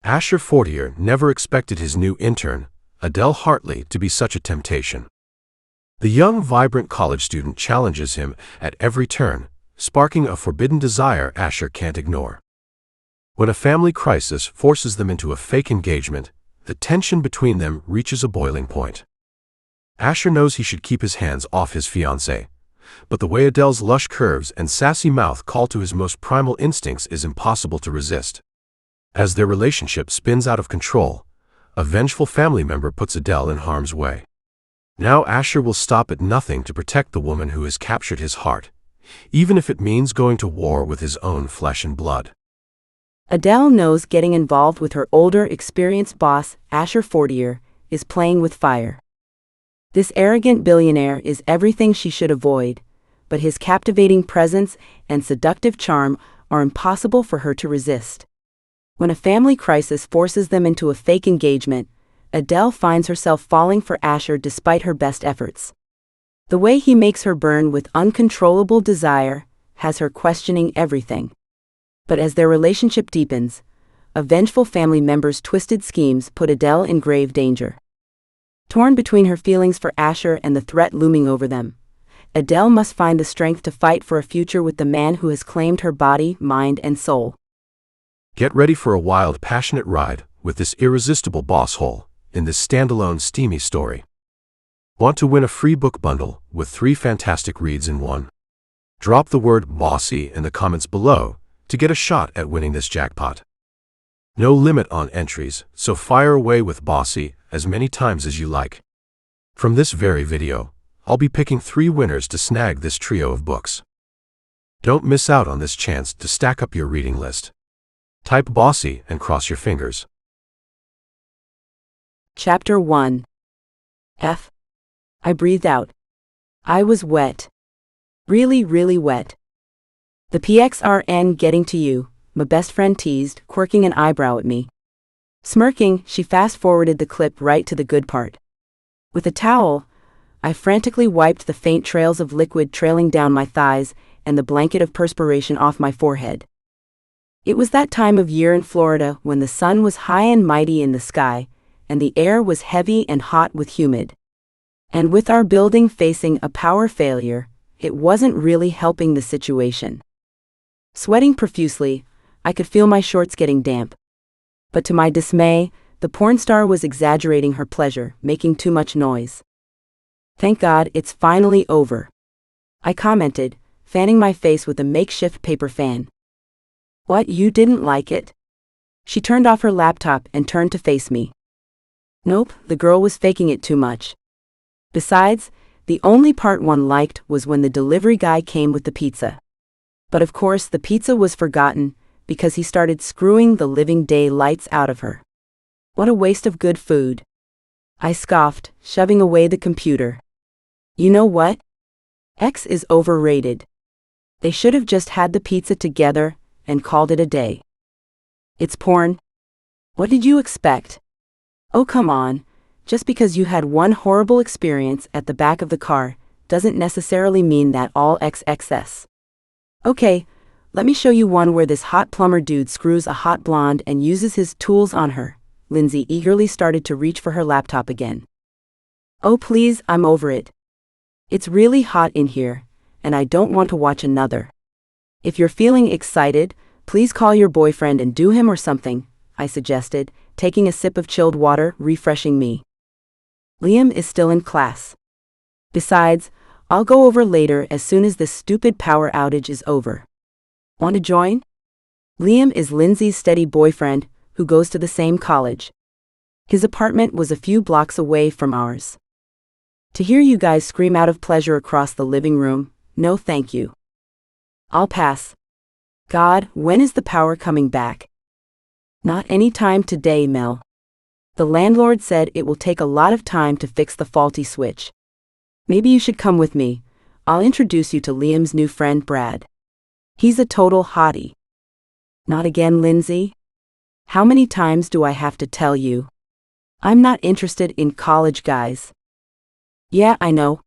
Asher Fortier never expected his new intern, Adele Hartley, to be such a temptation. The young, vibrant college student challenges him at every turn, sparking a forbidden desire Asher can't ignore. When a family crisis forces them into a fake engagement, the tension between them reaches a boiling point. Asher knows he should keep his hands off his fiancée, but the way Adele's lush curves and sassy mouth call to his most primal instincts is impossible to resist. As their relationship spins out of control, a vengeful family member puts Adele in harm's way. Now Asher will stop at nothing to protect the woman who has captured his heart, even if it means going to war with his own flesh and blood. Adele knows getting involved with her older, experienced boss, Asher Fortier, is playing with fire. This arrogant billionaire is everything she should avoid, but his captivating presence and seductive charm are impossible for her to resist. When a family crisis forces them into a fake engagement, Adele finds herself falling for Asher despite her best efforts. The way he makes her burn with uncontrollable desire has her questioning everything. But as their relationship deepens, a vengeful family member's twisted schemes put Adele in grave danger. Torn between her feelings for Asher and the threat looming over them, Adele must find the strength to fight for a future with the man who has claimed her body, mind, and soul. Get ready for a wild, passionate ride with this irresistible boss hole in this standalone, steamy story. Want to win a free book bundle with 3 fantastic reads in one? Drop the word bossy in the comments below to get a shot at winning this jackpot. No limit on entries, so fire away with bossy as many times as you like. From this very video, I'll be picking 3 winners to snag this trio of books. Don't miss out on this chance to stack up your reading list. Type bossy and cross your fingers. Chapter 1. F. I breathed out. I was wet. Really, really wet. The PXRN getting to you, my best friend teased, quirking an eyebrow at me. Smirking, she fast-forwarded the clip right to the good part. With a towel, I frantically wiped the faint trails of liquid trailing down my thighs and the blanket of perspiration off my forehead. It was that time of year in Florida when the sun was high and mighty in the sky, and the air was heavy and hot with humid. And with our building facing a power failure, it wasn't really helping the situation. Sweating profusely, I could feel my shorts getting damp. But to my dismay, the porn star was exaggerating her pleasure, making too much noise. Thank God it's finally over, I commented, fanning my face with a makeshift paper fan. What, you didn't like it? She turned off her laptop and turned to face me. Nope, the girl was faking it too much. Besides, the only part one liked was when the delivery guy came with the pizza. But of course the pizza was forgotten, because he started screwing the living daylights out of her. What a waste of good food, I scoffed, shoving away the computer. You know what? X is overrated. They should have just had the pizza together and called it a day. It's porn. What did you expect? Oh, come on. Just because you had one horrible experience at the back of the car doesn't necessarily mean that all XXS. Okay, let me show you one where this hot plumber dude screws a hot blonde and uses his tools on her. Lindsay eagerly started to reach for her laptop again. Oh please, I'm over it. It's really hot in here, and I don't want to watch another. If you're feeling excited, please call your boyfriend and do him or something, I suggested, taking a sip of chilled water, refreshing me. Liam is still in class. Besides, I'll go over later as soon as this stupid power outage is over. Want to join? Liam is Lindsay's steady boyfriend, who goes to the same college. His apartment was a few blocks away from ours. To hear you guys scream out of pleasure across the living room, no thank you. I'll pass. God, when is the power coming back? Not any time today, Mel. The landlord said it will take a lot of time to fix the faulty switch. Maybe you should come with me. I'll introduce you to Liam's new friend, Brad. He's a total hottie. Not again, Lindsay? How many times do I have to tell you? I'm not interested in college guys. Yeah, I know.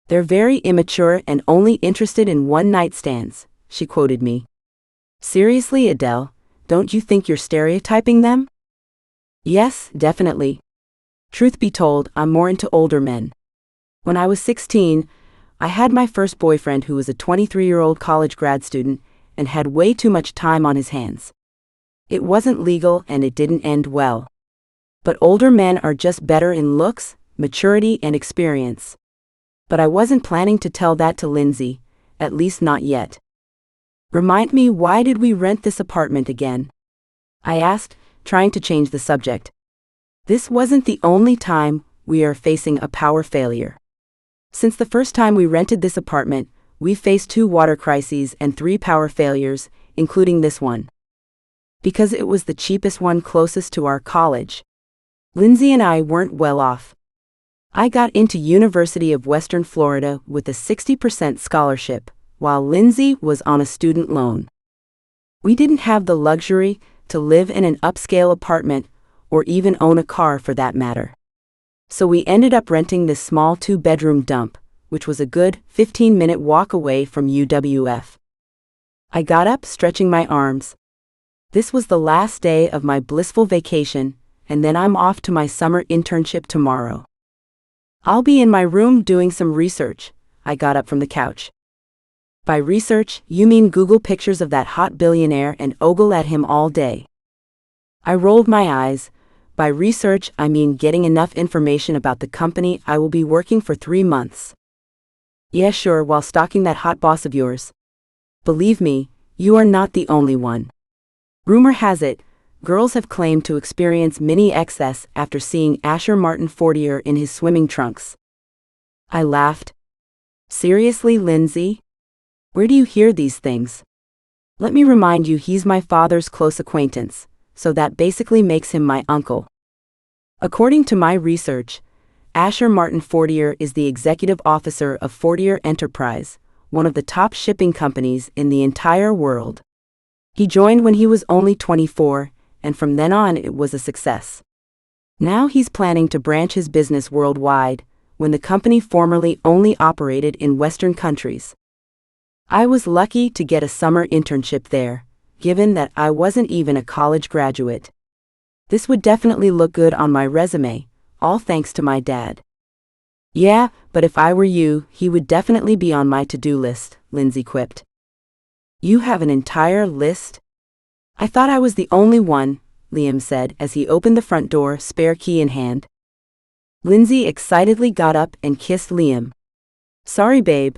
They're very immature and only interested in one-night stands, she quoted me. Seriously, Adele, don't you think you're stereotyping them? Yes, definitely. Truth be told, I'm more into older men. When I was 16, I had my first boyfriend who was a 23-year-old college grad student and had way too much time on his hands. It wasn't legal and it didn't end well. But older men are just better in looks, maturity, and experience. But I wasn't planning to tell that to Lindsay, at least not yet. Remind me, why did we rent this apartment again? I asked, trying to change the subject. This wasn't the only time we are facing a power failure. Since the first time we rented this apartment, we faced 2 water crises and 3 power failures, including this one. Because it was the cheapest one closest to our college. Lindsay and I weren't well off. I got into University of Western Florida with a 60% scholarship, while Lindsay was on a student loan. We didn't have the luxury to live in an upscale apartment or even own a car for that matter. So we ended up renting this small 2-bedroom dump, which was a good 15-minute walk away from UWF. I got up, stretching my arms. This was the last day of my blissful vacation, and then I'm off to my summer internship tomorrow. I'll be in my room doing some research. I got up from the couch. By research, you mean Google pictures of that hot billionaire and ogle at him all day. I rolled my eyes. By research, I mean getting enough information about the company I will be working for 3 months. Yeah, sure, while stalking that hot boss of yours. Believe me, you are not the only one. Rumor has it, girls have claimed to experience mini excess after seeing Asher Martin Fortier in his swimming trunks. I laughed. Seriously, Lindsay? Where do you hear these things? Let me remind you, he's my father's close acquaintance, so that basically makes him my uncle. According to my research, Asher Martin Fortier is the executive officer of Fortier Enterprise, one of the top shipping companies in the entire world. He joined when he was only 24, and from then on it was a success. Now he's planning to branch his business worldwide, when the company formerly only operated in Western countries. I was lucky to get a summer internship there, given that I wasn't even a college graduate. This would definitely look good on my resume, all thanks to my dad. Yeah, but if I were you, he would definitely be on my to-do list, Lindsay quipped. You have an entire list? I thought I was the only one, Liam said as he opened the front door, spare key in hand. Lindsay excitedly got up and kissed Liam. Sorry, babe.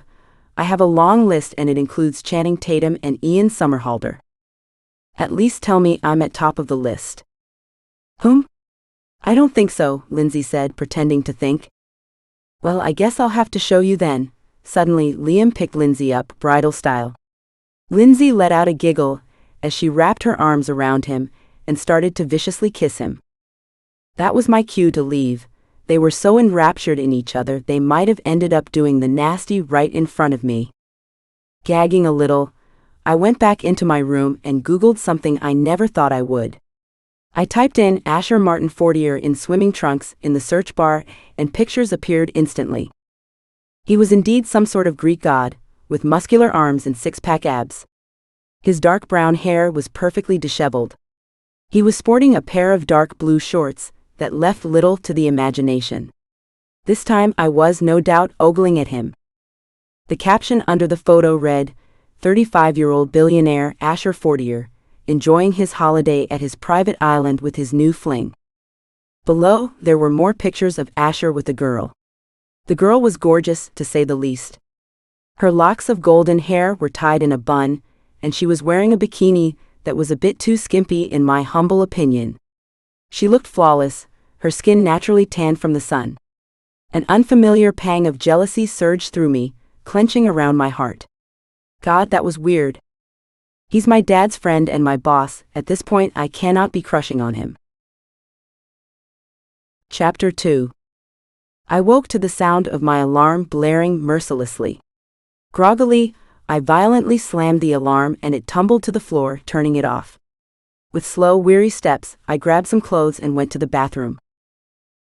I have a long list and it includes Channing Tatum and Ian Somerhalder. At least tell me I'm at top of the list. Whom? I don't think so, Lindsay said, pretending to think. Well, I guess I'll have to show you then. Suddenly, Liam picked Lindsay up, bridal style. Lindsay let out a giggle as she wrapped her arms around him and started to viciously kiss him. That was my cue to leave. They were so enraptured in each other they might have ended up doing the nasty right in front of me. Gagging a little, I went back into my room and Googled something I never thought I would. I typed in Asher Martin Fortier in swimming trunks in the search bar and pictures appeared instantly. He was indeed some sort of Greek god, with muscular arms and six-pack abs. His dark brown hair was perfectly disheveled. He was sporting a pair of dark blue shorts that left little to the imagination. This time I was no doubt ogling at him. The caption under the photo read, 35-year-old billionaire Asher Fortier, enjoying his holiday at his private island with his new fling. Below, there were more pictures of Asher with a girl. The girl was gorgeous, to say the least. Her locks of golden hair were tied in a bun, and she was wearing a bikini that was a bit too skimpy in my humble opinion. She looked flawless, her skin naturally tanned from the sun. An unfamiliar pang of jealousy surged through me, clenching around my heart. God, that was weird. He's my dad's friend and my boss. At this point I cannot be crushing on him. Chapter 2. I woke to the sound of my alarm blaring mercilessly. Groggily, I violently slammed the alarm and it tumbled to the floor, turning it off. With slow, weary steps, I grabbed some clothes and went to the bathroom.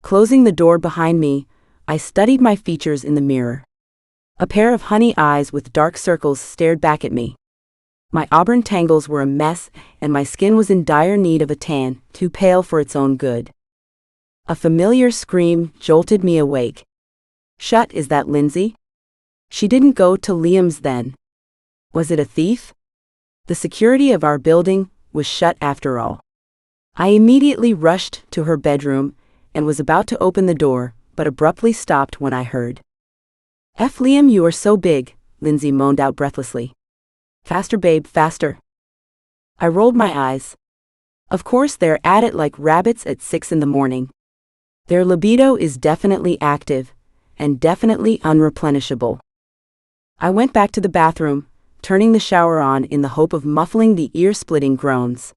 Closing the door behind me, I studied my features in the mirror. A pair of honey eyes with dark circles stared back at me. My auburn tangles were a mess, and my skin was in dire need of a tan, too pale for its own good. A familiar scream jolted me awake. Shut, is that Lindsay? She didn't go to Liam's then. Was it a thief? The security of our building was shut after all. I immediately rushed to her bedroom and was about to open the door, but abruptly stopped when I heard. F. Liam, you are so big, Lindsay moaned out breathlessly. Faster, babe, faster. I rolled my eyes. Of course they're at it like rabbits at 6 in the morning. Their libido is definitely active, and definitely unreplenishable. I went back to the bathroom, turning the shower on in the hope of muffling the ear-splitting groans.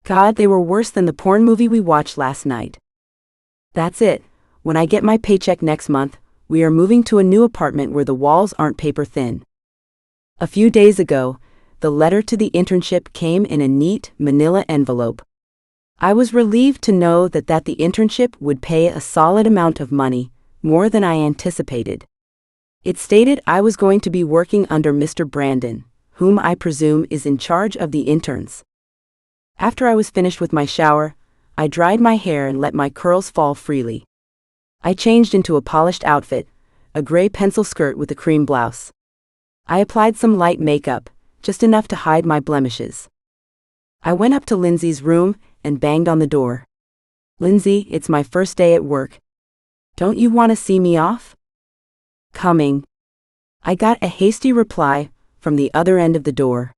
God, they were worse than the porn movie we watched last night. That's it. When I get my paycheck next month, we are moving to a new apartment where the walls aren't paper thin. A few days ago, the letter to the internship came in a neat, manila envelope. I was relieved to know that the internship would pay a solid amount of money, more than I anticipated. It stated I was going to be working under Mr. Brandon, whom I presume is in charge of the interns. After I was finished with my shower, I dried my hair and let my curls fall freely. I changed into a polished outfit, a gray pencil skirt with a cream blouse. I applied some light makeup, just enough to hide my blemishes. I went up to Lindsay's room and banged on the door. Lindsay, it's my first day at work. Don't you want to see me off? Coming. I got a hasty reply from the other end of the door.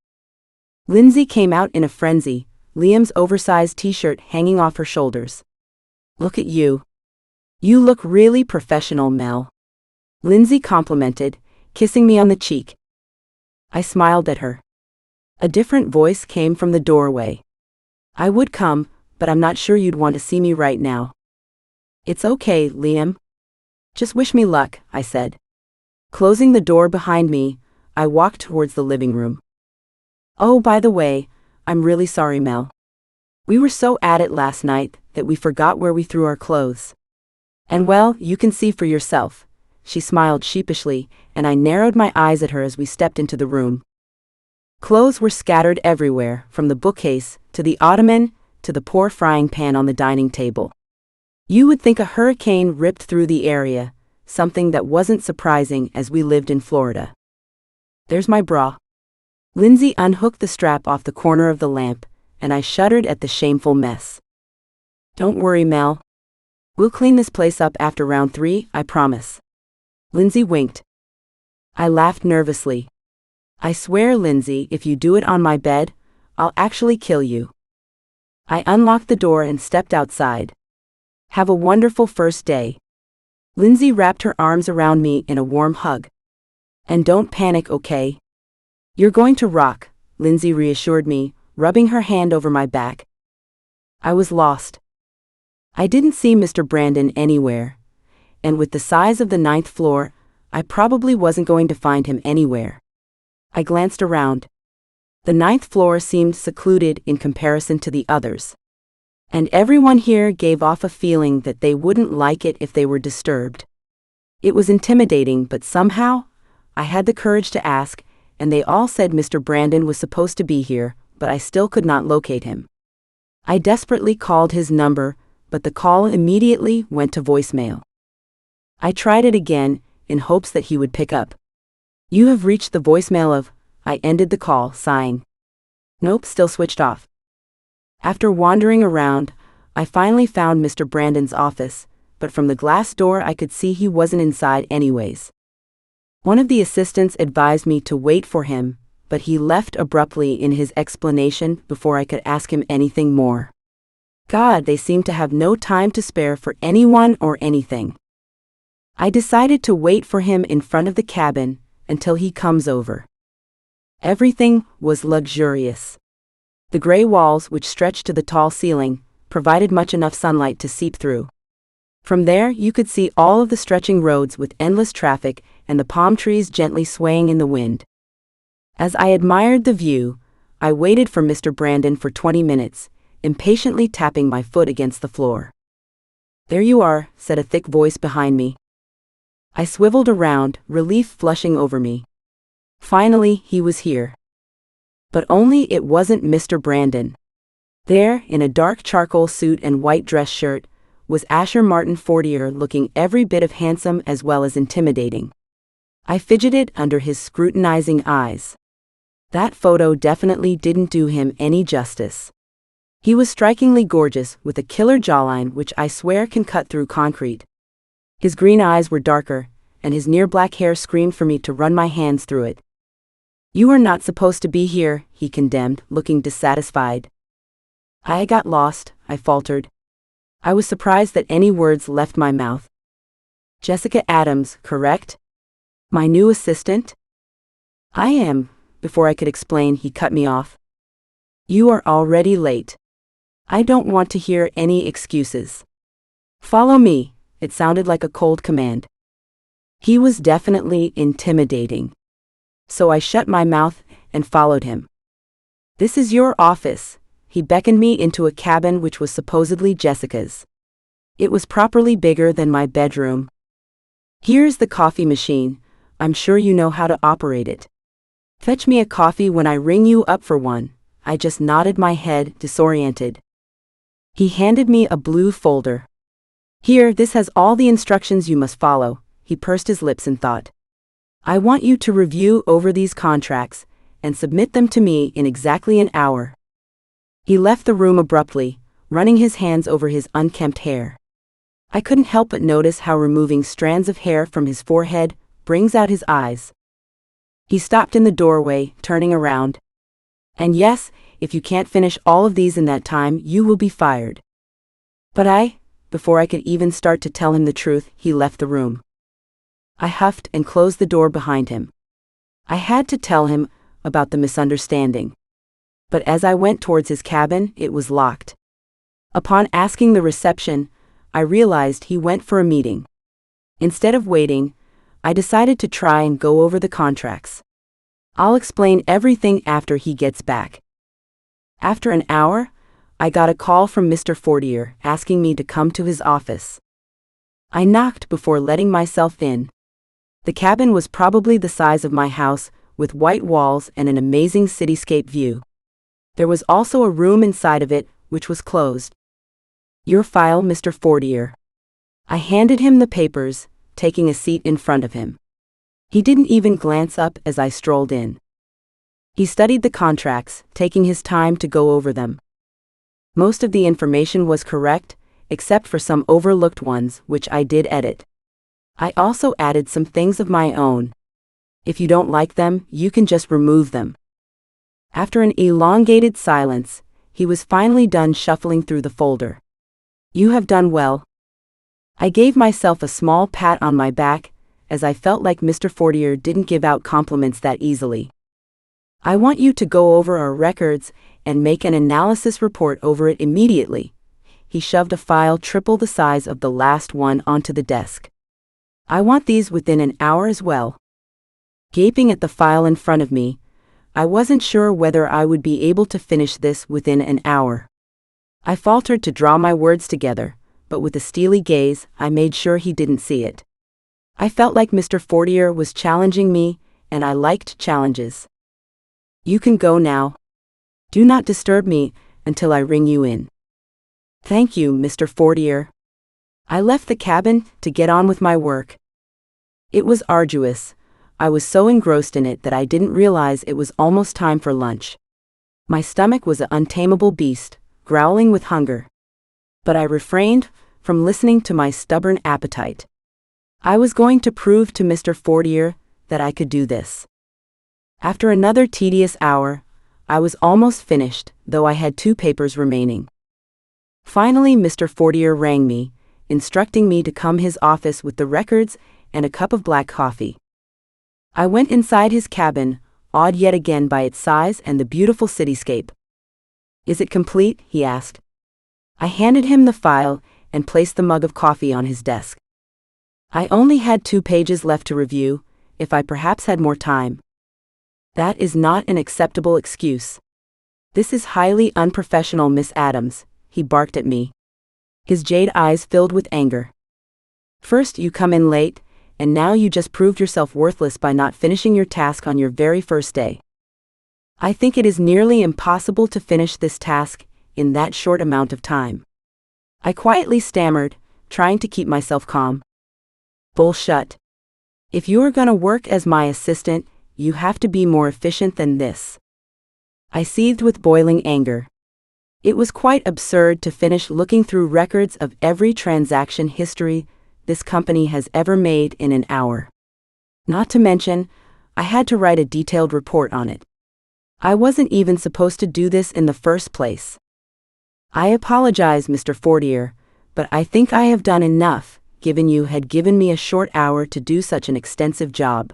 Lindsay came out in a frenzy, Liam's oversized t-shirt hanging off her shoulders. Look at you. You look really professional, Mel. Lindsay complimented, kissing me on the cheek. I smiled at her. A different voice came from the doorway. I would come, but I'm not sure you'd want to see me right now. It's okay, Liam. Just wish me luck, I said. Closing the door behind me, I walked towards the living room. Oh, by the way, I'm really sorry, Mel. We were so at it last night that we forgot where we threw our clothes. And well, you can see for yourself. She smiled sheepishly, and I narrowed my eyes at her as we stepped into the room. Clothes were scattered everywhere, from the bookcase, to the ottoman, to the poor frying pan on the dining table. You would think a hurricane ripped through the area, something that wasn't surprising as we lived in Florida. There's my bra. Lindsay unhooked the strap off the corner of the lamp, and I shuddered at the shameful mess. Don't worry, Mel. We'll clean this place up after round 3, I promise. Lindsay winked. I laughed nervously. I swear, Lindsay, if you do it on my bed, I'll actually kill you. I unlocked the door and stepped outside. Have a wonderful first day. Lindsay wrapped her arms around me in a warm hug. And don't panic, okay? You're going to rock, Lindsay reassured me, rubbing her hand over my back. I was lost. I didn't see Mr. Brandon anywhere, and with the size of the 9th floor, I probably wasn't going to find him anywhere. I glanced around. The 9th floor seemed secluded in comparison to the others. And everyone here gave off a feeling that they wouldn't like it if they were disturbed. It was intimidating, but somehow, I had the courage to ask, and they all said Mr. Brandon was supposed to be here, but I still could not locate him. I desperately called his number, but the call immediately went to voicemail. I tried it again, in hopes that he would pick up. You have reached the voicemail of, I ended the call, sighing. Nope, still switched off. After wandering around, I finally found Mr. Brandon's office, but from the glass door I could see he wasn't inside anyways. One of the assistants advised me to wait for him, but he left abruptly in his explanation before I could ask him anything more. God, they seem to have no time to spare for anyone or anything. I decided to wait for him in front of the cabin until he comes over. Everything was luxurious. The gray walls, which stretched to the tall ceiling, provided much enough sunlight to seep through. From there, you could see all of the stretching roads with endless traffic and the palm trees gently swaying in the wind. As I admired the view, I waited for Mr. Brandon for 20 minutes, impatiently tapping my foot against the floor. There you are, said a thick voice behind me. I swiveled around, relief flushing over me. Finally, he was here. But only it wasn't Mr. Brandon. There, in a dark charcoal suit and white dress shirt, was Asher Martin Fortier, looking every bit of handsome as well as intimidating. I fidgeted under his scrutinizing eyes. That photo definitely didn't do him any justice. He was strikingly gorgeous, with a killer jawline which I swear can cut through concrete. His green eyes were darker, and his near-black hair screamed for me to run my hands through it. "You are not supposed to be here," he condemned, looking dissatisfied. "I got lost," I faltered. I was surprised that any words left my mouth. "Jessica Adams, correct? My new assistant?" "I am." Before I could explain, he cut me off. "You are already late. I don't want to hear any excuses. Follow me." It sounded like a cold command. He was definitely intimidating. So I shut my mouth and followed him. "This is your office." He beckoned me into a cabin which was supposedly Jessica's. It was properly bigger than my bedroom. "Here's the coffee machine. I'm sure you know how to operate it. Fetch me a coffee when I ring you up for one." I just nodded my head, disoriented. He handed me a blue folder. "Here, this has all the instructions you must follow." He pursed his lips in thought. "I want you to review over these contracts and submit them to me in exactly an hour." He left the room abruptly, running his hands over his unkempt hair. I couldn't help but notice how removing strands of hair from his forehead brings out his eyes. He stopped in the doorway, turning around. "And yes, if you can't finish all of these in that time, you will be fired." But before I could even start to tell him the truth, he left the room. I huffed and closed the door behind him. I had to tell him about the misunderstanding. But as I went towards his cabin, it was locked. Upon asking the reception, I realized he went for a meeting. Instead of waiting, I decided to try and go over the contracts. I'll explain everything after he gets back. After an hour, I got a call from Mr. Fortier asking me to come to his office. I knocked before letting myself in. The cabin was probably the size of my house, with white walls and an amazing cityscape view. There was also a room inside of it, which was closed. "Your file, Mr. Fortier." I handed him the papers, taking a seat in front of him. He didn't even glance up as I strolled in. He studied the contracts, taking his time to go over them. Most of the information was correct, except for some overlooked ones, which I did edit. I also added some things of my own. If you don't like them, you can just remove them. After an elongated silence, he was finally done shuffling through the folder. "You have done well." I gave myself a small pat on my back, as I felt like Mr. Fortier didn't give out compliments that easily. "I want you to go over our records and make an analysis report over it immediately." He shoved a file triple the size of the last one onto the desk. "I want these within an hour as well." Gaping at the file in front of me, I wasn't sure whether I would be able to finish this within an hour. I faltered to draw my words together, but with a steely gaze, I made sure he didn't see it. I felt like Mr. Fortier was challenging me, and I liked challenges. "You can go now. Do not disturb me until I ring you in." "Thank you, Mr. Fortier." I left the cabin to get on with my work. It was arduous. I was so engrossed in it that I didn't realize it was almost time for lunch. My stomach was an untamable beast, growling with hunger. But I refrained from listening to my stubborn appetite. I was going to prove to Mr. Fortier that I could do this. After another tedious hour, I was almost finished, though I had 2 papers remaining. Finally, Mr. Fortier rang me, instructing me to come his office with the records and a cup of black coffee. I went inside his cabin, awed yet again by its size and the beautiful cityscape. "Is it complete?" he asked. I handed him the file and placed the mug of coffee on his desk. I only had 2 pages left to review, if I perhaps had more time. "That is not an acceptable excuse. This is highly unprofessional, Miss Adams," he barked at me. His jade eyes filled with anger. "First you come in late, and now you just proved yourself worthless by not finishing your task on your very first day." I think it is nearly impossible to finish this task in that short amount of time. I quietly stammered, trying to keep myself calm. Bullshit. If you are gonna work as my assistant, you have to be more efficient than this. I seethed with boiling anger. It was quite absurd to finish looking through records of every transaction history this company has ever made in an hour. Not to mention, I had to write a detailed report on it. I wasn't even supposed to do this in the first place. I apologize, Mr. Fortier, but I think I have done enough, given you had given me a short hour to do such an extensive job.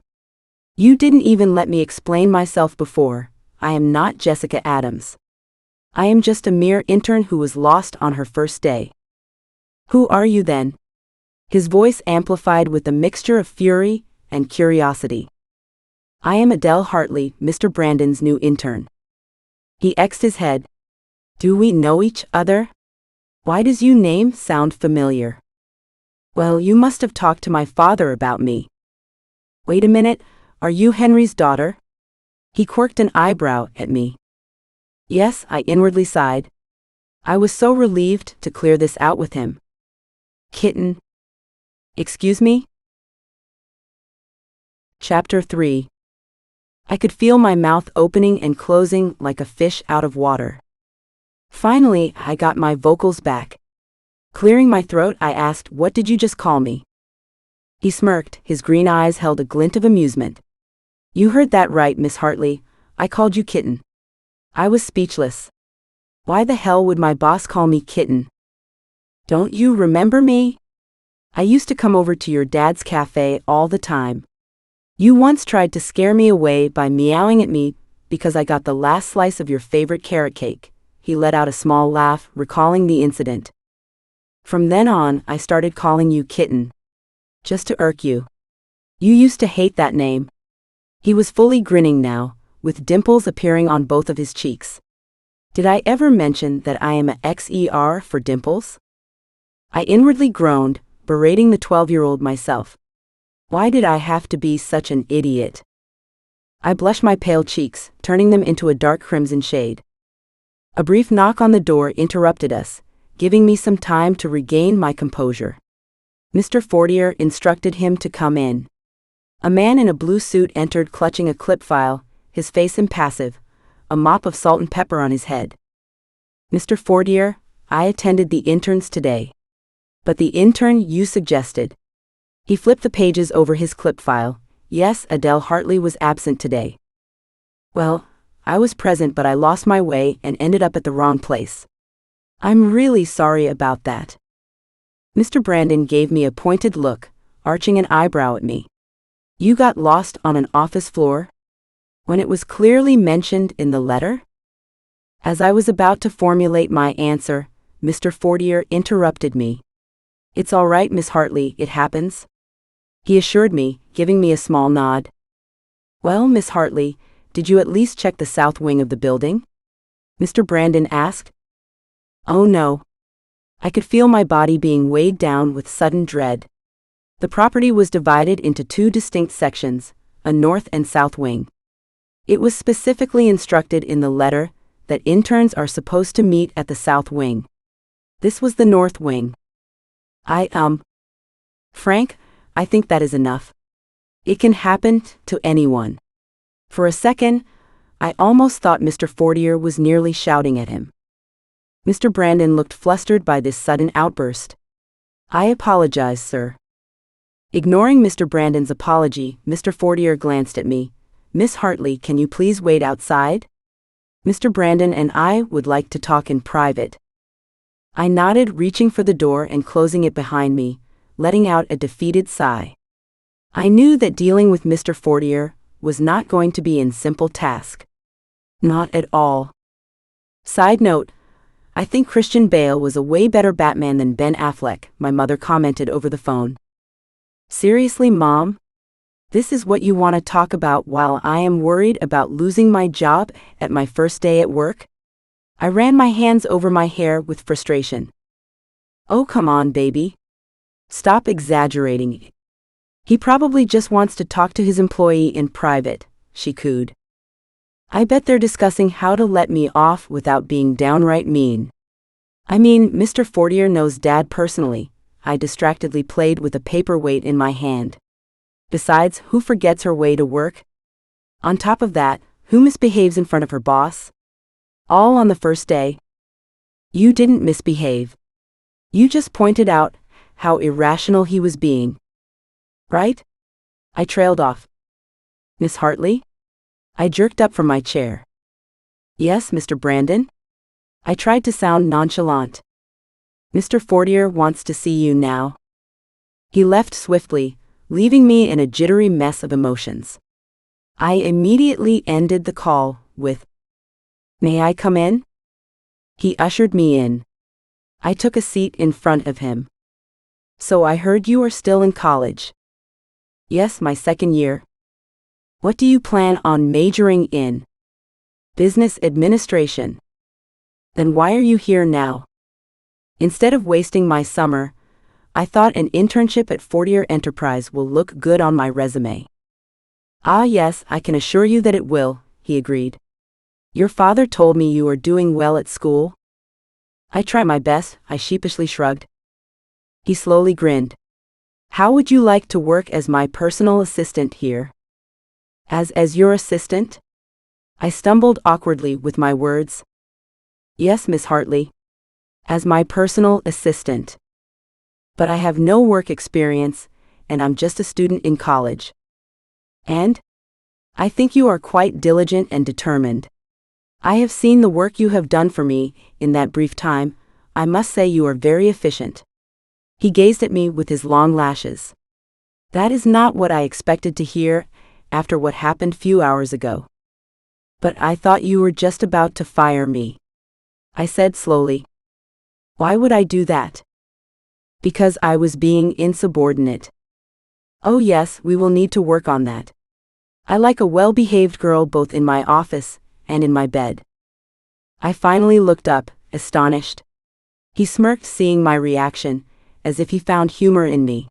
You didn't even let me explain myself before. I am not Jessica Adams. I am just a mere intern who was lost on her first day. Who are you then? His voice amplified with a mixture of fury and curiosity. I am Adele Hartley, Mr. Brandon's new intern. He exed his head. Do we know each other? Why does your name sound familiar? Well, you must have talked to my father about me. Wait a minute, are you Henry's daughter? He quirked an eyebrow at me. Yes, I inwardly sighed. I was so relieved to clear this out with him. Kitten. Excuse me? Chapter 3. I could feel my mouth opening and closing like a fish out of water. Finally, I got my vocals back. Clearing my throat, I asked, "What did you just call me?" He smirked, his green eyes held a glint of amusement. You heard that right, Miss Hartley. I called you kitten. I was speechless. Why the hell would my boss call me kitten? Don't you remember me? I used to come over to your dad's cafe all the time. You once tried to scare me away by meowing at me because I got the last slice of your favorite carrot cake. He let out a small laugh, recalling the incident. From then on, I started calling you kitten. Just to irk you. You used to hate that name. He was fully grinning now, with dimples appearing on both of his cheeks. Did I ever mention that I am a XER for dimples? I inwardly groaned, berating the 12-year-old myself. Why did I have to be such an idiot? I blushed my pale cheeks, turning them into a dark crimson shade. A brief knock on the door interrupted us, giving me some time to regain my composure. Mr. Fortier instructed him to come in. A man in a blue suit entered clutching a clip file, his face impassive, a mop of salt and pepper on his head. Mr. Fortier, I attended the interns today. But the intern you suggested. He flipped the pages over his clip file. Yes, Adele Hartley was absent today. Well, I was present but I lost my way and ended up at the wrong place. I'm really sorry about that. Mr. Brandon gave me a pointed look, arching an eyebrow at me. You got lost on an office floor? When it was clearly mentioned in the letter? As I was about to formulate my answer, Mr. Fortier interrupted me. It's all right, Miss Hartley, it happens. He assured me, giving me a small nod. Well, Miss Hartley, did you at least check the south wing of the building? Mr. Brandon asked. Oh no. I could feel my body being weighed down with sudden dread. The property was divided into two distinct sections, a north and south wing. It was specifically instructed in the letter that interns are supposed to meet at the south wing. This was the north wing. Frank, I think that is enough. It can happen to anyone. For a second, I almost thought Mr. Fortier was nearly shouting at him. Mr. Brandon looked flustered by this sudden outburst. I apologize, sir. Ignoring Mr. Brandon's apology, Mr. Fortier glanced at me. Miss Hartley, can you please wait outside? Mr. Brandon and I would like to talk in private. I nodded, reaching for the door and closing it behind me, letting out a defeated sigh. I knew that dealing with Mr. Fortier was not going to be a simple task. Not at all. Side note, I think Christian Bale was a way better Batman than Ben Affleck, my mother commented over the phone. Seriously, Mom? This is what you want to talk about while I am worried about losing my job at my first day at work? I ran my hands over my hair with frustration. Oh, come on, baby. Stop exaggerating. He probably just wants to talk to his employee in private, she cooed. I bet they're discussing how to let me off without being downright mean. I mean, Mr. Fortier knows Dad personally. I distractedly played with a paperweight in my hand. Besides, who forgets her way to work? On top of that, who misbehaves in front of her boss? All on the first day. You didn't misbehave. You just pointed out how irrational he was being. Right? I trailed off. Miss Hartley? I jerked up from my chair. Yes, Mr. Brandon? I tried to sound nonchalant. Mr. Fortier wants to see you now. He left swiftly, leaving me in a jittery mess of emotions. I immediately ended the call with, "May I come in?" He ushered me in. I took a seat in front of him. So I heard you are still in college. Yes, my second year. What do you plan on majoring in? Business administration. Then why are you here now? Instead of wasting my summer, I thought an internship at Fortier Enterprise will look good on my resume. Ah yes, I can assure you that it will, he agreed. Your father told me you are doing well at school. I try my best, I sheepishly shrugged. He slowly grinned. How would you like to work as my personal assistant here? As your assistant? I stumbled awkwardly with my words. Yes, Miss Hartley. As my personal assistant. But I have no work experience, and I'm just a student in college. And? I think you are quite diligent and determined. I have seen the work you have done for me in that brief time. I must say you are very efficient. He gazed at me with his long lashes. That is not what I expected to hear after what happened few hours ago. But I thought you were just about to fire me. I said slowly. Why would I do that? Because I was being insubordinate. Oh yes, we will need to work on that. I like a well-behaved girl both in my office and in my bed. I finally looked up, astonished. He smirked, seeing my reaction, as if he found humor in me.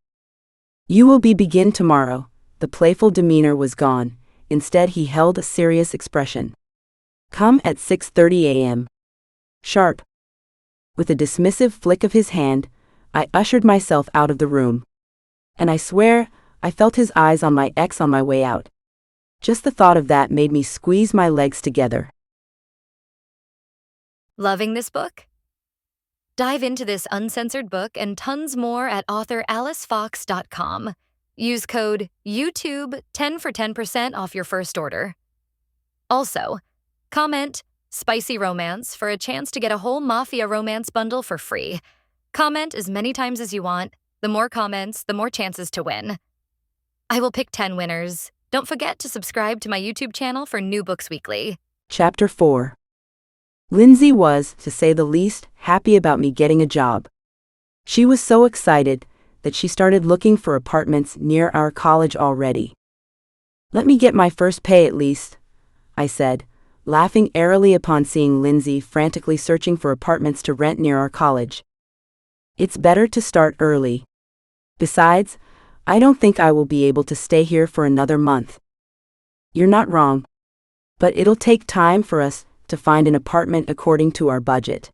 You will begin tomorrow. The playful demeanor was gone. Instead, he held a serious expression. Come at 6:30 a.m. Sharp. With a dismissive flick of his hand, I ushered myself out of the room. And I swear, I felt his eyes on my ex on my way out. Just the thought of that made me squeeze my legs together. Loving this book? Dive into this uncensored book and tons more at author AliceFox.com. Use code YouTube10 for 10% off your first order. Also, comment Spicy Romance for a chance to get a whole Mafia romance bundle for free. Comment as many times as you want. The more comments, the more chances to win. I will pick 10 winners. Don't forget to subscribe to my YouTube channel for new books weekly. Chapter 4. Lindsay was, to say the least, happy about me getting a job. She was so excited that she started looking for apartments near our college already. Let me get my first pay at least, I said, laughing airily upon seeing Lindsay frantically searching for apartments to rent near our college. It's better to start early. Besides, I don't think I will be able to stay here for another month. You're not wrong. But it'll take time for us to find an apartment according to our budget.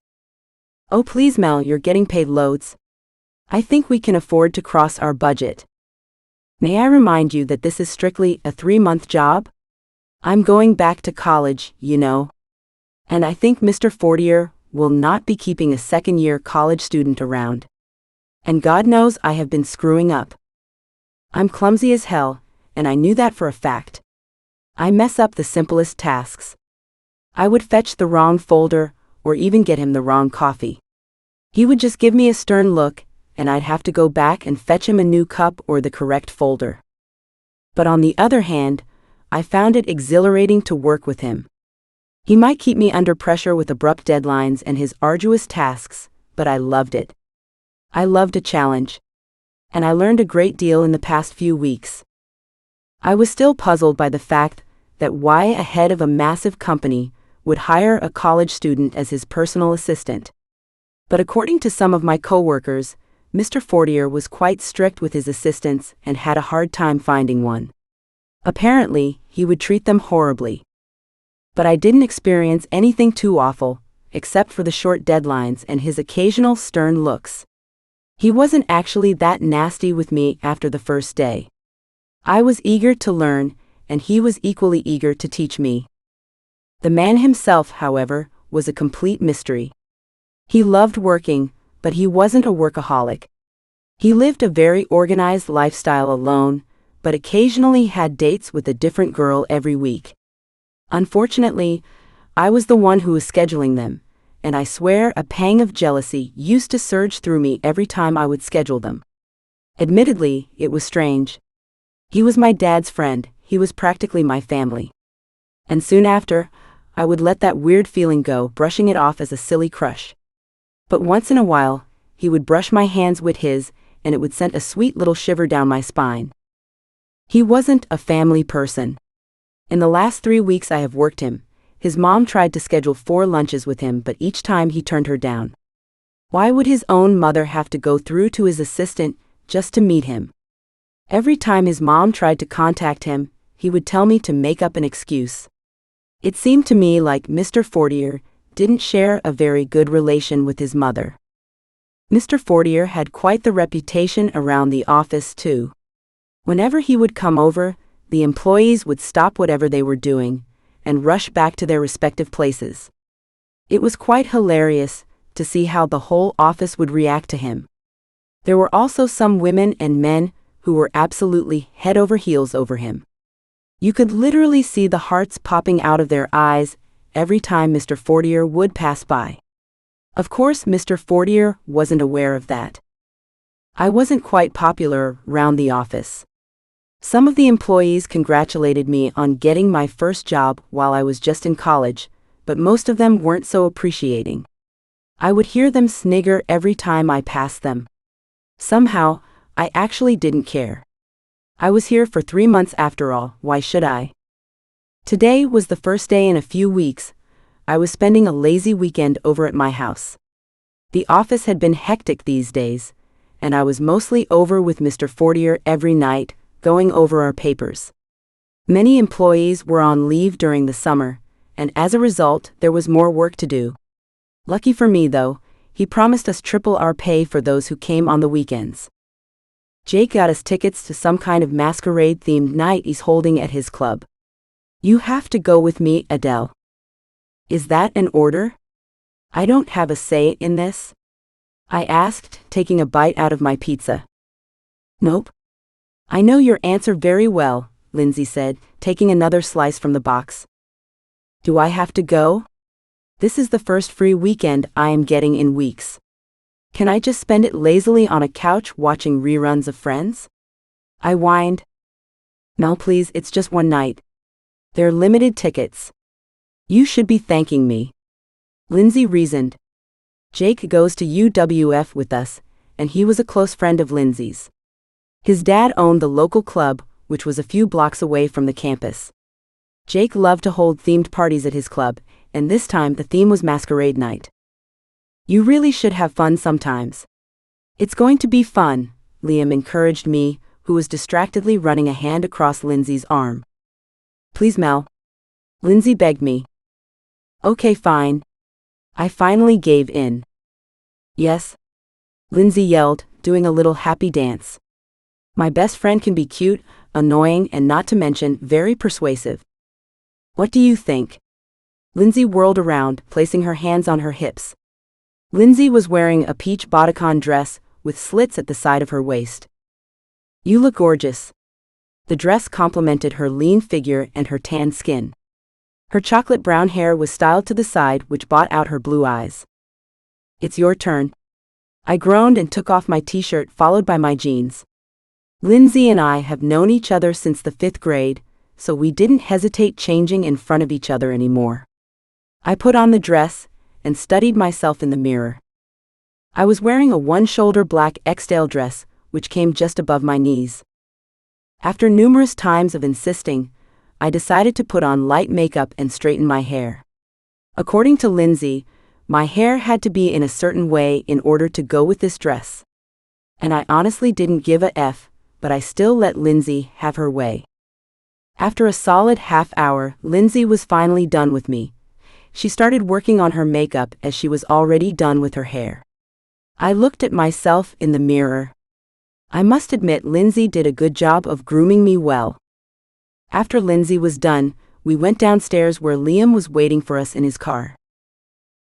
Oh please Mel, you're getting paid loads. I think we can afford to cross our budget. May I remind you that this is strictly a 3-month job? I'm going back to college, you know. And I think Mr. Fortier will not be keeping a second-year college student around. And God knows I have been screwing up. I'm clumsy as hell, and I knew that for a fact. I mess up the simplest tasks. I would fetch the wrong folder, or even get him the wrong coffee. He would just give me a stern look, and I'd have to go back and fetch him a new cup or the correct folder. But on the other hand, I found it exhilarating to work with him. He might keep me under pressure with abrupt deadlines and his arduous tasks, but I loved it. I loved a challenge. And I learned a great deal in the past few weeks. I was still puzzled by the fact that why a head of a massive company would hire a college student as his personal assistant. But according to some of my coworkers, Mr. Fortier was quite strict with his assistants and had a hard time finding one. Apparently, he would treat them horribly. But I didn't experience anything too awful, except for the short deadlines and his occasional stern looks. He wasn't actually that nasty with me after the first day. I was eager to learn, and he was equally eager to teach me. The man himself, however, was a complete mystery. He loved working, but he wasn't a workaholic. He lived a very organized lifestyle alone, but occasionally had dates with a different girl every week. Unfortunately, I was the one who was scheduling them, and I swear a pang of jealousy used to surge through me every time I would schedule them. Admittedly, it was strange. He was my dad's friend, he was practically my family. And soon after, I would let that weird feeling go, brushing it off as a silly crush. But once in a while, he would brush my hands with his, and it would send a sweet little shiver down my spine. He wasn't a family person. In the last 3 weeks I have worked him, his mom tried to schedule 4 lunches with him, but each time he turned her down. Why would his own mother have to go through to his assistant just to meet him? Every time his mom tried to contact him, he would tell me to make up an excuse. It seemed to me like Mr. Fortier didn't share a very good relation with his mother. Mr. Fortier had quite the reputation around the office too. Whenever he would come over, the employees would stop whatever they were doing and rush back to their respective places. It was quite hilarious to see how the whole office would react to him. There were also some women and men who were absolutely head over heels over him. You could literally see the hearts popping out of their eyes every time Mr. Fortier would pass by. Of course, Mr. Fortier wasn't aware of that. I wasn't quite popular around the office. Some of the employees congratulated me on getting my first job while I was just in college, but most of them weren't so appreciating. I would hear them snigger every time I passed them. Somehow, I actually didn't care. I was here for 3 months after all, why should I? Today was the first day in a few weeks. I was spending a lazy weekend over at my house. The office had been hectic these days, and I was mostly over with Mr. Fortier every night, going over our papers. Many employees were on leave during the summer, and as a result, there was more work to do. Lucky for me, though, he promised us triple our pay for those who came on the weekends. Jake got us tickets to some kind of masquerade-themed night he's holding at his club. You have to go with me, Adele. Is that an order? I don't have a say in this? I asked, taking a bite out of my pizza. Nope. I know your answer very well, Lindsay said, taking another slice from the box. Do I have to go? This is the first free weekend I am getting in weeks. Can I just spend it lazily on a couch watching reruns of Friends? I whined. No, please, it's just one night. They're limited tickets. You should be thanking me. Lindsay reasoned. Jake goes to UWF with us, and he was a close friend of Lindsay's. His dad owned the local club, which was a few blocks away from the campus. Jake loved to hold themed parties at his club, and this time the theme was Masquerade Night. You really should have fun sometimes. It's going to be fun, Liam encouraged me, who was distractedly running a hand across Lindsay's arm. Please, Mel. Lindsay begged me. Okay, fine. I finally gave in. Yes. Lindsay yelled, doing a little happy dance. My best friend can be cute, annoying, and not to mention very persuasive. What do you think? Lindsay whirled around, placing her hands on her hips. Lindsay was wearing a peach bodycon dress with slits at the side of her waist. You look gorgeous. The dress complemented her lean figure and her tan skin. Her chocolate brown hair was styled to the side, which brought out her blue eyes. It's your turn. I groaned and took off my t-shirt, followed by my jeans. Lindsay and I have known each other since the 5th grade, so we didn't hesitate changing in front of each other anymore. I put on the dress and studied myself in the mirror. I was wearing a one-shoulder black X-tail dress, which came just above my knees. After numerous times of insisting, I decided to put on light makeup and straighten my hair. According to Lindsay, my hair had to be in a certain way in order to go with this dress. And I honestly didn't give a F, but I still let Lindsay have her way. After a solid half hour, Lindsay was finally done with me. She started working on her makeup as she was already done with her hair. I looked at myself in the mirror. I must admit Lindsay did a good job of grooming me well. After Lindsay was done, we went downstairs where Liam was waiting for us in his car.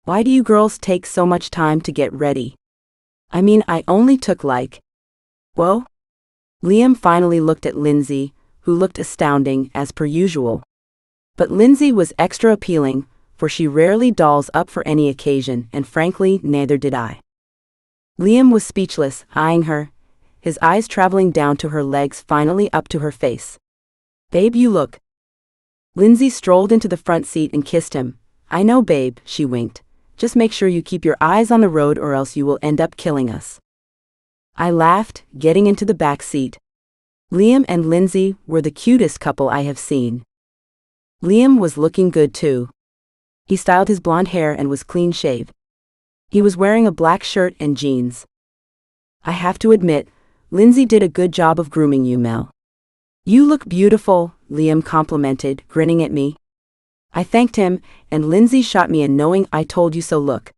Why do you girls take so much time to get ready? I mean, I only took Whoa? Liam finally looked at Lindsay, who looked astounding as per usual. But Lindsay was extra appealing, for she rarely dolls up for any occasion, and frankly, neither did I. Liam was speechless, eyeing her, his eyes traveling down to her legs, finally up to her face. Babe, you look. Lindsay strolled into the front seat and kissed him. I know, babe, she winked. Just make sure you keep your eyes on the road or else you will end up killing us. I laughed, getting into the back seat. Liam and Lindsay were the cutest couple I have seen. Liam was looking good too. He styled his blonde hair and was clean-shaved. He was wearing a black shirt and jeans. I have to admit, Lindsay did a good job of grooming you, Mel. You look beautiful, Liam complimented, grinning at me. I thanked him, and Lindsay shot me a knowing I told you so look.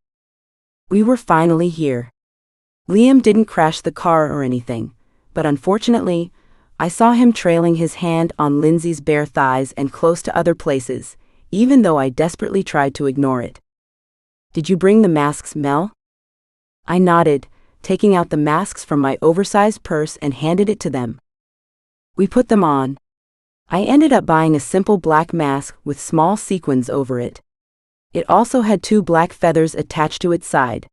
We were finally here. Liam didn't crash the car or anything, but unfortunately, I saw him trailing his hand on Lindsay's bare thighs and close to other places, even though I desperately tried to ignore it. Did you bring the masks, Mel? I nodded, taking out the masks from my oversized purse and handed it to them. We put them on. I ended up buying a simple black mask with small sequins over it. It also had 2 black feathers attached to its side.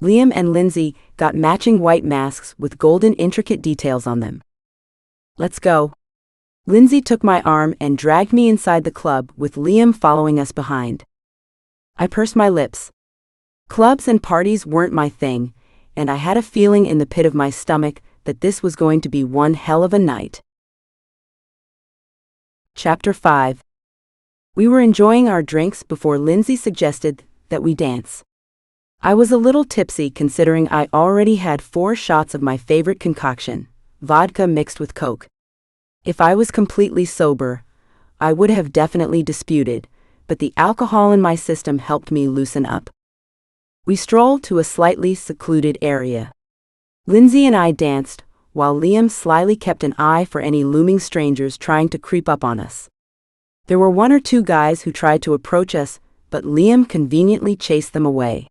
Liam and Lindsay got matching white masks with golden intricate details on them. Let's go. Lindsay took my arm and dragged me inside the club with Liam following us behind. I pursed my lips. Clubs and parties weren't my thing, and I had a feeling in the pit of my stomach that this was going to be one hell of a night. Chapter 5. We were enjoying our drinks before Lindsay suggested that we dance. I was a little tipsy considering I already had 4 shots of my favorite concoction, vodka mixed with Coke. If I was completely sober, I would have definitely disputed, but the alcohol in my system helped me loosen up. We strolled to a slightly secluded area. Lindsay and I danced, while Liam slyly kept an eye for any looming strangers trying to creep up on us. There were 1 or 2 guys who tried to approach us, but Liam conveniently chased them away.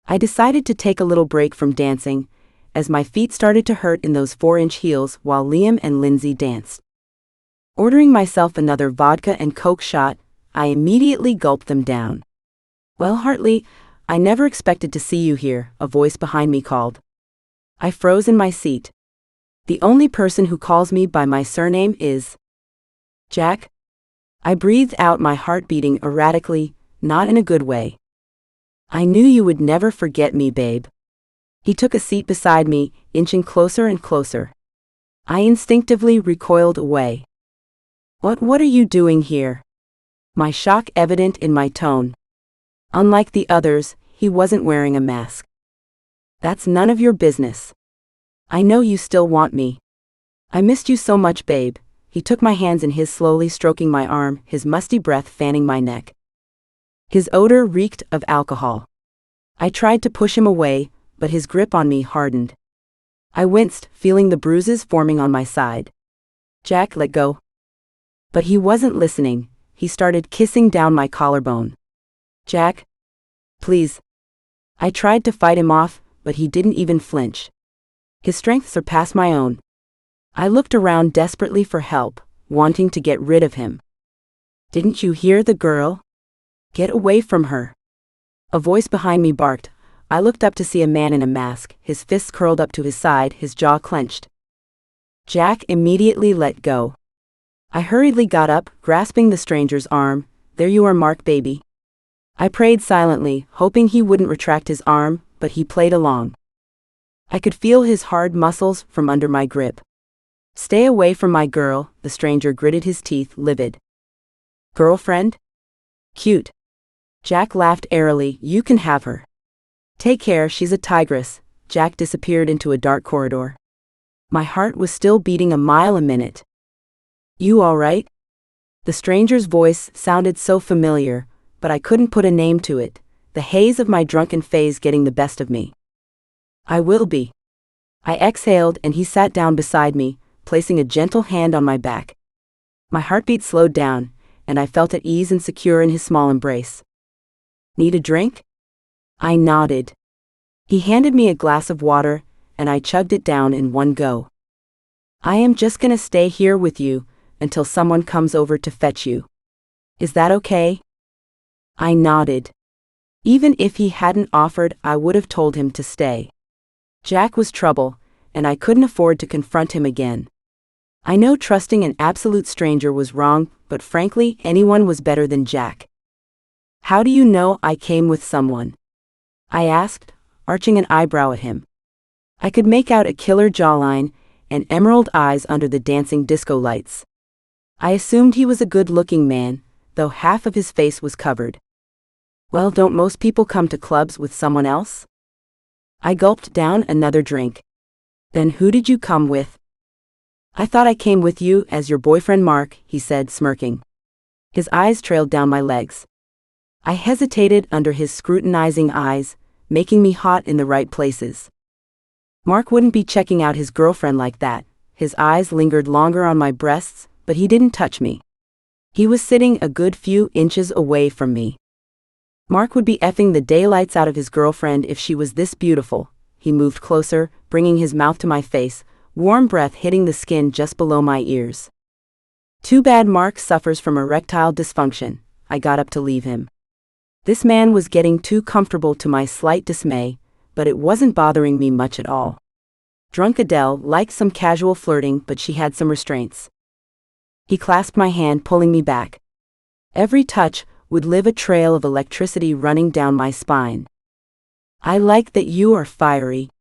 I decided to take a little break from dancing, as my feet started to hurt in those 4-inch heels while Liam and Lindsay danced. Ordering myself another vodka and Coke shot, I immediately gulped them down. Well, Hartley, I never expected to see you here, a voice behind me called. I froze in my seat. The only person who calls me by my surname is Jack. I breathed out, my heart beating erratically, not in a good way. I knew you would never forget me, babe. He took a seat beside me, inching closer and closer. I instinctively recoiled away. What are you doing here? My shock evident in my tone. Unlike the others, he wasn't wearing a mask. That's none of your business. I know you still want me. I missed you so much, babe. He took my hands in his, slowly stroking my arm, his musty breath fanning my neck. His odor reeked of alcohol. I tried to push him away, but his grip on me hardened. I winced, feeling the bruises forming on my side. Jack, let go. But he wasn't listening. He started kissing down my collarbone. Jack, please. I tried to fight him off, but he didn't even flinch. His strength surpassed my own. I looked around desperately for help, wanting to get rid of him. Didn't you hear the girl? Get away from her. A voice behind me barked. I looked up to see a man in a mask, his fists curled up to his side, his jaw clenched. Jack immediately let go. I hurriedly got up, grasping the stranger's arm. There you are, Mark, baby. I prayed silently, hoping he wouldn't retract his arm, but he played along. I could feel his hard muscles from under my grip. Stay away from my girl, the stranger gritted his teeth, livid. Girlfriend? Cute. Jack laughed airily. You can have her. Take care, she's a tigress. Jack disappeared into a dark corridor. My heart was still beating a mile a minute. You all right? The stranger's voice sounded so familiar, but I couldn't put a name to it, the haze of my drunken phase getting the best of me. I will be. I exhaled and he sat down beside me, placing a gentle hand on my back. My heartbeat slowed down, and I felt at ease and secure in his small embrace. Need a drink? I nodded. He handed me a glass of water, and I chugged it down in one go. I am just gonna stay here with you until someone comes over to fetch you. Is that okay? I nodded. Even if he hadn't offered, I would have told him to stay. Jack was trouble, and I couldn't afford to confront him again. I know trusting an absolute stranger was wrong, but frankly, anyone was better than Jack. How do you know I came with someone? I asked, arching an eyebrow at him. I could make out a killer jawline and emerald eyes under the dancing disco lights. I assumed he was a good-looking man, though half of his face was covered. Well, don't most people come to clubs with someone else? I gulped down another drink. Then who did you come with? I thought I came with you as your boyfriend Mark, he said, smirking. His eyes trailed down my legs. I hesitated under his scrutinizing eyes, making me hot in the right places. Mark wouldn't be checking out his girlfriend like that. His eyes lingered longer on my breasts, but he didn't touch me. He was sitting a good few inches away from me. Mark would be effing the daylights out of his girlfriend if she was this beautiful. He moved closer, bringing his mouth to my face, warm breath hitting the skin just below my ears. Too bad Mark suffers from erectile dysfunction. I got up to leave him. This man was getting too comfortable to my slight dismay, but it wasn't bothering me much at all. Drunk Adele liked some casual flirting, but she had some restraints. He clasped my hand, pulling me back. Every touch would leave a trail of electricity running down my spine. I like that you are fiery.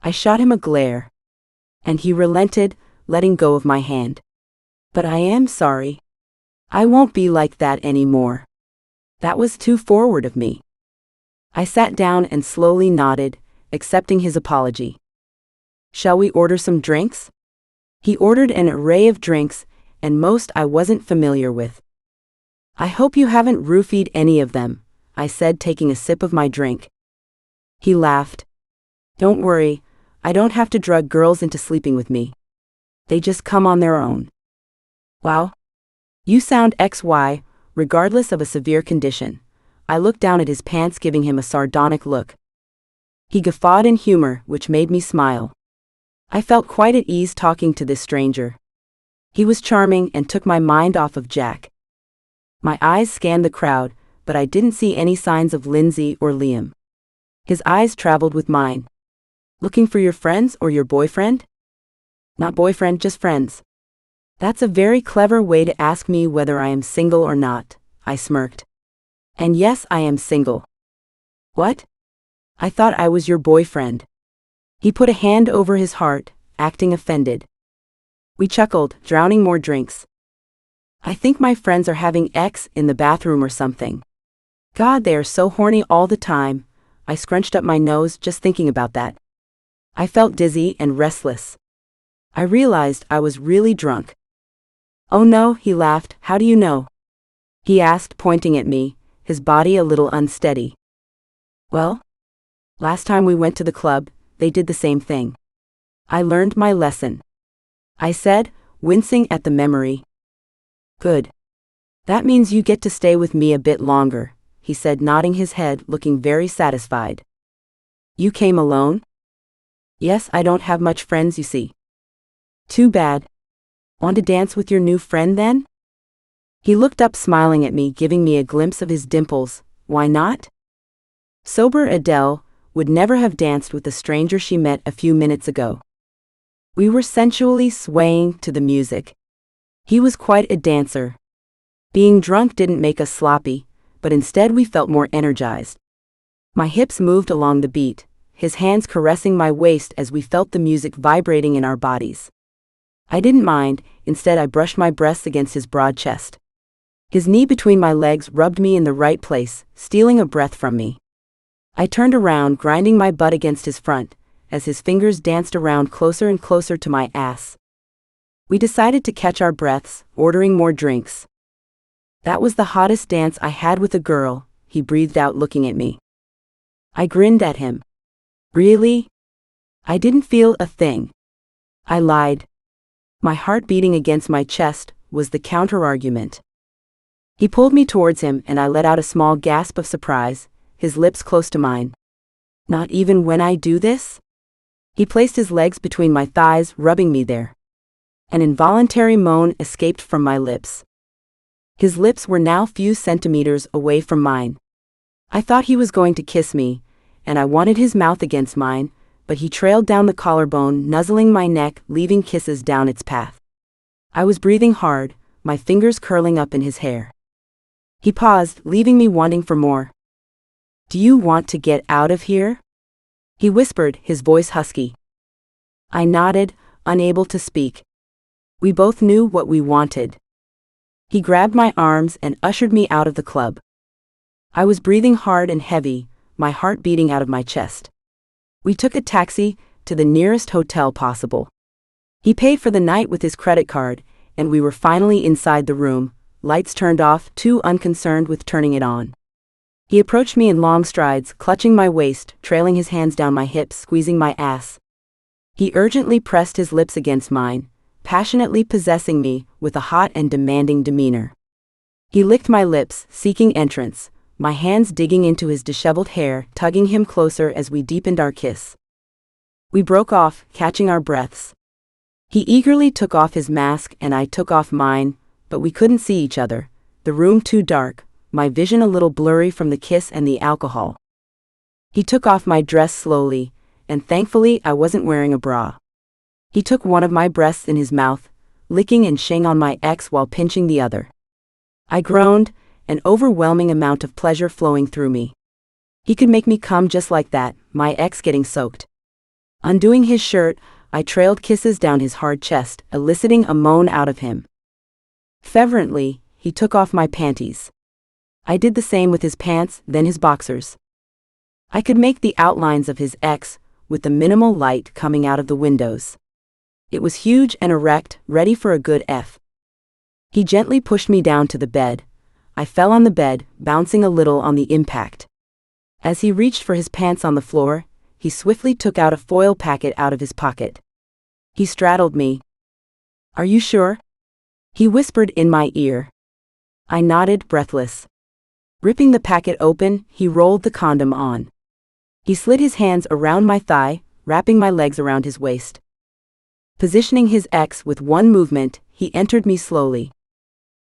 I shot him a glare. And he relented, letting go of my hand. But I am sorry. I won't be like that anymore. That was too forward of me. I sat down and slowly nodded, accepting his apology. Shall we order some drinks? He ordered an array of drinks, and most I wasn't familiar with. I hope you haven't roofied any of them, I said, taking a sip of my drink. He laughed. Don't worry, I don't have to drug girls into sleeping with me. They just come on their own. Wow. You sound XY, regardless of a severe condition. I looked down at his pants, giving him a sardonic look. He guffawed in humor, which made me smile. I felt quite at ease talking to this stranger. He was charming and took my mind off of Jack. My eyes scanned the crowd, but I didn't see any signs of Lindsay or Liam. His eyes traveled with mine. Looking for your friends or your boyfriend? Not boyfriend, just friends. That's a very clever way to ask me whether I am single or not, I smirked. And yes, I am single. What? I thought I was your boyfriend. He put a hand over his heart, acting offended. We chuckled, drowning more drinks. I think my friends are having X in the bathroom or something. God, they are so horny all the time. I scrunched up my nose just thinking about that. I felt dizzy and restless. I realized I was really drunk. Oh no, he laughed. How do you know? He asked, pointing at me, his body a little unsteady. Well, last time we went to the club, they did the same thing. I learned my lesson, I said, wincing at the memory. Good. That means you get to stay with me a bit longer, he said, nodding his head, looking very satisfied. You came alone? Yes, I don't have much friends, you see. Too bad. Want to dance with your new friend then? He looked up, smiling at me, giving me a glimpse of his dimples. Why not? Sober Adele would never have danced with the stranger she met a few minutes ago. We were sensually swaying to the music. He was quite a dancer. Being drunk didn't make us sloppy, but instead we felt more energized. My hips moved along the beat, his hands caressing my waist as we felt the music vibrating in our bodies. I didn't mind, instead I brushed my breasts against his broad chest. His knee between my legs rubbed me in the right place, stealing a breath from me. I turned around, grinding my butt against his front, as his fingers danced around closer and closer to my ass. We decided to catch our breaths, ordering more drinks. "That was the hottest dance I had with a girl," he breathed out, looking at me. I grinned at him. "Really?" "I didn't feel a thing." I lied. My heart beating against my chest was the counter-argument. He pulled me towards him and I let out a small gasp of surprise, his lips close to mine. "Not even when I do this?" He placed his legs between my thighs, rubbing me there. An involuntary moan escaped from my lips. His lips were now few centimeters away from mine. I thought he was going to kiss me, and I wanted his mouth against mine, but he trailed down the collarbone, nuzzling my neck, leaving kisses down its path. I was breathing hard, my fingers curling up in his hair. He paused, leaving me wanting for more. "Do you want to get out of here?" he whispered, his voice husky. I nodded, unable to speak. We both knew what we wanted. He grabbed my arms and ushered me out of the club. I was breathing hard and heavy, my heart beating out of my chest. We took a taxi to the nearest hotel possible. He paid for the night with his credit card, and we were finally inside the room, lights turned off, too unconcerned with turning it on. He approached me in long strides, clutching my waist, trailing his hands down my hips, squeezing my ass. He urgently pressed his lips against mine, passionately possessing me with a hot and demanding demeanor. He licked my lips, seeking entrance, my hands digging into his disheveled hair, tugging him closer as we deepened our kiss. We broke off, catching our breaths. He eagerly took off his mask and I took off mine, but we couldn't see each other, the room too dark, my vision a little blurry from the kiss and the alcohol. He took off my dress slowly, and thankfully I wasn't wearing a bra. He took one of my breasts in his mouth, licking and shang on my ex while pinching the other. I groaned, an overwhelming amount of pleasure flowing through me. He could make me come just like that, my ex getting soaked. Undoing his shirt, I trailed kisses down his hard chest, eliciting a moan out of him. Fervently, he took off my panties. I did the same with his pants, then his boxers. I could make the outlines of his ex, with the minimal light coming out of the windows. It was huge and erect, ready for a good F. He gently pushed me down to the bed. I fell on the bed, bouncing a little on the impact. As he reached for his pants on the floor, he swiftly took out a foil packet out of his pocket. He straddled me. "Are you sure?" he whispered in my ear. I nodded, breathless. Ripping the packet open, he rolled the condom on. He slid his hands around my thigh, wrapping my legs around his waist. Positioning his ex with one movement, he entered me slowly.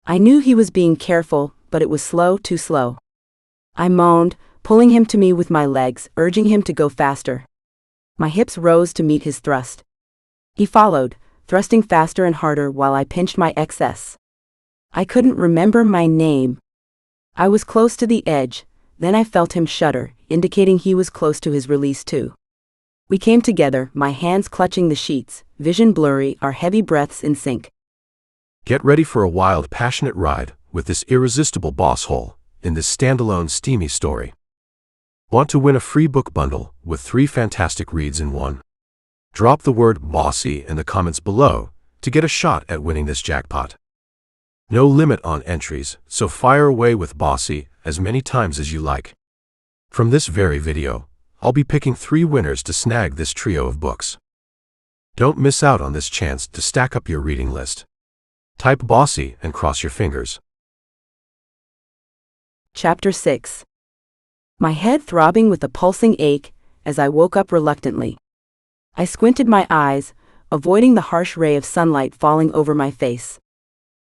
I knew he was being careful, but it was slow, too slow. I moaned, pulling him to me with my legs, urging him to go faster. My hips rose to meet his thrust. He followed, thrusting faster and harder while I pinched my excess. I couldn't remember my name. I was close to the edge, then I felt him shudder, indicating he was close to his release too. We came together, my hands clutching the sheets, vision blurry, our heavy breaths in sync. Get ready for a wild, passionate ride with this irresistible boss hole in this standalone steamy story. Want to win a free book bundle with 3 fantastic reads in one? Drop the word bossy in the comments below to get a shot at winning this jackpot. No limit on entries, so fire away with bossy as many times as you like. From this very video, I'll be picking 3 winners to snag this trio of books. Don't miss out on this chance to stack up your reading list. Type bossy and cross your fingers. Chapter 6. My head throbbing with a pulsing ache as I woke up reluctantly. I squinted my eyes, avoiding the harsh ray of sunlight falling over my face.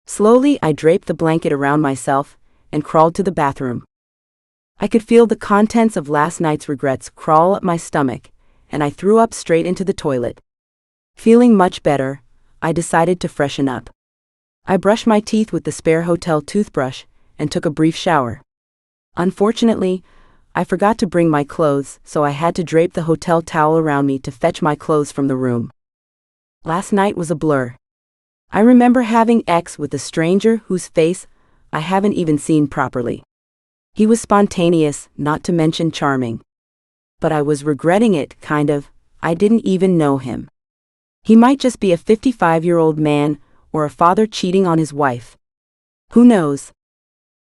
Slowly, I draped the blanket around myself and crawled to the bathroom. I could feel the contents of last night's regrets crawl up my stomach, and I threw up straight into the toilet. Feeling much better, I decided to freshen up. I brushed my teeth with the spare hotel toothbrush and took a brief shower. Unfortunately, I forgot to bring my clothes, so I had to drape the hotel towel around me to fetch my clothes from the room. Last night was a blur. I remember having sex with a stranger whose face I haven't even seen properly. He was spontaneous, not to mention charming. But I was regretting it, kind of. I didn't even know him. He might just be a 55-year-old man or a father cheating on his wife. Who knows?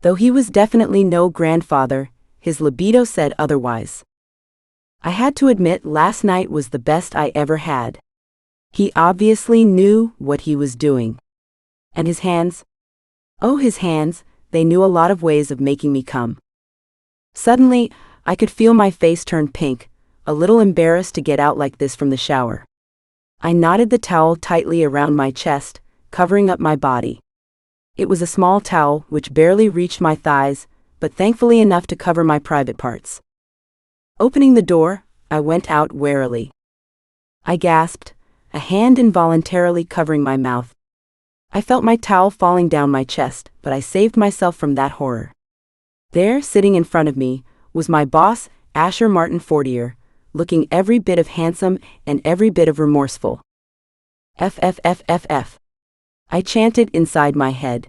Though he was definitely no grandfather, his libido said otherwise. I had to admit last night was the best I ever had. He obviously knew what he was doing. And his hands? Oh, his hands, they knew a lot of ways of making me come. Suddenly, I could feel my face turn pink, a little embarrassed to get out like this from the shower. I knotted the towel tightly around my chest, covering up my body. It was a small towel which barely reached my thighs, but thankfully enough to cover my private parts. Opening the door, I went out warily. I gasped, a hand involuntarily covering my mouth. I felt my towel falling down my chest, but I saved myself from that horror. There, sitting in front of me, was my boss, Asher Martin Fortier, looking every bit of handsome and every bit of remorseful. FFFFF. I chanted inside my head.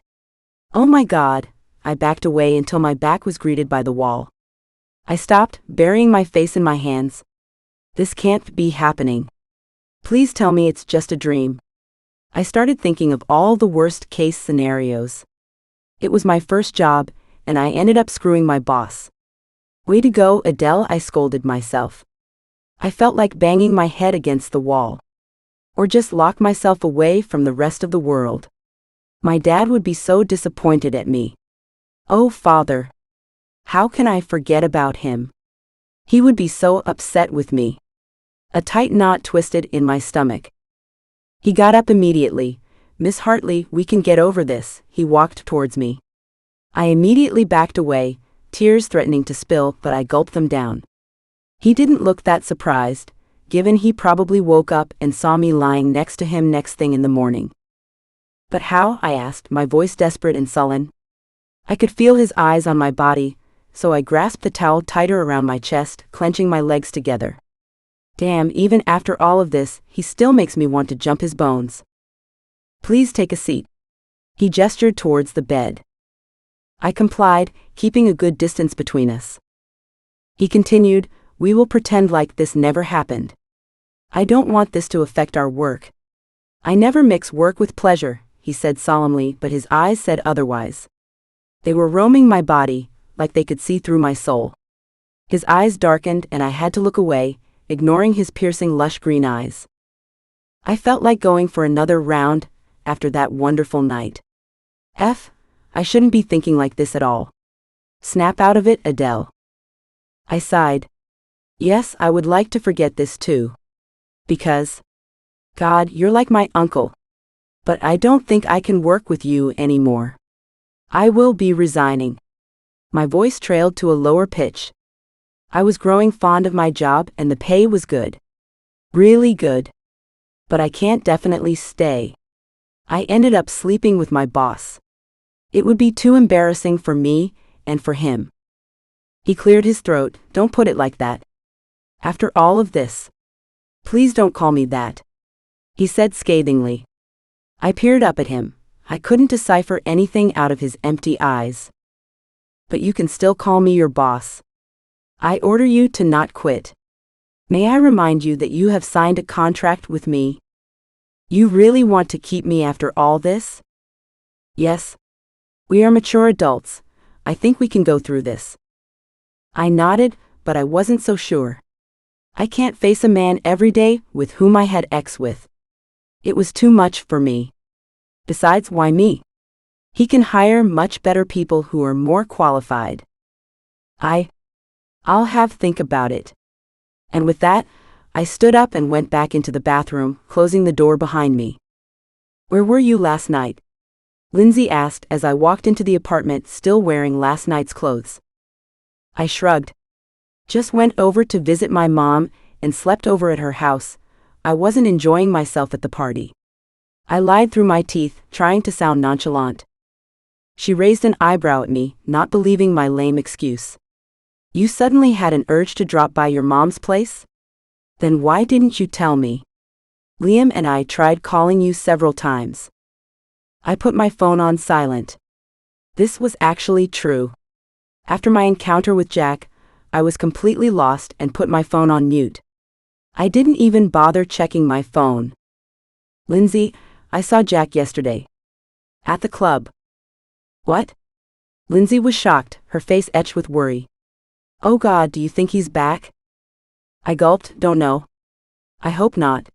Oh my God, I backed away until my back was greeted by the wall. I stopped, burying my face in my hands. This can't be happening. Please tell me it's just a dream. I started thinking of all the worst-case scenarios. It was my first job, and I ended up screwing my boss. Way to go, Adele, I scolded myself. I felt like banging my head against the wall. Or just lock myself away from the rest of the world. My dad would be so disappointed at me. Oh, Father. How can I forget about him? He would be so upset with me. A tight knot twisted in my stomach. He got up immediately. Miss Hartley, we can get over this. He walked towards me. I immediately backed away, tears threatening to spill, but I gulped them down. He didn't look that surprised, given he probably woke up and saw me lying next to him next thing in the morning. But how? I asked, my voice desperate and sullen. I could feel his eyes on my body, so I grasped the towel tighter around my chest, clenching my legs together. Damn, even after all of this, he still makes me want to jump his bones. Please take a seat. He gestured towards the bed. I complied, keeping a good distance between us. He continued, we will pretend like this never happened. I don't want this to affect our work. I never mix work with pleasure, he said solemnly, but his eyes said otherwise. They were roaming my body, like they could see through my soul. His eyes darkened and I had to look away, ignoring his piercing lush green eyes. I felt like going for another round, after that wonderful night. I shouldn't be thinking like this at all. Snap out of it, Adele. I sighed. Yes, I would like to forget this too. Because, God, you're like my uncle. But I don't think I can work with you anymore. I will be resigning. My voice trailed to a lower pitch. I was growing fond of my job and the pay was good. Really good. But I can't definitely stay. I ended up sleeping with my boss. It would be too embarrassing for me and for him. He cleared his throat. Don't put it like that. After all of this. Please don't call me that. He said scathingly. I peered up at him. I couldn't decipher anything out of his empty eyes. But you can still call me your boss. I order you to not quit. May I remind you that you have signed a contract with me? You really want to keep me after all this? Yes. We are mature adults. I think we can go through this. I nodded, but I wasn't so sure. I can't face a man every day with whom I had sex with. It was too much for me. Besides, why me? He can hire much better people who are more qualified. I'll have think about it. And with that, I stood up and went back into the bathroom, closing the door behind me. Where were you last night? Lindsay asked as I walked into the apartment still wearing last night's clothes. I shrugged. Just went over to visit my mom and slept over at her house. I wasn't enjoying myself at the party. I lied through my teeth, trying to sound nonchalant. She raised an eyebrow at me, not believing my lame excuse. You suddenly had an urge to drop by your mom's place? Then why didn't you tell me? Liam and I tried calling you several times. I put my phone on silent. This was actually true. After my encounter with Jack, I was completely lost and put my phone on mute. I didn't even bother checking my phone. Lindsay, I saw Jack yesterday. At the club. What? Lindsay was shocked, her face etched with worry. Oh God, do you think he's back? I gulped, don't know. I hope not.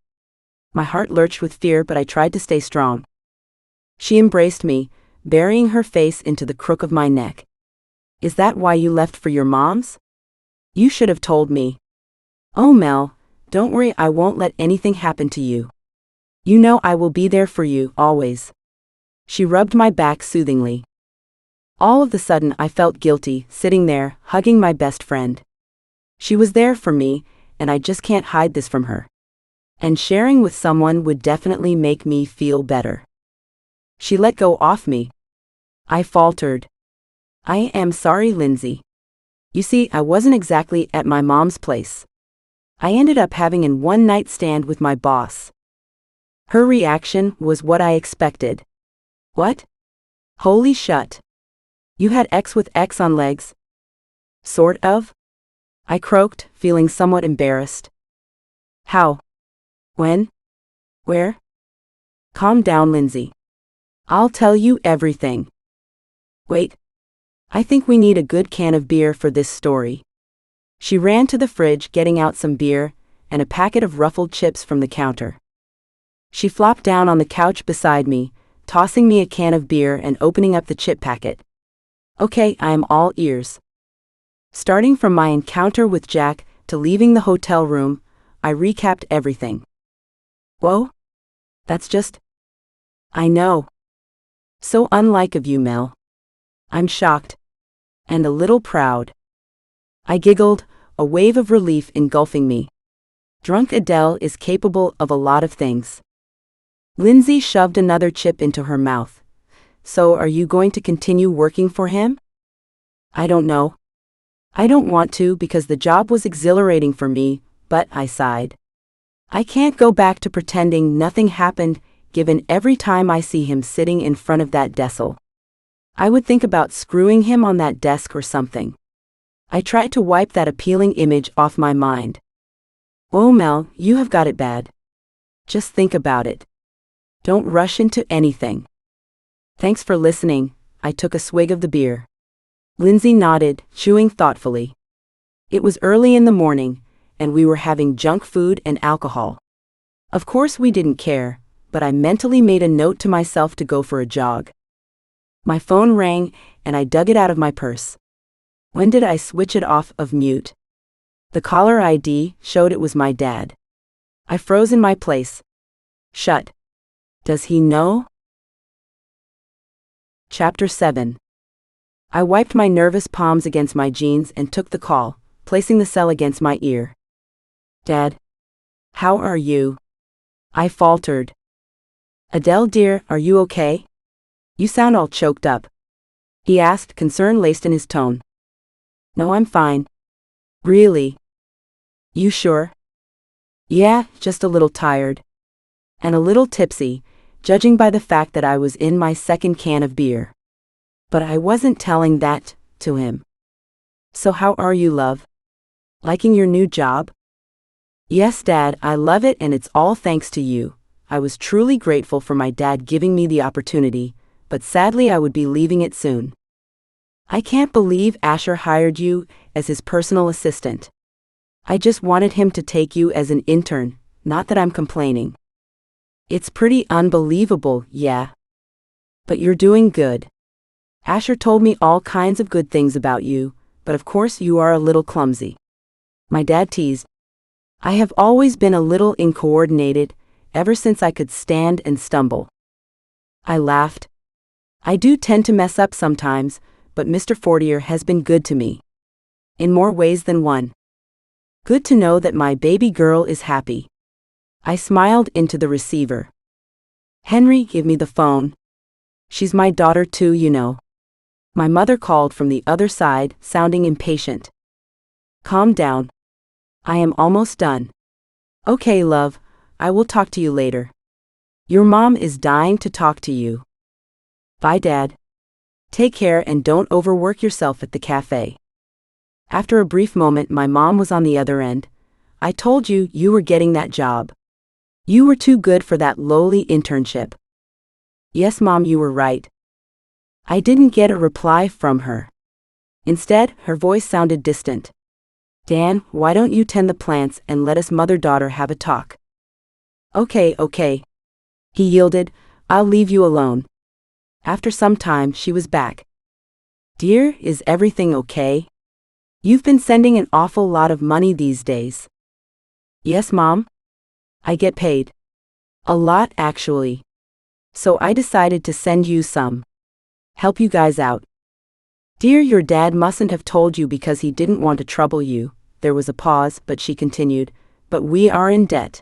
My heart lurched with fear, but I tried to stay strong. She embraced me, burying her face into the crook of my neck. Is that why you left for your mom's? You should have told me. Oh Mel, don't worry, I won't let anything happen to you. You know I will be there for you, always. She rubbed my back soothingly. All of a sudden I felt guilty, sitting there, hugging my best friend. She was there for me, and I just can't hide this from her. And sharing with someone would definitely make me feel better. She let go off me. I faltered. I am sorry, Lindsay. You see, I wasn't exactly at my mom's place. I ended up having a one-night stand with my boss. Her reaction was what I expected. What? Holy shut. You had X with X on legs? Sort of? I croaked, feeling somewhat embarrassed. How? When? Where? Calm down, Lindsay. I'll tell you everything. Wait. I think we need a good can of beer for this story. She ran to the fridge, getting out some beer and a packet of ruffled chips from the counter. She flopped down on the couch beside me, tossing me a can of beer and opening up the chip packet. Okay, I am all ears. Starting from my encounter with Jack to leaving the hotel room, I recapped everything. Whoa? That's just... I know. So unlike of you, Mel. I'm shocked. And a little proud. I giggled, a wave of relief engulfing me. Drunk Adele is capable of a lot of things. Lindsay shoved another chip into her mouth. So are you going to continue working for him? I don't know. I don't want to because the job was exhilarating for me, but I sighed. I can't go back to pretending nothing happened, given every time I see him sitting in front of that desk. I would think about screwing him on that desk or something. I tried to wipe that appealing image off my mind. Oh Mel, you have got it bad. Just think about it. Don't rush into anything. Thanks for listening. I took a swig of the beer. Lindsay nodded, chewing thoughtfully. It was early in the morning, and we were having junk food and alcohol. Of course we didn't care, but I mentally made a note to myself to go for a jog. My phone rang, and I dug it out of my purse. When did I switch it off of mute? The caller ID showed it was my dad. I froze in my place. Shut. Does he know? Chapter 7. I wiped my nervous palms against my jeans and took the call, placing the cell against my ear. Dad. How are you? I faltered. Adele dear, are you okay? You sound all choked up. He asked, concern laced in his tone. No, I'm fine. Really? You sure? Yeah, just a little tired. And a little tipsy, judging by the fact that I was in my second can of beer. But I wasn't telling that to him. So how are you, love? Liking your new job? Yes, Dad, I love it and it's all thanks to you. I was truly grateful for my dad giving me the opportunity, but sadly I would be leaving it soon. I can't believe Asher hired you as his personal assistant. I just wanted him to take you as an intern, not that I'm complaining. It's pretty unbelievable, yeah. But you're doing good. Asher told me all kinds of good things about you, but of course you are a little clumsy. My dad teased. I have always been a little incoordinated, ever since I could stand and stumble. I laughed. I do tend to mess up sometimes, but Mr. Fortier has been good to me. In more ways than one. Good to know that my baby girl is happy. I smiled into the receiver. Henry, give me the phone. She's my daughter too, you know. My mother called from the other side, sounding impatient. Calm down. I am almost done. Okay, love, I will talk to you later. Your mom is dying to talk to you. Bye, Dad. Take care and don't overwork yourself at the cafe. After a brief moment, my mom was on the other end. I told you you were getting that job. You were too good for that lowly internship. Yes, Mom, you were right. I didn't get a reply from her. Instead, her voice sounded distant. Dan, why don't you tend the plants and let us mother-daughter have a talk? Okay. He yielded. I'll leave you alone. After some time, she was back. Dear, is everything okay? You've been sending an awful lot of money these days. Yes, Mom. I get paid. A lot, actually. So I decided to send you some. Help you guys out. Dear, your dad mustn't have told you because he didn't want to trouble you. There was a pause, but she continued, but we are in debt.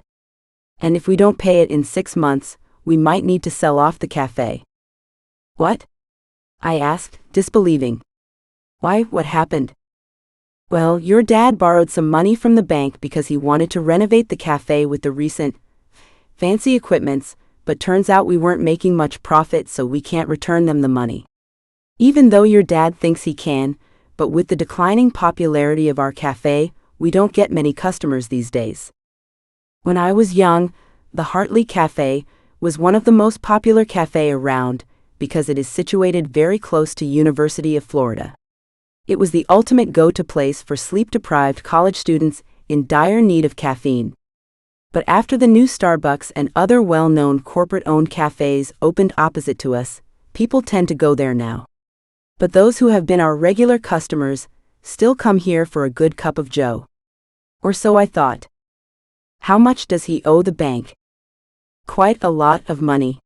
And if we don't pay it in 6 months, we might need to sell off the cafe. What? I asked, disbelieving. Why, what happened? Well, your dad borrowed some money from the bank because he wanted to renovate the cafe with the recent fancy equipments, but turns out we weren't making much profit, so we can't return them the money. Even though your dad thinks he can, but with the declining popularity of our cafe, we don't get many customers these days. When I was young, the Hartley Cafe was one of the most popular cafes around because it is situated very close to University of Florida. It was the ultimate go-to place for sleep-deprived college students in dire need of caffeine. But after the new Starbucks and other well-known corporate-owned cafes opened opposite to us, people tend to go there now. But those who have been our regular customers still come here for a good cup of joe. Or so I thought. How much does he owe the bank? Quite a lot of money.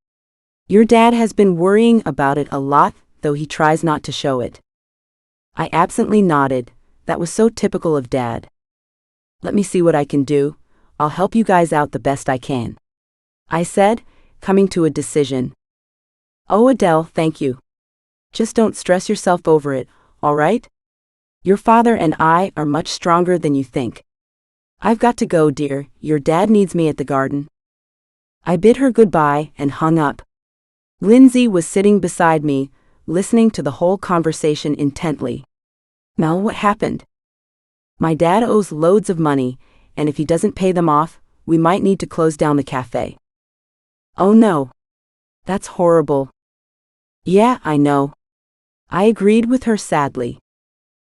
Your dad has been worrying about it a lot, though he tries not to show it. I absently nodded. That was so typical of Dad. Let me see what I can do. I'll help you guys out the best I can, I said, coming to a decision. Oh, Adele, thank you. Just don't stress yourself over it, all right? Your father and I are much stronger than you think. I've got to go, dear. Your dad needs me at the garden. I bid her goodbye and hung up. Lindsay was sitting beside me, listening to the whole conversation intently. Mel, what happened? My dad owes loads of money, and if he doesn't pay them off, we might need to close down the cafe. Oh no. That's horrible. Yeah, I know. I agreed with her sadly.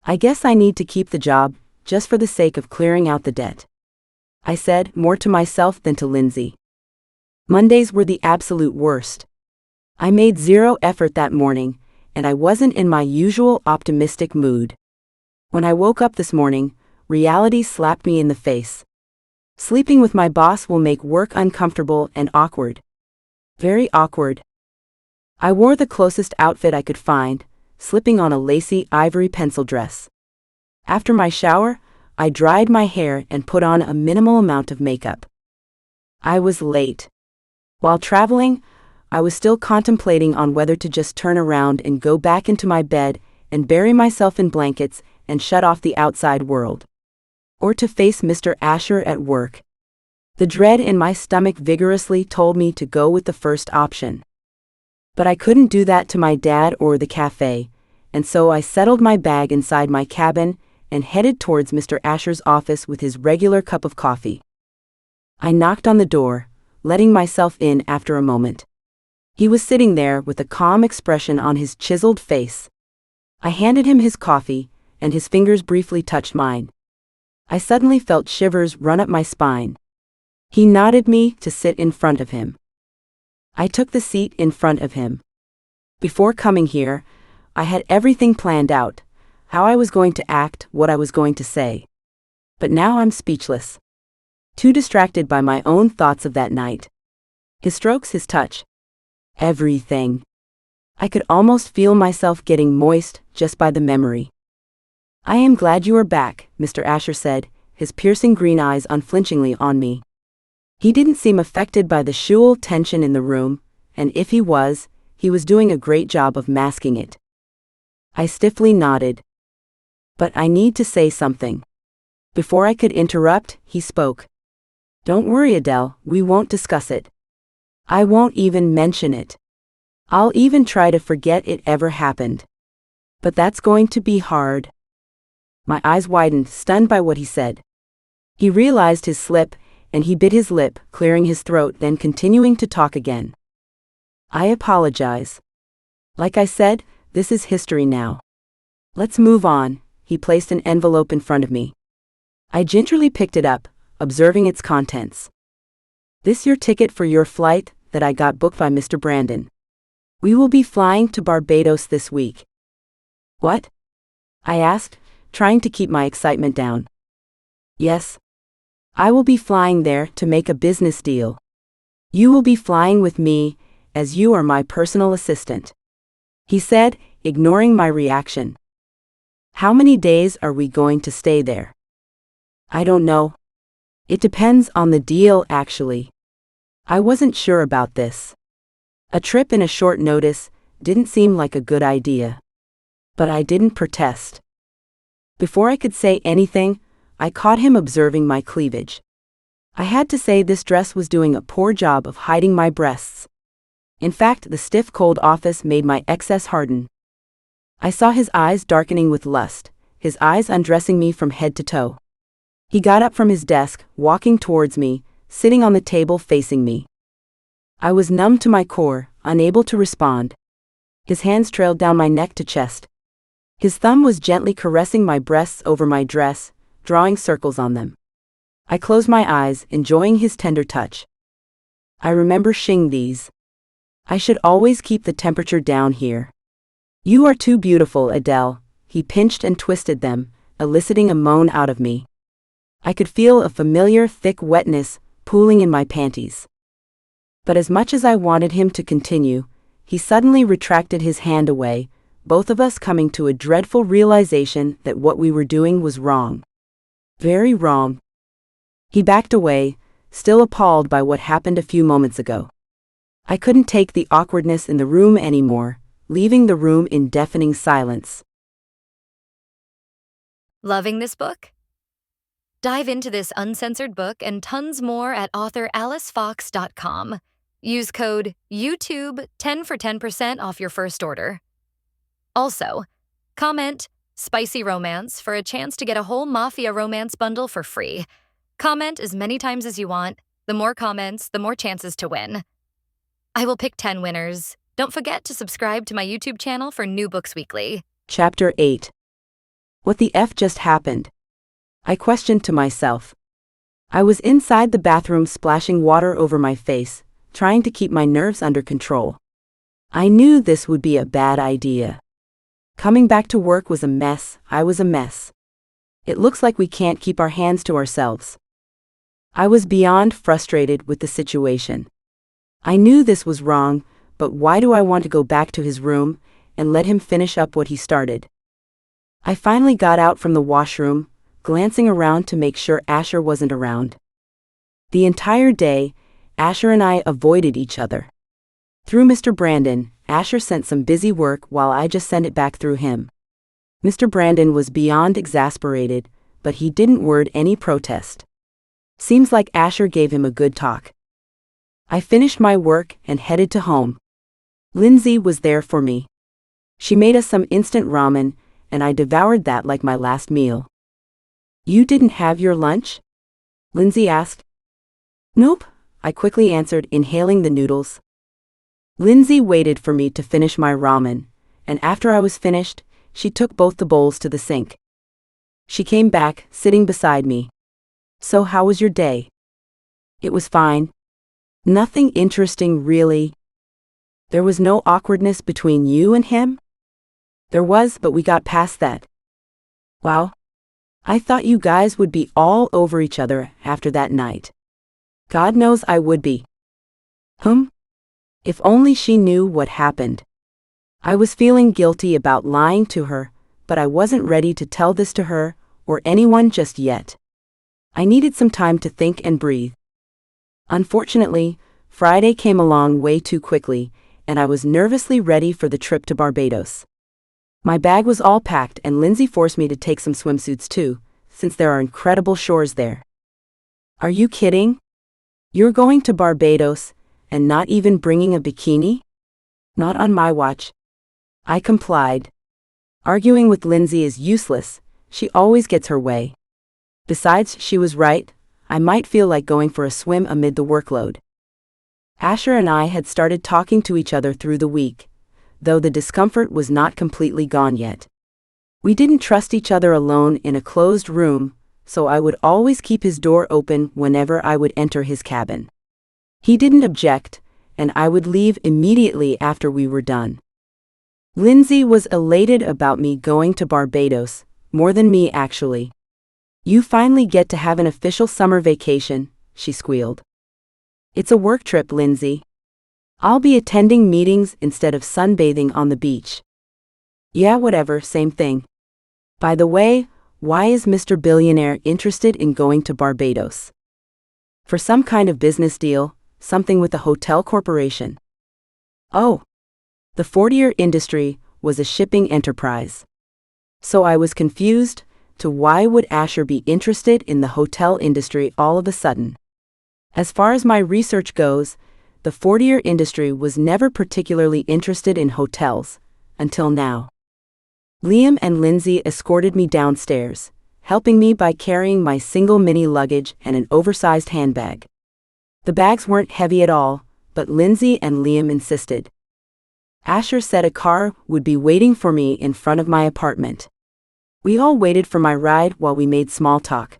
I guess I need to keep the job, just for the sake of clearing out the debt, I said, more to myself than to Lindsay. Mondays were the absolute worst. I made zero effort that morning, and I wasn't in my usual optimistic mood. When I woke up this morning, reality slapped me in the face. Sleeping with my boss will make work uncomfortable and awkward. Very awkward. I wore the closest outfit I could find, slipping on a lacy ivory pencil dress. After my shower, I dried my hair and put on a minimal amount of makeup. I was late. While traveling, I was still contemplating on whether to just turn around and go back into my bed and bury myself in blankets and shut off the outside world, or to face Mr. Asher at work. The dread in my stomach vigorously told me to go with the first option. But I couldn't do that to my dad or the cafe, and so I settled my bag inside my cabin and headed towards Mr. Asher's office with his regular cup of coffee. I knocked on the door, letting myself in after a moment. He was sitting there with a calm expression on his chiseled face. I handed him his coffee, and his fingers briefly touched mine. I suddenly felt shivers run up my spine. He nodded me to sit in front of him. I took the seat in front of him. Before coming here, I had everything planned out, how I was going to act, what I was going to say. But now I'm speechless. Too distracted by my own thoughts of that night. His strokes, his touch. Everything. I could almost feel myself getting moist just by the memory. I am glad you are back, Mr. Asher said, his piercing green eyes unflinchingly on me. He didn't seem affected by the usual tension in the room, and if he was doing a great job of masking it. I stiffly nodded. But I need to say something. Before I could interrupt, he spoke. Don't worry, Adele, we won't discuss it. I won't even mention it. I'll even try to forget it ever happened. But that's going to be hard. My eyes widened, stunned by what he said. He realized his slip, and he bit his lip, clearing his throat, then continuing to talk again. I apologize. Like I said, this is history now. Let's move on. He placed an envelope in front of me. I gingerly picked it up, observing its contents. This your ticket for your flight that I got booked by Mr. Brandon. We will be flying to Barbados this week. What? I asked, trying to keep my excitement down. Yes. I will be flying there to make a business deal. You will be flying with me, as you are my personal assistant. He said, ignoring my reaction. How many days are we going to stay there? I don't know. It depends on the deal, actually. I wasn't sure about this. A trip in a short notice didn't seem like a good idea. But I didn't protest. Before I could say anything, I caught him observing my cleavage. I had to say this dress was doing a poor job of hiding my breasts. In fact, the stiff cold office made my excess harden. I saw his eyes darkening with lust, his eyes undressing me from head to toe. He got up from his desk, walking towards me, sitting on the table facing me. I was numb to my core, unable to respond. His hands trailed down my neck to chest. His thumb was gently caressing my breasts over my dress, drawing circles on them. I closed my eyes, enjoying his tender touch. I remember shing these. I should always keep the temperature down here. You are too beautiful, Adele. He pinched and twisted them, eliciting a moan out of me. I could feel a familiar thick wetness pooling in my panties. But as much as I wanted him to continue, he suddenly retracted his hand away, both of us coming to a dreadful realization that what we were doing was wrong. Very wrong. He backed away, still appalled by what happened a few moments ago. I couldn't take the awkwardness in the room anymore, leaving the room in deafening silence. Loving this book? Dive into this uncensored book and tons more at author@alicefox.com. Use code YouTube10 for 10% off your first order. Also, comment "Spicy Romance" for a chance to get a whole Mafia romance bundle for free. Comment as many times as you want. The more comments, the more chances to win. I will pick 10 winners. Don't forget to subscribe to my YouTube channel for new books weekly. Chapter 8. What the F just happened? I questioned to myself. I was inside the bathroom splashing water over my face, trying to keep my nerves under control. I knew this would be a bad idea. Coming back to work was a mess. I was a mess. It looks like we can't keep our hands to ourselves. I was beyond frustrated with the situation. I knew this was wrong, but why do I want to go back to his room and let him finish up what he started? I finally got out from the washroom, glancing around to make sure Asher wasn't around. The entire day, Asher and I avoided each other. Through Mr. Brandon, Asher sent some busy work while I just sent it back through him. Mr. Brandon was beyond exasperated, but he didn't word any protest. Seems like Asher gave him a good talk. I finished my work and headed to home. Lindsay was there for me. She made us some instant ramen, and I devoured that like my last meal. You didn't have your lunch? Lindsay asked. Nope, I quickly answered, inhaling the noodles. Lindsay waited for me to finish my ramen, and after I was finished, she took both the bowls to the sink. She came back, sitting beside me. So how was your day? It was fine. Nothing interesting, really. There was no awkwardness between you and him? There was, but we got past that. Wow. I thought you guys would be all over each other after that night. God knows I would be. If only she knew what happened. I was feeling guilty about lying to her, but I wasn't ready to tell this to her or anyone just yet. I needed some time to think and breathe. Unfortunately, Friday came along way too quickly, and I was nervously ready for the trip to Barbados. My bag was all packed, and Lindsay forced me to take some swimsuits too, since there are incredible shores there. Are you kidding? You're going to Barbados, and not even bringing a bikini? Not on my watch. I complied. Arguing with Lindsay is useless, she always gets her way. Besides, she was right, I might feel like going for a swim amid the workload. Asher and I had started talking to each other through the week, though the discomfort was not completely gone yet. We didn't trust each other alone in a closed room, so I would always keep his door open whenever I would enter his cabin. He didn't object, and I would leave immediately after we were done. Lindsay was elated about me going to Barbados, more than me actually. "You finally get to have an official summer vacation," she squealed. "It's a work trip, Lindsay. I'll be attending meetings instead of sunbathing on the beach." "Yeah, whatever, same thing. By the way, why is Mr. Billionaire interested in going to Barbados?" "For some kind of business deal, something with the hotel corporation." "Oh." The 40-year industry was a shipping enterprise. So I was confused to why would Asher be interested in the hotel industry all of a sudden. As far as my research goes, the 40-year industry was never particularly interested in hotels, until now. Liam and Lindsay escorted me downstairs, helping me by carrying my single mini luggage and an oversized handbag. The bags weren't heavy at all, but Lindsay and Liam insisted. Asher said a car would be waiting for me in front of my apartment. We all waited for my ride while we made small talk.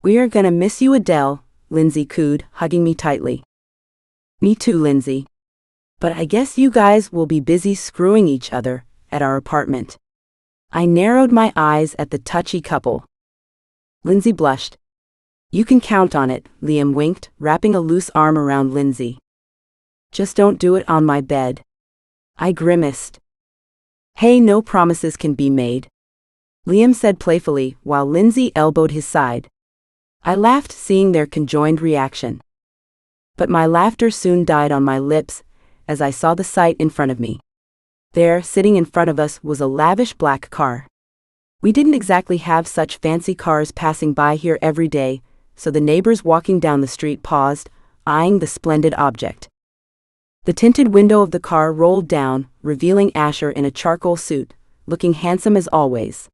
"We are gonna miss you, Adele," Lindsay cooed, hugging me tightly. "Me too, Lindsay. But I guess you guys will be busy screwing each other at our apartment." I narrowed my eyes at the touchy couple. Lindsay blushed. "You can count on it," Liam winked, wrapping a loose arm around Lindsay. "Just don't do it on my bed." I grimaced. "Hey, no promises can be made," Liam said playfully while Lindsay elbowed his side. I laughed seeing their conjoined reaction. But my laughter soon died on my lips as I saw the sight in front of me. There, sitting in front of us, was a lavish black car. We didn't exactly have such fancy cars passing by here every day, so the neighbors walking down the street paused, eyeing the splendid object. The tinted window of the car rolled down, revealing Asher in a charcoal suit, looking handsome as always.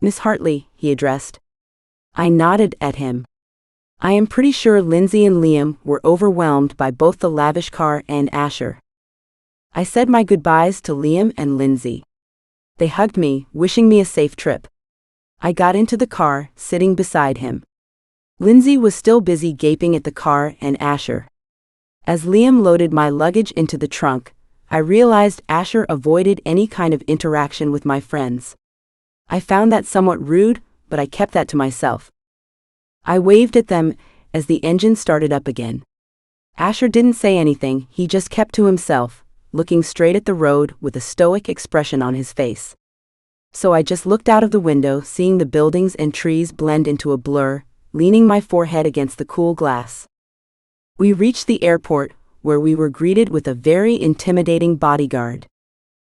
"Miss Hartley," he addressed. I nodded at him. I am pretty sure Lindsay and Liam were overwhelmed by both the lavish car and Asher. I said my goodbyes to Liam and Lindsay. They hugged me, wishing me a safe trip. I got into the car, sitting beside him. Lindsay was still busy gaping at the car and Asher. As Liam loaded my luggage into the trunk, I realized Asher avoided any kind of interaction with my friends. I found that somewhat rude, but I kept that to myself. I waved at them as the engine started up again. Asher didn't say anything, he just kept to himself, looking straight at the road with a stoic expression on his face. So I just looked out of the window, seeing the buildings and trees blend into a blur, leaning my forehead against the cool glass. We reached the airport, where we were greeted with a very intimidating bodyguard.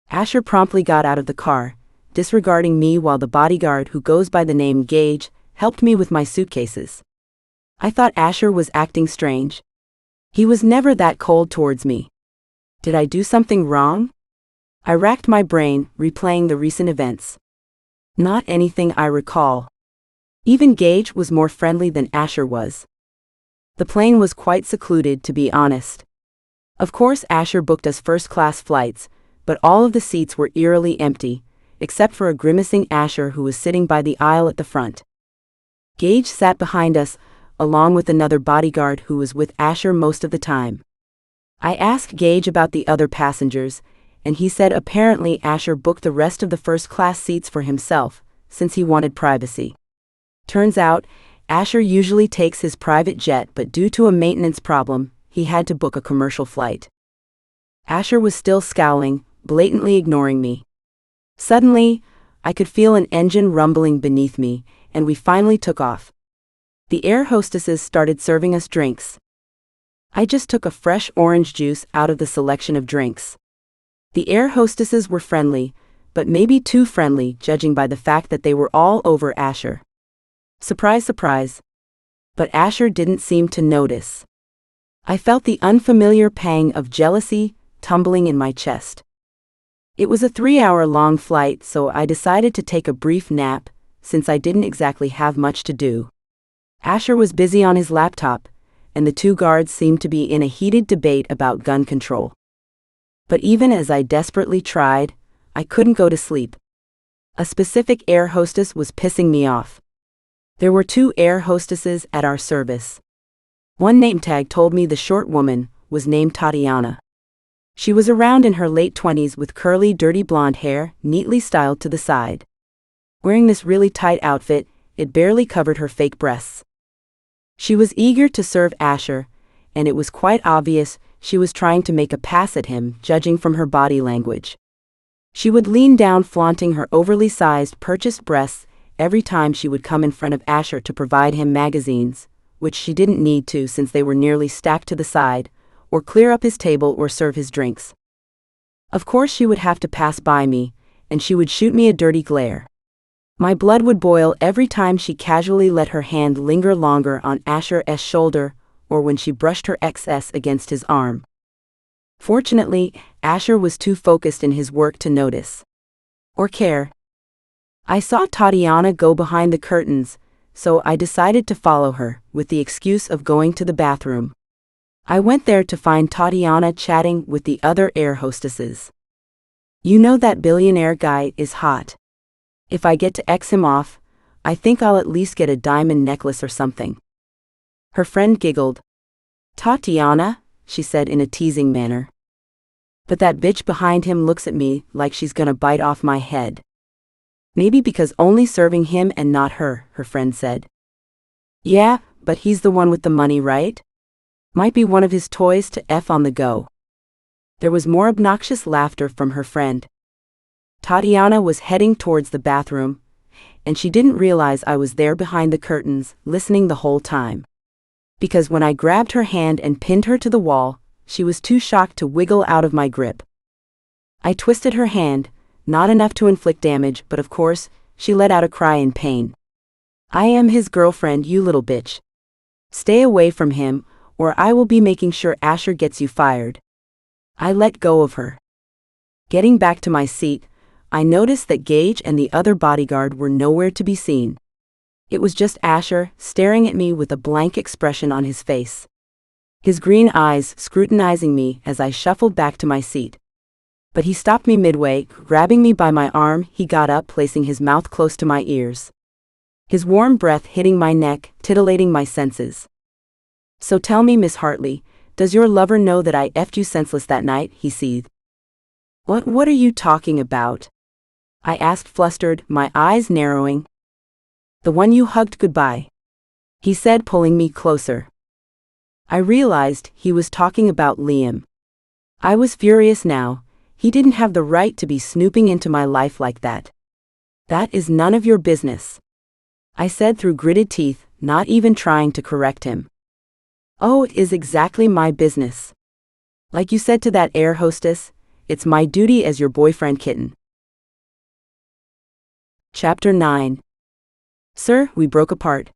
Asher promptly got out of the car, disregarding me while the bodyguard, who goes by the name Gage, helped me with my suitcases. I thought Asher was acting strange. He was never that cold towards me. Did I do something wrong? I racked my brain, replaying the recent events. Not anything I recall. Even Gage was more friendly than Asher was. The plane was quite secluded, to be honest. Of course, Asher booked us first-class flights, but all of the seats were eerily empty, except for a grimacing Asher who was sitting by the aisle at the front. Gage sat behind us, along with another bodyguard who was with Asher most of the time. I asked Gage about the other passengers, and he said apparently Asher booked the rest of the first-class seats for himself, since he wanted privacy. Turns out, Asher usually takes his private jet, but due to a maintenance problem, he had to book a commercial flight. Asher was still scowling, blatantly ignoring me. Suddenly, I could feel an engine rumbling beneath me, and we finally took off. The air hostesses started serving us drinks. I just took a fresh orange juice out of the selection of drinks. The air hostesses were friendly, but maybe too friendly, judging by the fact that they were all over Asher. Surprise, surprise. But Asher didn't seem to notice. I felt the unfamiliar pang of jealousy tumbling in my chest. It was a 3-hour-long flight, so I decided to take a brief nap, since I didn't exactly have much to do. Asher was busy on his laptop, and the two guards seemed to be in a heated debate about gun control. But even as I desperately tried, I couldn't go to sleep. A specific air hostess was pissing me off. There were 2 air hostesses at our service. One name tag told me the short woman was named Tatiana. She was around in her late 20s with curly, dirty blonde hair, neatly styled to the side. Wearing this really tight outfit, it barely covered her fake breasts. She was eager to serve Asher, and it was quite obvious she was trying to make a pass at him, judging from her body language. She would lean down, flaunting her overly sized, purchased breasts every time she would come in front of Asher to provide him magazines, which she didn't need to since they were nearly stacked to the side, or clear up his table or serve his drinks. Of course she would have to pass by me, and she would shoot me a dirty glare. My blood would boil every time she casually let her hand linger longer on Asher's shoulder, or when she brushed her XS against his arm. Fortunately, Asher was too focused in his work to notice or care. I saw Tatiana go behind the curtains, so I decided to follow her, with the excuse of going to the bathroom. I went there to find Tatiana chatting with the other air hostesses. "You know that billionaire guy is hot. If I get to X him off, I think I'll at least get a diamond necklace or something." Her friend giggled. "Tatiana," she said in a teasing manner. "But that bitch behind him looks at me like she's gonna bite off my head." "Maybe because only serving him and not her," her friend said. "Yeah, but he's the one with the money, right? Might be one of his toys to F on the go." There was more obnoxious laughter from her friend. Tatiana was heading towards the bathroom, and she didn't realize I was there behind the curtains, listening the whole time. Because when I grabbed her hand and pinned her to the wall, she was too shocked to wiggle out of my grip. I twisted her hand, not enough to inflict damage, but of course, she let out a cry in pain. "I am his girlfriend, you little bitch. Stay away from him, or I will be making sure Asher gets you fired." I let go of her. Getting back to my seat, I noticed that Gage and the other bodyguard were nowhere to be seen. It was just Asher, staring at me with a blank expression on his face. His green eyes scrutinizing me as I shuffled back to my seat. But he stopped me midway, grabbing me by my arm. He got up, placing his mouth close to my ears. His warm breath hitting my neck, titillating my senses. "So tell me, Miss Hartley, does your lover know that I effed you senseless that night?" he seethed. What are you talking about?" I asked, flustered, my eyes narrowing. "The one you hugged goodbye," he said, pulling me closer. I realized he was talking about Liam. I was furious now. He didn't have the right to be snooping into my life like that. "That is none of your business," I said through gritted teeth, not even trying to correct him. "Oh, it is exactly my business. Like you said to that air hostess, it's my duty as your boyfriend, kitten." Chapter 9. Sir, we broke apart.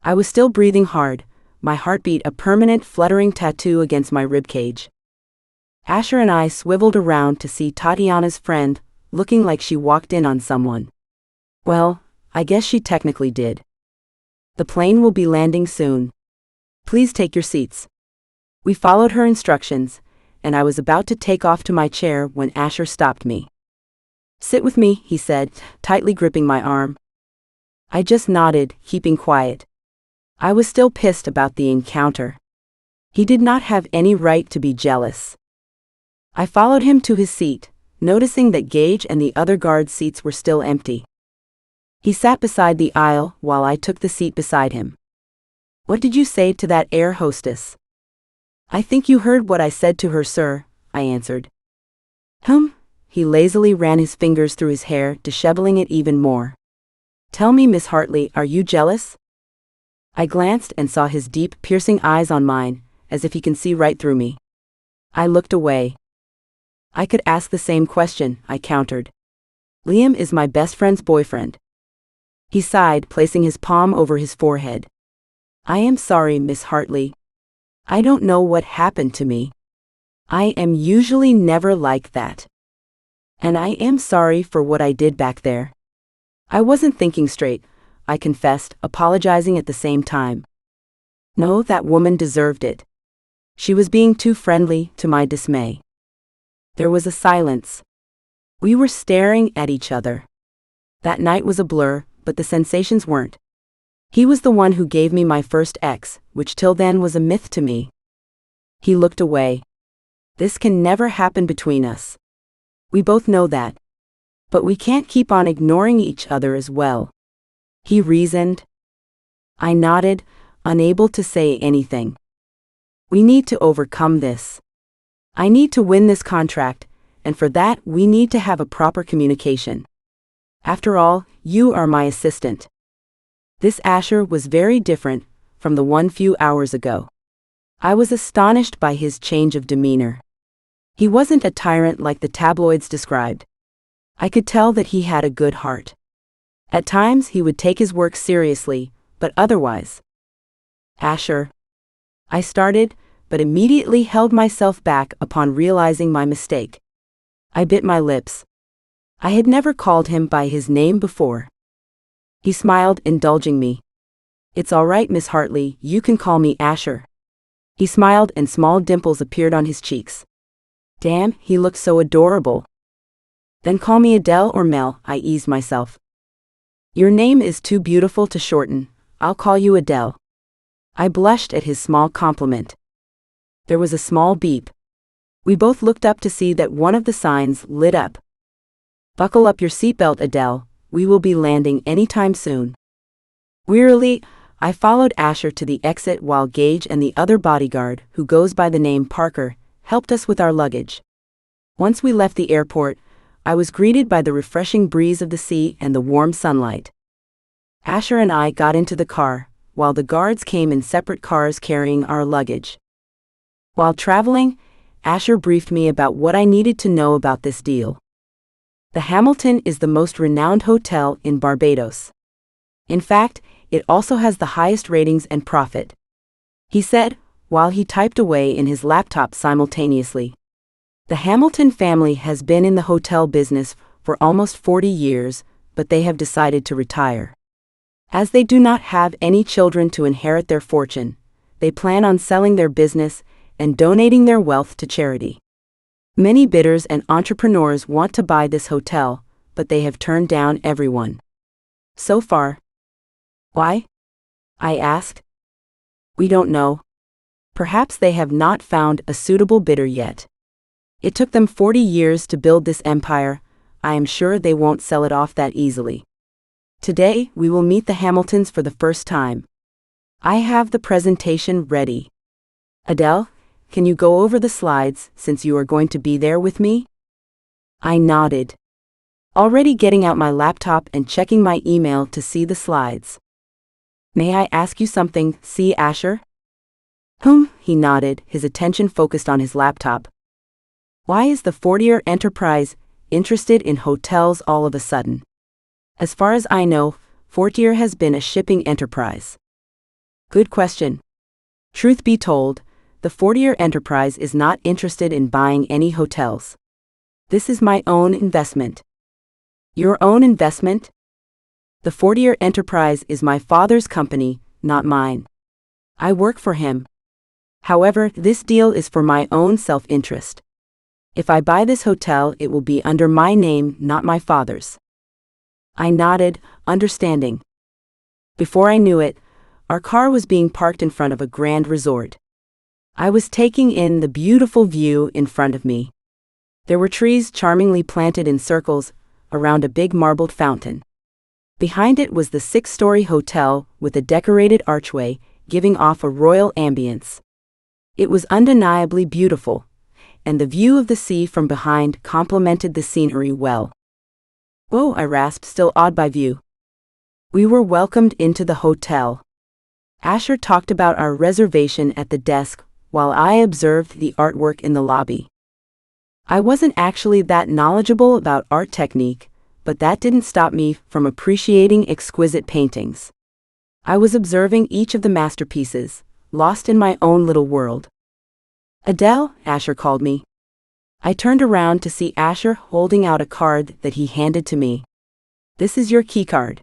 I was still breathing hard, my heartbeat a permanent fluttering tattoo against my ribcage. Asher and I swiveled around to see Tatiana's friend, looking like she walked in on someone. Well, I guess she technically did. "The plane will be landing soon. Please take your seats." We followed her instructions, and I was about to take off to my chair when Asher stopped me. "Sit with me," he said, tightly gripping my arm. I just nodded, keeping quiet. I was still pissed about the encounter. He did not have any right to be jealous. I followed him to his seat, noticing that Gage and the other guard seats were still empty. He sat beside the aisle while I took the seat beside him. "What did you say to that air hostess?" "I think you heard what I said to her, sir," I answered. He lazily ran his fingers through his hair, disheveling it even more. "Tell me, Miss Hartley, are you jealous?" I glanced and saw his deep, piercing eyes on mine, as if he can see right through me. I looked away. "I could ask the same question," I countered. "Liam is my best friend's boyfriend." He sighed, placing his palm over his forehead. "I am sorry, Miss Hartley. I don't know what happened to me. I am usually never like that. And I am sorry for what I did back there. I wasn't thinking straight," I confessed, apologizing at the same time. No, that woman deserved it. She was being too friendly, to my dismay. There was a silence. We were staring at each other. That night was a blur, but the sensations weren't. He was the one who gave me my first ex, which till then was a myth to me. He looked away. This can never happen between us. We both know that. But we can't keep on ignoring each other as well. He reasoned. I nodded, unable to say anything. We need to overcome this. I need to win this contract, and for that we need to have a proper communication. After all, you are my assistant. This Asher was very different from the one few hours ago. I was astonished by his change of demeanor. He wasn't a tyrant like the tabloids described. I could tell that he had a good heart. At times he would take his work seriously, but otherwise. Asher. I started, but immediately held myself back upon realizing my mistake. I bit my lips. I had never called him by his name before. He smiled, indulging me. It's all right, Miss Hartley, you can call me Asher. He smiled and small dimples appeared on his cheeks. Damn, he looked so adorable. Then call me Adele or Mel, I eased myself. Your name is too beautiful to shorten, I'll call you Adele. I blushed at his small compliment. There was a small beep. We both looked up to see that one of the signs lit up. Buckle up your seatbelt, Adele, we will be landing anytime soon. Wearily, I followed Asher to the exit while Gage and the other bodyguard, who goes by the name Parker, helped us with our luggage. Once we left the airport, I was greeted by the refreshing breeze of the sea and the warm sunlight. Asher and I got into the car, while the guards came in separate cars carrying our luggage. While traveling, Asher briefed me about what I needed to know about this deal. The Hamilton is the most renowned hotel in Barbados. In fact, it also has the highest ratings and profit. He said, while he typed away in his laptop simultaneously. The Hamilton family has been in the hotel business for almost 40 years, but they have decided to retire. As they do not have any children to inherit their fortune, they plan on selling their business and donating their wealth to charity. Many bidders and entrepreneurs want to buy this hotel, but they have turned down everyone. So far. Why? I asked. We don't know. Perhaps they have not found a suitable bidder yet. It took them 40 years to build this empire. I am sure they won't sell it off that easily. Today, we will meet the Hamiltons for the first time. I have the presentation ready. Adele, can you go over the slides since you are going to be there with me? I nodded, already getting out my laptop and checking my email to see the slides. May I ask you something, C. Asher? He nodded, his attention focused on his laptop. Why is the Fortier Enterprise interested in hotels all of a sudden? As far as I know, Fortier has been a shipping enterprise. Good question. Truth be told, the Fortier Enterprise is not interested in buying any hotels. This is my own investment. Your own investment? The Fortier Enterprise is my father's company, not mine. I work for him. However, this deal is for my own self-interest. If I buy this hotel, it will be under my name, not my father's. I nodded, understanding. Before I knew it, our car was being parked in front of a grand resort. I was taking in the beautiful view in front of me. There were trees charmingly planted in circles around a big marbled fountain. Behind it was the 6-story hotel with a decorated archway giving off a royal ambience. It was undeniably beautiful, and the view of the sea from behind complemented the scenery well. Oh, I rasped, still awed by view. We were welcomed into the hotel. Asher talked about our reservation at the desk while I observed the artwork in the lobby. I wasn't actually that knowledgeable about art technique, but that didn't stop me from appreciating exquisite paintings. I was observing each of the masterpieces, lost in my own little world. Adele, Asher called me. I turned around to see Asher holding out a card that he handed to me. This is your key card.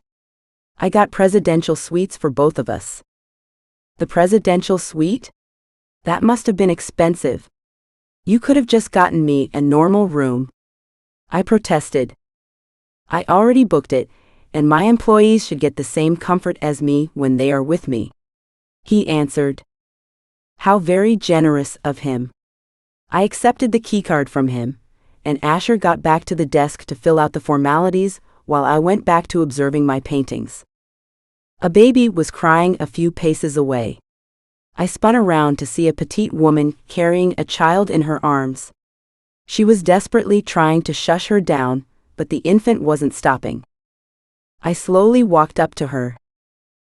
I got presidential suites for both of us. The presidential suite? That must have been expensive. You could have just gotten me a normal room. I protested. I already booked it, and my employees should get the same comfort as me when they are with me. He answered. How very generous of him. I accepted the keycard from him, and Asher got back to the desk to fill out the formalities while I went back to observing my paintings. A baby was crying a few paces away. I spun around to see a petite woman carrying a child in her arms. She was desperately trying to shush her down, but the infant wasn't stopping. I slowly walked up to her.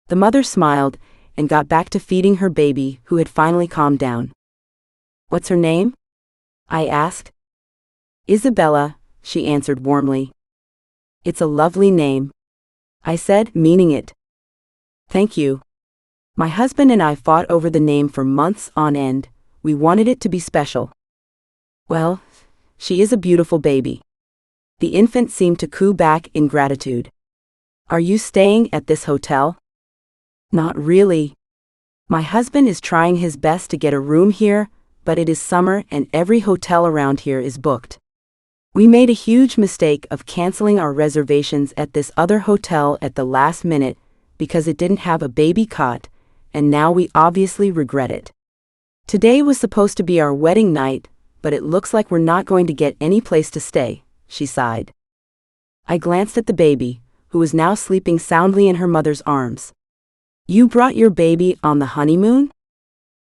The mother smiled and got back to feeding her baby, who had finally calmed down. What's her name? I asked. Isabella, she answered warmly. It's a lovely name, I said, meaning it. Thank you. My husband and I fought over the name for months on end. We wanted it to be special. Well, she is a beautiful baby. The infant seemed to coo back in gratitude. Are you staying at this hotel? Not really. My husband is trying his best to get a room here, but it is summer and every hotel around here is booked. We made a huge mistake of canceling our reservations at this other hotel at the last minute because it didn't have a baby cot, and now we obviously regret it. Today was supposed to be our wedding night, but it looks like we're not going to get any place to stay, she sighed. I glanced at the baby, who was now sleeping soundly in her mother's arms. You brought your baby on the honeymoon?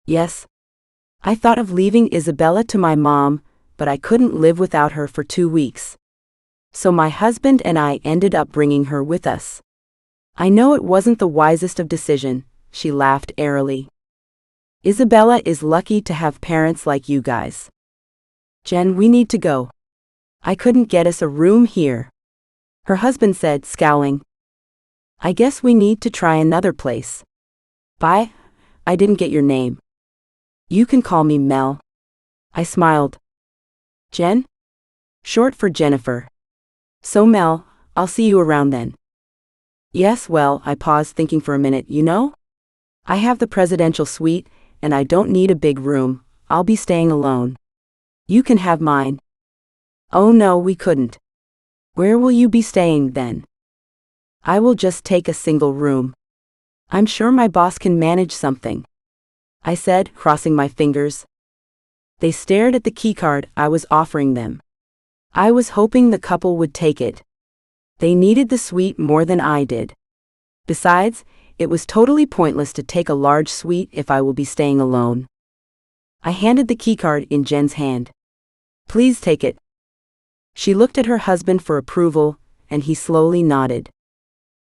Yes. I thought of leaving Isabella to my mom, but I couldn't live without her for 2 weeks. So my husband and I ended up bringing her with us. I know it wasn't the wisest of decisions, she laughed airily. Isabella is lucky to have parents like you guys. Jen, we need to go. I couldn't get us a room here. Her husband said, scowling. I guess we need to try another place. Bye. I didn't get your name. You can call me Mel. I smiled. Jen? Short for Jennifer. So Mel, I'll see you around then. Yes, well, I paused thinking for a minute, you know? I have the presidential suite, and I don't need a big room. I'll be staying alone. You can have mine. Oh no, we couldn't. Where will you be staying then? I will just take a single room. I'm sure my boss can manage something, I said, crossing my fingers. They stared at the keycard I was offering them. I was hoping the couple would take it. They needed the suite more than I did. Besides, it was totally pointless to take a large suite if I will be staying alone. I handed the keycard in Jen's hand. Please take it. She looked at her husband for approval, and he slowly nodded.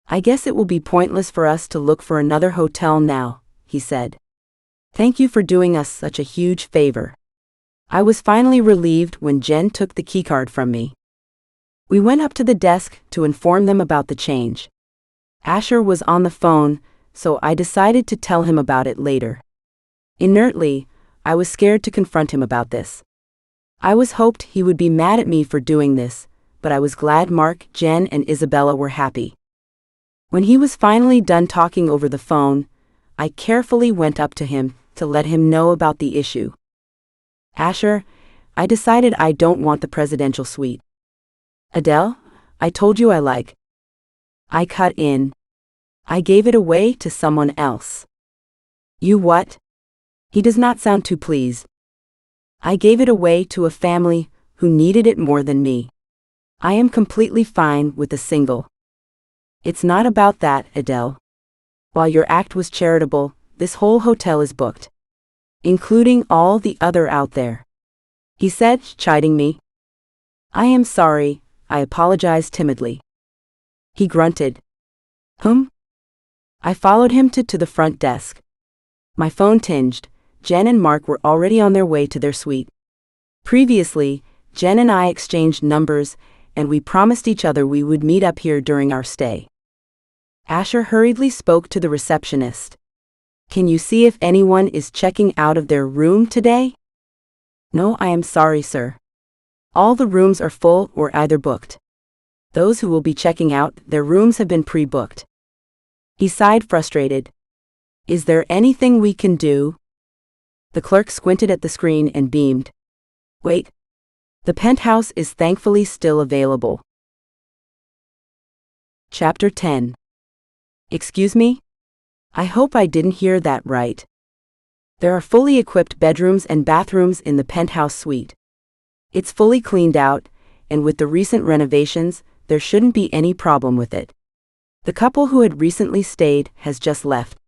I guess it will be pointless for us to look for another hotel now, he said. Thank you for doing us such a huge favor. I was finally relieved when Jen took the keycard from me. We went up to the desk to inform them about the change. Asher was on the phone, so I decided to tell him about it later. Inertly, I was scared to confront him about this. I was hoped he would be mad at me for doing this, but I was glad Mark, Jen, and Isabella were happy. When he was finally done talking over the phone, I carefully went up to him to let him know about the issue. Asher, I decided I don't want the presidential suite. Adele, I told you I like. I cut in. I gave it away to someone else. You what? He does not sound too pleased. I gave it away to a family who needed it more than me. I am completely fine with a single. It's not about that, Adele. While your act was charitable, this whole hotel is booked, including all the other out there, he said, chiding me. I am sorry, I apologized timidly. He grunted. I followed him to the front desk. My phone tinged. Jen and Mark were already on their way to their suite. Previously, Jen and I exchanged numbers, and we promised each other we would meet up here during our stay. Asher hurriedly spoke to the receptionist. Can you see if anyone is checking out of their room today? No, I am sorry, sir. All the rooms are full or either booked. Those who will be checking out, their rooms have been pre-booked. He sighed frustrated. Is there anything we can do? The clerk squinted at the screen and beamed. Wait. The penthouse is thankfully still available. Chapter 10. Excuse me? I hope I didn't hear that right. There are fully equipped bedrooms and bathrooms in the penthouse suite. It's fully cleaned out, and with the recent renovations, there shouldn't be any problem with it. The couple who had recently stayed has just left.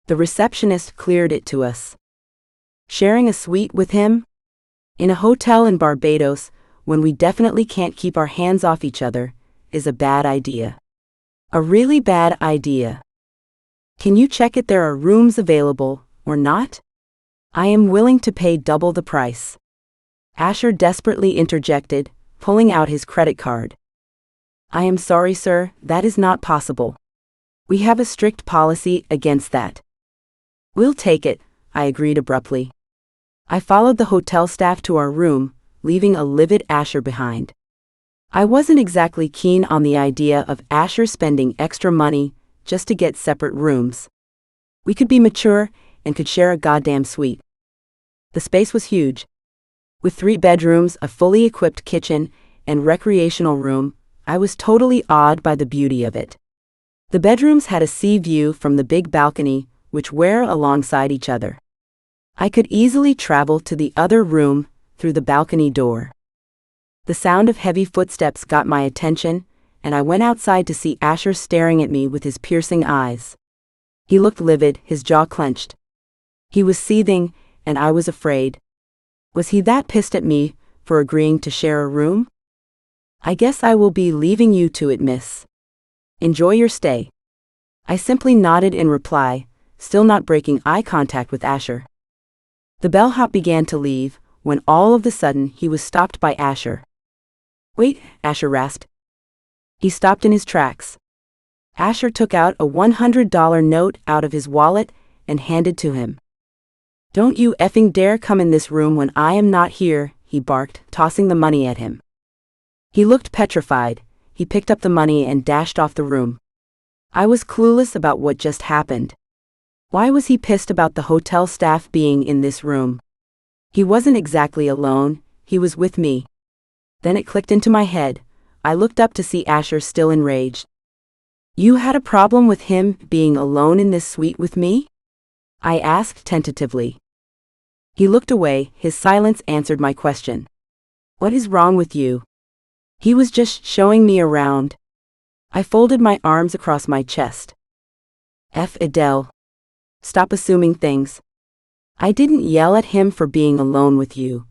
The receptionist cleared it to us. Sharing a suite with him? In a hotel in Barbados, when we definitely can't keep our hands off each other, is a bad idea. A really bad idea. Can you check if there are rooms available, or not? I am willing to pay double the price. Asher desperately interjected, pulling out his credit card. I am sorry, sir, that is not possible. We have a strict policy against that. We'll take it, I agreed abruptly. I followed the hotel staff to our room, leaving a livid Asher behind. I wasn't exactly keen on the idea of Asher spending extra money just to get separate rooms. We could be mature and could share a goddamn suite. The space was huge. With 3 bedrooms, a fully equipped kitchen, and recreational room, I was totally awed by the beauty of it. The bedrooms had a sea view from the big balcony, which were alongside each other. I could easily travel to the other room through the balcony door. The sound of heavy footsteps got my attention, and I went outside to see Asher staring at me with his piercing eyes. He looked livid, his jaw clenched. He was seething, and I was afraid. Was he that pissed at me for agreeing to share a room? I guess I will be leaving you to it, miss. Enjoy your stay. I simply nodded in reply, still not breaking eye contact with Asher. The bellhop began to leave, when all of a sudden he was stopped by Asher. Wait, Asher rasped. He stopped in his tracks. Asher took out a $100 note out of his wallet and handed to him. Don't you effing dare come in this room when I am not here, he barked, tossing the money at him. He looked petrified. He picked up the money and dashed off the room. I was clueless about what just happened. Why was he pissed about the hotel staff being in this room? He wasn't exactly alone, he was with me. Then it clicked into my head. I looked up to see Asher still enraged. You had a problem with him being alone in this suite with me? I asked tentatively. He looked away, his silence answered my question. What is wrong with you? He was just showing me around. I folded my arms across my chest. F. Adele. Stop assuming things. I didn't yell at him for being alone with you.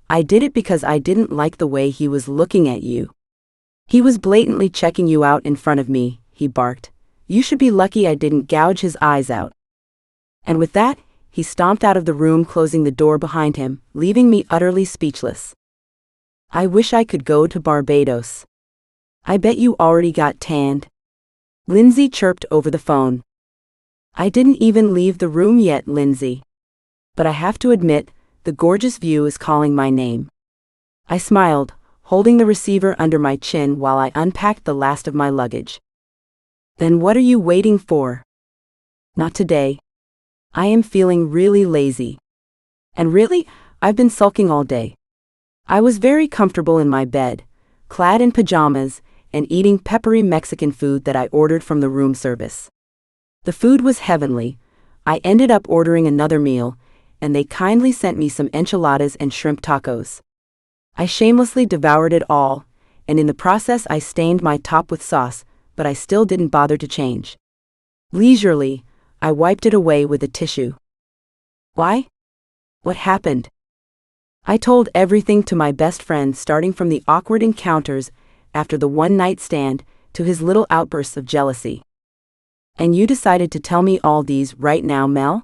I did it because I didn't like the way he was looking at you. He was blatantly checking you out in front of me, he barked. You should be lucky I didn't gouge his eyes out. And with that, he stomped out of the room, closing the door behind him, leaving me utterly speechless. I wish I could go to Barbados. I bet you already got tanned. Lindsay chirped over the phone. I didn't even leave the room yet, Lindsay. But I have to admit, the gorgeous view is calling my name. I smiled, holding the receiver under my chin while I unpacked the last of my luggage. Then what are you waiting for? Not today. I am feeling really lazy. And really, I've been sulking all day. I was very comfortable in my bed, clad in pajamas, and eating peppery Mexican food that I ordered from the room service. The food was heavenly. I ended up ordering another meal, and they kindly sent me some enchiladas and shrimp tacos. I shamelessly devoured it all, and in the process I stained my top with sauce, but I still didn't bother to change. Leisurely, I wiped it away with a tissue. Why? What happened? I told everything to my best friend, starting from the awkward encounters after the one-night stand to his little outbursts of jealousy. And you decided to tell me all these right now, Mel?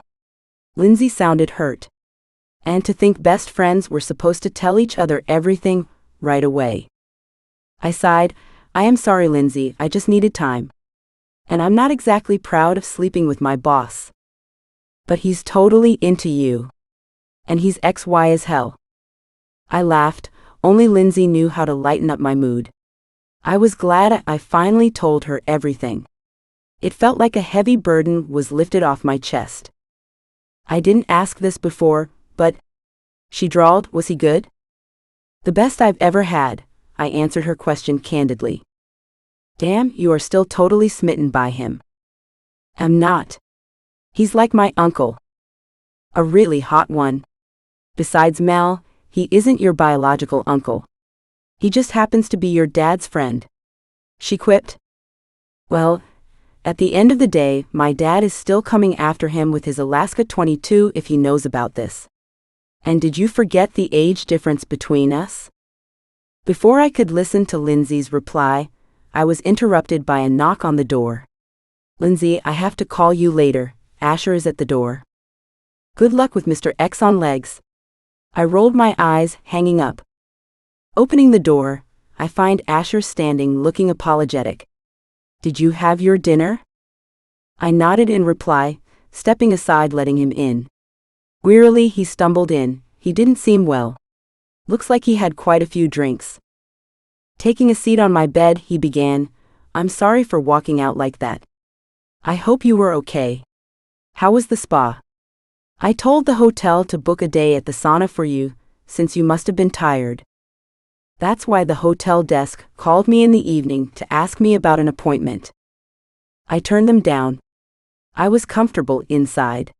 Lindsay sounded hurt. And to think best friends were supposed to tell each other everything right away. I sighed. I am sorry, Lindsay, I just needed time. And I'm not exactly proud of sleeping with my boss. But he's totally into you. And he's XY as hell. I laughed. Only Lindsay knew how to lighten up my mood. I was glad I finally told her everything. It felt like a heavy burden was lifted off my chest. I didn't ask this before, but, she drawled, was he good? The best I've ever had, I answered her question candidly. Damn, you are still totally smitten by him. I'm not. He's like my uncle. A really hot one. Besides Mel, he isn't your biological uncle. He just happens to be your dad's friend. She quipped. Well, at the end of the day, my dad is still coming after him with his Alaska 22 if he knows about this. And did you forget the age difference between us? Before I could listen to Lindsay's reply, I was interrupted by a knock on the door. Lindsay, I have to call you later. Asher is at the door. Good luck with Mr. X on legs. I rolled my eyes, hanging up. Opening the door, I find Asher standing looking apologetic. Did you have your dinner? I nodded in reply, stepping aside letting him in. Wearily he stumbled in. He didn't seem well. Looks like he had quite a few drinks. Taking a seat on my bed, he began, I'm sorry for walking out like that. I hope you were okay. How was the spa? I told the hotel to book a day at the sauna for you, since you must have been tired. That's why the hotel desk called me in the evening to ask me about an appointment. I turned them down. I was comfortable inside.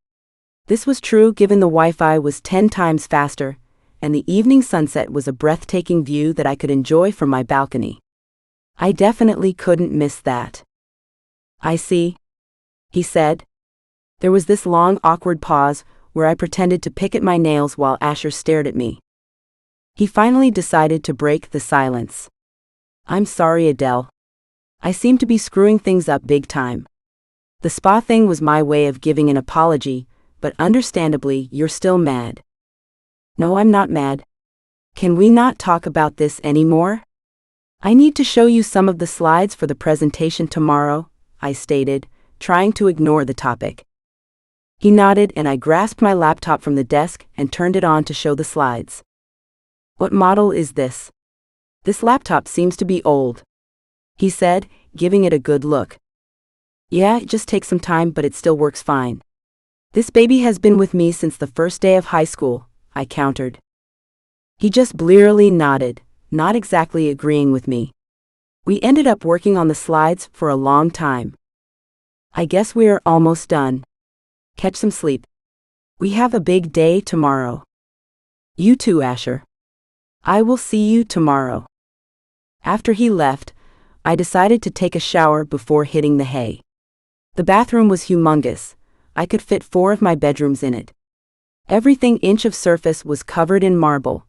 This was true given the Wi-Fi was 10 times faster, and the evening sunset was a breathtaking view that I could enjoy from my balcony. I definitely couldn't miss that. I see, he said. There was this long, awkward pause where I pretended to pick at my nails while Asher stared at me. He finally decided to break the silence. I'm sorry, Adele. I seem to be screwing things up big time. The spa thing was my way of giving an apology, but understandably, you're still mad. No, I'm not mad. Can we not talk about this anymore? I need to show you some of the slides for the presentation tomorrow, I stated, trying to ignore the topic. He nodded and I grasped my laptop from the desk and turned it on to show the slides. What model is this? This laptop seems to be old, he said, giving it a good look. Yeah, it just takes some time, but it still works fine. This baby has been with me since the first day of high school, I countered. He just blearily nodded, not exactly agreeing with me. We ended up working on the slides for a long time. I guess we're almost done. Catch some sleep. We have a big day tomorrow. You too, Asher. I will see you tomorrow. After he left, I decided to take a shower before hitting the hay. The bathroom was humongous. I could fit 4 of my bedrooms in it. Everything inch of surface was covered in marble.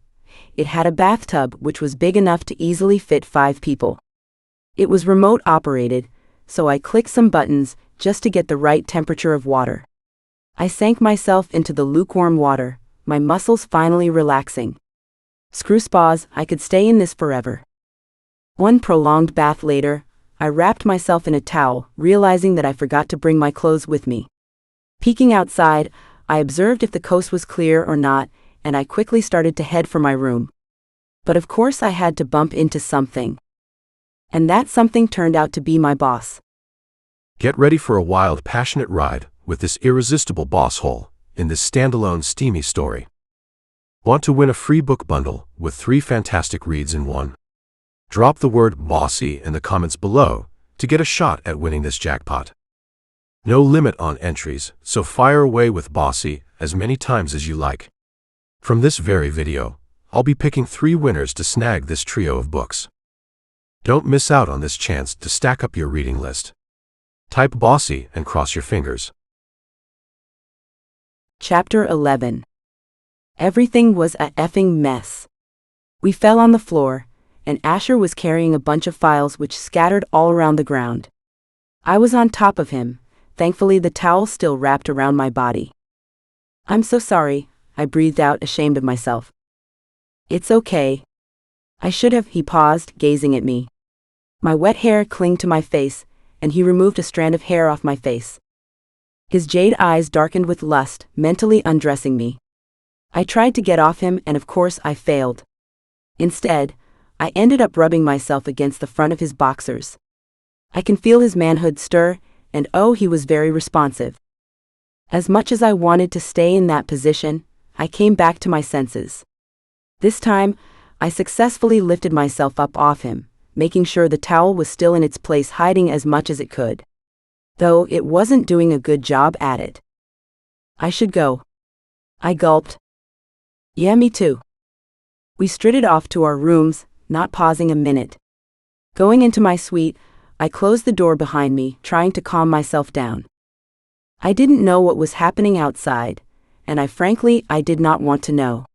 It had a bathtub which was big enough to easily fit 5 people. It was remote operated, so I clicked some buttons just to get the right temperature of water. I sank myself into the lukewarm water, my muscles finally relaxing. Screw spas, I could stay in this forever. One prolonged bath later, I wrapped myself in a towel, realizing that I forgot to bring my clothes with me. Peeking outside, I observed if the coast was clear or not, and I quickly started to head for my room. But of course I had to bump into something. And that something turned out to be my boss. Get ready for a wild, passionate ride with this irresistible boss hole in this standalone steamy story. Want to win a free book bundle with 3 fantastic reads in one? Drop the word bossy in the comments below to get a shot at winning this jackpot. No limit on entries, so fire away with bossy as many times as you like. From this very video, I'll be picking 3 winners to snag this trio of books. Don't miss out on this chance to stack up your reading list. Type bossy and cross your fingers. Chapter 11. Everything was a effing mess. We fell on the floor, and Asher was carrying a bunch of files which scattered all around the ground. I was on top of him, thankfully the towel still wrapped around my body. I'm so sorry, I breathed out, ashamed of myself. It's okay. I should have, he paused, gazing at me. My wet hair clung to my face, and he removed a strand of hair off my face. His jade eyes darkened with lust, mentally undressing me. I tried to get off him, and of course I failed. Instead, I ended up rubbing myself against the front of his boxers. I can feel his manhood stir, and oh, he was very responsive. As much as I wanted to stay in that position, I came back to my senses. This time, I successfully lifted myself up off him, making sure the towel was still in its place, hiding as much as it could. Though it wasn't doing a good job at it. I should go. I gulped. Yeah, me too. We strutted off to our rooms, not pausing a minute. Going into my suite, I closed the door behind me, trying to calm myself down. I didn't know what was happening outside, and I did not want to know.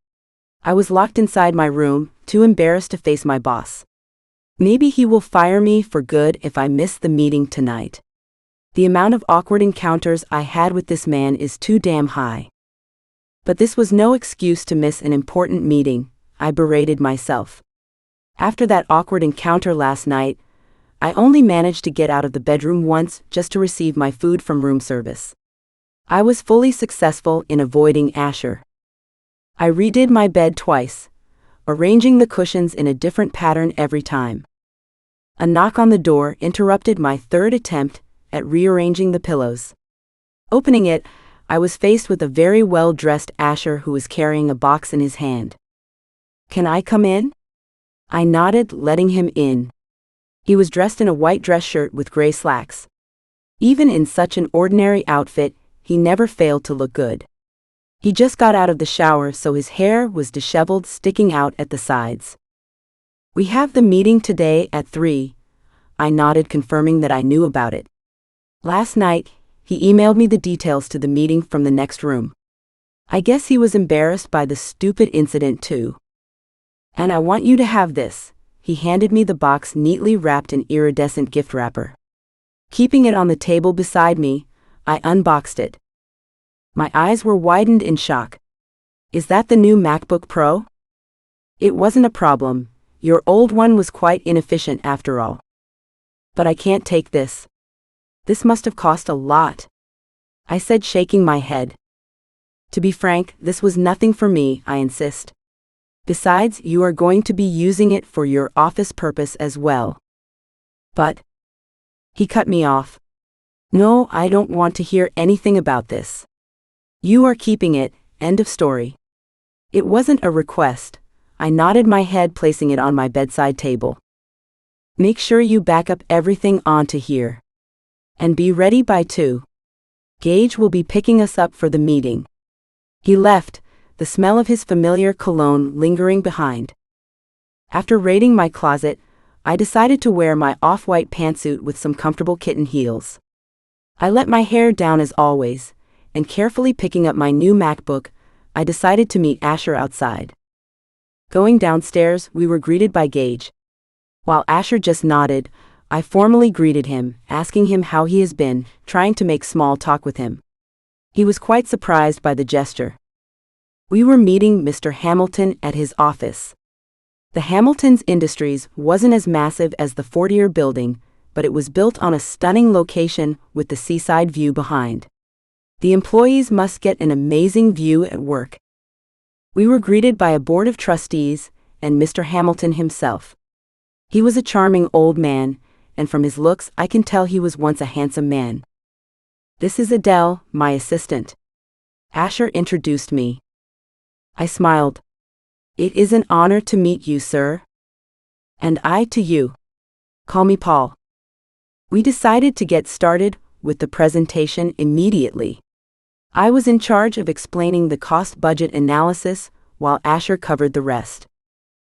I was locked inside my room, too embarrassed to face my boss. Maybe he will fire me for good if I miss the meeting tonight. The amount of awkward encounters I had with this man is too damn high. But this was no excuse to miss an important meeting, I berated myself. After that awkward encounter last night, I only managed to get out of the bedroom once just to receive my food from room service. I was fully successful in avoiding Asher. I redid my bed twice, arranging the cushions in a different pattern every time. A knock on the door interrupted my third attempt at rearranging the pillows. Opening it, I was faced with a very well-dressed Asher who was carrying a box in his hand. "Can I come in?" I nodded, letting him in. He was dressed in a white dress shirt with gray slacks. Even in such an ordinary outfit, he never failed to look good. He just got out of the shower, so his hair was disheveled, sticking out at the sides. "We have the meeting today at 3. I nodded, confirming that I knew about it. Last night, he emailed me the details to the meeting from the next room. I guess he was embarrassed by the stupid incident too. "And I want you to have this." He handed me the box neatly wrapped in iridescent gift wrapper. Keeping it on the table beside me, I unboxed it. My eyes were widened in shock. "Is that the new MacBook Pro?" "It wasn't a problem. Your old one was quite inefficient after all." "But I can't take this. This must have cost a lot," I said, shaking my head. "To be frank, this was nothing for me, I insist. Besides, you are going to be using it for your office purpose as well." "But..." He cut me off. "No, I don't want to hear anything about this. You are keeping it, end of story." It wasn't a request. I nodded my head, placing it on my bedside table. "Make sure you back up everything onto here. And be ready by 2. Gage will be picking us up for the meeting." He left, the smell of his familiar cologne lingering behind. After raiding my closet, I decided to wear my off-white pantsuit with some comfortable kitten heels. I let my hair down as always, and carefully picking up my new MacBook, I decided to meet Asher outside. Going downstairs, we were greeted by Gage. While Asher just nodded, I formally greeted him, asking him how he has been, trying to make small talk with him. He was quite surprised by the gesture. We were meeting Mr. Hamilton at his office. The Hamilton's Industries wasn't as massive as the Fortier building, but it was built on a stunning location with the seaside view behind. The employees must get an amazing view at work. We were greeted by a board of trustees and Mr. Hamilton himself. He was a charming old man, and from his looks I can tell he was once a handsome man. "This is Adele, my assistant." Asher introduced me. I smiled. "It is an honor to meet you, sir." "And I to you. Call me Paul." We decided to get started with the presentation immediately. I was in charge of explaining the cost-budget analysis, while Asher covered the rest.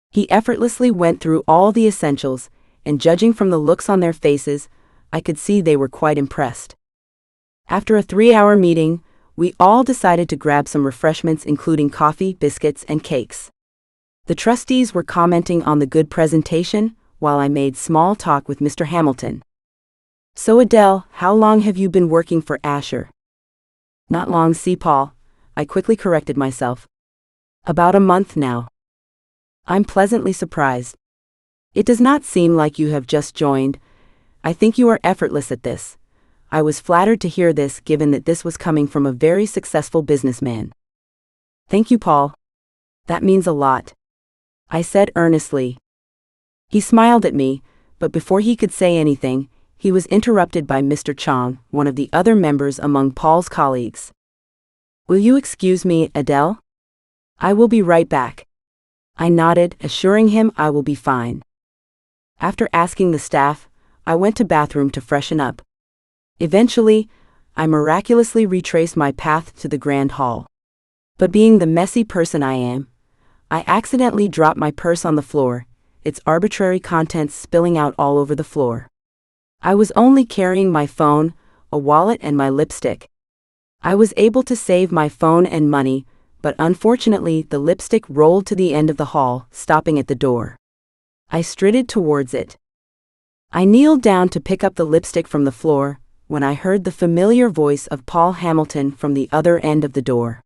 He effortlessly went through all the essentials, and judging from the looks on their faces, I could see they were quite impressed. After a 3-hour meeting, we all decided to grab some refreshments, including coffee, biscuits, and cakes. The trustees were commenting on the good presentation, while I made small talk with Mr. Hamilton. "So Adele, how long have you been working for Asher?" "Not long, see Paul," I quickly corrected myself. "About a month now." "I'm pleasantly surprised. It does not seem like you have just joined. I think you are effortless at this." I was flattered to hear this, given that this was coming from a very successful businessman. "Thank you, Paul. That means a lot," I said earnestly. He smiled at me, but before he could say anything, he was interrupted by Mr. Chong, one of the other members among Paul's colleagues. "Will you excuse me, Adele? I will be right back." I nodded, assuring him I will be fine. After asking the staff, I went to bathroom to freshen up. Eventually, I miraculously retraced my path to the grand hall. But being the messy person I am, I accidentally dropped my purse on the floor, its arbitrary contents spilling out all over the floor. I was only carrying my phone, a wallet, and my lipstick. I was able to save my phone and money, but unfortunately the lipstick rolled to the end of the hall, stopping at the door. I strided towards it. I kneeled down to pick up the lipstick from the floor, when I heard the familiar voice of Paul Hamilton from the other end of the door.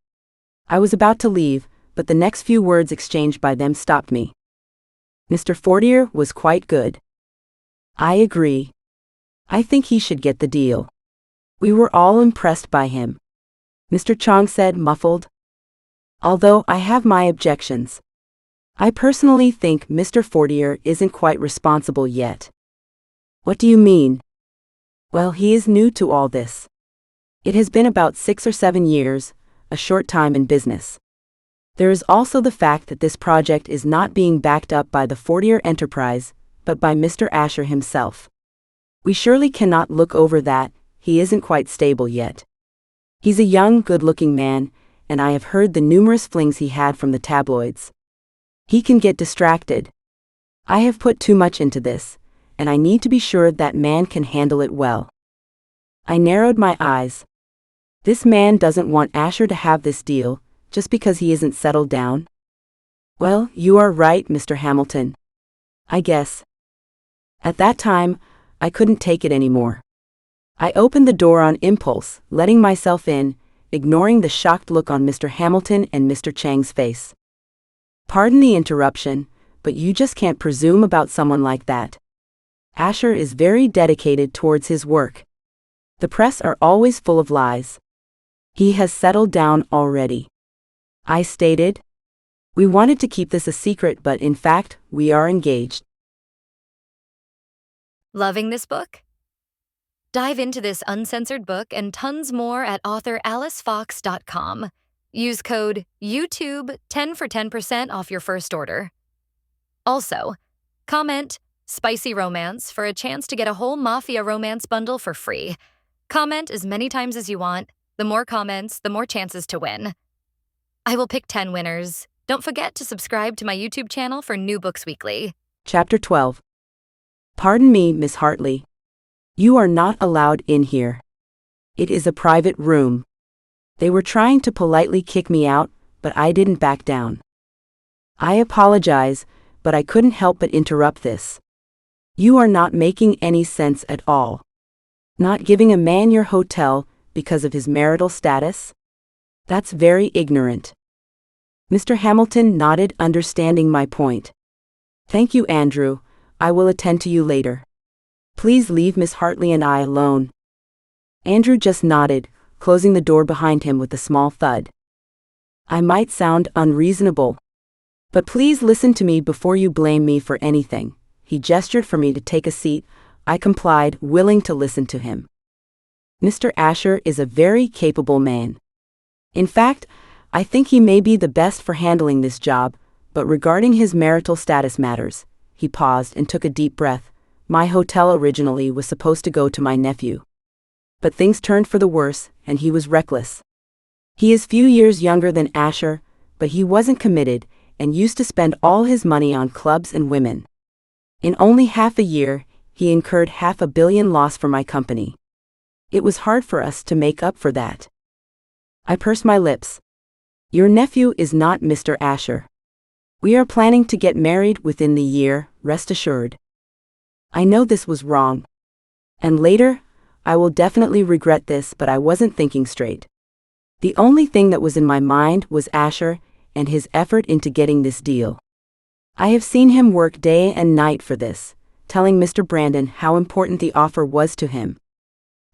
I was about to leave, but the next few words exchanged by them stopped me. "Mr. Fortier was quite good." "I agree. I think he should get the deal. We were all impressed by him," Mr. Chong said, muffled. "Although I have my objections. I personally think Mr. Fortier isn't quite responsible yet." "What do you mean?" "Well, he is new to all this. It has been about 6 or 7 years, a short time in business. There is also the fact that this project is not being backed up by the Fortier enterprise, but by Mr. Asher himself. We surely cannot look over that. He isn't quite stable yet. He's a young, good-looking man, and I have heard the numerous flings he had from the tabloids. He can get distracted. I have put too much into this, and I need to be sure that man can handle it well." I narrowed my eyes. This man doesn't want Asher to have this deal, just because he isn't settled down? "Well, you are right, Mr. Hamilton. I guess." At that time, I couldn't take it anymore. I opened the door on impulse, letting myself in, ignoring the shocked look on Mr. Hamilton and Mr. Chang's face. "Pardon the interruption, but you just can't presume about someone like that. Asher is very dedicated towards his work. The press are always full of lies. He has settled down already," I stated. "We wanted to keep this a secret, but in fact, we are engaged." Loving this book? Dive into this uncensored book and tons more at author-alicefox.com. Use code YouTube10 for 10% off your first order. Also, comment "Spicy Romance" for a chance to get a whole Mafia romance bundle for free. Comment as many times as you want. The more comments, the more chances to win. I will pick 10 winners. Don't forget to subscribe to my YouTube channel for new books weekly. Chapter 12. "Pardon me, Miss Hartley. You are not allowed in here. It is a private room." They were trying to politely kick me out, but I didn't back down. "I apologize, but I couldn't help but interrupt this. You are not making any sense at all. Not giving a man your hotel because of his marital status? That's very ignorant." Mr. Hamilton nodded, understanding my point. "Thank you, Andrew. I will attend to you later. Please leave Miss Hartley and I alone." Andrew just nodded, closing the door behind him with a small thud. "I might sound unreasonable, but please listen to me before you blame me for anything." He gestured for me to take a seat. I complied, willing to listen to him. "Mr. Asher is a very capable man. In fact, I think he may be the best for handling this job, but regarding his marital status matters." He paused and took a deep breath. "My hotel originally was supposed to go to my nephew. But things turned for the worse, and he was reckless. He is few years younger than Asher, but he wasn't committed, and used to spend all his money on clubs and women. In only half a year, he incurred $500 million loss for my company. It was hard for us to make up for that." I pursed my lips. "Your nephew is not Mr. Asher. We are planning to get married within the year, rest assured." I know this was wrong. And later, I will definitely regret this, but I wasn't thinking straight. The only thing that was in my mind was Asher and his effort into getting this deal. I have seen him work day and night for this, telling Mr. Brandon how important the offer was to him.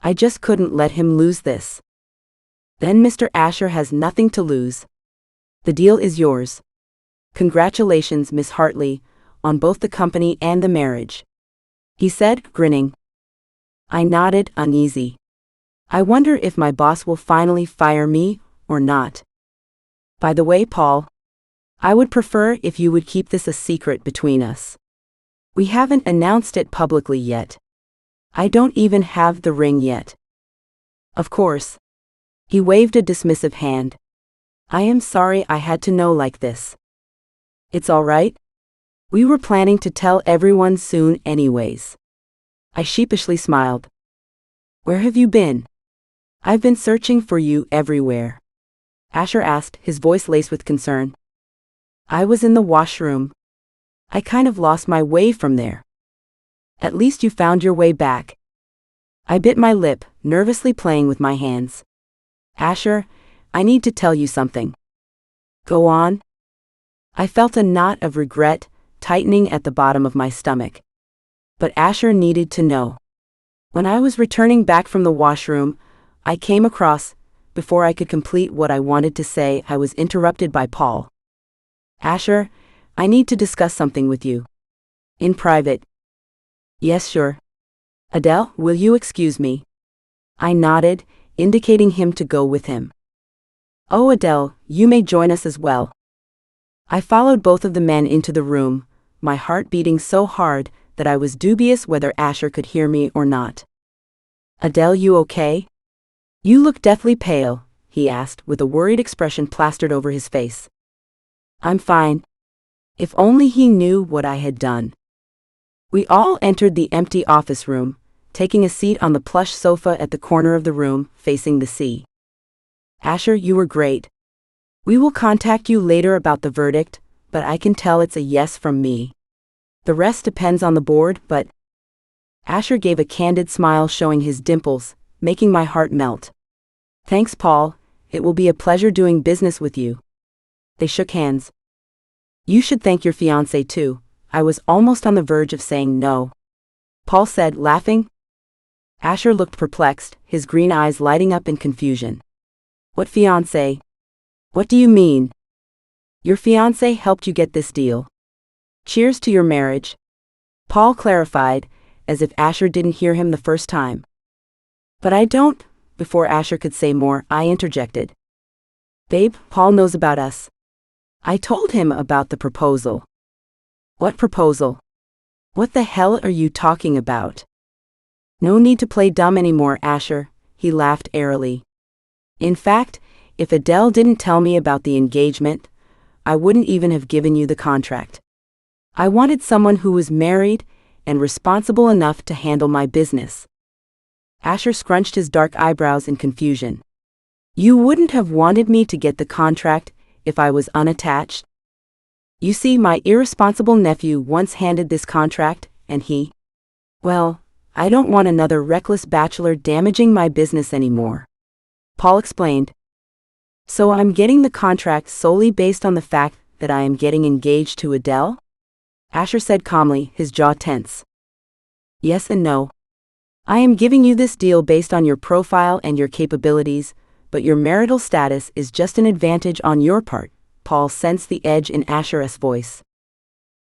I just couldn't let him lose this. Then Mr. Asher has nothing to lose. The deal is yours. Congratulations, Miss Hartley, on both the company and the marriage," he said, grinning. I nodded, uneasy. I wonder if my boss will finally fire me or not. By the way, Paul, I would prefer if you would keep this a secret between us. We haven't announced it publicly yet. I don't even have the ring yet. Of course. He waved a dismissive hand. I am sorry I had to know like this. It's all right. We were planning to tell everyone soon anyways. I sheepishly smiled. Where have you been? I've been searching for you everywhere. Asher asked, his voice laced with concern. I was in the washroom. I kind of lost my way from there. At least you found your way back. I bit my lip, nervously playing with my hands. Asher, I need to tell you something. Go on. I felt a knot of regret tightening at the bottom of my stomach. But Asher needed to know. When I was returning back from the washroom, I came across, before I could complete what I wanted to say, I was interrupted by Paul. Asher, I need to discuss something with you. In private. Yes, sure. Adele, will you excuse me? I nodded, indicating him to go with him. Oh, Adele, you may join us as well. I followed both of the men into the room, my heart beating so hard that I was dubious whether Asher could hear me or not. Adele, you okay? You look deathly pale, he asked, with a worried expression plastered over his face. I'm fine. If only he knew what I had done. We all entered the empty office room, taking a seat on the plush sofa at the corner of the room, facing the sea. Asher, you were great. We will contact you later about the verdict, but I can tell it's a yes from me. The rest depends on the board, but... Asher gave a candid smile showing his dimples, making my heart melt. Thanks, Paul. It will be a pleasure doing business with you. They shook hands. You should thank your fiancé too. I was almost on the verge of saying no. Paul said, laughing. Asher looked perplexed, his green eyes lighting up in confusion. What fiancé? What do you mean? Your fiancé helped you get this deal. Cheers to your marriage. Paul clarified, as if Asher didn't hear him the first time. But I don't. Before Asher could say more, I interjected. Babe, Paul knows about us. I told him about the proposal. What proposal? What the hell are you talking about? No need to play dumb anymore, Asher, he laughed airily. In fact, if Adele didn't tell me about the engagement, I wouldn't even have given you the contract. I wanted someone who was married and responsible enough to handle my business. Asher scrunched his dark eyebrows in confusion. You wouldn't have wanted me to get the contract if I was unattached? You see, my irresponsible nephew once handed this contract, and he... Well, I don't want another reckless bachelor damaging my business anymore. Paul explained. So I'm getting the contract solely based on the fact that I am getting engaged to Adele? Asher said calmly, his jaw tense. Yes and no. I am giving you this deal based on your profile and your capabilities, but your marital status is just an advantage on your part. Paul sensed the edge in Asher's voice.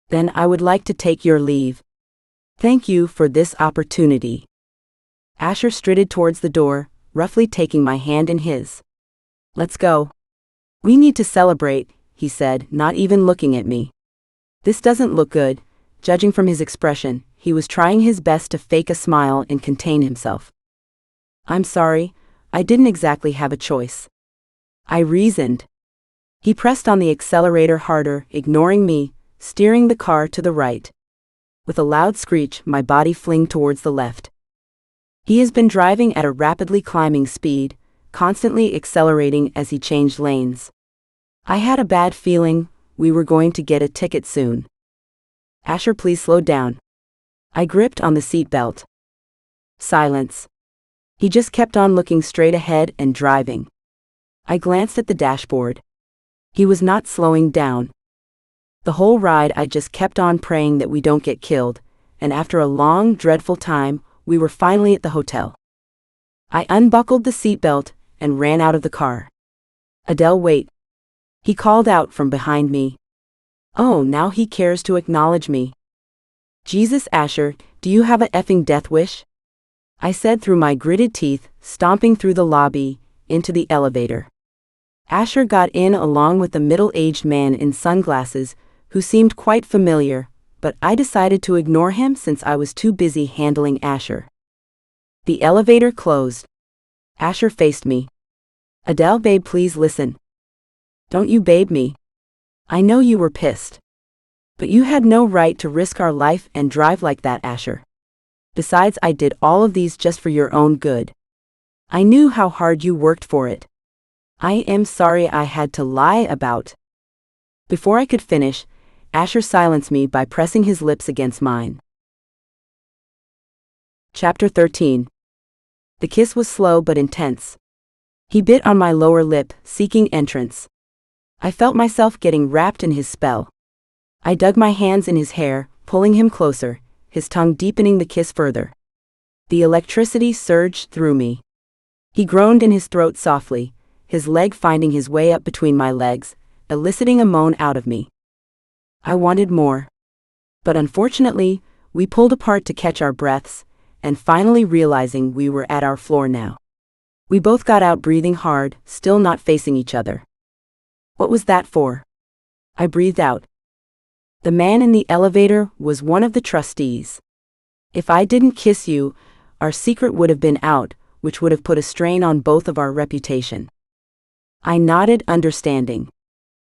Then I would like to take your leave. Thank you for this opportunity. Asher strutted towards the door, roughly taking my hand in his. Let's go. We need to celebrate, he said, not even looking at me. This doesn't look good. Judging from his expression, he was trying his best to fake a smile and contain himself. I'm sorry, I didn't exactly have a choice. I reasoned. He pressed on the accelerator harder, ignoring me, steering the car to the right. With a loud screech, my body flinged towards the left. He has been driving at a rapidly climbing speed, constantly accelerating as he changed lanes. I had a bad feeling we were going to get a ticket soon. Asher, please slow down. I gripped on the seatbelt. Silence. He just kept on looking straight ahead and driving. I glanced at the dashboard. He was not slowing down. The whole ride I just kept on praying that we don't get killed, and after a long, dreadful time, we were finally at the hotel. I unbuckled the seatbelt and ran out of the car. Adele, wait. He called out from behind me. Oh, now he cares to acknowledge me. Jesus, Asher, do you have a effing death wish? I said through my gritted teeth, stomping through the lobby, into the elevator. Asher got in along with a middle-aged man in sunglasses, who seemed quite familiar, but I decided to ignore him since I was too busy handling Asher. The elevator closed. Asher faced me. Adele, babe, please listen. Don't you babe me. I know you were pissed. But you had no right to risk our life and drive like that, Asher. Besides, I did all of these just for your own good. I knew how hard you worked for it. I am sorry I had to lie about. Before I could finish, Asher silenced me by pressing his lips against mine. Chapter 13. The kiss was slow but intense. He bit on my lower lip, seeking entrance. I felt myself getting wrapped in his spell. I dug my hands in his hair, pulling him closer, his tongue deepening the kiss further. The electricity surged through me. He groaned in his throat softly, his leg finding his way up between my legs, eliciting a moan out of me. I wanted more. But unfortunately, we pulled apart to catch our breaths, and finally realizing we were at our floor now. We both got out breathing hard, still not facing each other. What was that for? I breathed out. The man in the elevator was one of the trustees. If I didn't kiss you, our secret would have been out, which would have put a strain on both of our reputation. I nodded, understanding.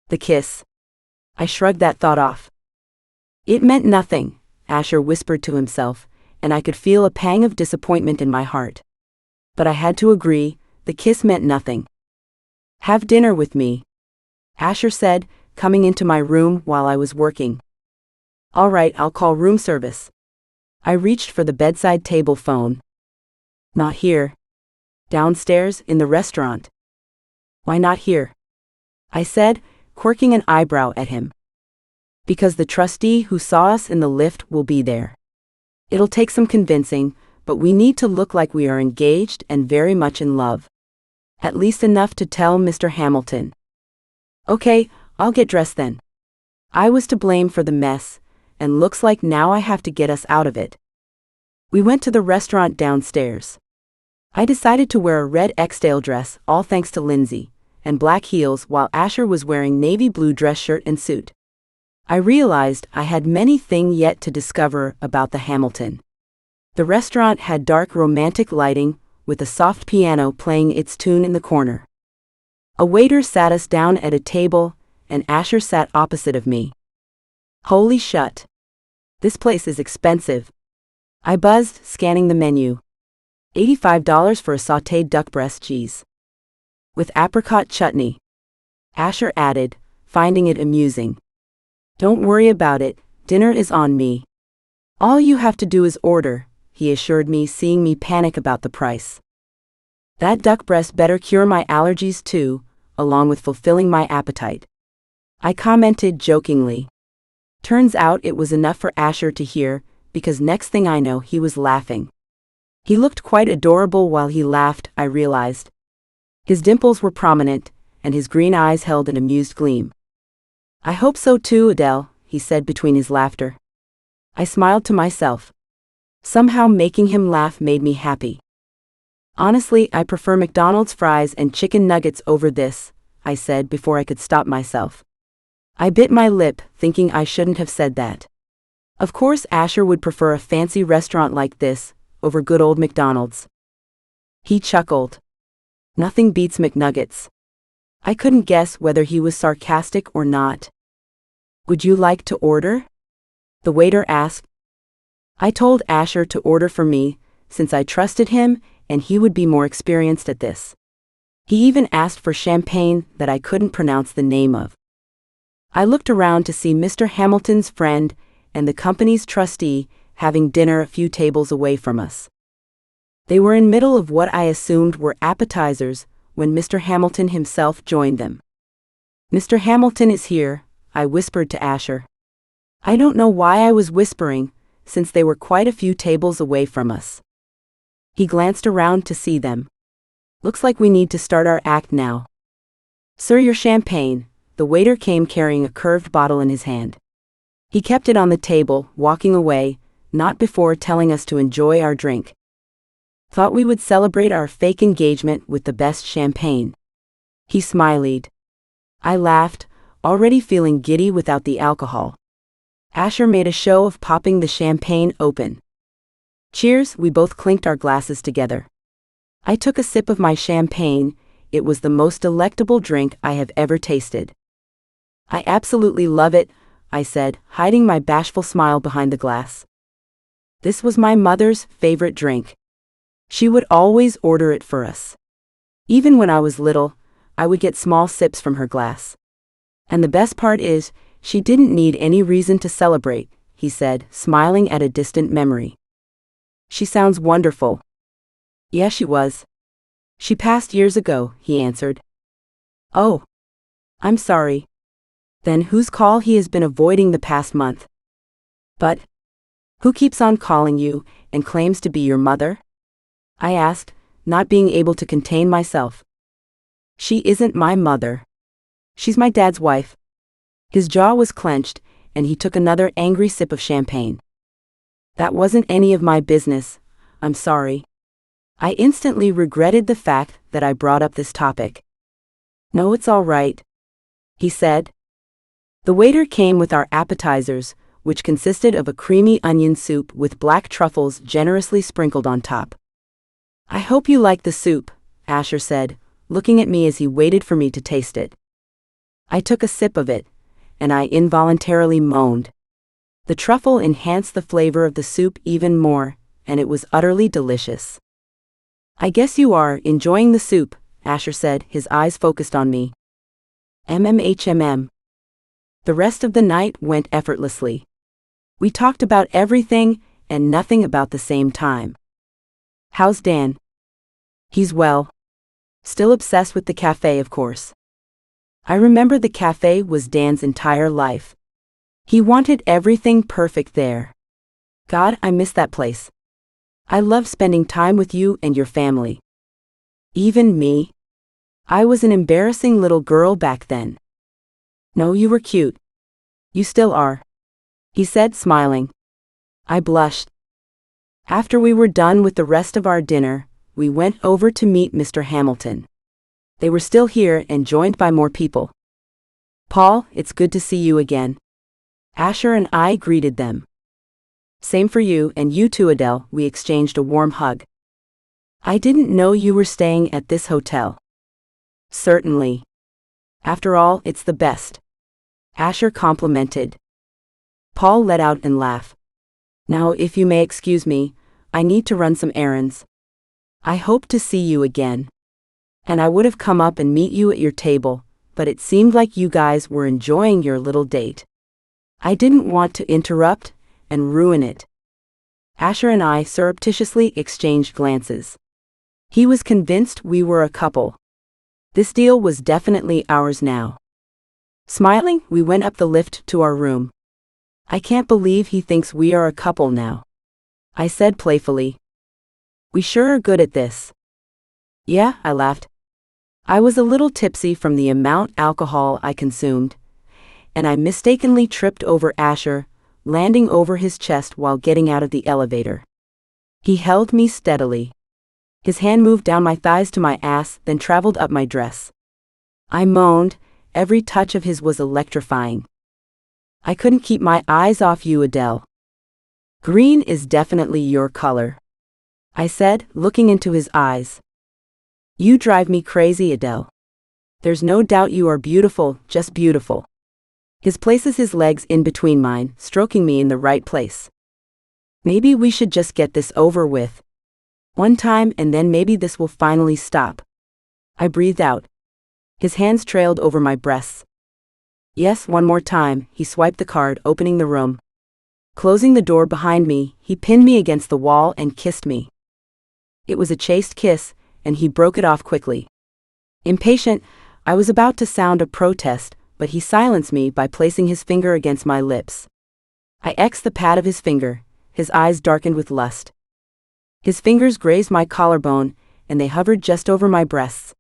The kiss. I shrugged that thought off. It meant nothing, Asher whispered to himself, and I could feel a pang of disappointment in my heart. But I had to agree, the kiss meant nothing. Have dinner with me, Asher said, coming into my room while I was working. All right, I'll call room service. I reached for the bedside table phone. Not here. Downstairs, in the restaurant. Why not here? I said, quirking an eyebrow at him. Because the trustee who saw us in the lift will be there. It'll take some convincing, but we need to look like we are engaged and very much in love. At least enough to tell Mr. Hamilton. Okay, I'll get dressed then. I was to blame for the mess, and looks like now I have to get us out of it. We went to the restaurant downstairs. I decided to wear a red X-Dale dress, all thanks to Lindsay, and black heels while Asher was wearing navy blue dress shirt and suit. I realized I had many things yet to discover about the Hamilton. The restaurant had dark romantic lighting, with a soft piano playing its tune in the corner. A waiter sat us down at a table, and Asher sat opposite of me. Holy shit. This place is expensive. I buzzed, scanning the menu. $85 for a sautéed duck breast cheese. With apricot chutney. Asher added, finding it amusing. Don't worry about it, dinner is on me. All you have to do is order, he assured me, seeing me panic about the price. That duck breast better cure my allergies too, along with fulfilling my appetite. I commented jokingly. Turns out it was enough for Asher to hear, because next thing I know he was laughing. He looked quite adorable while he laughed, I realized. His dimples were prominent, and his green eyes held an amused gleam. I hope so too, Adele, he said between his laughter. I smiled to myself. Somehow making him laugh made me happy. Honestly, I prefer McDonald's fries and chicken nuggets over this, I said before I could stop myself. I bit my lip, thinking I shouldn't have said that. Of course Asher would prefer a fancy restaurant like this, over good old McDonald's. He chuckled. Nothing beats McNuggets. I couldn't guess whether he was sarcastic or not. Would you like to order? The waiter asked. I told Asher to order for me, since I trusted him and he would be more experienced at this. He even asked for champagne that I couldn't pronounce the name of. I looked around to see Mr. Hamilton's friend and the company's trustee having dinner a few tables away from us. They were in middle of what I assumed were appetizers when Mr. Hamilton himself joined them. Mr. Hamilton is here, I whispered to Asher. I don't know why I was whispering, since they were quite a few tables away from us. He glanced around to see them. Looks like we need to start our act now. Sir, your champagne. The waiter came carrying a curved bottle in his hand. He kept it on the table, walking away, not before telling us to enjoy our drink. Thought we would celebrate our fake engagement with the best champagne. He smiled. I laughed, already feeling giddy without the alcohol. Asher made a show of popping the champagne open. Cheers, we both clinked our glasses together. I took a sip of my champagne. It was the most delectable drink I have ever tasted. I absolutely love it, I said, hiding my bashful smile behind the glass. This was my mother's favorite drink. She would always order it for us. Even when I was little, I would get small sips from her glass. And the best part is, she didn't need any reason to celebrate, he said, smiling at a distant memory. She sounds wonderful. Yeah, she was. She passed years ago, he answered. Oh. I'm sorry. Then whose call he has been avoiding the past month? But who keeps on calling you and claims to be your mother? I asked, not being able to contain myself. She isn't my mother. She's my dad's wife. His jaw was clenched, and he took another angry sip of champagne. That wasn't any of my business. I'm sorry. I instantly regretted the fact that I brought up this topic. No, it's all right, he said. The waiter came with our appetizers, which consisted of a creamy onion soup with black truffles generously sprinkled on top. I hope you like the soup, Asher said, looking at me as he waited for me to taste it. I took a sip of it, and I involuntarily moaned. The truffle enhanced the flavor of the soup even more, and it was utterly delicious. I guess you are enjoying the soup, Asher said, his eyes focused on me. MMHMM. The rest of the night went effortlessly. We talked about everything and nothing about the same time. How's Dan? He's well. Still obsessed with the cafe, of course. I remember the cafe was Dan's entire life. He wanted everything perfect there. God, I miss that place. I love spending time with you and your family. Even me? I was an embarrassing little girl back then. No, you were cute. You still are, he said, smiling. I blushed. After we were done with the rest of our dinner, we went over to meet Mr. Hamilton. They were still here and joined by more people. Paul, it's good to see you again. Asher and I greeted them. Same for you, and you too, Adele, we exchanged a warm hug. I didn't know you were staying at this hotel. Certainly. After all, it's the best. Asher complimented. Paul let out and laughed. Now, if you may excuse me, I need to run some errands. I hope to see you again. And I would have come up and meet you at your table, but it seemed like you guys were enjoying your little date. I didn't want to interrupt and ruin it. Asher and I surreptitiously exchanged glances. He was convinced we were a couple. This deal was definitely ours now. Smiling, we went up the lift to our room. I can't believe he thinks we are a couple now, I said playfully. We sure are good at this. Yeah, I laughed. I was a little tipsy from the amount of alcohol I consumed, and I mistakenly tripped over Asher, landing over his chest while getting out of the elevator. He held me steadily. His hand moved down my thighs to my ass, then traveled up my dress. I moaned. Every touch of his was electrifying. I couldn't keep my eyes off you, Adele. Green is definitely your color, I said, looking into his eyes. You drive me crazy, Adele. There's no doubt you are beautiful, just beautiful. He places his legs in between mine, stroking me in the right place. Maybe we should just get this over with. One time, and then maybe this will finally stop. I breathed out. His hands trailed over my breasts. Yes, one more time, he swiped the card, opening the room. Closing the door behind me, he pinned me against the wall and kissed me. It was a chaste kiss, and he broke it off quickly. Impatient, I was about to sound a protest, but he silenced me by placing his finger against my lips. I X'd the pad of his finger, his eyes darkened with lust. His fingers grazed my collarbone, and they hovered just over my breasts.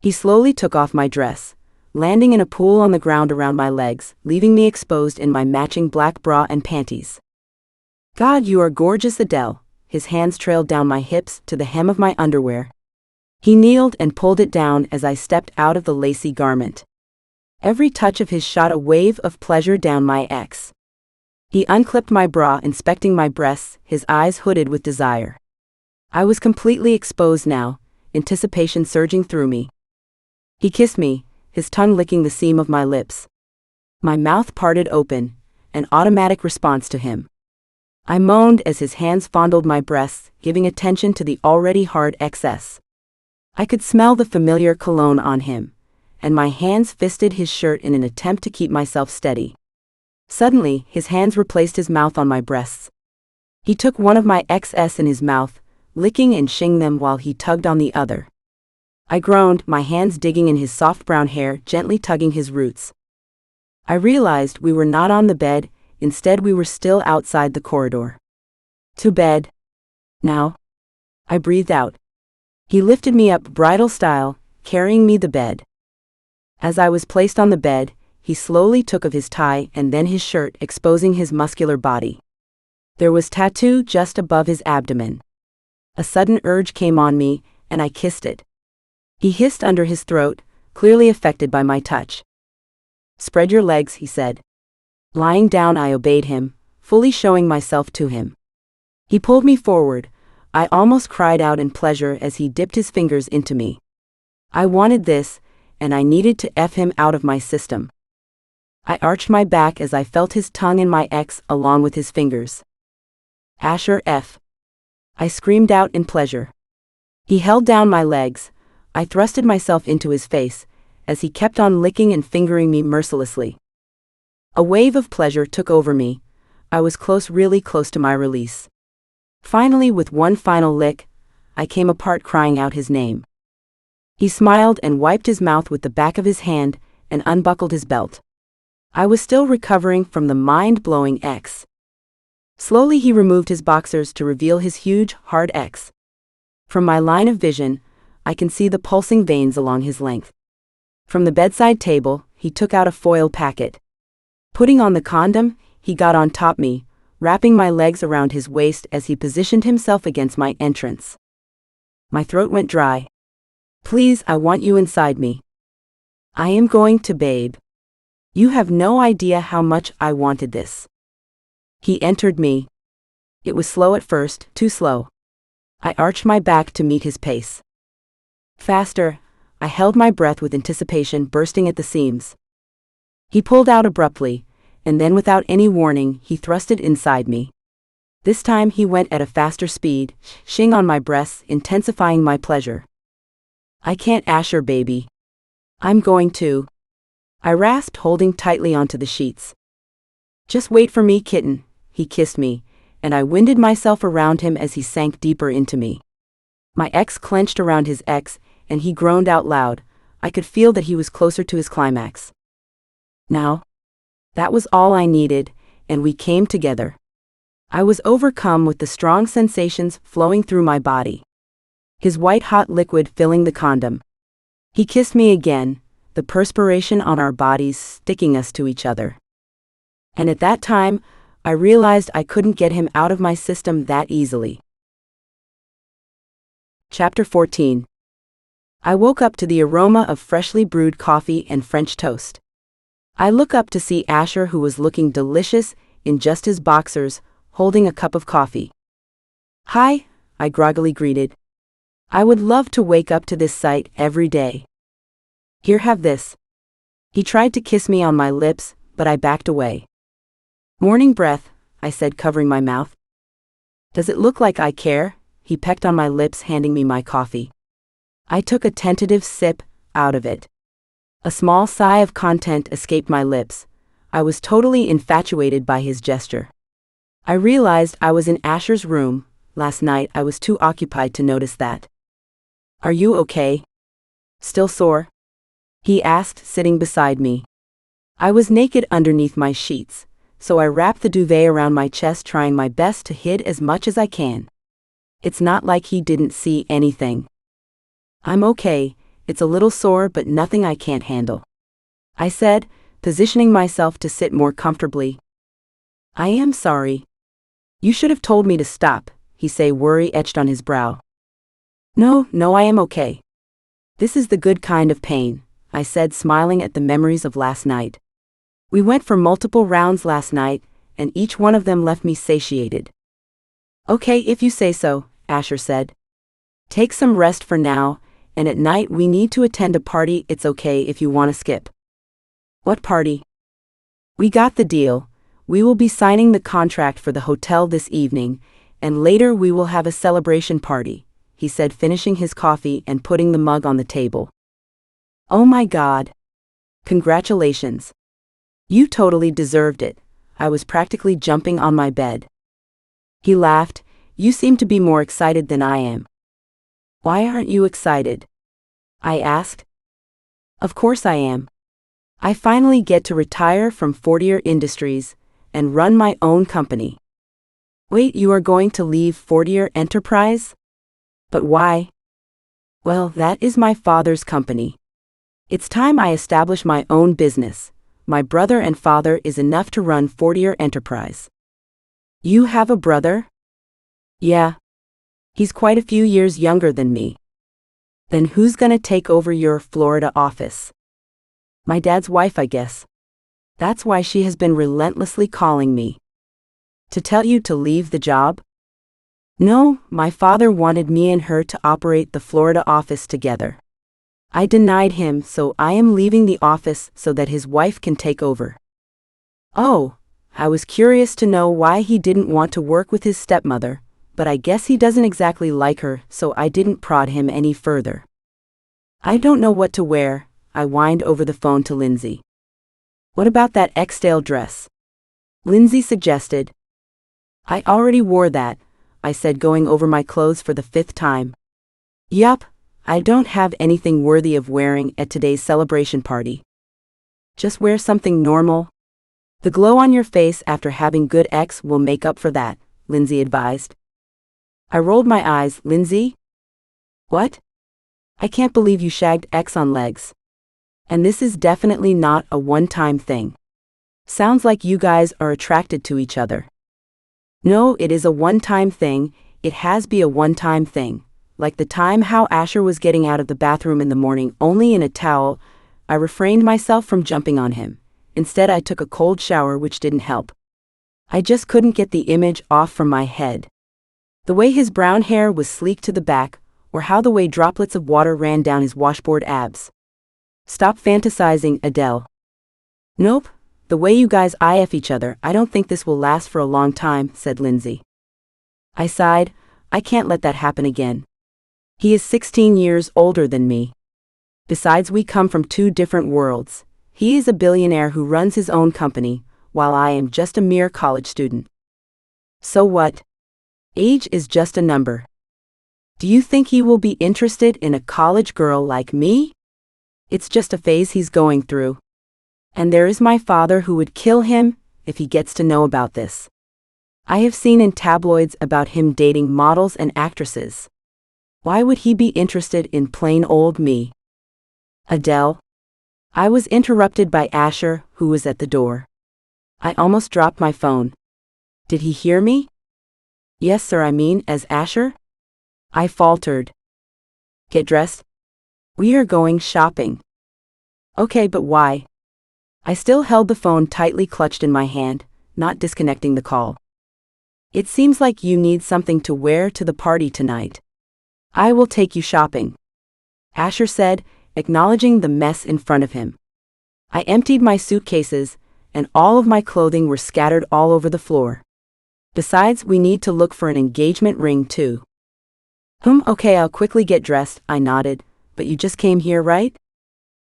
He slowly took off my dress, landing in a pool on the ground around my legs, leaving me exposed in my matching black bra and panties. God, you are gorgeous, Adele, his hands trailed down my hips to the hem of my underwear. He kneeled and pulled it down as I stepped out of the lacy garment. Every touch of his shot a wave of pleasure down my ex. He unclipped my bra, inspecting my breasts, his eyes hooded with desire. I was completely exposed now, anticipation surging through me. He kissed me, his tongue licking the seam of my lips. My mouth parted open, an automatic response to him. I moaned as his hands fondled my breasts, giving attention to the already hard excess. I could smell the familiar cologne on him, and my hands fisted his shirt in an attempt to keep myself steady. Suddenly, his hands replaced his mouth on my breasts. He took one of my XS in his mouth, licking and shing them while he tugged on the other. I groaned, my hands digging in his soft brown hair, gently tugging his roots. I realized we were not on the bed, instead we were still outside the corridor. To bed. Now? I breathed out. He lifted me up bridal style, carrying me the bed. As I was placed on the bed, he slowly took off his tie and then his shirt, exposing his muscular body. There was tattoo just above his abdomen. A sudden urge came on me, and I kissed it. He hissed under his throat, clearly affected by my touch. "Spread your legs," he said. Lying down, I obeyed him, fully showing myself to him. He pulled me forward. I almost cried out in pleasure as he dipped his fingers into me. I wanted this, and I needed to F him out of my system. I arched my back as I felt his tongue in my X along with his fingers. "Asher F." I screamed out in pleasure. He held down my legs. I thrusted myself into his face, as he kept on licking and fingering me mercilessly. A wave of pleasure took over me. I was close, really close to my release. Finally, with one final lick, I came apart crying out his name. He smiled and wiped his mouth with the back of his hand and unbuckled his belt. I was still recovering from the mind-blowing X. Slowly he removed his boxers to reveal his huge, hard X. From my line of vision, I can see the pulsing veins along his length. From the bedside table, he took out a foil packet. Putting on the condom, he got on top me, wrapping my legs around his waist as he positioned himself against my entrance. My throat went dry. "Please, I want you inside me." "I am going to, babe. You have no idea how much I wanted this." He entered me. It was slow at first, too slow. I arched my back to meet his pace. Faster. I held my breath with anticipation bursting at the seams. He pulled out abruptly, and then without any warning, he thrusted inside me. This time he went at a faster speed, shing on my breasts, intensifying my pleasure. "I can't, Asher, baby. I'm going to." I rasped, holding tightly onto the sheets. "Just wait for me, kitten." He kissed me, and I winded myself around him as he sank deeper into me. My ex clenched around his ex, and he groaned out loud. I could feel that he was closer to his climax. Now? That was all I needed, and we came together. I was overcome with the strong sensations flowing through my body. His white-hot liquid filling the condom. He kissed me again, the perspiration on our bodies sticking us to each other. And at that time, I realized I couldn't get him out of my system that easily. Chapter 14. I woke up to the aroma of freshly brewed coffee and French toast. I look up to see Asher, who was looking delicious in just his boxers, holding a cup of coffee. "Hi," I groggily greeted. "I would love to wake up to this sight every day." "Here, have this." He tried to kiss me on my lips, but I backed away. "Morning breath," I said, covering my mouth. "Does it look like I care?" He pecked on my lips, handing me my coffee. I took a tentative sip out of it. A small sigh of content escaped my lips. I was totally infatuated by his gesture. I realized I was in Asher's room. Last night I was too occupied to notice that. "Are you okay? Still sore?" he asked, sitting beside me. I was naked underneath my sheets, so I wrapped the duvet around my chest, trying my best to hide as much as I can. It's not like he didn't see anything. "I'm okay, it's a little sore but nothing I can't handle," I said, positioning myself to sit more comfortably. "I am sorry. You should have told me to stop," he said, worry etched on his brow. No, I am okay. This is the good kind of pain, I said, smiling at the memories of last night. We went for multiple rounds last night, and each one of them left me satiated. Okay, if you say so, Asher said. Take some rest for now, and at night we need to attend a party. It's okay if you want to skip. What party? We got the deal. We will be signing the contract for the hotel this evening, and later we will have a celebration party, he said, finishing his coffee and putting the mug on the table. Oh my God. Congratulations. You totally deserved it. I was practically jumping on my bed. He laughed. You seem to be more excited than I am. Why aren't you excited? I asked. Of course I am. I finally get to retire from Fortier Industries and run my own company. Wait, you are going to leave Fortier Enterprise? But why? Well, that is my father's company. It's time I establish my own business. My brother and father is enough to run Fortier Enterprise. You have a brother? Yeah. He's quite a few years younger than me. Then who's gonna take over your Florida office? My dad's wife, I guess. That's why she has been relentlessly calling me. To tell you to leave the job? No, my father wanted me and her to operate the Florida office together. I denied him, so I am leaving the office so that his wife can take over. Oh, I was curious to know why he didn't want to work with his stepmother, but I guess he doesn't exactly like her, so I didn't prod him any further. I don't know what to wear, I whined over the phone to Lindsay. What about that X-Dale dress? Lindsay suggested. I already wore that, I said, going over my clothes for the 5th time. Yup, I don't have anything worthy of wearing at today's celebration party. Just wear something normal. The glow on your face after having good X will make up for that, Lindsay advised. I rolled my eyes. Lindsay? What? I can't believe you shagged X on legs. And this is definitely not a one-time thing. Sounds like you guys are attracted to each other. No, it is a one-time thing. It has be a one-time thing. Like the time how Asher was getting out of the bathroom in the morning only in a towel. I refrained myself from jumping on him. Instead, I took a cold shower, which didn't help. I just couldn't get the image off from my head. The way his brown hair was sleek to the back, or how the way droplets of water ran down his washboard abs. Stop fantasizing, Adele. Nope, the way you guys IF each other, I don't think this will last for a long time, said Lindsay. I sighed. I can't let that happen again. He is 16 years older than me. Besides, we come from 2 different worlds. He is a billionaire who runs his own company, while I am just a mere college student. So what? Age is just a number. Do you think he will be interested in a college girl like me? It's just a phase he's going through. And there is my father who would kill him if he gets to know about this. I have seen in tabloids about him dating models and actresses. Why would he be interested in plain old me? Adele? I was interrupted by Asher, who was at the door. I almost dropped my phone. Did he hear me? Yes, sir, I mean, as Asher? I faltered. Get dressed? We are going shopping. Okay, but why? I still held the phone tightly clutched in my hand, not disconnecting the call. It seems like you need something to wear to the party tonight. I will take you shopping, Asher said, acknowledging the mess in front of him. I emptied my suitcases, and all of my clothing were scattered all over the floor. Besides, we need to look for an engagement ring too. Okay, I'll quickly get dressed, I nodded. But you just came here, right?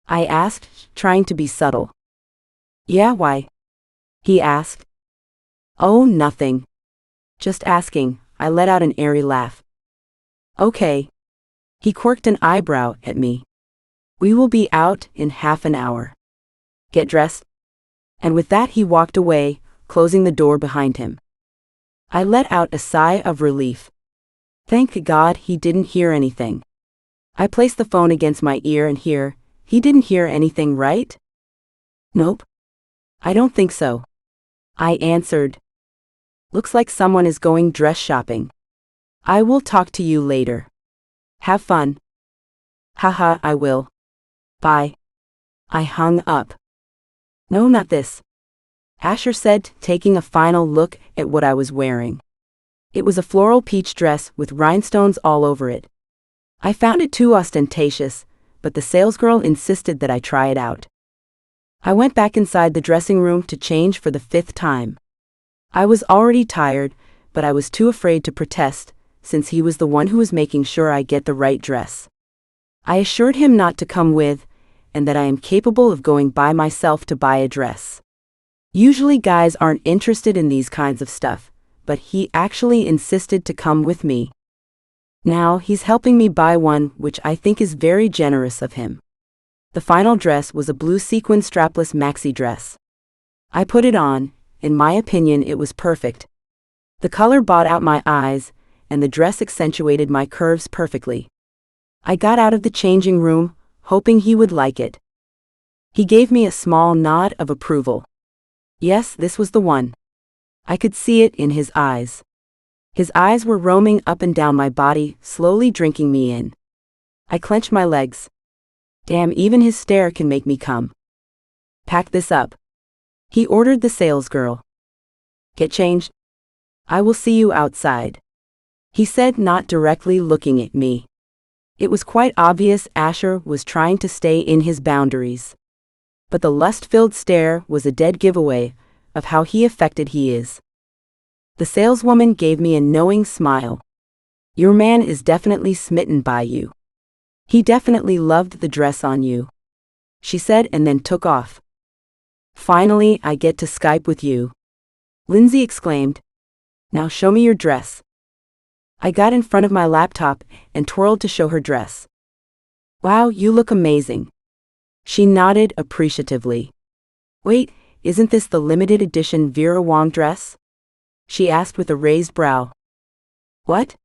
I asked, trying to be subtle. Yeah, why? He asked. Oh, nothing. Just asking, I let out an airy laugh. Okay. He quirked an eyebrow at me. We will be out in half an hour. Get dressed. And with that he walked away, closing the door behind him. I let out a sigh of relief. Thank God he didn't hear anything. I placed the phone against my ear and he didn't hear anything, right? Nope. I don't think so. I answered. Looks like someone is going dress shopping. I will talk to you later. Have fun. Haha, I will. Bye. I hung up. No, not this. Asher said, taking a final look at what I was wearing. It was a floral peach dress with rhinestones all over it. I found it too ostentatious, but the salesgirl insisted that I try it out. I went back inside the dressing room to change for the 5th time. I was already tired, but I was too afraid to protest, since he was the one who was making sure I get the right dress. I assured him not to come with, and that I am capable of going by myself to buy a dress. Usually guys aren't interested in these kinds of stuff, but he actually insisted to come with me. Now he's helping me buy one, which I think is very generous of him. The final dress was a blue sequin strapless maxi dress. I put it on. In my opinion, it was perfect. The color brought out my eyes, and the dress accentuated my curves perfectly. I got out of the changing room, hoping he would like it. He gave me a small nod of approval. Yes, this was the one. I could see it in his eyes. His eyes were roaming up and down my body, slowly drinking me in. I clenched my legs. Damn, even his stare can make me come. Pack this up. He ordered the salesgirl. Get changed. I will see you outside. He said, not directly looking at me. It was quite obvious Asher was trying to stay in his boundaries. But the lust-filled stare was a dead giveaway of how affected he is. The saleswoman gave me a knowing smile. Your man is definitely smitten by you. He definitely loved the dress on you, she said, and then took off. Finally, I get to Skype with you, Lindsay exclaimed. Now show me your dress. I got in front of my laptop and twirled to show her dress. Wow, you look amazing. She nodded appreciatively. Wait, isn't this the limited edition Vera Wang dress? She asked with a raised brow. What?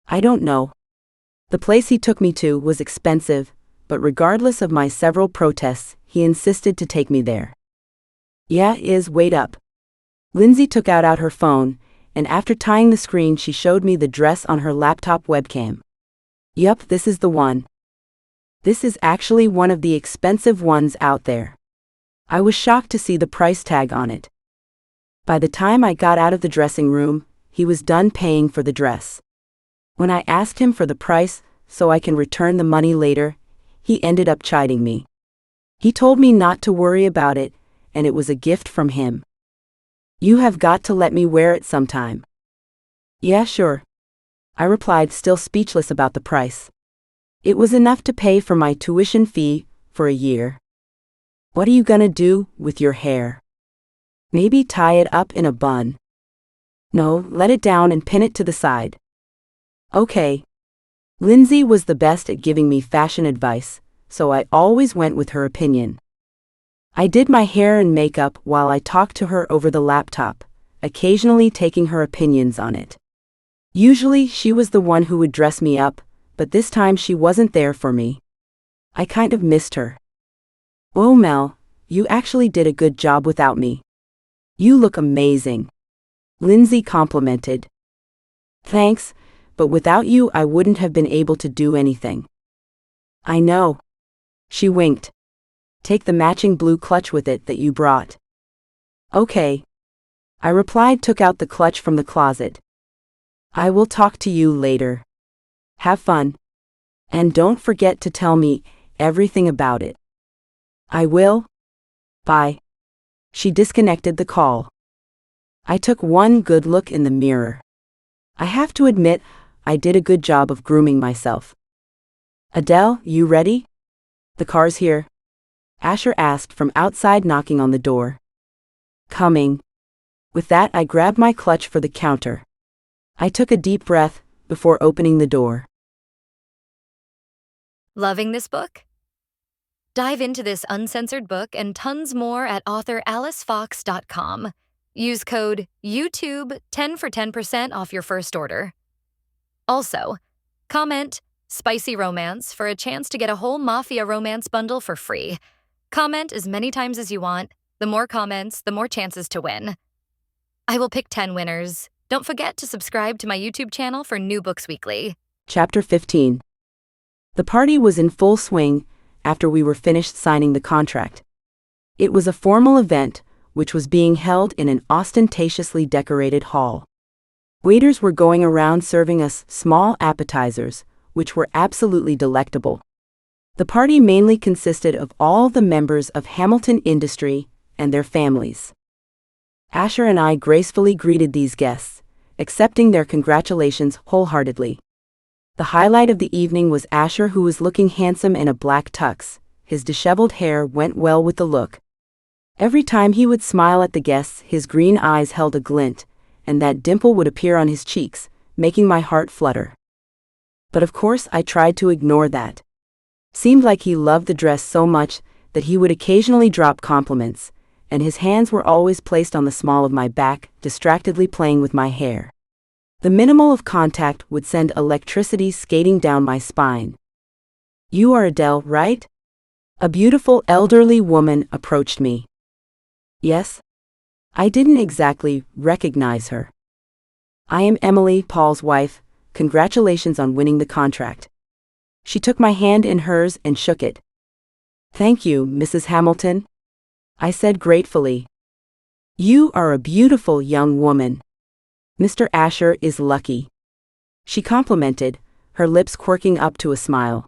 I don't know. The place he took me to was expensive, but regardless of my several protests, he insisted to take me there. Yeah, wait up. Lindsay took out her phone, and after tying the screen she showed me the dress on her laptop webcam. Yup, this is the one. This is actually one of the expensive ones out there. I was shocked to see the price tag on it. By the time I got out of the dressing room, he was done paying for the dress. When I asked him for the price so I can return the money later, he ended up chiding me. He told me not to worry about it, and it was a gift from him. You have got to let me wear it sometime. Yeah, sure. I replied, still speechless about the price. It was enough to pay for my tuition fee for a year. What are you gonna do with your hair? Maybe tie it up in a bun. No, let it down and pin it to the side. Okay. Lindsay was the best at giving me fashion advice, so I always went with her opinion. I did my hair and makeup while I talked to her over the laptop, occasionally taking her opinions on it. Usually she was the one who would dress me up, but this time she wasn't there for me. I kind of missed her. Whoa, Mel, you actually did a good job without me. You look amazing, Lindsay complimented. Thanks, but without you I wouldn't have been able to do anything. I know. She winked. Take the matching blue clutch with it that you brought. Okay. I replied, took out the clutch from the closet. I will talk to you later. Have fun. And don't forget to tell me everything about it. I will. Bye. She disconnected the call. I took one good look in the mirror. I have to admit, I did a good job of grooming myself. Adele, you ready? The car's here, Asher asked from outside, knocking on the door. Coming. With that, I grabbed my clutch for the counter. I took a deep breath before opening the door. Loving this book? Dive into this uncensored book and tons more at authoralicefox.com. Use code YouTube10 for 10% off your first order. Also, comment Spicy Romance for a chance to get a whole Mafia romance bundle for free. Comment as many times as you want. The more comments, the more chances to win. I will pick 10 winners Don't forget to subscribe to my YouTube channel for new books weekly. Chapter 15. The party was in full swing after we were finished signing the contract. It was a formal event, which was being held in an ostentatiously decorated hall. Waiters were going around serving us small appetizers, which were absolutely delectable. The party mainly consisted of all the members of Hamilton Industry and their families. Asher and I gracefully greeted these guests, accepting their congratulations wholeheartedly. The highlight of the evening was Asher, who was looking handsome in a black tux. His disheveled hair went well with the look. Every time he would smile at the guests, his green eyes held a glint, and that dimple would appear on his cheeks, making my heart flutter. But of course I tried to ignore that. Seemed like he loved the dress so much that he would occasionally drop compliments, and his hands were always placed on the small of my back, distractedly playing with my hair. The minimal of contact would send electricity skating down my spine. "You are Adele, right?" A beautiful elderly woman approached me. "Yes." I didn't exactly recognize her. "I am Emily, Paul's wife. Congratulations on winning the contract." She took my hand in hers and shook it. "Thank you, Mrs. Hamilton," I said gratefully. "You are a beautiful young woman. Mr. Asher is lucky," she complimented, her lips quirking up to a smile.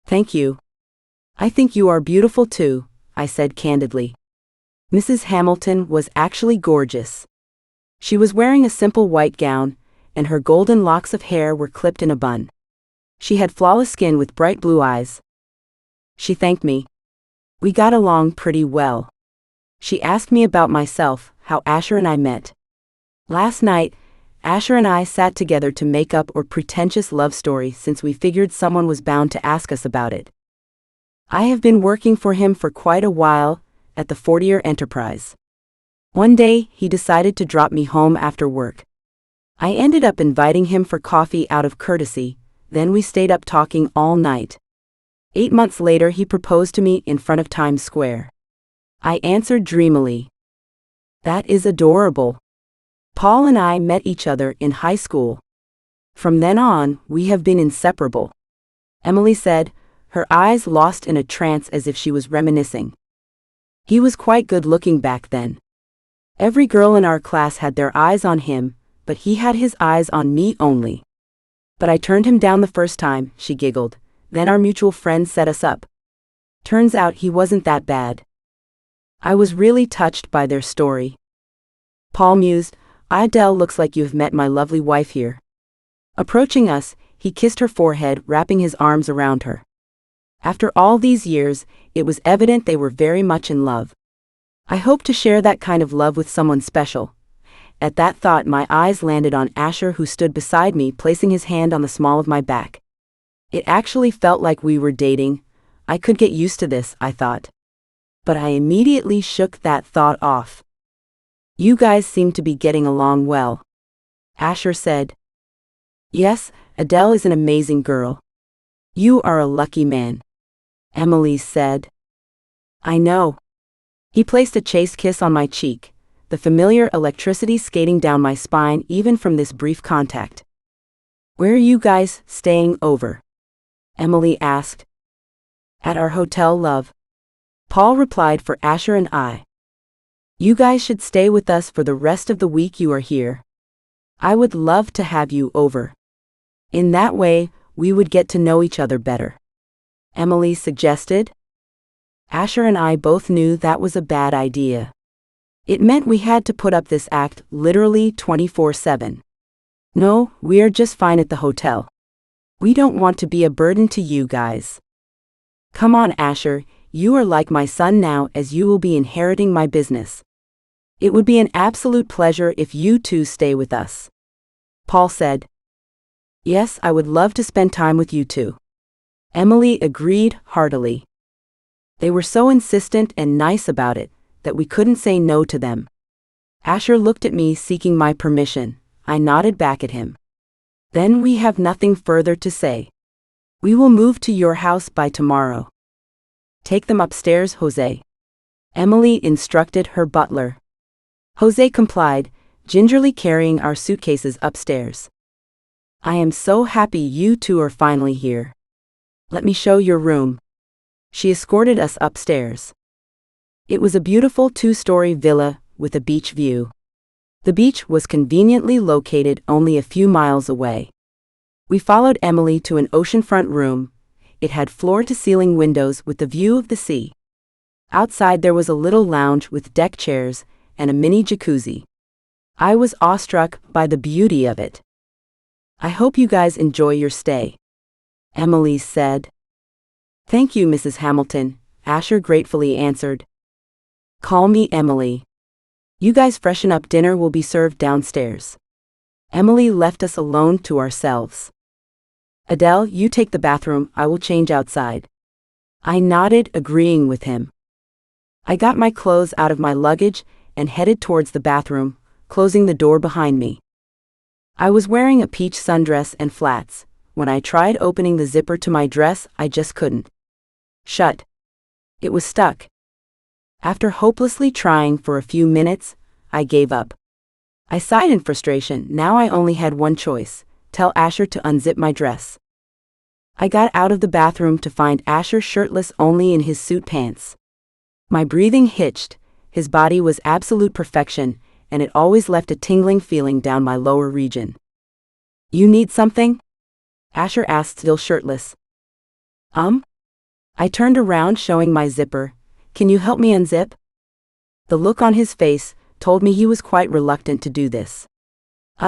"Thank you. I think you are beautiful too," I said candidly. Mrs. Hamilton was actually gorgeous. She was wearing a simple white gown, and her golden locks of hair were clipped in a bun. She had flawless skin with bright blue eyes. She thanked me. We got along pretty well. She asked me about myself, how Asher and I met. Last night, Asher and I sat together to make up our pretentious love story since we figured someone was bound to ask us about it. I have been working for him for quite a while at the Fortier Enterprise. One day, he decided to drop me home after work. I ended up inviting him for coffee out of courtesy, then we stayed up talking all night. 8 months later, he proposed to me in front of Times Square. I answered dreamily. "That is adorable." Paul and I met each other in high school. From then on, we have been inseparable, Emily said, her eyes lost in a trance as if she was reminiscing. He was quite good looking back then. Every girl in our class had their eyes on him, but he had his eyes on me only. But I turned him down the first time, she giggled. Then our mutual friend set us up. Turns out he wasn't that bad. I was really touched by their story. Paul mused, "Adele, looks like you've met my lovely wife here." Approaching us, he kissed her forehead, wrapping his arms around her. After all these years, it was evident they were very much in love. I hope to share that kind of love with someone special. At that thought, my eyes landed on Asher, who stood beside me, placing his hand on the small of my back. It actually felt like we were dating. I could get used to this, I thought. But I immediately shook that thought off. "You guys seem to be getting along well," Asher said. "Yes, Adele is an amazing girl. You are a lucky man," Emily said. "I know." He placed a chaste kiss on my cheek, the familiar electricity skating down my spine even from this brief contact. "Where are you guys staying over?" Emily asked. "At our hotel, love," Paul replied for Asher and I. "You guys should stay with us for the rest of the week you are here. I would love to have you over. In that way, we would get to know each other better," Emily suggested. Asher and I both knew that was a bad idea. It meant we had to put up this act literally 24/7. "No, we are just fine at the hotel. We don't want to be a burden to you guys." "Come on, Asher, you are like my son now, as you will be inheriting my business. It would be an absolute pleasure if you two stay with us," Paul said. "Yes, I would love to spend time with you too," Emily agreed heartily. They were so insistent and nice about it that we couldn't say no to them. Asher looked at me, seeking my permission. I nodded back at him. "Then we have nothing further to say. We will move to your house by tomorrow. Take them upstairs, Jose," Emily instructed her butler. Jose complied, gingerly carrying our suitcases upstairs. I am so happy you two are finally here. Let me show your room. She escorted us upstairs. It was a beautiful 2-story villa with a beach view. The beach was conveniently located only a few miles away. We followed Emily to an oceanfront room. It had floor-to-ceiling windows with the view of the sea. Outside there was a little lounge with deck chairs and a mini jacuzzi. I was awestruck by the beauty of it. I hope you guys enjoy your stay, Emily said. Thank you, Mrs. Hamilton, Asher gratefully answered. Call me Emily. You guys freshen up, dinner will be served downstairs. Emily left us alone to ourselves. Adele, you take the bathroom, I will change outside. I nodded, agreeing with him. I got my clothes out of my luggage and headed towards the bathroom, closing the door behind me. I was wearing a peach sundress and flats. When I tried opening the zipper to my dress, I just couldn't. Shut. It was stuck. After hopelessly trying for a few minutes, I gave up. I sighed in frustration. Now I only had one choice: tell Asher to unzip my dress. I got out of the bathroom to find Asher shirtless only in his suit pants. My breathing hitched. His body was absolute perfection, and it always left a tingling feeling down my lower region. You need something? Asher asked, still shirtless. I turned around, showing my zipper. Can you help me unzip? The look on his face told me he was quite reluctant to do this.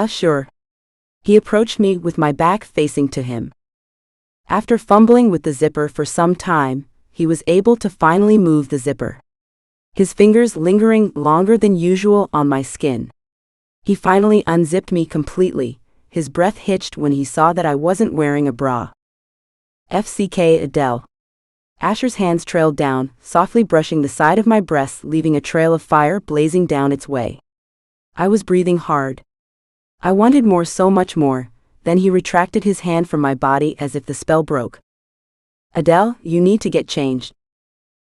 Sure. He approached me with my back facing to him. After fumbling with the zipper for some time, he was able to finally move the zipper. His fingers lingering longer than usual on my skin. He finally unzipped me completely. His breath hitched when he saw that I wasn't wearing a bra. FCK Adele. Asher's hands trailed down, softly brushing the side of my breasts, leaving a trail of fire blazing down its way. I was breathing hard. I wanted more, so much more. Then he retracted his hand from my body as if the spell broke. Adele, you need to get changed,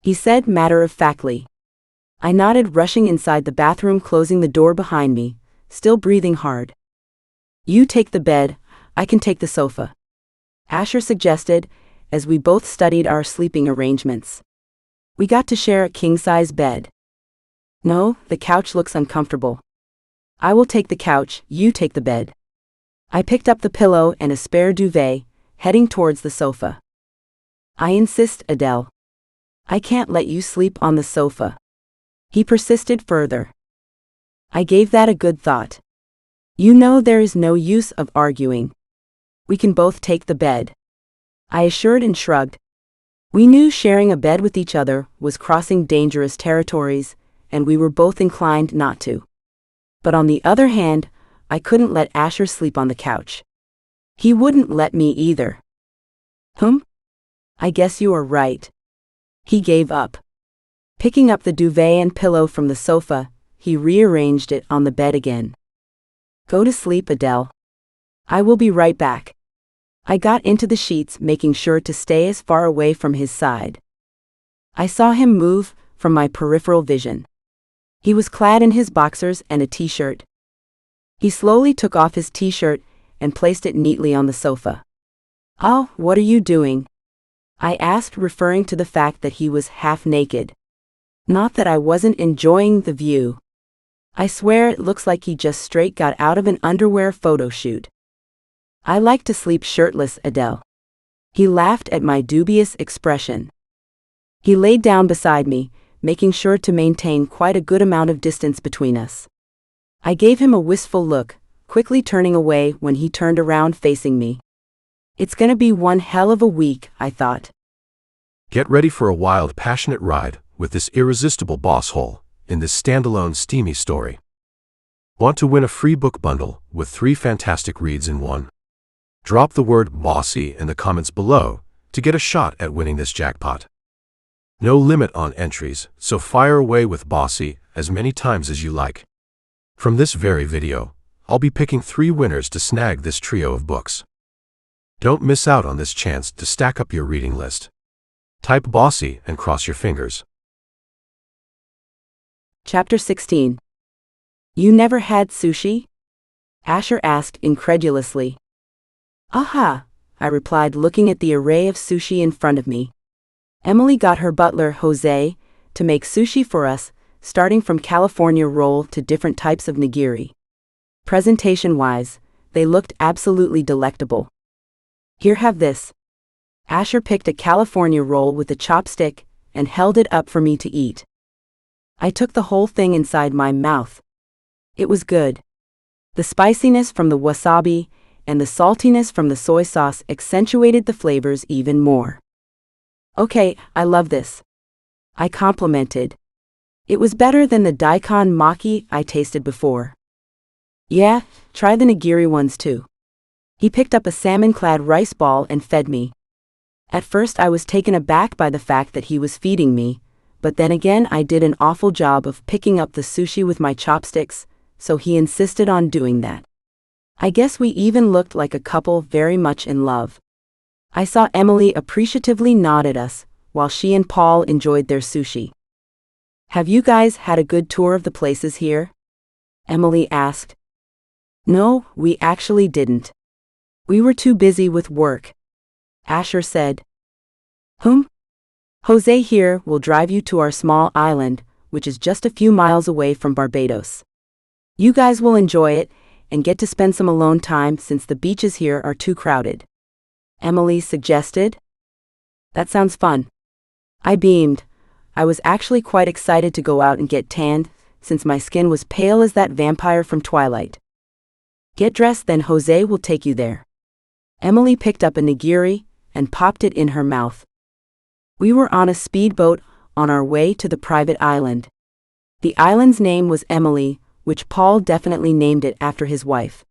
he said matter-of-factly. I nodded, rushing inside the bathroom, closing the door behind me, still breathing hard. You take the bed, I can take the sofa, Asher suggested, as we both studied our sleeping arrangements. We got to share a king-size bed. No, the couch looks uncomfortable. I will take the couch, you take the bed. I picked up the pillow and a spare duvet, heading towards the sofa. I insist, Adele. I can't let you sleep on the sofa, he persisted further. I gave that a good thought. You know there is no use of arguing. We can both take the bed, I assured and shrugged. We knew sharing a bed with each other was crossing dangerous territories, and we were both inclined not to. But on the other hand, I couldn't let Asher sleep on the couch. He wouldn't let me either. I guess you are right. He gave up. Picking up the duvet and pillow from the sofa, he rearranged it on the bed again. Go to sleep, Adele. I will be right back. I got into the sheets, making sure to stay as far away from his side. I saw him move from my peripheral vision. He was clad in his boxers and a t-shirt. He slowly took off his t-shirt and placed it neatly on the sofa. Oh, what are you doing? I asked, referring to the fact that he was half naked. Not that I wasn't enjoying the view. I swear it looks like he just straight got out of an underwear photo shoot. I like to sleep shirtless, Adele. He laughed at my dubious expression. He laid down beside me, making sure to maintain quite a good amount of distance between us. I gave him a wistful look, quickly turning away when he turned around facing me. It's gonna be one hell of a week, I thought. Get ready for a wild, passionate ride with this irresistible boss hole in this standalone steamy story. Want to win a free book bundle with 3 fantastic reads in one? Drop the word bossy in the comments below to get a shot at winning this jackpot. No limit on entries, so fire away with bossy as many times as you like. From this very video, I'll be picking 3 winners to snag this trio of books. Don't miss out on this chance to stack up your reading list. Type bossy and cross your fingers. Chapter 16. You never had sushi? Asher asked incredulously. Aha, I replied, looking at the array of sushi in front of me. Emily got her butler, Jose, to make sushi for us, starting from California roll to different types of nigiri. Presentation-wise, they looked absolutely delectable. Here, have this. Asher picked a California roll with a chopstick and held it up for me to eat. I took the whole thing inside my mouth. It was good. The spiciness from the wasabi and the saltiness from the soy sauce accentuated the flavors even more. Okay, I love this, I complimented. It was better than the daikon maki I tasted before. Yeah, try the nigiri ones too. He picked up a salmon-clad rice ball and fed me. At first I was taken aback by the fact that he was feeding me, but then again I did an awful job of picking up the sushi with my chopsticks, so he insisted on doing that. I guess we even looked like a couple very much in love. I saw Emily appreciatively nod at us, while she and Paul enjoyed their sushi. Have you guys had a good tour of the places here? Emily asked. No, we actually didn't. We were too busy with work. Asher said. Jose here will drive you to our small island, which is just a few miles away from Barbados. You guys will enjoy it and get to spend some alone time since the beaches here are too crowded. Emily suggested. That sounds fun. I beamed. I was actually quite excited to go out and get tanned, since my skin was pale as that vampire from Twilight. Get dressed, then Jose will take you there. Emily picked up a nigiri and popped it in her mouth. We were on a speedboat on our way to the private island. The island's name was Emily, which Paul definitely named it after his wife.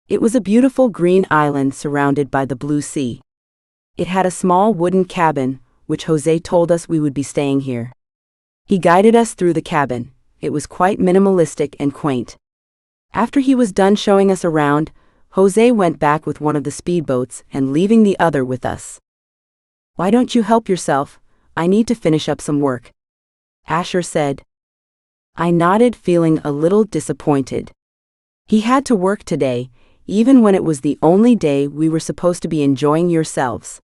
It was a beautiful green island surrounded by the blue sea. It had a small wooden cabin, which Jose told us we would be staying here. He guided us through the cabin. It was quite minimalistic and quaint. After he was done showing us around, Jose went back with one of the speedboats and leaving the other with us. Why don't you help yourself? I need to finish up some work. Asher said. I nodded, feeling a little disappointed. He had to work today, even when it was the only day we were supposed to be enjoying yourselves.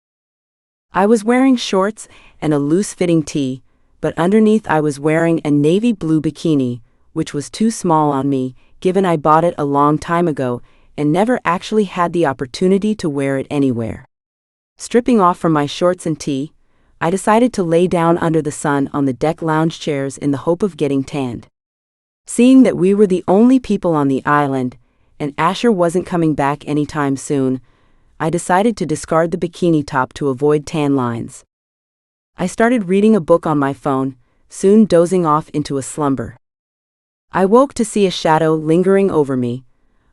I was wearing shorts and a loose-fitting tee, but underneath I was wearing a navy blue bikini, which was too small on me, given I bought it a long time ago and never actually had the opportunity to wear it anywhere. Stripping off from my shorts and tee, I decided to lay down under the sun on the deck lounge chairs in the hope of getting tanned. Seeing that we were the only people on the island, and Asher wasn't coming back anytime soon, I decided to discard the bikini top to avoid tan lines. I started reading a book on my phone, soon dozing off into a slumber. I woke to see a shadow lingering over me.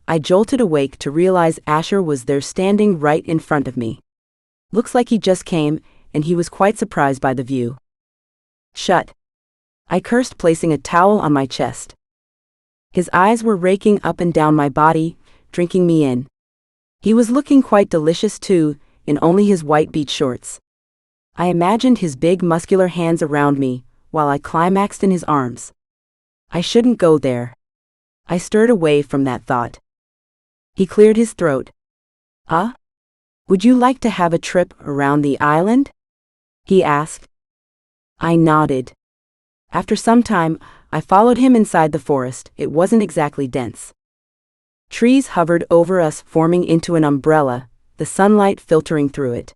I jolted awake to realize Asher was there standing right in front of me. Looks like he just came, and he was quite surprised by the view. Shut. I cursed, placing a towel on my chest. His eyes were raking up and down my body, drinking me in. He was looking quite delicious too, in only his white beach shorts. I imagined his big muscular hands around me, while I climaxed in his arms. I shouldn't go there. I stirred away from that thought. He cleared his throat. Would you like to have a trip around the island? He asked. I nodded. After some time, I followed him inside the forest. It wasn't exactly dense. Trees hovered over us, forming into an umbrella, the sunlight filtering through it.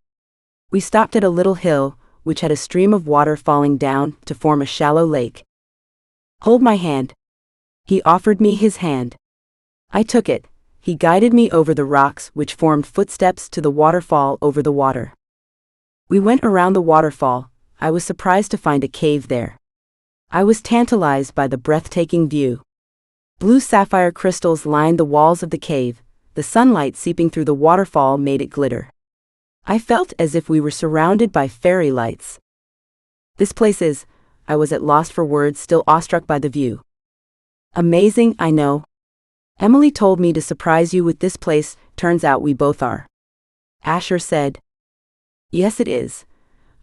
We stopped at a little hill, which had a stream of water falling down to form a shallow lake. Hold my hand. He offered me his hand. I took it. He guided me over the rocks, which formed footsteps to the waterfall over the water. We went around the waterfall. I was surprised to find a cave there. I was tantalized by the breathtaking view. Blue sapphire crystals lined the walls of the cave. The sunlight seeping through the waterfall made it glitter. I felt as if we were surrounded by fairy lights. This place is, I was at loss for words, still awestruck by the view. Amazing, I know. Emily told me to surprise you with this place, turns out we both are. Asher said. Yes, it is.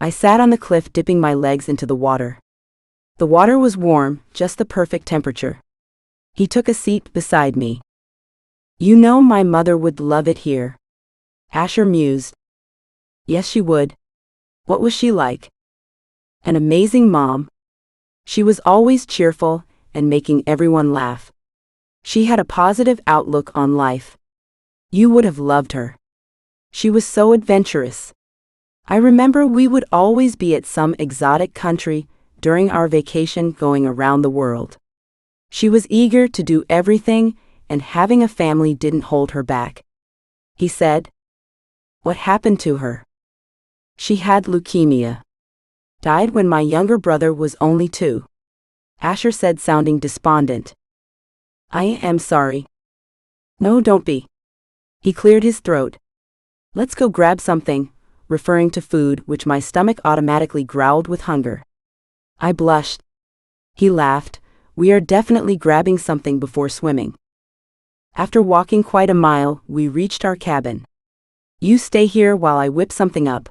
I sat on the cliff, dipping my legs into the water. The water was warm, just the perfect temperature. He took a seat beside me. You know my mother would love it here. Asher mused. Yes, she would. What was she like? An amazing mom. She was always cheerful and making everyone laugh. She had a positive outlook on life. You would have loved her. She was so adventurous. I remember we would always be at some exotic country during our vacation going around the world. She was eager to do everything, and having a family didn't hold her back. He said. What happened to her? She had leukemia. Died when my younger brother was only 2. Asher said, sounding despondent. I am sorry. No, don't be. He cleared his throat. Let's go grab something, referring to food which my stomach automatically growled with hunger. I blushed. He laughed. We are definitely grabbing something before swimming. After walking quite a mile, we reached our cabin. You stay here while I whip something up.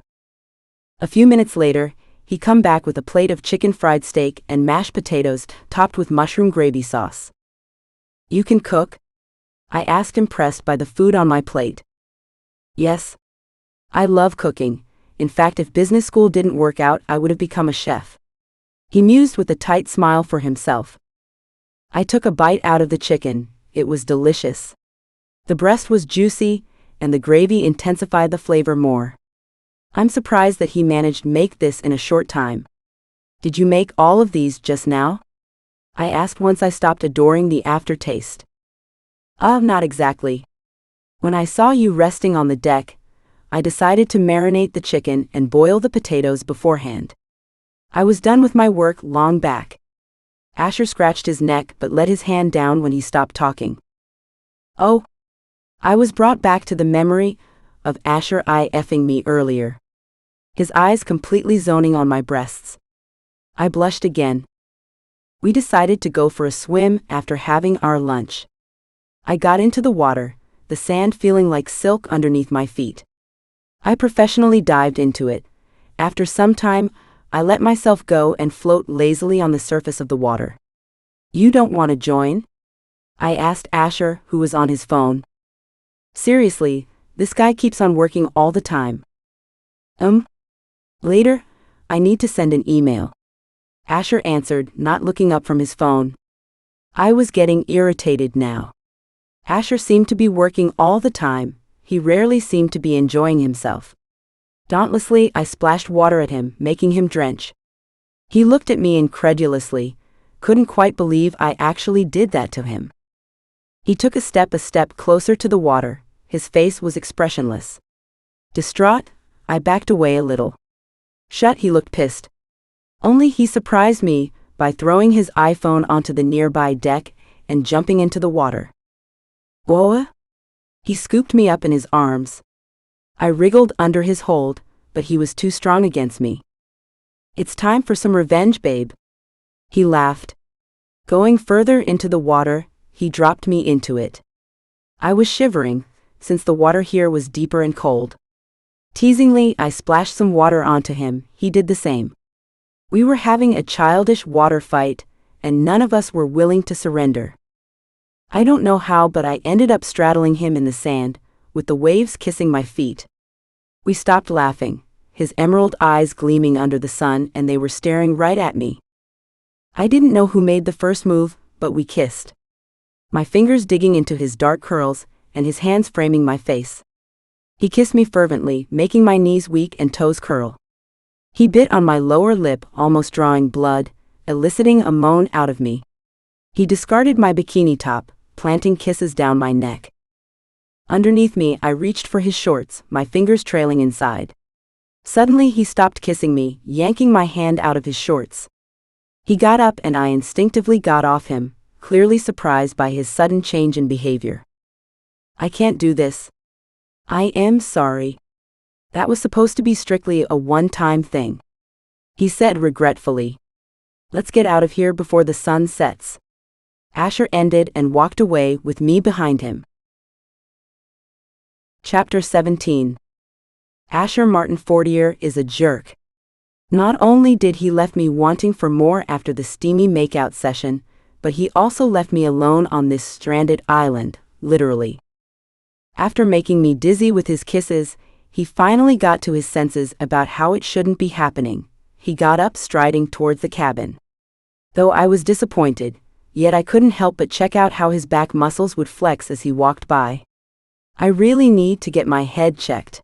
A few minutes later, he come back with a plate of chicken fried steak and mashed potatoes topped with mushroom gravy sauce. You can cook? I asked, impressed by the food on my plate. Yes. I love cooking. In fact, if business school didn't work out, I would have become a chef. He mused with a tight smile for himself. I took a bite out of the chicken. It was delicious. The breast was juicy, and the gravy intensified the flavor more. I'm surprised that he managed to make this in a short time. Did you make all of these just now? I asked once I stopped adoring the aftertaste. Not exactly. When I saw you resting on the deck, I decided to marinate the chicken and boil the potatoes beforehand. I was done with my work long back. Asher scratched his neck but let his hand down when he stopped talking. Oh. I was brought back to the memory of Asher IFing me earlier. His eyes completely zoning on my breasts. I blushed again. We decided to go for a swim after having our lunch. I got into the water, the sand feeling like silk underneath my feet. I professionally dived into it. After some time, I let myself go and float lazily on the surface of the water. You don't want to join? I asked Asher, who was on his phone. Seriously, this guy keeps on working all the time. Later, I need to send an email. Asher answered, not looking up from his phone. I was getting irritated now. Asher seemed to be working all the time. He rarely seemed to be enjoying himself. Dauntlessly, I splashed water at him, making him drench. He looked at me incredulously, couldn't quite believe I actually did that to him. He took a step closer to the water. His face was expressionless. Distraught, I backed away a little. Shut, he looked pissed. Only he surprised me by throwing his iPhone onto the nearby deck and jumping into the water. Whoa! He scooped me up in his arms. I wriggled under his hold, but he was too strong against me. It's time for some revenge, babe. He laughed. Going further into the water, he dropped me into it. I was shivering, since the water here was deeper and cold. Teasingly, I splashed some water onto him. He did the same. We were having a childish water fight, and none of us were willing to surrender. I don't know how, but I ended up straddling him in the sand, with the waves kissing my feet. We stopped laughing, his emerald eyes gleaming under the sun, and they were staring right at me. I didn't know who made the first move, but we kissed. My fingers digging into his dark curls, and his hands framing my face. He kissed me fervently, making my knees weak and toes curl. He bit on my lower lip, almost drawing blood, eliciting a moan out of me. He discarded my bikini top, planting kisses down my neck. Underneath me, I reached for his shorts, my fingers trailing inside. Suddenly he stopped kissing me, yanking my hand out of his shorts. He got up and I instinctively got off him, clearly surprised by his sudden change in behavior. I can't do this. I am sorry. That was supposed to be strictly a one-time thing. He said regretfully. Let's get out of here before the sun sets. Asher ended and walked away with me behind him. Chapter 17. Asher Martin Fortier is a jerk. Not only did he left me wanting for more after the steamy makeout session, but he also left me alone on this stranded island, literally. After making me dizzy with his kisses, he finally got to his senses about how it shouldn't be happening. He got up striding towards the cabin. Though I was disappointed, yet I couldn't help but check out how his back muscles would flex as he walked by. I really need to get my head checked.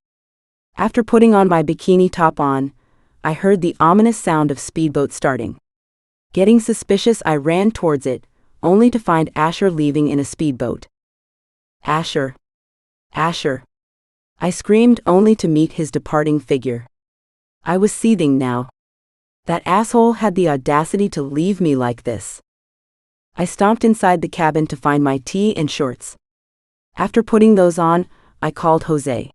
After putting on my bikini top on, I heard the ominous sound of speedboat starting. Getting suspicious, I ran towards it, only to find Asher leaving in a speedboat. Asher! Asher! I screamed only to meet his departing figure. I was seething now. That asshole had the audacity to leave me like this. I stomped inside the cabin to find my tee and shorts. After putting those on, I called Jose.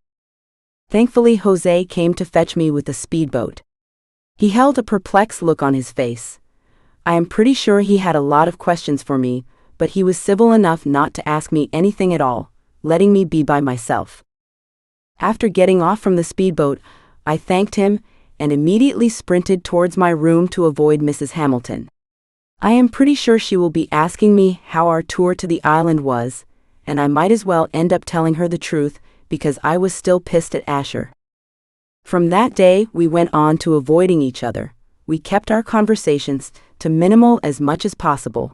Thankfully, Jose came to fetch me with a speedboat. He held a perplexed look on his face. I am pretty sure he had a lot of questions for me, but he was civil enough not to ask me anything at all, letting me be by myself. After getting off from the speedboat, I thanked him and immediately sprinted towards my room to avoid Mrs. Hamilton. I am pretty sure she will be asking me how our tour to the island was, and I might as well end up telling her the truth because I was still pissed at Asher. From that day, we went on to avoiding each other. We kept our conversations to minimal as much as possible.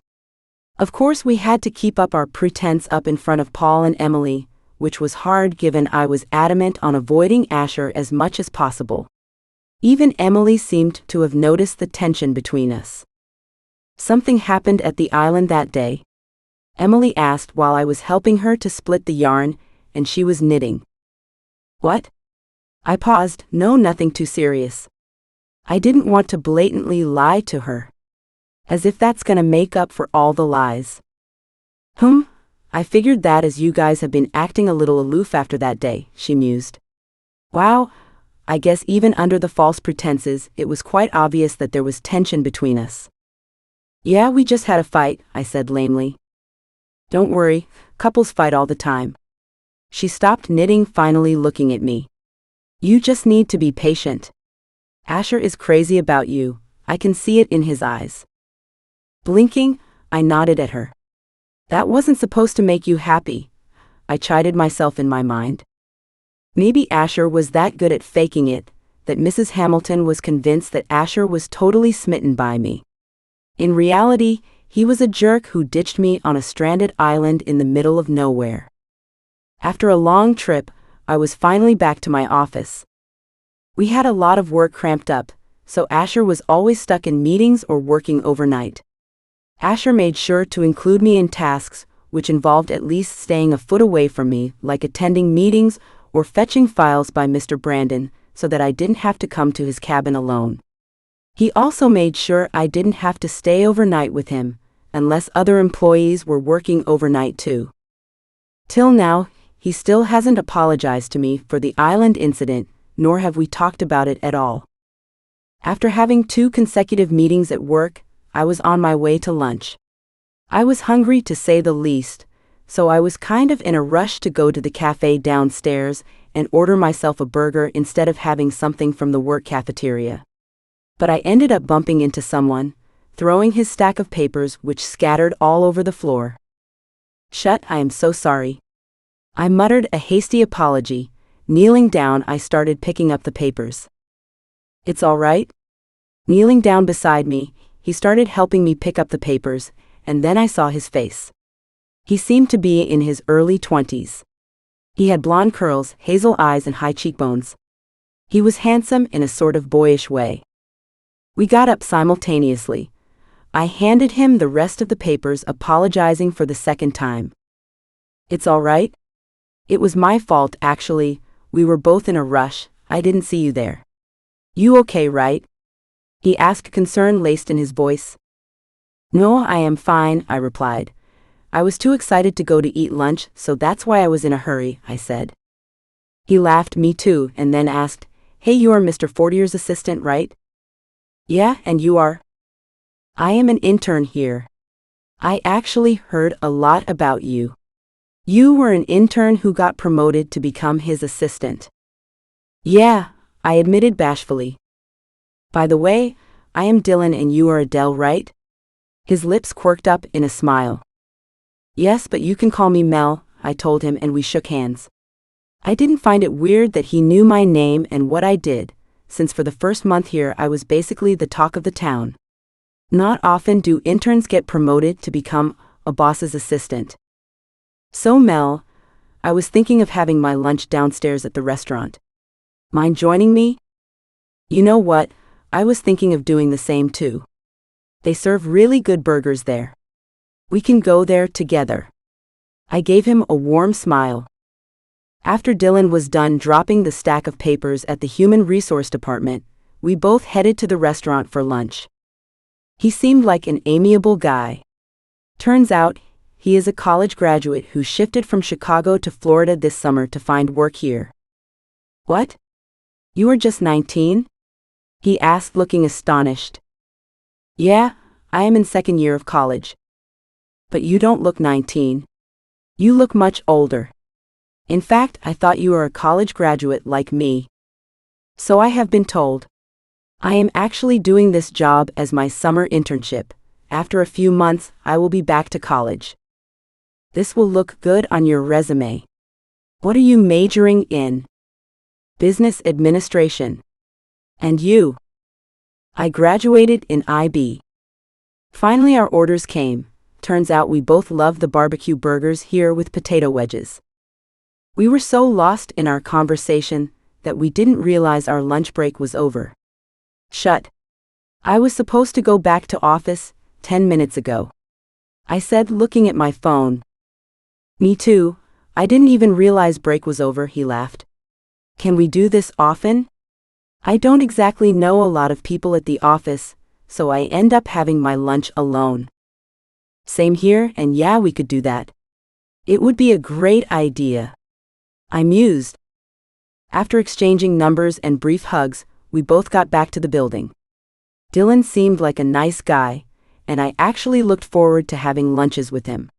Of course, we had to keep up our pretense up in front of Paul and Emily, which was hard given I was adamant on avoiding Asher as much as possible. Even Emily seemed to have noticed the tension between us. Something happened at the island that day. Emily asked while I was helping her to split the yarn, and she was knitting. What? I paused. No, nothing too serious. I didn't want to blatantly lie to her. As if that's gonna make up for all the lies. I figured that as you guys have been acting a little aloof after that day, she mused. Wow, I guess even under the false pretenses, it was quite obvious that there was tension between us. Yeah, we just had a fight, I said lamely. Don't worry, couples fight all the time. She stopped knitting, finally looking at me. You just need to be patient. Asher is crazy about you, I can see it in his eyes. Blinking, I nodded at her. That wasn't supposed to make you happy, I chided myself in my mind. Maybe Asher was that good at faking it, that Mrs. Hamilton was convinced that Asher was totally smitten by me. In reality, he was a jerk who ditched me on a stranded island in the middle of nowhere. After a long trip, I was finally back to my office. We had a lot of work cramped up, so Asher was always stuck in meetings or working overnight. Asher made sure to include me in tasks which involved at least staying a foot away from me, like attending meetings or fetching files by Mr. Brandon, so that I didn't have to come to his cabin alone. He also made sure I didn't have to stay overnight with him, unless other employees were working overnight too. Till now, he still hasn't apologized to me for the island incident, nor have we talked about it at all. After having 2 consecutive meetings at work, I was on my way to lunch. I was hungry to say the least, so I was kind of in a rush to go to the cafe downstairs and order myself a burger instead of having something from the work cafeteria. But I ended up bumping into someone, throwing his stack of papers which scattered all over the floor. Shut, I am so sorry. I muttered a hasty apology. Kneeling down, I started picking up the papers. It's all right? Kneeling down beside me, he started helping me pick up the papers, and then I saw his face. He seemed to be in his early 20s. He had blonde curls, hazel eyes, and high cheekbones. He was handsome in a sort of boyish way. We got up simultaneously. I handed him the rest of the papers, apologizing for the second time. It's all right? It was my fault, actually. We were both in a rush. I didn't see you there. You okay, right? He asked, concern laced in his voice. No, I am fine, I replied. I was too excited to go to eat lunch, so that's why I was in a hurry, I said. He laughed, me too, and then asked, Hey, you are Mr. Fortier's assistant, right? Yeah, and you are? I am an intern here. I actually heard a lot about you. You were an intern who got promoted to become his assistant. Yeah, I admitted bashfully. By the way, I am Dylan and you are Adele, right? His lips quirked up in a smile. Yes, but you can call me Mel, I told him, and we shook hands. I didn't find it weird that he knew my name and what I did, since for the first month here I was basically the talk of the town. Not often do interns get promoted to become a boss's assistant. So Mel, I was thinking of having my lunch downstairs at the restaurant. Mind joining me? You know what, I was thinking of doing the same too. They serve really good burgers there. We can go there together. I gave him a warm smile. After Dylan was done dropping the stack of papers at the Human Resource Department, we both headed to the restaurant for lunch. He seemed like an amiable guy. Turns out, he is a college graduate who shifted from Chicago to Florida this summer to find work here. What? You are just 19? He asked, looking astonished. Yeah, I am in second year of college. But you don't look 19. You look much older. In fact, I thought you were a college graduate like me. So I have been told. I am actually doing this job as my summer internship. After a few months, I will be back to college. This will look good on your resume. What are you majoring in? Business administration. And you? I graduated in IB. Finally our orders came. Turns out we both love the barbecue burgers here with potato wedges. We were so lost in our conversation that we didn't realize our lunch break was over. Shut. I was supposed to go back to office 10 minutes ago. I said, looking at my phone. Me too, I didn't even realize break was over, he laughed. Can we do this often? I don't exactly know a lot of people at the office, so I end up having my lunch alone. Same here, and yeah, we could do that. It would be a great idea. I mused. After exchanging numbers and brief hugs, we both got back to the building. Dylan seemed like a nice guy, and I actually looked forward to having lunches with him.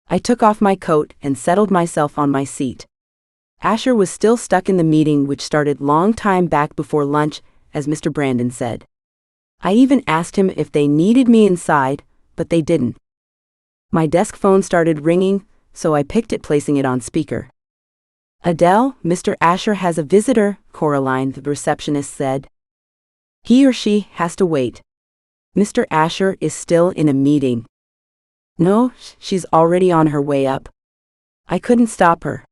I took off my coat and settled myself on my seat. Asher was still stuck in the meeting, which started long time back before lunch, as Mr. Brandon said. I even asked him if they needed me inside, but they didn't. My desk phone started ringing, so I picked it, placing it on speaker. Adele, Mr. Asher has a visitor, Coraline, the receptionist said. He or she has to wait. Mr. Asher is still in a meeting. No, she's already on her way up. I couldn't stop her.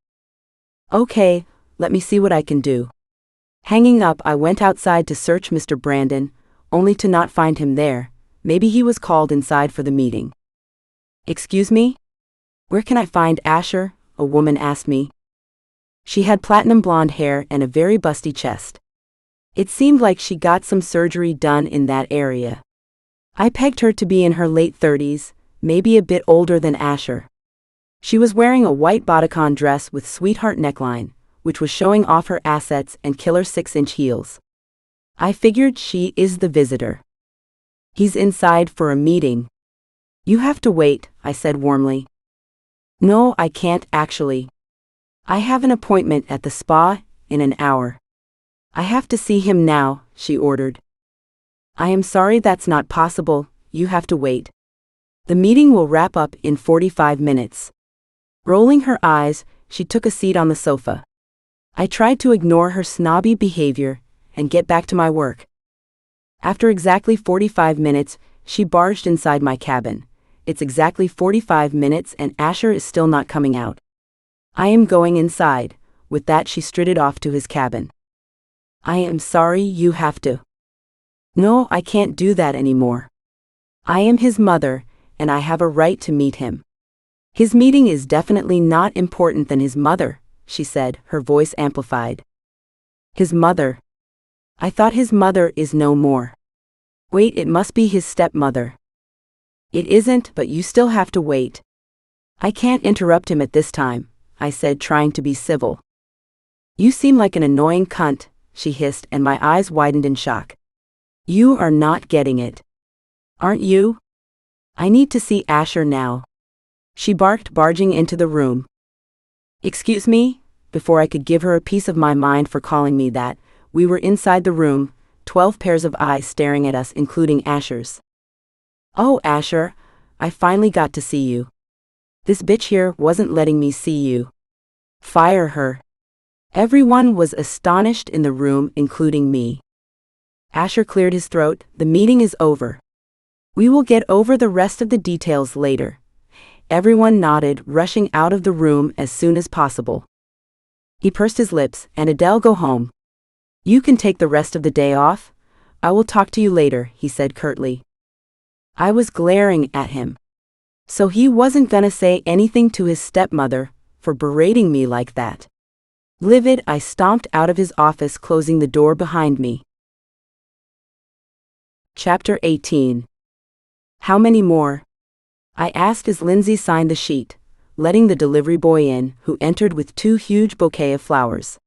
Okay, let me see what I can do. Hanging up, I went outside to search Mr. Brandon, only to not find him there. Maybe he was called inside for the meeting. Excuse me? Where can I find Asher? A woman asked me. She had platinum blonde hair and a very busty chest. It seemed like she got some surgery done in that area. I pegged her to be in her late 30s, maybe a bit older than Asher. She was wearing a white bodycon dress with sweetheart neckline, which was showing off her assets and killer 6-inch heels. I figured she is the visitor. He's inside for a meeting. You have to wait, I said warmly. No, I can't actually. I have an appointment at the spa in an hour. I have to see him now, she ordered. I am sorry, that's not possible, you have to wait. The meeting will wrap up in 45 minutes. Rolling her eyes, she took a seat on the sofa. I tried to ignore her snobby behavior and get back to my work. After exactly 45 minutes, she barged inside my cabin. It's exactly 45 minutes and Asher is still not coming out. I am going inside. With that, she strutted off to his cabin. I am sorry, you have to. No, I can't do that anymore. I am his mother, and I have a right to meet him. His meeting is definitely not important than his mother, she said, her voice amplified. His mother. I thought his mother is no more. Wait, it must be his stepmother. It isn't, but you still have to wait. I can't interrupt him at this time, I said, trying to be civil. You seem like an annoying cunt, she hissed, and my eyes widened in shock. You are not getting it. Aren't you? I need to see Asher now. She barked, barging into the room. Excuse me? Before I could give her a piece of my mind for calling me that, we were inside the room, 12 pairs of eyes staring at us, including Asher's. Oh, Asher, I finally got to see you. This bitch here wasn't letting me see you. Fire her. Everyone was astonished in the room, including me. Asher cleared his throat. The meeting is over. We will get over the rest of the details later. Everyone nodded, rushing out of the room as soon as possible. He pursed his lips. And Adele, go home. You can take the rest of the day off. I will talk to you later, he said curtly. I was glaring at him. So he wasn't gonna say anything to his stepmother for berating me like that. Livid, I stomped out of his office, closing the door behind me. Chapter 18. How many more? I asked as Lindsay signed the sheet, letting the delivery boy in, who entered with 2 huge bouquets of flowers.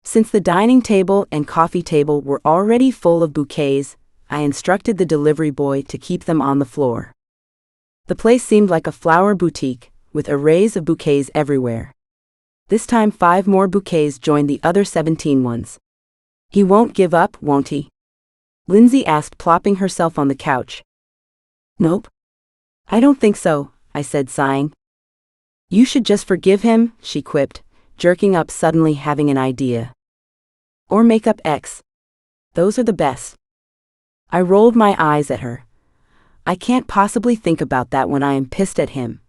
Since the dining table and coffee table were already full of bouquets, I instructed the delivery boy to keep them on the floor. The place seemed like a flower boutique, with arrays of bouquets everywhere. This time 5 more bouquets joined the other 17 ones. He won't give up, won't he? Lindsay asked, plopping herself on the couch. Nope. I don't think so, I said, sighing. You should just forgive him, she quipped, jerking up suddenly, having an idea. Or make up X. Those are the best. I rolled my eyes at her. I can't possibly think about that when I am pissed at him.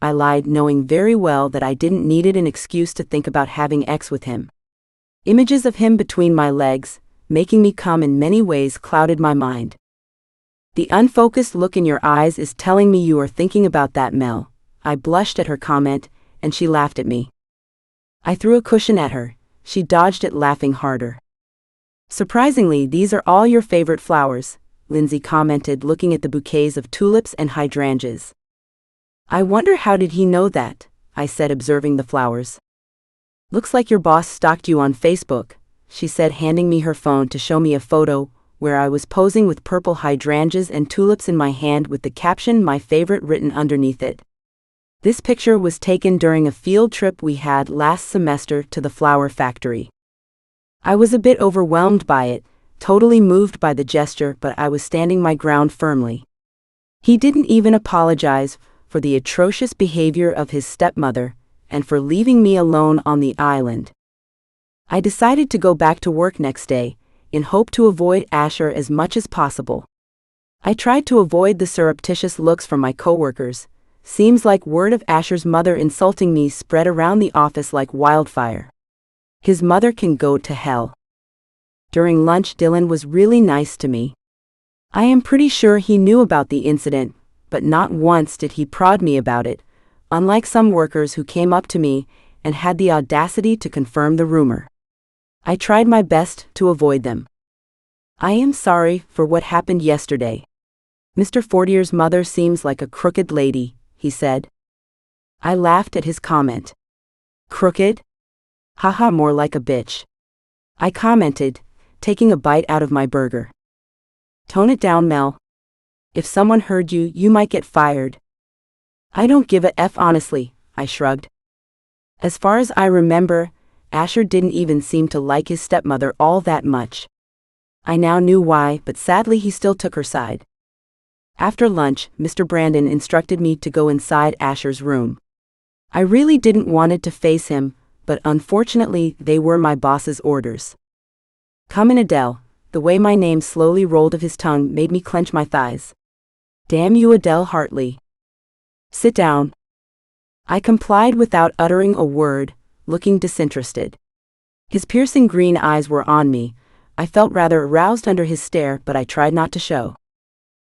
I lied, knowing very well that I didn't need an excuse to think about having X with him. Images of him between my legs, making me come in many ways, clouded my mind. The unfocused look in your eyes is telling me you are thinking about that, Mel. I blushed at her comment, and she laughed at me. I threw a cushion at her. She dodged it, laughing harder. Surprisingly, these are all your favorite flowers, Lindsay commented, looking at the bouquets of tulips and hydrangeas. I wonder how did he know that, I said, observing the flowers. Looks like your boss stalked you on Facebook, she said, handing me her phone to show me a photo where I was posing with purple hydrangeas and tulips in my hand with the caption "My favorite" written underneath it. This picture was taken during a field trip we had last semester to the flower factory. I was a bit overwhelmed by it, totally moved by the gesture, but I was standing my ground firmly. He didn't even apologize for the atrocious behavior of his stepmother and for leaving me alone on the island. I decided to go back to work next day, in hope to avoid Asher as much as possible. I tried to avoid the surreptitious looks from my coworkers. Seems like word of Asher's mother insulting me spread around the office like wildfire. His mother can go to hell. During lunch, Dylan was really nice to me. I am pretty sure he knew about the incident, but not once did he prod me about it, unlike some workers who came up to me and had the audacity to confirm the rumor. I tried my best to avoid them. I am sorry for what happened yesterday. Mr. Fortier's mother seems like a crooked lady, he said. I laughed at his comment. Crooked? Haha, more like a bitch. I commented, taking a bite out of my burger. Tone it down, Mel. If someone heard you, you might get fired. I don't give a F, honestly, I shrugged. As far as I remember, Asher didn't even seem to like his stepmother all that much. I now knew why, but sadly he still took her side. After lunch, Mr. Brandon instructed me to go inside Asher's room. I really didn't want to face him, but unfortunately they were my boss's orders. Come in, Adele. The way my name slowly rolled off his tongue made me clench my thighs. Damn you, Adele Hartley. Sit down. I complied without uttering a word, looking disinterested. His piercing green eyes were on me. I felt rather aroused under his stare, but I tried not to show.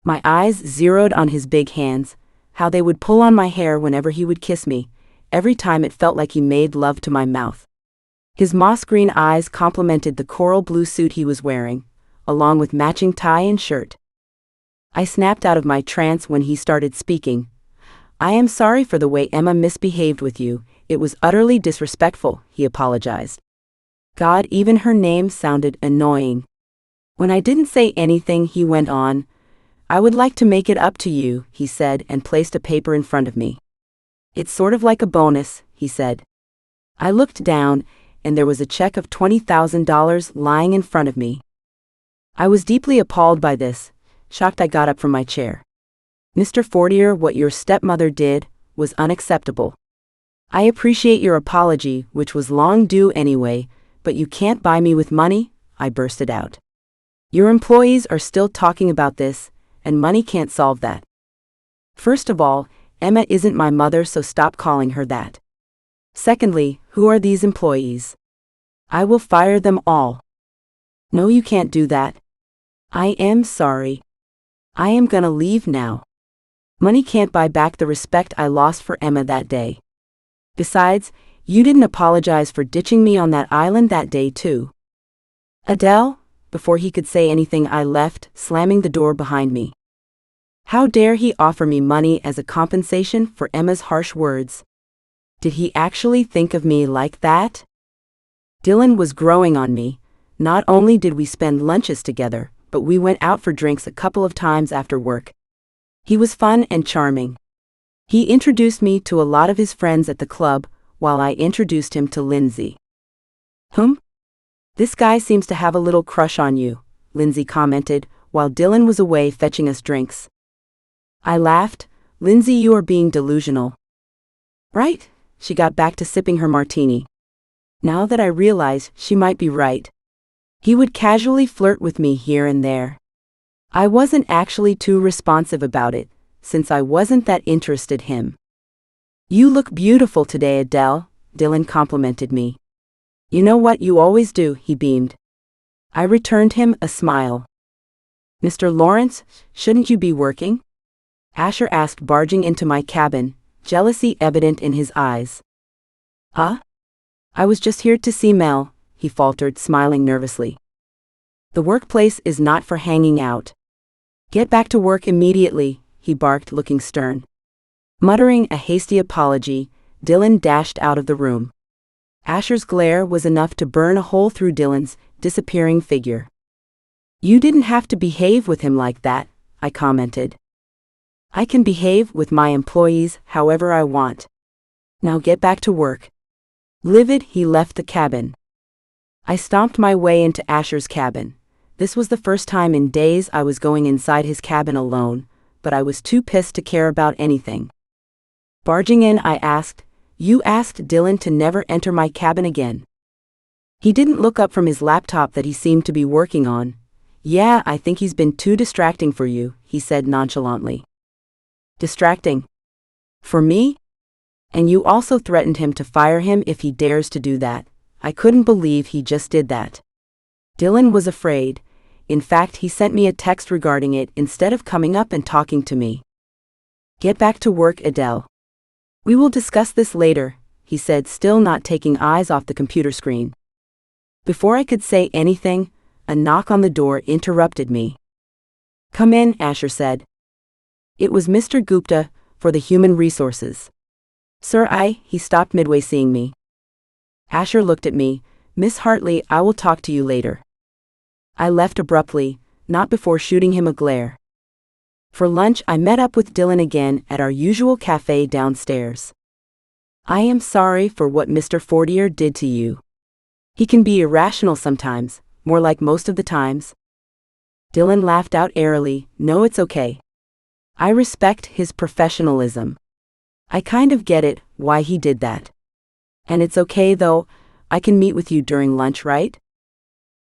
My eyes zeroed on his big hands, how they would pull on my hair whenever he would kiss me. Every time it felt like he made love to my mouth. His moss green eyes complemented the coral blue suit he was wearing, along with matching tie and shirt. I snapped out of my trance when he started speaking. I am sorry for the way Emma misbehaved with you. It was utterly disrespectful, he apologized. God, even her name sounded annoying. When I didn't say anything, he went on. I would like to make it up to you, he said, and placed a paper in front of me. It's sort of like a bonus, he said. I looked down, and there was a check of $20,000 lying in front of me. I was deeply appalled by this. Shocked, I got up from my chair. Mr. Fortier, what your stepmother did was unacceptable. I appreciate your apology, which was long due anyway, but you can't buy me with money, I bursted out. Your employees are still talking about this, and money can't solve that. First of all, Emma isn't my mother, so stop calling her that. Secondly, who are these employees? I will fire them all. No, you can't do that. I am sorry. I am gonna leave now. Money can't buy back the respect I lost for Emma that day. Besides, you didn't apologize for ditching me on that island that day too. Adele, before he could say anything, I left, slamming the door behind me. How dare he offer me money as a compensation for Emma's harsh words? Did he actually think of me like that? Dylan was growing on me. Not only did we spend lunches together, but we went out for drinks a couple of times after work. He was fun and charming. He introduced me to a lot of his friends at the club, while I introduced him to Lindsay. This guy seems to have a little crush on you, Lindsay commented, while Dylan was away fetching us drinks. I laughed. Lindsay, you are being delusional. Right? She got back to sipping her martini. Now that I realize she might be right. He would casually flirt with me here and there. I wasn't actually too responsive about it, since I wasn't that interested in him. You look beautiful today, Adele, Dylan complimented me. You know what you always do, he beamed. I returned him a smile. Mr. Lawrence, shouldn't you be working? Asher asked, barging into my cabin, jealousy evident in his eyes. Huh? I was just here to see Mel, he faltered, smiling nervously. The workplace is not for hanging out. Get back to work immediately, he barked, looking stern. Muttering a hasty apology, Dylan dashed out of the room. Asher's glare was enough to burn a hole through Dylan's disappearing figure. You didn't have to behave with him like that, I commented. I can behave with my employees however I want. Now get back to work. Livid, he left the cabin. I stomped my way into Asher's cabin. This was the first time in days I was going inside his cabin alone, but I was too pissed to care about anything. Barging in, I asked, You asked Dylan to never enter my cabin again. He didn't look up from his laptop that he seemed to be working on. Yeah, I think he's been too distracting for you, he said nonchalantly. Distracting? For me? And you also threatened him to fire him if he dares to do that. I couldn't believe he just did that. Dylan was afraid. In fact, he sent me a text regarding it instead of coming up and talking to me. Get back to work, Adele. We will discuss this later, he said, still not taking eyes off the computer screen. Before I could say anything, a knock on the door interrupted me. Come in, Asher said. It was Mr. Gupta, for the Human Resources. Sir, he stopped midway seeing me. Asher looked at me. Miss Hartley, I will talk to you later. I left abruptly, not before shooting him a glare. For lunch, I met up with Dylan again at our usual cafe downstairs. I am sorry for what Mr. Fortier did to you. He can be irrational sometimes, more like most of the times. Dylan laughed out airily. No, it's okay. I respect his professionalism. I kind of get it, why he did that. And it's okay though, I can meet with you during lunch, right?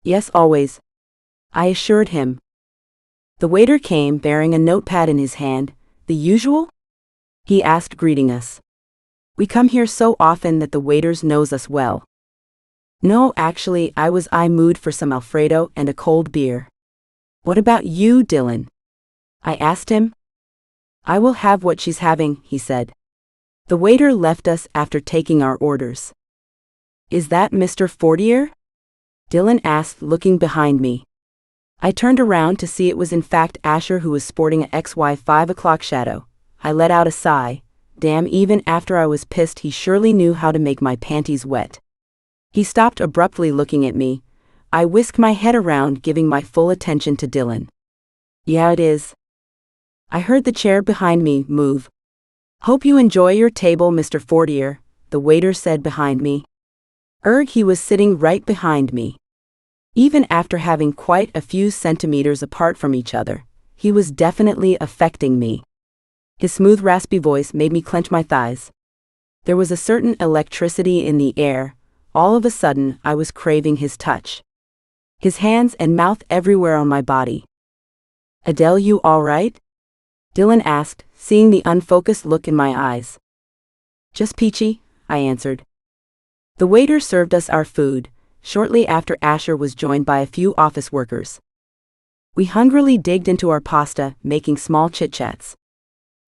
Yes, always. I assured him. The waiter came bearing a notepad in his hand. The usual? He asked, greeting us. We come here so often that the waiters knows us well. No, actually, I was in mood for some Alfredo and a cold beer. What about you, Dylan? I asked him. I will have what she's having, he said. The waiter left us after taking our orders. Is that Mr. Fortier? Dylan asked, looking behind me. I turned around to see it was in fact Asher, who was sporting an XY 5 o'clock shadow. I let out a sigh. Damn, even after I was pissed, he surely knew how to make my panties wet. He stopped abruptly, looking at me. I whisked my head around, giving my full attention to Dylan. Yeah, it is. I heard the chair behind me move. Hope you enjoy your table, Mr. Fortier, the waiter said behind me. He was sitting right behind me. Even after having quite a few centimeters apart from each other, he was definitely affecting me. His smooth, raspy voice made me clench my thighs. There was a certain electricity in the air. All of a sudden, I was craving his touch. His hands and mouth everywhere on my body. "Adele, you all right?" Dylan asked, seeing the unfocused look in my eyes. "Just peachy," I answered. The waiter served us our food. Shortly after, Asher was joined by a few office workers. We hungrily digged into our pasta, making small chit-chats.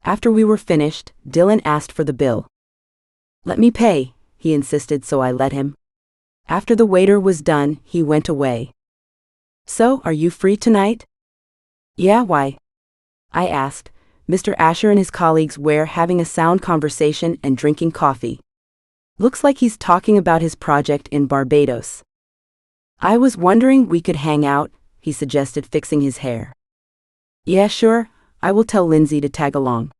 After we were finished, Dylan asked for the bill. "Let me pay," he insisted, so I let him. After the waiter was done, he went away. "So, are you free tonight?" "Yeah, why?" I asked. Mr. Asher and his colleagues were having a sound conversation and drinking coffee. "Looks like he's talking about his project in Barbados." "I was wondering we could hang out," he suggested, fixing his hair. "Yeah, sure, I will tell Lindsay to tag along."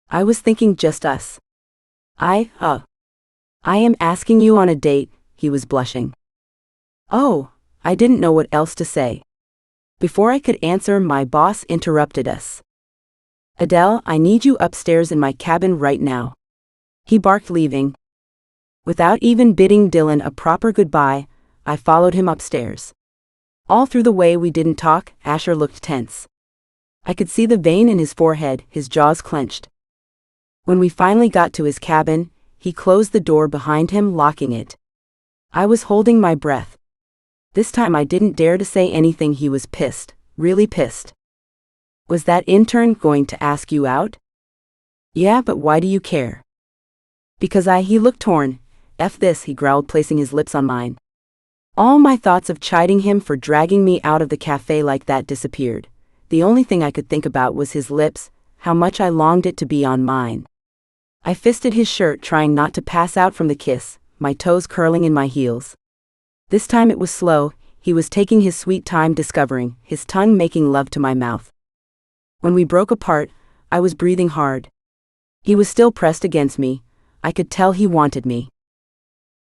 "I was thinking just us." I am asking you on a date," he was blushing. "Oh," I didn't know what else to say. Before I could answer, my boss interrupted us. "Adele, I need you upstairs in my cabin right now." He barked, leaving. Without even bidding Dylan a proper goodbye, I followed him upstairs. All through the way we didn't talk. Asher looked tense. I could see the vein in his forehead, his jaws clenched. When we finally got to his cabin, he closed the door behind him, locking it. I was holding my breath. This time I didn't dare to say anything. He was pissed, really pissed. "Was that intern going to ask you out?" "Yeah, but why do you care?" "Because he looked torn. F this," he growled, placing his lips on mine. All my thoughts of chiding him for dragging me out of the cafe like that disappeared. The only thing I could think about was his lips, how much I longed it to be on mine. I fisted his shirt, trying not to pass out from the kiss, my toes curling in my heels. This time it was slow. He was taking his sweet time, discovering, his tongue making love to my mouth. When we broke apart, I was breathing hard. He was still pressed against me. I could tell he wanted me.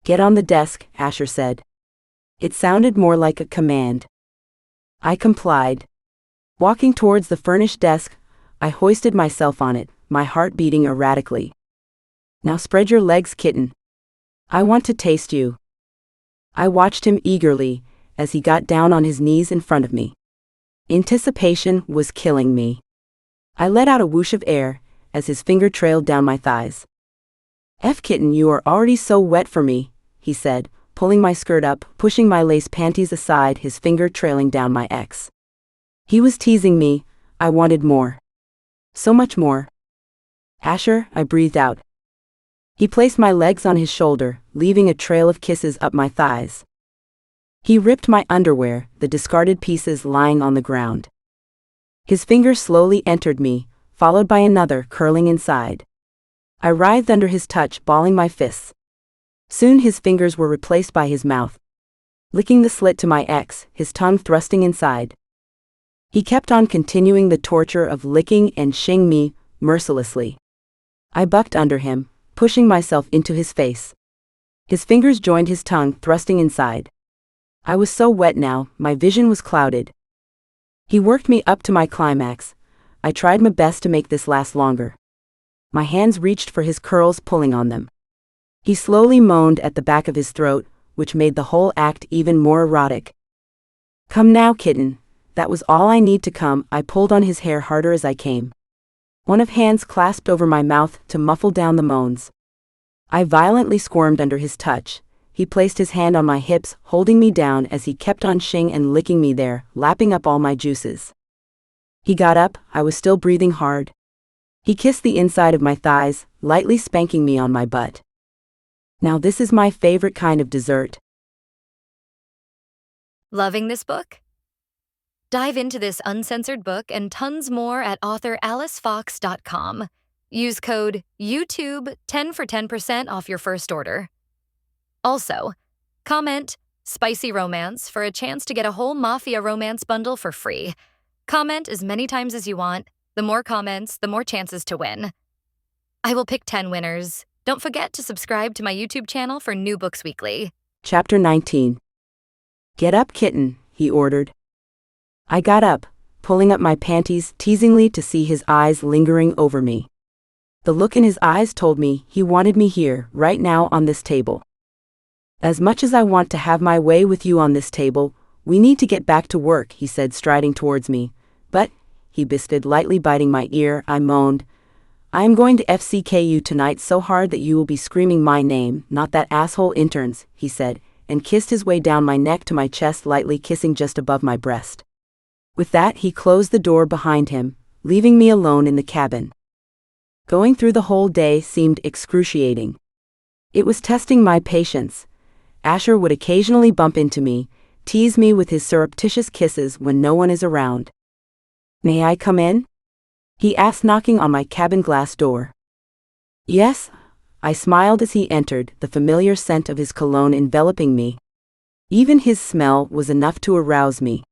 "Get on the desk," Asher said. It sounded more like a command. I complied. Walking towards the furnished desk, I hoisted myself on it, my heart beating erratically. "Now spread your legs, kitten. I want to taste you." I watched him eagerly as he got down on his knees in front of me. Anticipation was killing me. I let out a whoosh of air as his finger trailed down my thighs. "F kitten, you are already so wet for me," he said, pulling my skirt up, pushing my lace panties aside, his finger trailing down my X. He was teasing me. I wanted more. So much more. "Asher," I breathed out. He placed my legs on his shoulder, leaving a trail of kisses up my thighs. He ripped my underwear, the discarded pieces lying on the ground. His finger slowly entered me, followed by another curling inside. I writhed under his touch, balling my fists. Soon his fingers were replaced by his mouth, licking the slit to my X, his tongue thrusting inside. He kept on continuing the torture of licking and shing me, mercilessly. I bucked under him, pushing myself into his face. His fingers joined his tongue, thrusting inside. I was so wet now, my vision was clouded. He worked me up to my climax. I tried my best to make this last longer. My hands reached for his curls, pulling on them. He slowly moaned at the back of his throat, which made the whole act even more erotic. "Come now, kitten." That was all I need to come. I pulled on his hair harder as I came. One of hands clasped over my mouth to muffle down the moans. I violently squirmed under his touch. He placed his hand on my hips, holding me down as he kept on shing and licking me there, lapping up all my juices. He got up. I was still breathing hard. He kissed the inside of my thighs, lightly spanking me on my butt. Now this is my favorite kind of dessert. Loving this book? Dive into this uncensored book and tons more at authoralicefox.com. Use code YouTube10 for 10% off your first order. Also, comment "Spicy Romance" for a chance to get a whole Mafia romance bundle for free. Comment as many times as you want. The more comments, the more chances to win. I will pick 10 winners. Don't forget to subscribe to my YouTube channel for new books weekly. Chapter 19. "Get up, kitten," he ordered. I got up, pulling up my panties teasingly to see his eyes lingering over me. The look in his eyes told me he wanted me here, right now on this table. As much as I want to have my way with you on this table, we need to get back to work, he said, striding towards me. But, he bisted, lightly biting my ear. I moaned. I am going to FCK you tonight so hard that you will be screaming my name, not that asshole intern's, he said, and kissed his way down my neck to my chest, lightly kissing just above my breast. With that, he closed the door behind him, leaving me alone in the cabin. Going through the whole day seemed excruciating. It was testing my patience. Asher would occasionally bump into me, tease me with his surreptitious kisses when no one is around. May I come in? He asked, knocking on my cabin glass door. Yes, I smiled as he entered, the familiar scent of his cologne enveloping me. Even his smell was enough to arouse me.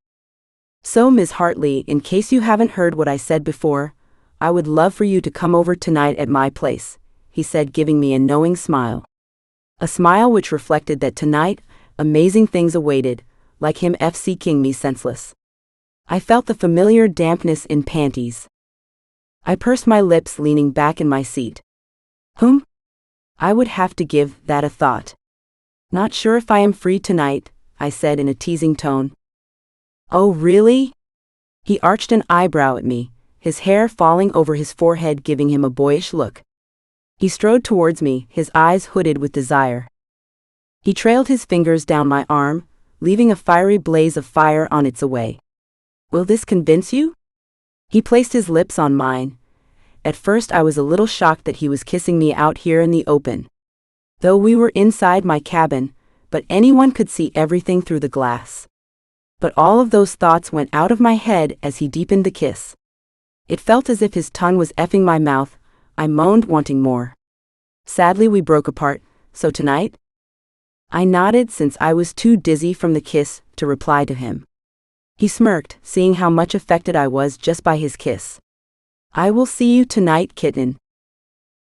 So, Ms. Hartley, in case you haven't heard what I said before, I would love for you to come over tonight at my place, he said, giving me a knowing smile. A smile which reflected that tonight, amazing things awaited, like him FCking me senseless. I felt the familiar dampness in panties. I pursed my lips, leaning back in my seat. I would have to give that a thought. Not sure if I am free tonight, I said in a teasing tone. Oh, really? He arched an eyebrow at me, his hair falling over his forehead, giving him a boyish look. He strode towards me, his eyes hooded with desire. He trailed his fingers down my arm, leaving a fiery blaze of fire on its way. Will this convince you? He placed his lips on mine. At first I was a little shocked that he was kissing me out here in the open. Though we were inside my cabin, but anyone could see everything through the glass. But all of those thoughts went out of my head as he deepened the kiss. It felt as if his tongue was effing my mouth. I moaned, wanting more. Sadly, we broke apart. So tonight? I nodded, since I was too dizzy from the kiss to reply to him. He smirked, seeing how much affected I was just by his kiss. I will see you tonight, kitten.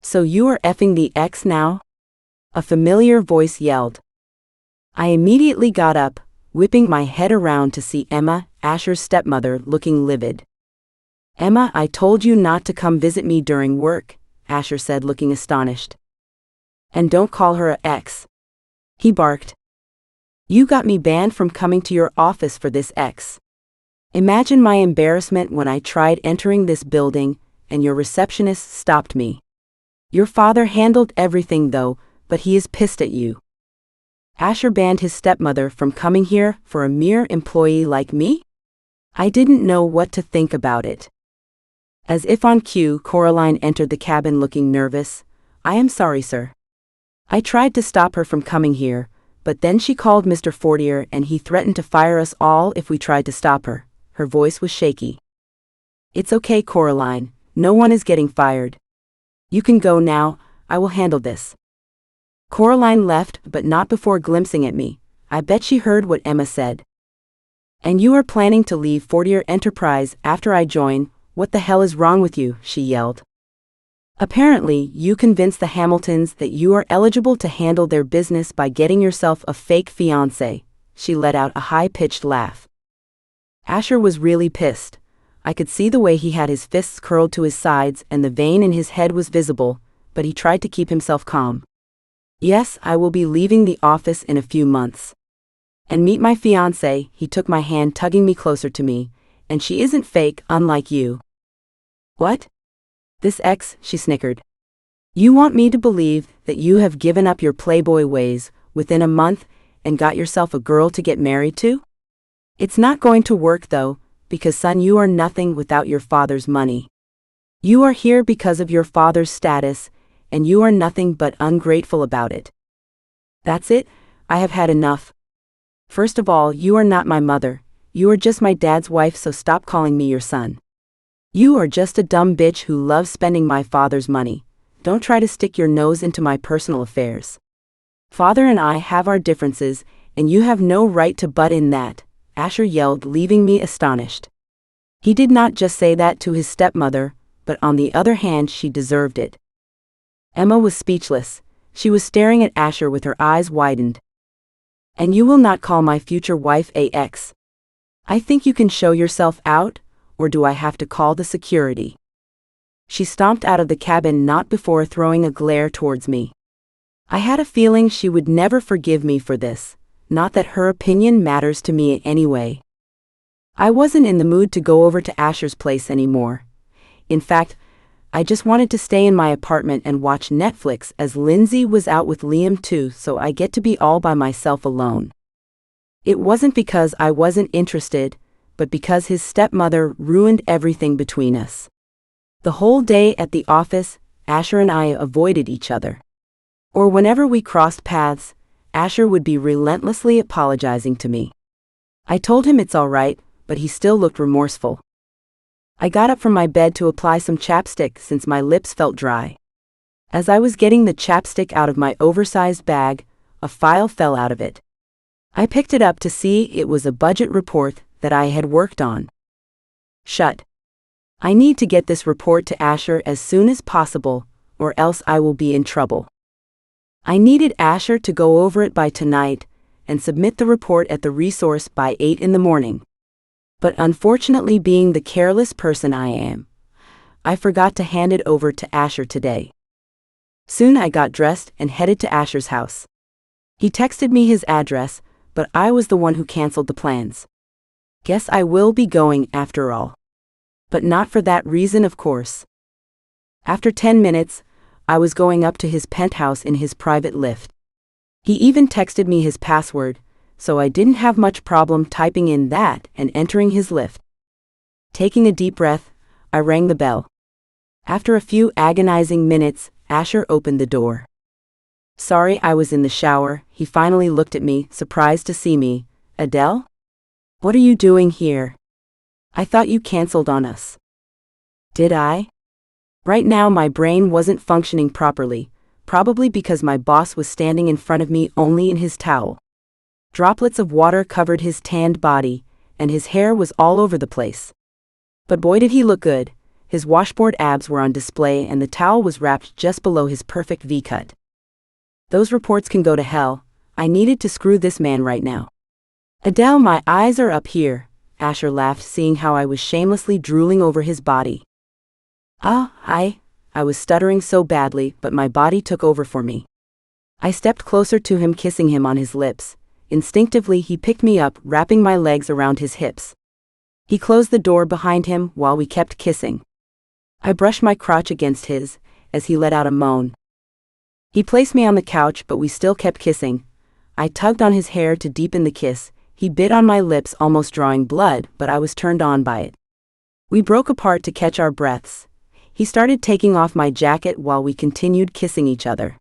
So you are effing the ex now? A familiar voice yelled. I immediately got up, whipping my head around to see Emma, Asher's stepmother, looking livid. Emma, I told you not to come visit me during work, Asher said, looking astonished. And don't call her a ex. He barked. You got me banned from coming to your office for this ex. Imagine my embarrassment when I tried entering this building, and your receptionist stopped me. Your father handled everything though, but he is pissed at you. Asher banned his stepmother from coming here for a mere employee like me? I didn't know what to think about it. As if on cue, Coraline entered the cabin looking nervous. I am sorry, sir. I tried to stop her from coming here, but then she called Mr. Fortier and he threatened to fire us all if we tried to stop her. Her voice was shaky. It's okay, Coraline. No one is getting fired. You can go now. I will handle this. Coraline left, but not before glimpsing at me. I bet she heard what Emma said. And you are planning to leave Fortier Enterprise after I join? What the hell is wrong with you? She yelled. Apparently, you convinced the Hamiltons that you are eligible to handle their business by getting yourself a fake fiancé. She let out a high-pitched laugh. Asher was really pissed. I could see the way he had his fists curled to his sides and the vein in his head was visible, but he tried to keep himself calm. Yes, I will be leaving the office in a few months. And meet my fiancé. He took my hand, tugging me closer to me. And she isn't fake, unlike you. What? This ex, she snickered. You want me to believe that you have given up your playboy ways within a month and got yourself a girl to get married to? It's not going to work though, because son, you are nothing without your father's money. You are here because of your father's status, and you are nothing but ungrateful about it. That's it, I have had enough. First of all, you are not my mother. You are just my dad's wife, so stop calling me your son. You are just a dumb bitch who loves spending my father's money. Don't try to stick your nose into my personal affairs. Father and I have our differences, and you have no right to butt in that, Asher yelled, leaving me astonished. He did not just say that to his stepmother, but on the other hand, she deserved it. Emma was speechless. She was staring at Asher with her eyes widened. And you will not call my future wife a ex? I think you can show yourself out, or do I have to call the security? She stomped out of the cabin not before throwing a glare towards me. I had a feeling she would never forgive me for this, not that her opinion matters to me anyway. I wasn't in the mood to go over to Asher's place anymore. In fact, I just wanted to stay in my apartment and watch Netflix as Lindsay was out with Liam too, so I get to be all by myself alone. It wasn't because I wasn't interested, but because his stepmother ruined everything between us. The whole day at the office, Asher and I avoided each other. Or whenever we crossed paths, Asher would be relentlessly apologizing to me. I told him it's all right, but he still looked remorseful. I got up from my bed to apply some chapstick since my lips felt dry. As I was getting the chapstick out of my oversized bag, a file fell out of it. I picked it up to see it was a budget report that I had worked on. Shut. I need to get this report to Asher as soon as possible, or else I will be in trouble. I needed Asher to go over it by tonight and submit the report at the resource by 8 in the morning. But unfortunately, being the careless person I am, I forgot to hand it over to Asher today. Soon I got dressed and headed to Asher's house. He texted me his address, but I was the one who canceled the plans. Guess I will be going after all. But not for that reason, of course. After 10 minutes, I was going up to his penthouse in his private lift. He even texted me his password, so I didn't have much problem typing in that and entering his lift. Taking a deep breath, I rang the bell. After a few agonizing minutes, Asher opened the door. Sorry, I was in the shower. He finally looked at me, surprised to see me. Adele? What are you doing here? I thought you canceled on us. Did I? Right now my brain wasn't functioning properly, probably because my boss was standing in front of me only in his towel. Droplets of water covered his tanned body, and his hair was all over the place. But boy did he look good. His washboard abs were on display and the towel was wrapped just below his perfect V-cut. Those reports can go to hell. I needed to screw this man right now. Adele, my eyes are up here, Asher laughed, seeing how I was shamelessly drooling over his body. I was stuttering so badly, but my body took over for me. I stepped closer to him, kissing him on his lips. Instinctively, he picked me up, wrapping my legs around his hips. He closed the door behind him while we kept kissing. I brushed my crotch against his, as he let out a moan. He placed me on the couch, but we still kept kissing. I tugged on his hair to deepen the kiss. He bit on my lips, almost drawing blood, but I was turned on by it. We broke apart to catch our breaths. He started taking off my jacket while we continued kissing each other.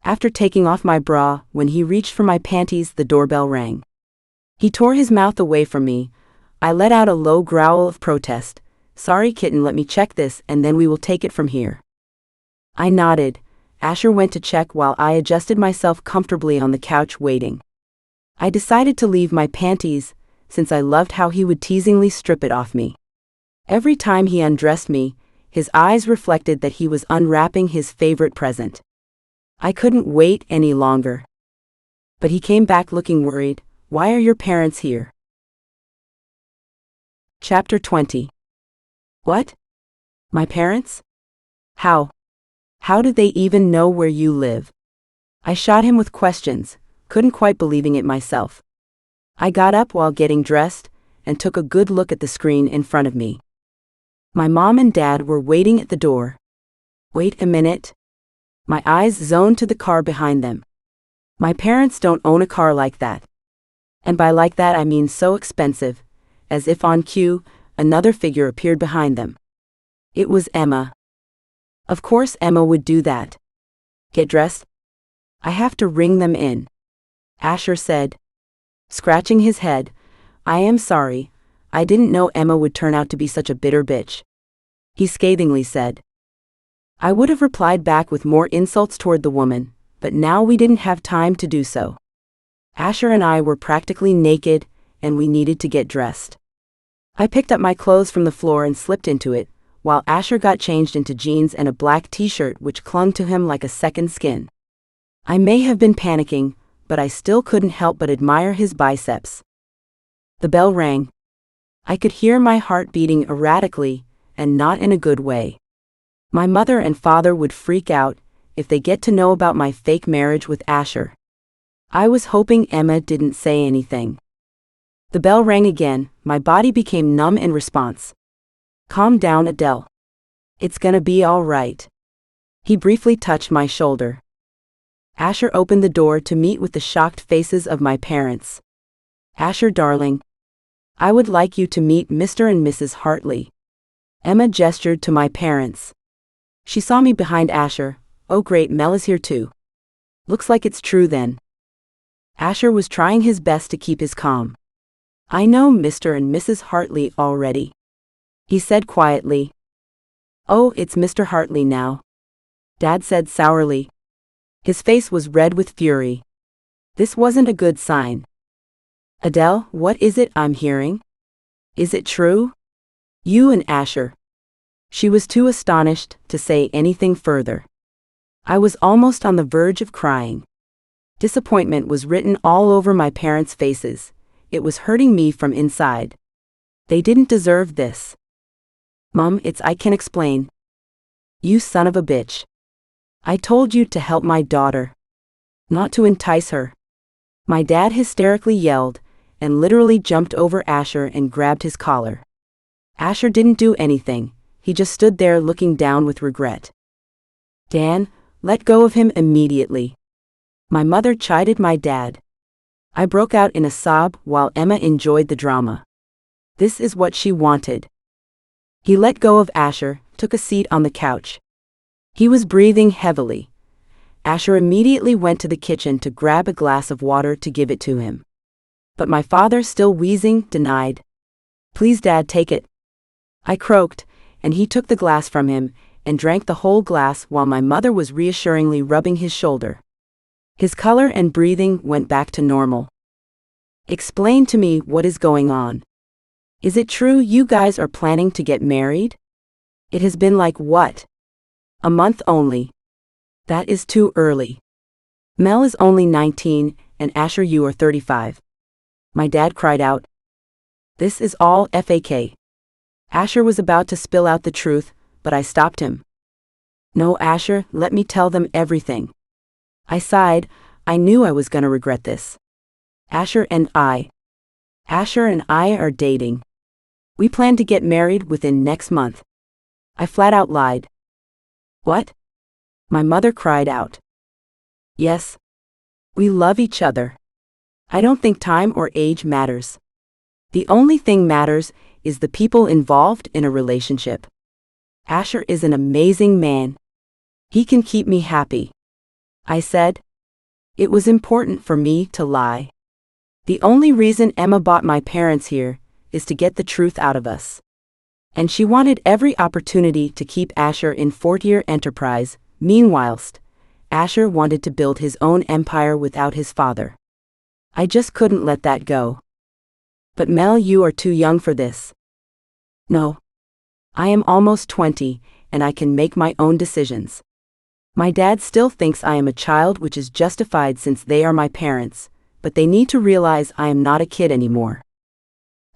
After taking off my bra, when he reached for my panties, the doorbell rang. He tore his mouth away from me. I let out a low growl of protest. Sorry, kitten, let me check this and then we will take it from here. I nodded. Asher went to check while I adjusted myself comfortably on the couch waiting. I decided to leave my panties, since I loved how he would teasingly strip it off me. Every time he undressed me, his eyes reflected that he was unwrapping his favorite present. I couldn't wait any longer. But he came back looking worried. Why are your parents here? Chapter 20. What? My parents? How? How did they even know where you live? I shot him with questions, couldn't quite believing it myself. I got up while getting dressed and took a good look at the screen in front of me. My mom and dad were waiting at the door. Wait a minute. My eyes zoned to the car behind them. My parents don't own a car like that. And by like that I mean so expensive. As if on cue, another figure appeared behind them. It was Emma. Of course Emma would do that. Get dressed? I have to ring them in. Asher said. Scratching his head, I am sorry. I didn't know Emma would turn out to be such a bitter bitch. He scathingly said. I would have replied back with more insults toward the woman, but now we didn't have time to do so. Asher and I were practically naked, and we needed to get dressed. I picked up my clothes from the floor and slipped into it, while Asher got changed into jeans and a black t-shirt which clung to him like a second skin. I may have been panicking, but I still couldn't help but admire his biceps. The bell rang. I could hear my heart beating erratically, and not in a good way. My mother and father would freak out if they get to know about my fake marriage with Asher. I was hoping Emma didn't say anything. The bell rang again. My body became numb in response. Calm down, Adele. It's gonna be all right. He briefly touched my shoulder. Asher opened the door to meet with the shocked faces of my parents. Asher, darling, I would like you to meet Mr. and Mrs. Hartley. Emma gestured to my parents. She saw me behind Asher. Oh great, Mel is here too. Looks like it's true then. Asher was trying his best to keep his calm. I know Mr. and Mrs. Hartley already, he said quietly. Oh, it's Mr. Hartley now, Dad said sourly. His face was red with fury. This wasn't a good sign. Adele, what is it I'm hearing? Is it true? You and Asher. She was too astonished to say anything further. I was almost on the verge of crying. Disappointment was written all over my parents' faces. It was hurting me from inside. They didn't deserve this. Mom, I can explain. You son of a bitch. I told you to help my daughter, not to entice her. My dad hysterically yelled, and literally jumped over Asher and grabbed his collar. Asher didn't do anything, he just stood there looking down with regret. Dan, let go of him immediately. My mother chided my dad. I broke out in a sob while Emma enjoyed the drama. This is what she wanted. He let go of Asher, took a seat on the couch. He was breathing heavily. Asher immediately went to the kitchen to grab a glass of water to give it to him. But my father, still wheezing, denied. Please, Dad, take it. I croaked, and he took the glass from him and drank the whole glass while my mother was reassuringly rubbing his shoulder. His color and breathing went back to normal. Explain to me what is going on. Is it true you guys are planning to get married? It has been like what? A month only. That is too early. Mel is only 19, and Asher, you are 35. My dad cried out. This is all fake. Asher was about to spill out the truth, but I stopped him. No, Asher, let me tell them everything. I sighed. I knew I was gonna regret this. Asher and I are dating. We plan to get married within next month. I flat out lied. What? My mother cried out. Yes. We love each other. I don't think time or age matters. The only thing matters is the people involved in a relationship. Asher is an amazing man. He can keep me happy. I said. It was important for me to lie. The only reason Emma brought my parents here is to get the truth out of us. And she wanted every opportunity to keep Asher in fourth-year enterprise. Meanwhile, Asher wanted to build his own empire without his father. I just couldn't let that go. But Mel, you are too young for this. No. I am almost 20, and I can make my own decisions. My dad still thinks I am a child, which is justified since they are my parents, but they need to realize I am not a kid anymore.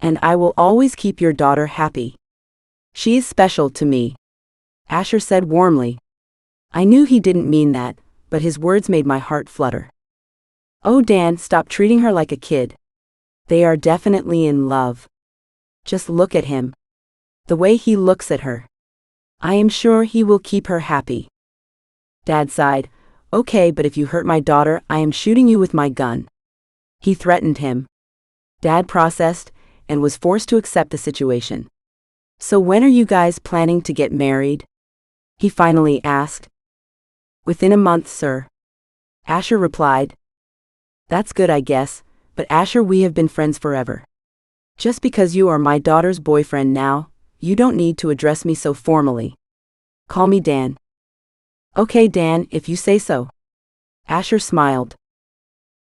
And I will always keep your daughter happy. She is special to me, Asher said warmly. I knew he didn't mean that, but his words made my heart flutter. Oh, Dan, stop treating her like a kid. They are definitely in love. Just look at him. The way he looks at her. I am sure he will keep her happy. Dad sighed. Okay, but if you hurt my daughter, I am shooting you with my gun. He threatened him. Dad processed and was forced to accept the situation. So when are you guys planning to get married? He finally asked. Within a month, sir. Asher replied. That's good, I guess, but Asher, we have been friends forever. Just because you are my daughter's boyfriend now, you don't need to address me so formally. Call me Dan. Okay, Dan, if you say so. Asher smiled.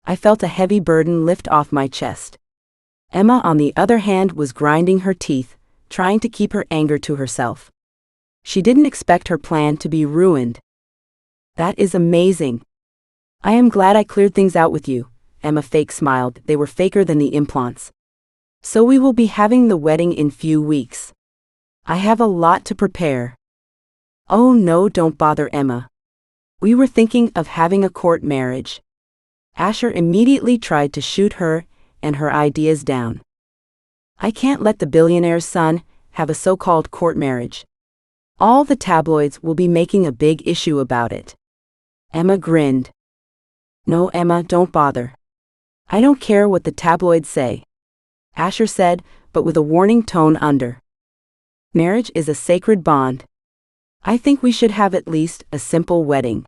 I felt a heavy burden lift off my chest. Emma, on the other hand, was grinding her teeth, trying to keep her anger to herself. She didn't expect her plan to be ruined. That is amazing. I am glad I cleared things out with you. Emma fake smiled. They were faker than the implants. So we will be having the wedding in few weeks. I have a lot to prepare. Oh no, don't bother, Emma. We were thinking of having a court marriage. Asher immediately tried to shoot her and her ideas down. I can't let the billionaire's son have a so-called court marriage. All the tabloids will be making a big issue about it. Emma grinned. No, Emma, don't bother. I don't care what the tabloids say, Asher said, but with a warning tone under. Marriage is a sacred bond. I think we should have at least a simple wedding.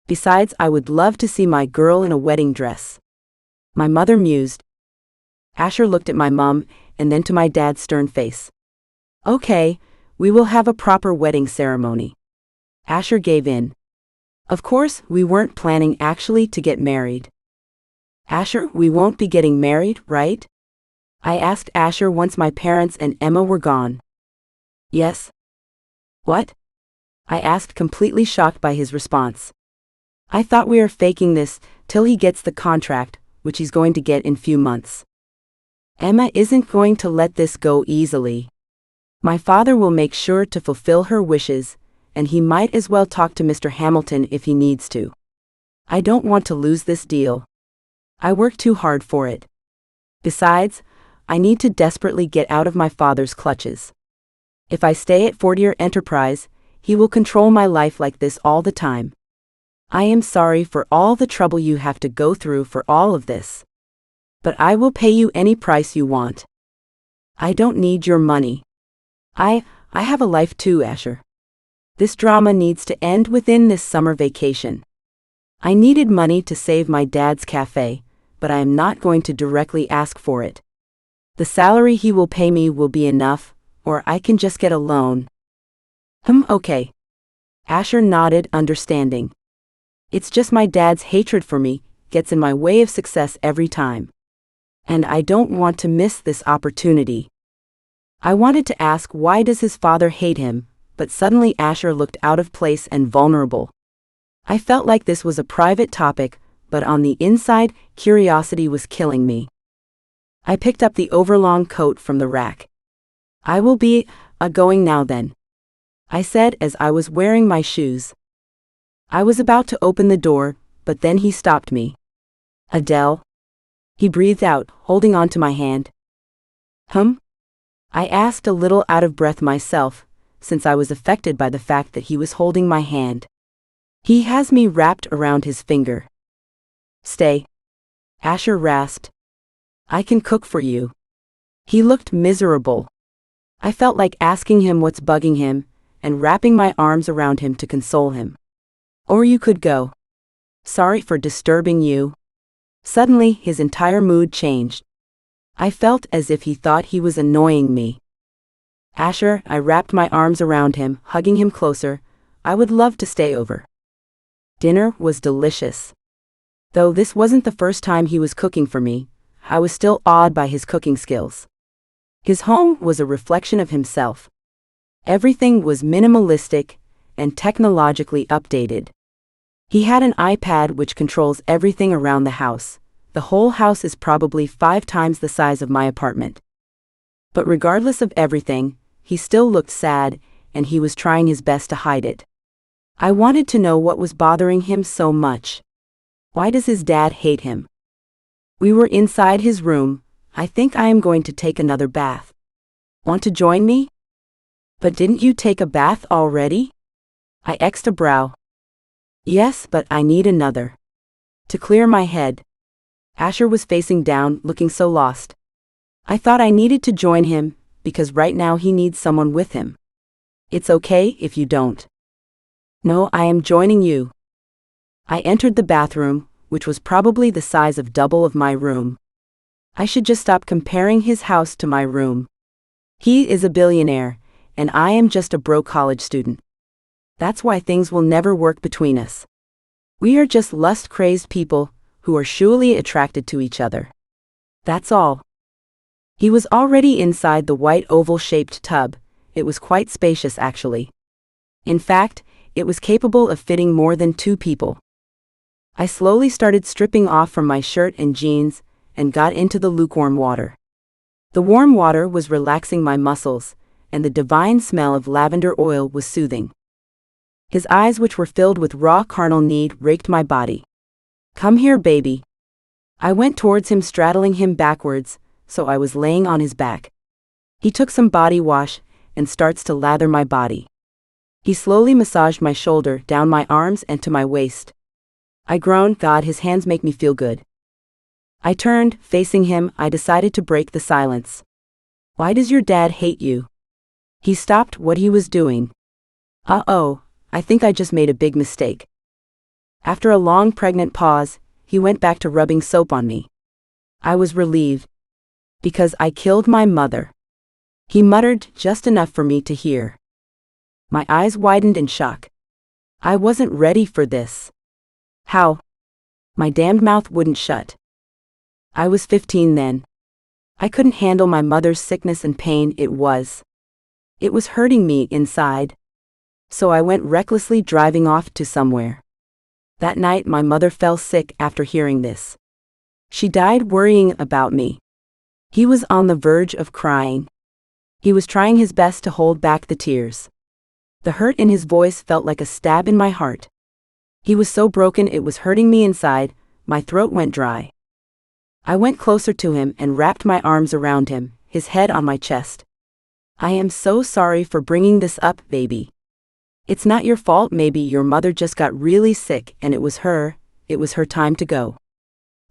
Besides, I would love to see my girl in a wedding dress. My mother mused. Asher looked at my mom and then to my dad's stern face. Okay, we will have a proper wedding ceremony. Asher gave in. Of course, we weren't planning actually to get married. Asher, we won't be getting married, right? I asked Asher once my parents and Emma were gone. Yes. What? I asked, completely shocked by his response. I thought we are faking this till he gets the contract, which he's going to get in few months. Emma isn't going to let this go easily. My father will make sure to fulfill her wishes, and he might as well talk to Mr. Hamilton if he needs to. I don't want to lose this deal. I work too hard for it. Besides, I need to desperately get out of my father's clutches. If I stay at Fortier Enterprise, he will control my life like this all the time. I am sorry for all the trouble you have to go through for all of this. But I will pay you any price you want. I don't need your money. I have a life too, Asher. This drama needs to end within this summer vacation. I needed money to save my dad's cafe, but I am not going to directly ask for it. The salary he will pay me will be enough, or I can just get a loan. Okay. Asher nodded, understanding. It's just my dad's hatred for me gets in my way of success every time. And I don't want to miss this opportunity. I wanted to ask why does his father hate him, but suddenly Asher looked out of place and vulnerable. I felt like this was a private topic, but on the inside, curiosity was killing me. I picked up the overlong coat from the rack. I will be going now then, I said as I was wearing my shoes. I was about to open the door, but then he stopped me. Adele? He breathed out, holding on to my hand. I asked, a little out of breath myself, since I was affected by the fact that he was holding my hand. He has me wrapped around his finger. Stay. Asher rasped. I can cook for you. He looked miserable. I felt like asking him what's bugging him, and wrapping my arms around him to console him. Or you could go. Sorry for disturbing you. Suddenly, his entire mood changed. I felt as if he thought he was annoying me. Asher, I wrapped my arms around him, hugging him closer. I would love to stay over. Dinner was delicious. Though this wasn't the first time he was cooking for me, I was still awed by his cooking skills. His home was a reflection of himself. Everything was minimalistic and technologically updated. He had an iPad which controls everything around the house. The whole house is probably 5 times the size of my apartment. But regardless of everything, he still looked sad, and he was trying his best to hide it. I wanted to know what was bothering him so much. Why does his dad hate him? We were inside his room. I think I am going to take another bath. Want to join me? But didn't you take a bath already? I X'd a brow. Yes, but I need another. To clear my head. Asher was facing down, looking so lost. I thought I needed to join him, because right now he needs someone with him. It's okay if you don't. No, I am joining you. I entered the bathroom, which was probably the size of double of my room. I should just stop comparing his house to my room. He is a billionaire, and I am just a broke college student. That's why things will never work between us. We are just lust-crazed people who are surely attracted to each other. That's all. He was already inside the white oval-shaped tub. It was quite spacious, actually. In fact, it was capable of fitting more than 2 people. I slowly started stripping off from my shirt and jeans and got into the lukewarm water. The warm water was relaxing my muscles, and the divine smell of lavender oil was soothing. His eyes, which were filled with raw carnal need, raked my body. "Come here, baby." I went towards him, straddling him backwards, so I was laying on his back. He took some body wash and starts to lather my body. He slowly massaged my shoulder, down my arms and to my waist. I groaned, "God, his hands make me feel good." I turned, facing him. I decided to break the silence. "Why does your dad hate you?" He stopped what he was doing. "Uh-oh, I think I just made a big mistake." After a long pregnant pause, he went back to rubbing soap on me. I was relieved. "Because I killed my mother," he muttered, just enough for me to hear. My eyes widened in shock. I wasn't ready for this. How? My damned mouth wouldn't shut. I was 15 then. I couldn't handle my mother's sickness and pain. It was hurting me inside. So I went recklessly driving off to somewhere. That night my mother fell sick after hearing this. She died worrying about me. He was on the verge of crying. He was trying his best to hold back the tears. The hurt in his voice felt like a stab in my heart. He was so broken it was hurting me inside. My throat went dry. I went closer to him and wrapped my arms around him, his head on my chest. "I am so sorry for bringing this up, baby. It's not your fault. Maybe your mother just got really sick and it was her time to go."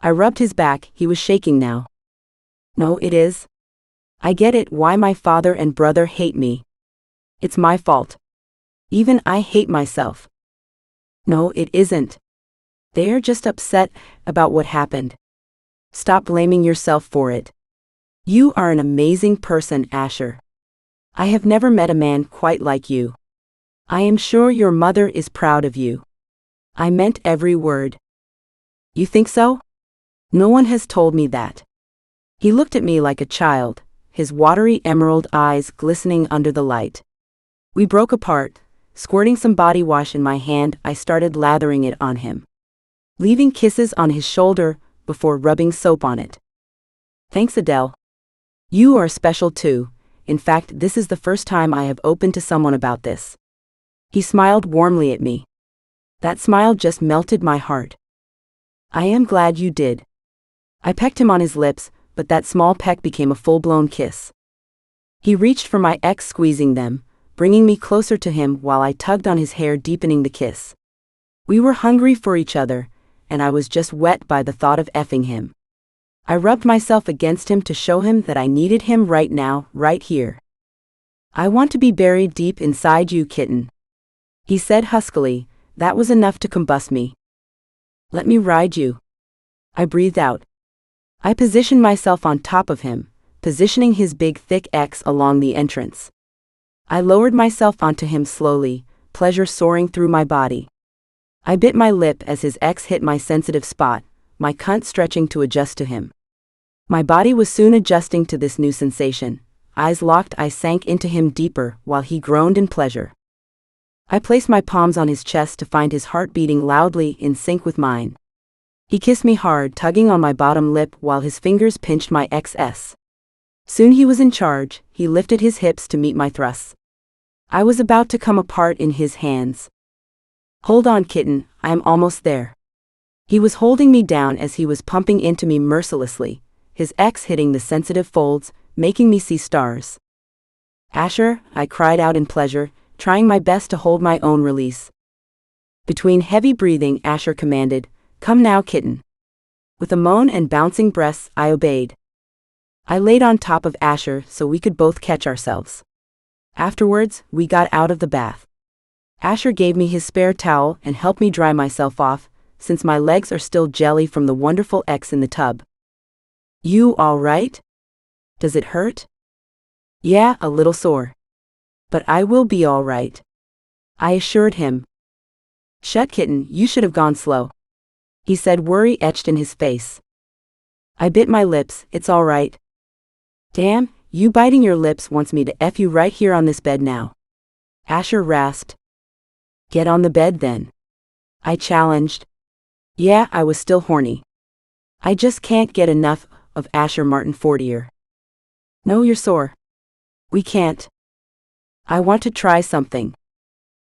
I rubbed his back. He was shaking now. "No, it is. I get it, why my father and brother hate me. It's my fault. Even I hate myself." "No, it isn't. They're just upset about what happened. Stop blaming yourself for it. You are an amazing person, Asher. I have never met a man quite like you. I am sure your mother is proud of you." I meant every word. "You think so?" "No one has told me that." He looked at me like a child, his watery emerald eyes glistening under the light. We broke apart. Squirting some body wash in my hand, I started lathering it on him, leaving kisses on his shoulder before rubbing soap on it. "Thanks, Adele. You are special too. In fact, this is the first time I have opened to someone about this." He smiled warmly at me. That smile just melted my heart. "I am glad you did." I pecked him on his lips, but that small peck became a full-blown kiss. He reached for my ex, squeezing them, bringing me closer to him while I tugged on his hair, deepening the kiss. We were hungry for each other, and I was just wet by the thought of effing him. I rubbed myself against him to show him that I needed him right now, right here. "I want to be buried deep inside you, kitten," he said huskily. That was enough to combust me. "Let me ride you." I breathed out. I positioned myself on top of him, positioning his big thick X along the entrance. I lowered myself onto him slowly, pleasure soaring through my body. I bit my lip as his X hit my sensitive spot, my cunt stretching to adjust to him. My body was soon adjusting to this new sensation. Eyes locked, I sank into him deeper while he groaned in pleasure. I placed my palms on his chest to find his heart beating loudly in sync with mine. He kissed me hard, tugging on my bottom lip while his fingers pinched my XS. Soon he was in charge. He lifted his hips to meet my thrusts. I was about to come apart in his hands. "Hold on, kitten, I am almost there." He was holding me down as he was pumping into me mercilessly, his X hitting the sensitive folds, making me see stars. "Asher," I cried out in pleasure, trying my best to hold my own release. Between heavy breathing, Asher commanded, "Come now, kitten." With a moan and bouncing breasts, I obeyed. I laid on top of Asher so we could both catch ourselves. Afterwards, we got out of the bath. Asher gave me his spare towel and helped me dry myself off, since my legs are still jelly from the wonderful X in the tub. "You all right? Does it hurt?" "Yeah, a little sore. But I will be all right," I assured him. "Shut, kitten, you should have gone slow," he said, worry etched in his face. I bit my lips. "It's all right." "Damn, you biting your lips wants me to F you right here on this bed now," Asher rasped. "Get on the bed then," I challenged. Yeah, I was still horny. I just can't get enough of Asher Martin Fortier. No, you're sore. We can't. I want to try something,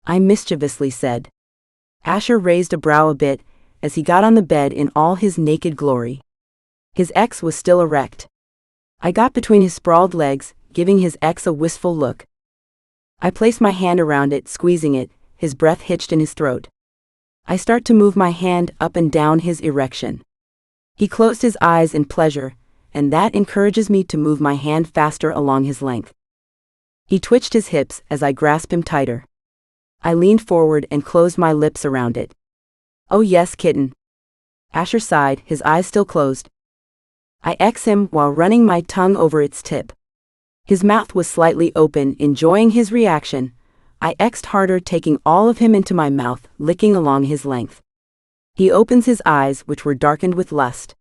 I mischievously said. Asher raised a brow a bit as he got on the bed in all his naked glory. His ex was still erect. I got between his sprawled legs, giving his ex a wistful look. I placed my hand around it, squeezing it, his breath hitched in his throat. I start to move my hand up and down his erection. He closed his eyes in pleasure, and that encourages me to move my hand faster along his length. He twitched his hips as I grasped him tighter. I leaned forward and closed my lips around it. Oh yes, kitten. Asher sighed, his eyes still closed. I X'd him while running my tongue over its tip. His mouth was slightly open, enjoying his reaction. I X'd harder, taking all of him into my mouth, licking along his length. He opens his eyes, which were darkened with lust.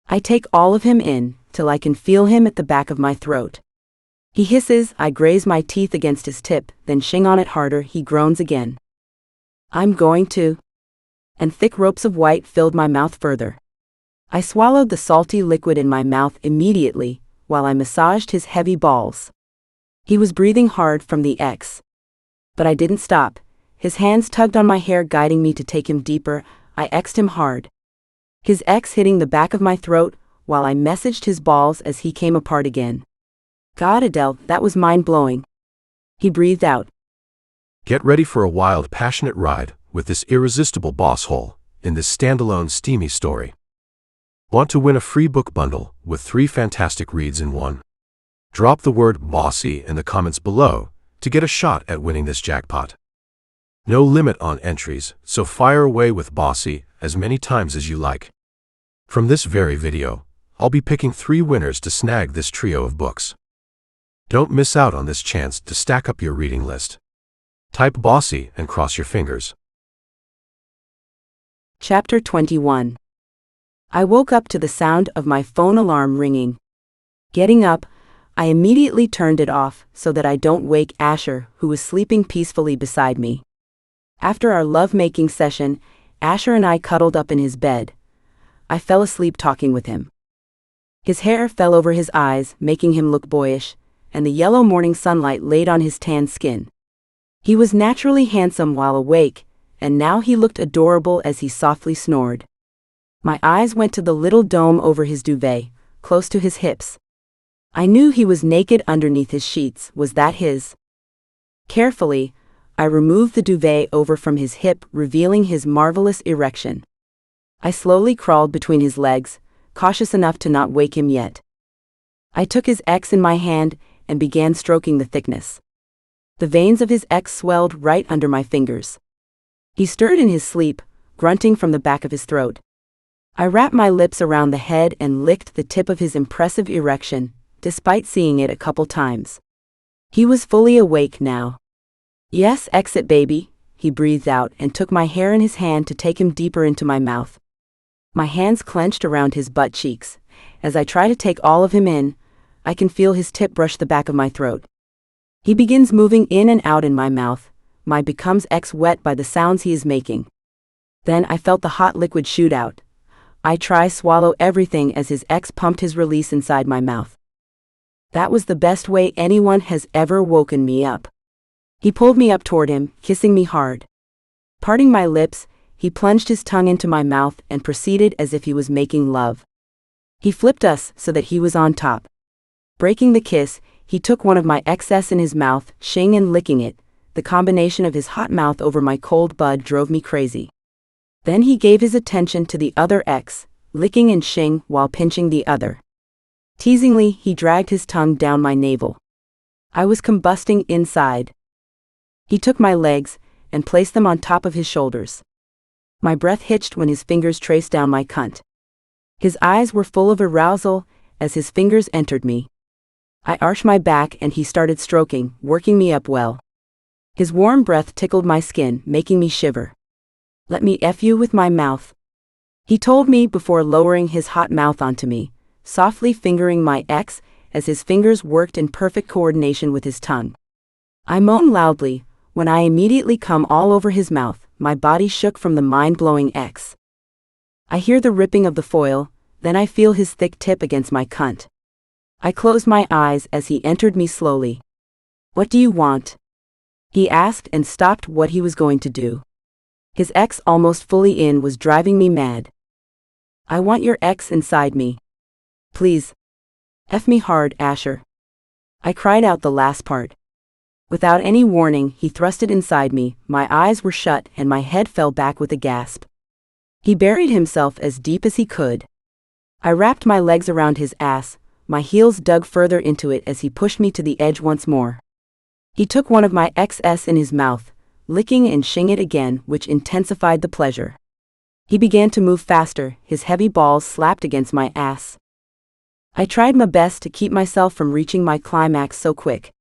I take all of him in, till I can feel him at the back of my throat. He hisses, I graze my teeth against his tip, then shing on it harder, he groans again. I'm going to. And thick ropes of white filled my mouth further. I swallowed the salty liquid in my mouth immediately, while I massaged his heavy balls. He was breathing hard from the X. But I didn't stop. His hands tugged on my hair, guiding me to take him deeper. I X'd him hard. His X hitting the back of my throat, while I messaged his balls as he came apart again. God, Adele, that was mind-blowing. He breathed out. Get ready for a wild, passionate ride with this irresistible boss hole in this standalone steamy story. Want to win a free book bundle with 3 fantastic reads in one? Drop the word bossy in the comments below to get a shot at winning this jackpot. No limit on entries, so fire away with bossy as many times as you like. From this very video, I'll be picking 3 winners to snag this trio of books. Don't miss out on this chance to stack up your reading list. Type bossy and cross your fingers. Chapter 21. I woke up to the sound of my phone alarm ringing. Getting up, I immediately turned it off so that I don't wake Asher, who was sleeping peacefully beside me. After our love-making session, Asher and I cuddled up in his bed. I fell asleep talking with him. His hair fell over his eyes, making him look boyish, and the yellow morning sunlight laid on his tan skin. He was naturally handsome while awake, and now he looked adorable as he softly snored. My eyes went to the little dome over his duvet, close to his hips. I knew he was naked underneath his sheets. Was that his? Carefully, I removed the duvet over from his hip, revealing his marvelous erection. I slowly crawled between his legs, cautious enough to not wake him yet. I took his X in my hand and began stroking the thickness. The veins of his X swelled right under my fingers. He stirred in his sleep, grunting from the back of his throat. I wrapped my lips around the head and licked the tip of his impressive erection, despite seeing it a couple times. He was fully awake now. Yes, exit baby, he breathed out and took my hair in his hand to take him deeper into my mouth. My hands clenched around his butt cheeks. As I try to take all of him in, I can feel his tip brush the back of my throat. He begins moving in and out in my mouth. My becomes X wet by the sounds he is making. Then I felt the hot liquid shoot out. I try swallow everything as his X pumped his release inside my mouth. That was the best way anyone has ever woken me up. He pulled me up toward him, kissing me hard. Parting my lips, he plunged his tongue into my mouth and proceeded as if he was making love. He flipped us so that he was on top. Breaking the kiss, he took one of my excess in his mouth, shing and licking it. The combination of his hot mouth over my cold bud drove me crazy. Then he gave his attention to the other X, licking and shing while pinching the other. Teasingly, he dragged his tongue down my navel. I was combusting inside. He took my legs and placed them on top of his shoulders. My breath hitched when his fingers traced down my cunt. His eyes were full of arousal as his fingers entered me. I arched my back and he started stroking, working me up well. His warm breath tickled my skin, making me shiver. Let me F you with my mouth, he told me before lowering his hot mouth onto me, softly fingering my X as his fingers worked in perfect coordination with his tongue. I moaned loudly when I immediately come all over his mouth. My body shook from the mind-blowing X. I hear the ripping of the foil, then I feel his thick tip against my cunt. I closed my eyes as he entered me slowly. "What do you want?" he asked and stopped what he was going to do. His ex almost fully in was driving me mad. "I want your ex inside me. Please. F me hard, Asher." I cried out the last part. Without any warning, he thrust it inside me, my eyes were shut and my head fell back with a gasp. He buried himself as deep as he could. I wrapped my legs around his ass, my heels dug further into it as he pushed me to the edge once more. He took one of my XS in his mouth, licking and shing it again, which intensified the pleasure. He began to move faster, his heavy balls slapped against my ass. I tried my best to keep myself from reaching my climax so quick.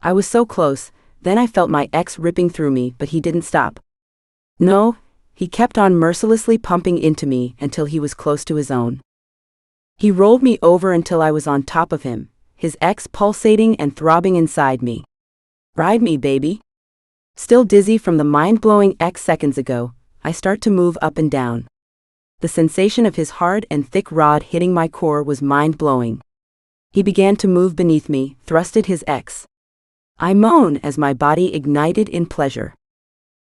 I was so close, then I felt my ex ripping through me, but he didn't stop. No, he kept on mercilessly pumping into me until he was close to his own. He rolled me over until I was on top of him, his ex pulsating and throbbing inside me. "Ride me, baby." Still dizzy from the mind-blowing X seconds ago, I start to move up and down. The sensation of his hard and thick rod hitting my core was mind-blowing. He began to move beneath me, thrusted his X. I moan as my body ignited in pleasure.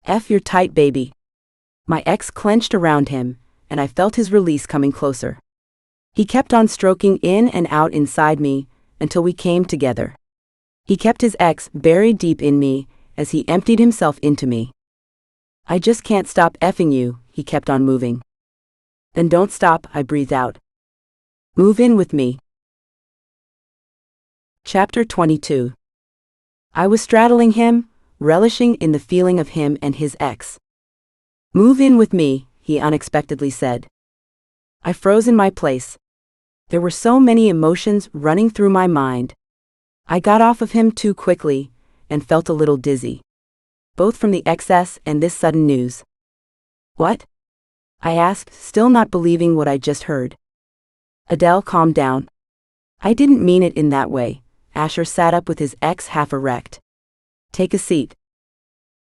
"F you're tight, baby." My ex clenched around him, and I felt his release coming closer. He kept on stroking in and out inside me, until we came together. He kept his ex buried deep in me, as he emptied himself into me. "I just can't stop effing you," he kept on moving. "Then don't stop," I breathed out. "Move in with me." Chapter 22. I was straddling him, relishing in the feeling of him and his ex. "Move in with me," he unexpectedly said. I froze in my place. There were so many emotions running through my mind. I got off of him too quickly, and felt a little dizzy. Both from the excess and this sudden news. "What?" I asked, still not believing what I just heard. "Adele, calm down. I didn't mean it in that way." Asher sat up with his ex half erect. "Take a seat."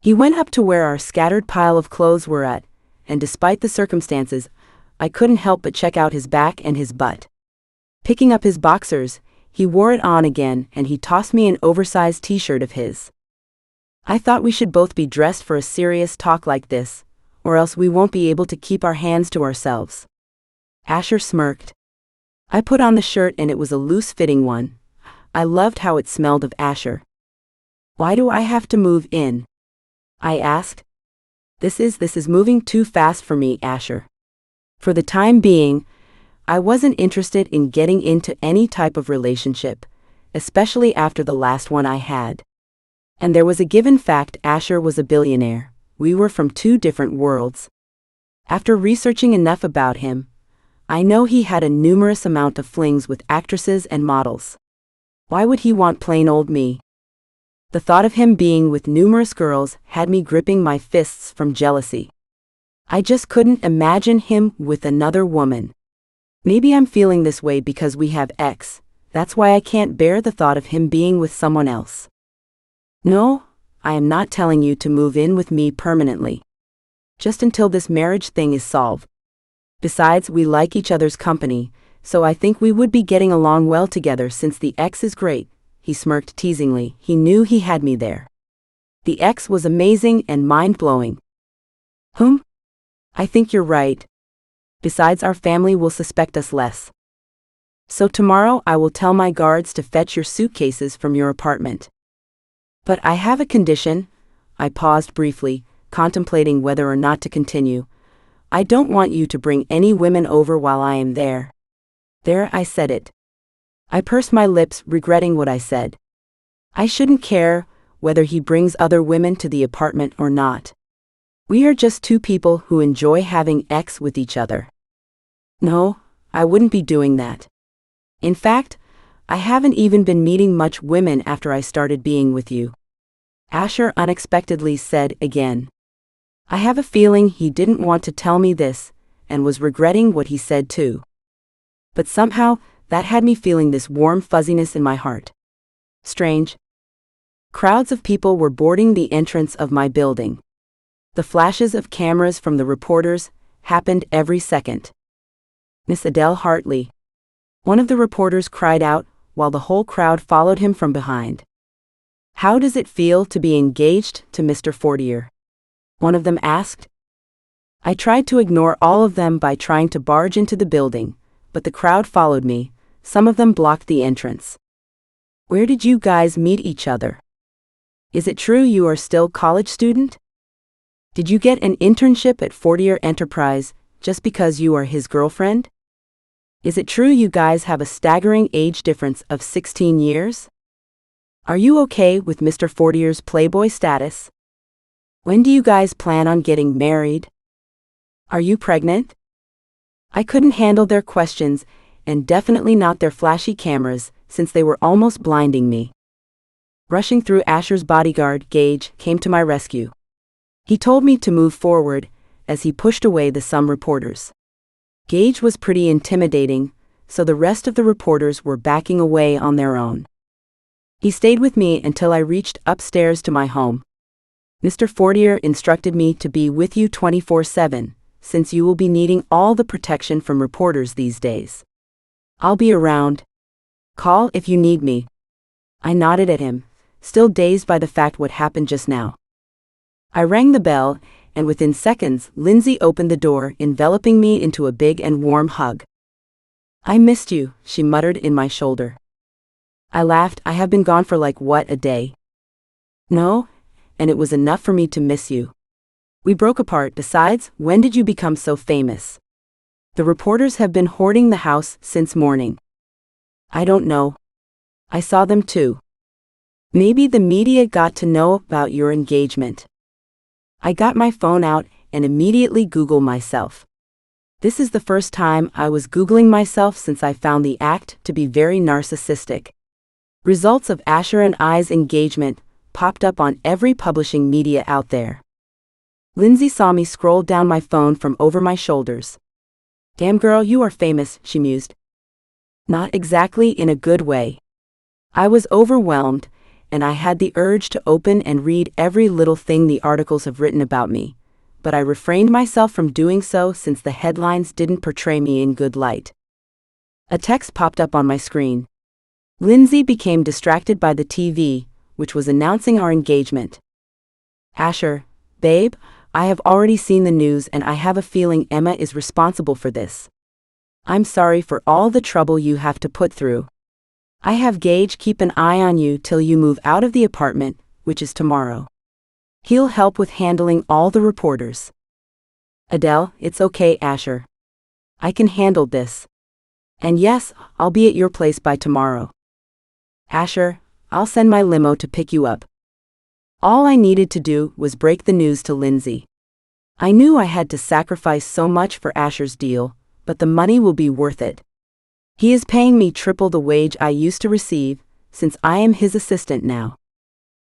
He went up to where our scattered pile of clothes were at, and despite the circumstances, I couldn't help but check out his back and his butt. Picking up his boxers, he wore it on again and he tossed me an oversized t-shirt of his. "I thought we should both be dressed for a serious talk like this, or else we won't be able to keep our hands to ourselves." Asher smirked. I put on the shirt and it was a loose-fitting one. I loved how it smelled of Asher. "Why do I have to move in?" I asked. This is moving too fast for me, Asher. For the time being, I wasn't interested in getting into any type of relationship, especially after the last one I had. And there was a given fact: Asher was a billionaire. We were from two different worlds. After researching enough about him, I know he had a numerous amount of flings with actresses and models. Why would he want plain old me? The thought of him being with numerous girls had me gripping my fists from jealousy. I just couldn't imagine him with another woman. Maybe I'm feeling this way because we have X. That's why I can't bear the thought of him being with someone else. No, I am not telling you to move in with me permanently. Just until this marriage thing is solved. Besides, we like each other's company, so I think we would be getting along well together since the X is great. He smirked teasingly. He knew he had me there. The X was amazing and mind-blowing. I think you're right. Besides, our family will suspect us less. So tomorrow I will tell my guards to fetch your suitcases from your apartment. But I have a condition. I paused briefly, contemplating whether or not to continue. I don't want you to bring any women over while I am there. There, I said it. I pursed my lips, regretting what I said. I shouldn't care whether he brings other women to the apartment or not. We are just two people who enjoy having X with each other. No, I wouldn't be doing that. In fact, I haven't even been meeting much women after I started being with you. Asher unexpectedly said again. I have a feeling he didn't want to tell me this, and was regretting what he said too. But somehow, that had me feeling this warm fuzziness in my heart. Strange. Crowds of people were boarding the entrance of my building. The flashes of cameras from the reporters happened every second. Miss Adele Hartley. One of the reporters cried out, while the whole crowd followed him from behind. "How does it feel to be engaged to Mr. Fortier?" one of them asked. I tried to ignore all of them by trying to barge into the building, but the crowd followed me. Some of them blocked the entrance. "Where did you guys meet each other? Is it true you are still college student? Did you get an internship at Fortier Enterprise just because you are his girlfriend? Is it true you guys have a staggering age difference of 16 years? Are you okay with Mr. Fortier's playboy status? When do you guys plan on getting married? Are you pregnant?" I couldn't handle their questions, and definitely not their flashy cameras, since they were almost blinding me. Rushing through, Asher's bodyguard, Gage, came to my rescue. He told me to move forward, as he pushed away some reporters. Gage was pretty intimidating, so the rest of the reporters were backing away on their own. He stayed with me until I reached upstairs to my home. "Mr. Fortier instructed me to be with you 24/7, since you will be needing all the protection from reporters these days. I'll be around. Call if you need me." I nodded at him, still dazed by the fact what happened just now. I rang the bell, and within seconds, Lindsay opened the door, enveloping me into a big and warm hug. "I missed you," she muttered in my shoulder. I laughed. "I have been gone for a day?" "No, and it was enough for me to miss you. We broke apart. Besides, when did you become so famous? The reporters have been hoarding the house since morning." "I don't know. I saw them too. Maybe the media got to know about your engagement." I got my phone out and immediately Googled myself. This is the first time I was Googling myself since I found the act to be very narcissistic. Results of Asher and I's engagement popped up on every publishing media out there. Lindsay saw me scroll down my phone from over my shoulders. "Damn girl, you are famous," she mused. Not exactly in a good way. I was overwhelmed, and I had the urge to open and read every little thing the articles have written about me, but I refrained myself from doing so since the headlines didn't portray me in good light. A text popped up on my screen. Lindsay became distracted by the TV, which was announcing our engagement. "Asher, babe, I have already seen the news and I have a feeling Emma is responsible for this. I'm sorry for all the trouble you have to put through. I have Gage keep an eye on you till you move out of the apartment, which is tomorrow. He'll help with handling all the reporters." "Adele, it's okay, Asher. I can handle this. And yes, I'll be at your place by tomorrow. Asher, I'll send my limo to pick you up." All I needed to do was break the news to Lindsay. I knew I had to sacrifice so much for Asher's deal, but the money will be worth it. He is paying me triple the wage I used to receive, since I am his assistant now.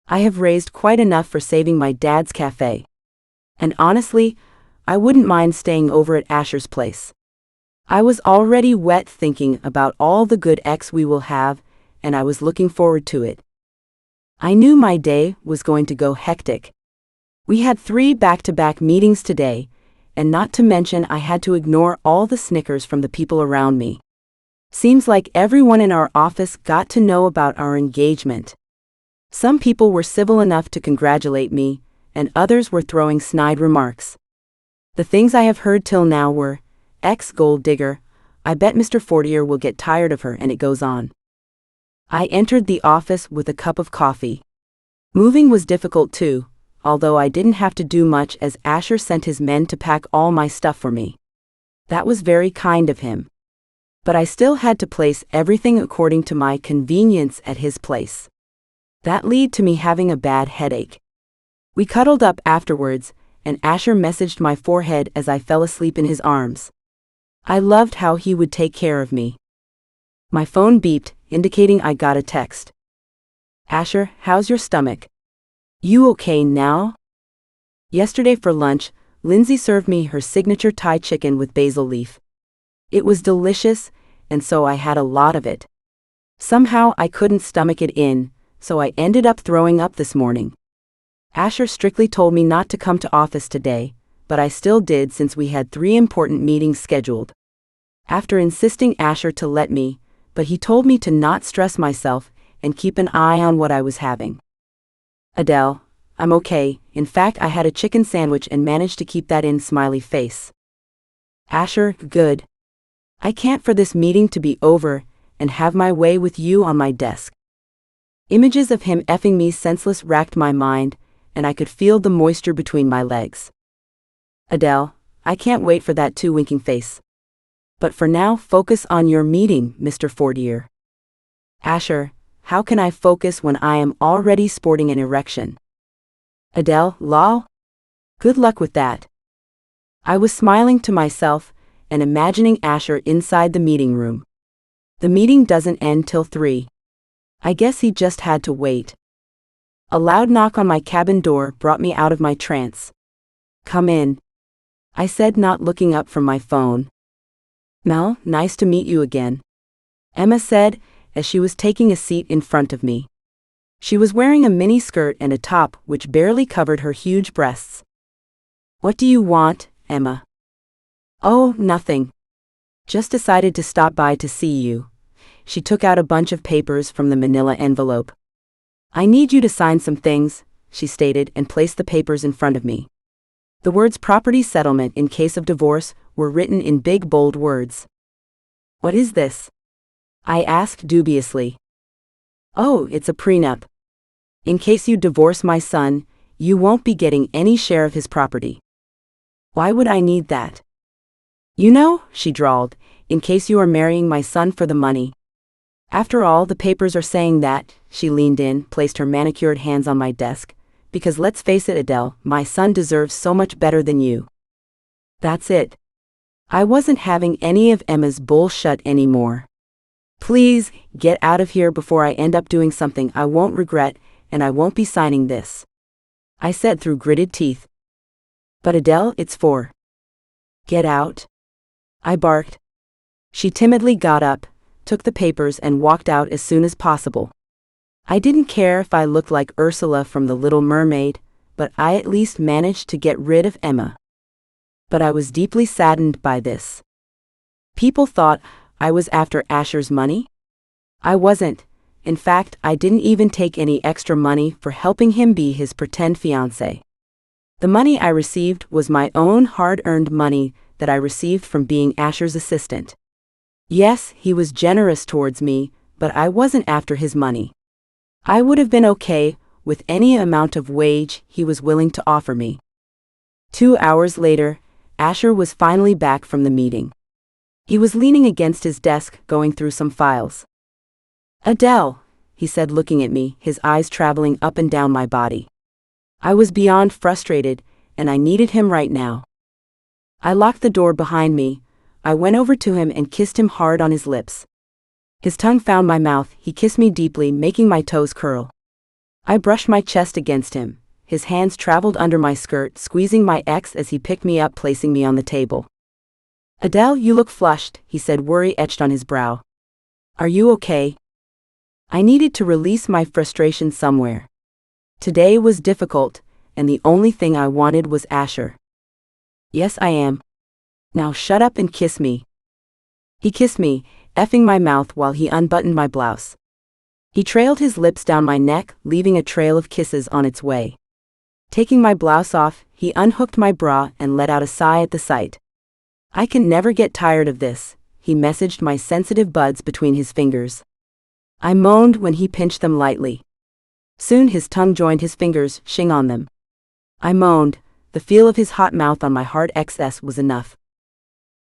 I have raised quite enough for saving my dad's cafe. And honestly, I wouldn't mind staying over at Asher's place. I was already wet thinking about all the good ex we will have, and I was looking forward to it. I knew my day was going to go hectic. We had 3 back-to-back meetings today, and not to mention I had to ignore all the snickers from the people around me. Seems like everyone in our office got to know about our engagement. Some people were civil enough to congratulate me, and others were throwing snide remarks. The things I have heard till now were, "Ex-gold digger, I bet Mr. Fortier will get tired of her," and it goes on. I entered the office with a cup of coffee. Moving was difficult too, although I didn't have to do much as Asher sent his men to pack all my stuff for me. That was very kind of him. But I still had to place everything according to my convenience at his place. That led to me having a bad headache. We cuddled up afterwards, and Asher massaged my forehead as I fell asleep in his arms. I loved how he would take care of me. My phone beeped, indicating I got a text. "Asher, how's your stomach? You okay now?" Yesterday for lunch, Lindsay served me her signature Thai chicken with basil leaf. It was delicious, and so I had a lot of it. Somehow I couldn't stomach it in, so I ended up throwing up this morning. Asher strictly told me not to come to office today, but I still did since we had 3 important meetings scheduled. After insisting Asher to let me, but he told me to not stress myself and keep an eye on what I was having. Adele, I'm okay. In fact, I had a chicken sandwich and managed to keep that in smiley face. Asher, good. I can't for this meeting to be over and have my way with you on my desk. Images of him effing me senseless racked my mind, and I could feel the moisture between my legs. Adele, I can't wait for that too, winking face. But for now, focus on your meeting, Mr. Fortier. Asher, how can I focus when I am already sporting an erection? Adele, lol? Good luck with that. I was smiling to myself and imagining Asher inside the meeting room. The meeting doesn't end till 3. I guess he just had to wait. A loud knock on my cabin door brought me out of my trance. Come in, I said, not looking up from my phone. Mel, nice to meet you again, Emma said as she was taking a seat in front of me. She was wearing a mini skirt and a top which barely covered her huge breasts. What do you want, Emma? Oh, nothing. Just decided to stop by to see you. She took out a bunch of papers from the manila envelope. I need you to sign some things, she stated, and placed the papers in front of me. The words property settlement in case of divorce were written in big bold words. What is this? I asked dubiously. Oh, it's a prenup. In case you divorce my son, you won't be getting any share of his property. Why would I need that? You know, she drawled, in case you are marrying my son for the money. After all, the papers are saying that. She leaned in, placed her manicured hands on my desk. Because let's face it, Adele, my son deserves so much better than you. That's it. I wasn't having any of Emma's bullshit anymore. Please, get out of here before I end up doing something I won't regret, and I won't be signing this, I said through gritted teeth. But Adele, it's for. Get out, I barked. She timidly got up, took the papers and walked out as soon as possible. I didn't care if I looked like Ursula from The Little Mermaid, but I at least managed to get rid of Emma. But I was deeply saddened by this. People thought I was after Asher's money? I wasn't. In fact, I didn't even take any extra money for helping him be his pretend fiancé. The money I received was my own hard-earned money that I received from being Asher's assistant. Yes, he was generous towards me, but I wasn't after his money. I would have been okay with any amount of wage he was willing to offer me. 2 hours later, Asher was finally back from the meeting. He was leaning against his desk, going through some files. Adele, he said, looking at me, his eyes traveling up and down my body. I was beyond frustrated, and I needed him right now. I locked the door behind me. I went over to him and kissed him hard on his lips. His tongue found my mouth. He kissed me deeply, making my toes curl. I brushed my chest against him. His hands traveled under my skirt, squeezing my ex as he picked me up, placing me on the table. Adele, you look flushed, he said, worry etched on his brow. Are you okay? I needed to release my frustration somewhere. Today was difficult, and the only thing I wanted was Asher. Yes, I am. Now shut up and kiss me. He kissed me, effing my mouth while he unbuttoned my blouse. He trailed his lips down my neck, leaving a trail of kisses on its way. Taking my blouse off, he unhooked my bra and let out a sigh at the sight. I can never get tired of this, he messaged my sensitive buds between his fingers. I moaned when he pinched them lightly. Soon his tongue joined his fingers, shing on them. I moaned. The feel of his hot mouth on my hard XS was enough.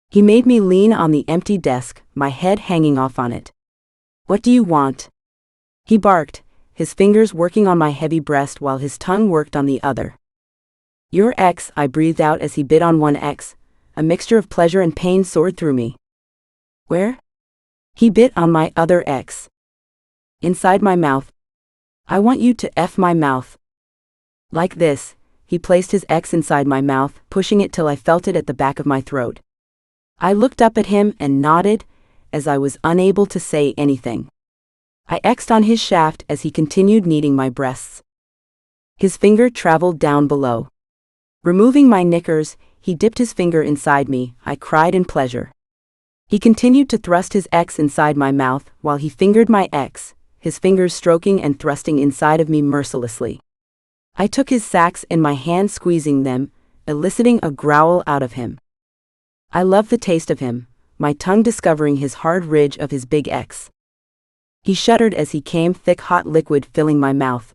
He made me lean on the empty desk, my head hanging off on it. What do you want? He barked, his fingers working on my heavy breast while his tongue worked on the other. Your ex, I breathed out as he bit on one X. A mixture of pleasure and pain soared through me. Where? He bit on my other ex. Inside my mouth. I want you to F my mouth. Like this. He placed his X inside my mouth, pushing it till I felt it at the back of my throat. I looked up at him and nodded, as I was unable to say anything. I X'd on his shaft as he continued kneading my breasts. His finger traveled down below. Removing my knickers, he dipped his finger inside me. I cried in pleasure. He continued to thrust his X inside my mouth while he fingered my X, his fingers stroking and thrusting inside of me mercilessly. I took his sacs in my hand, squeezing them, eliciting a growl out of him. I loved the taste of him, my tongue discovering his hard ridge of his big X. He shuddered as he came, thick hot liquid filling my mouth.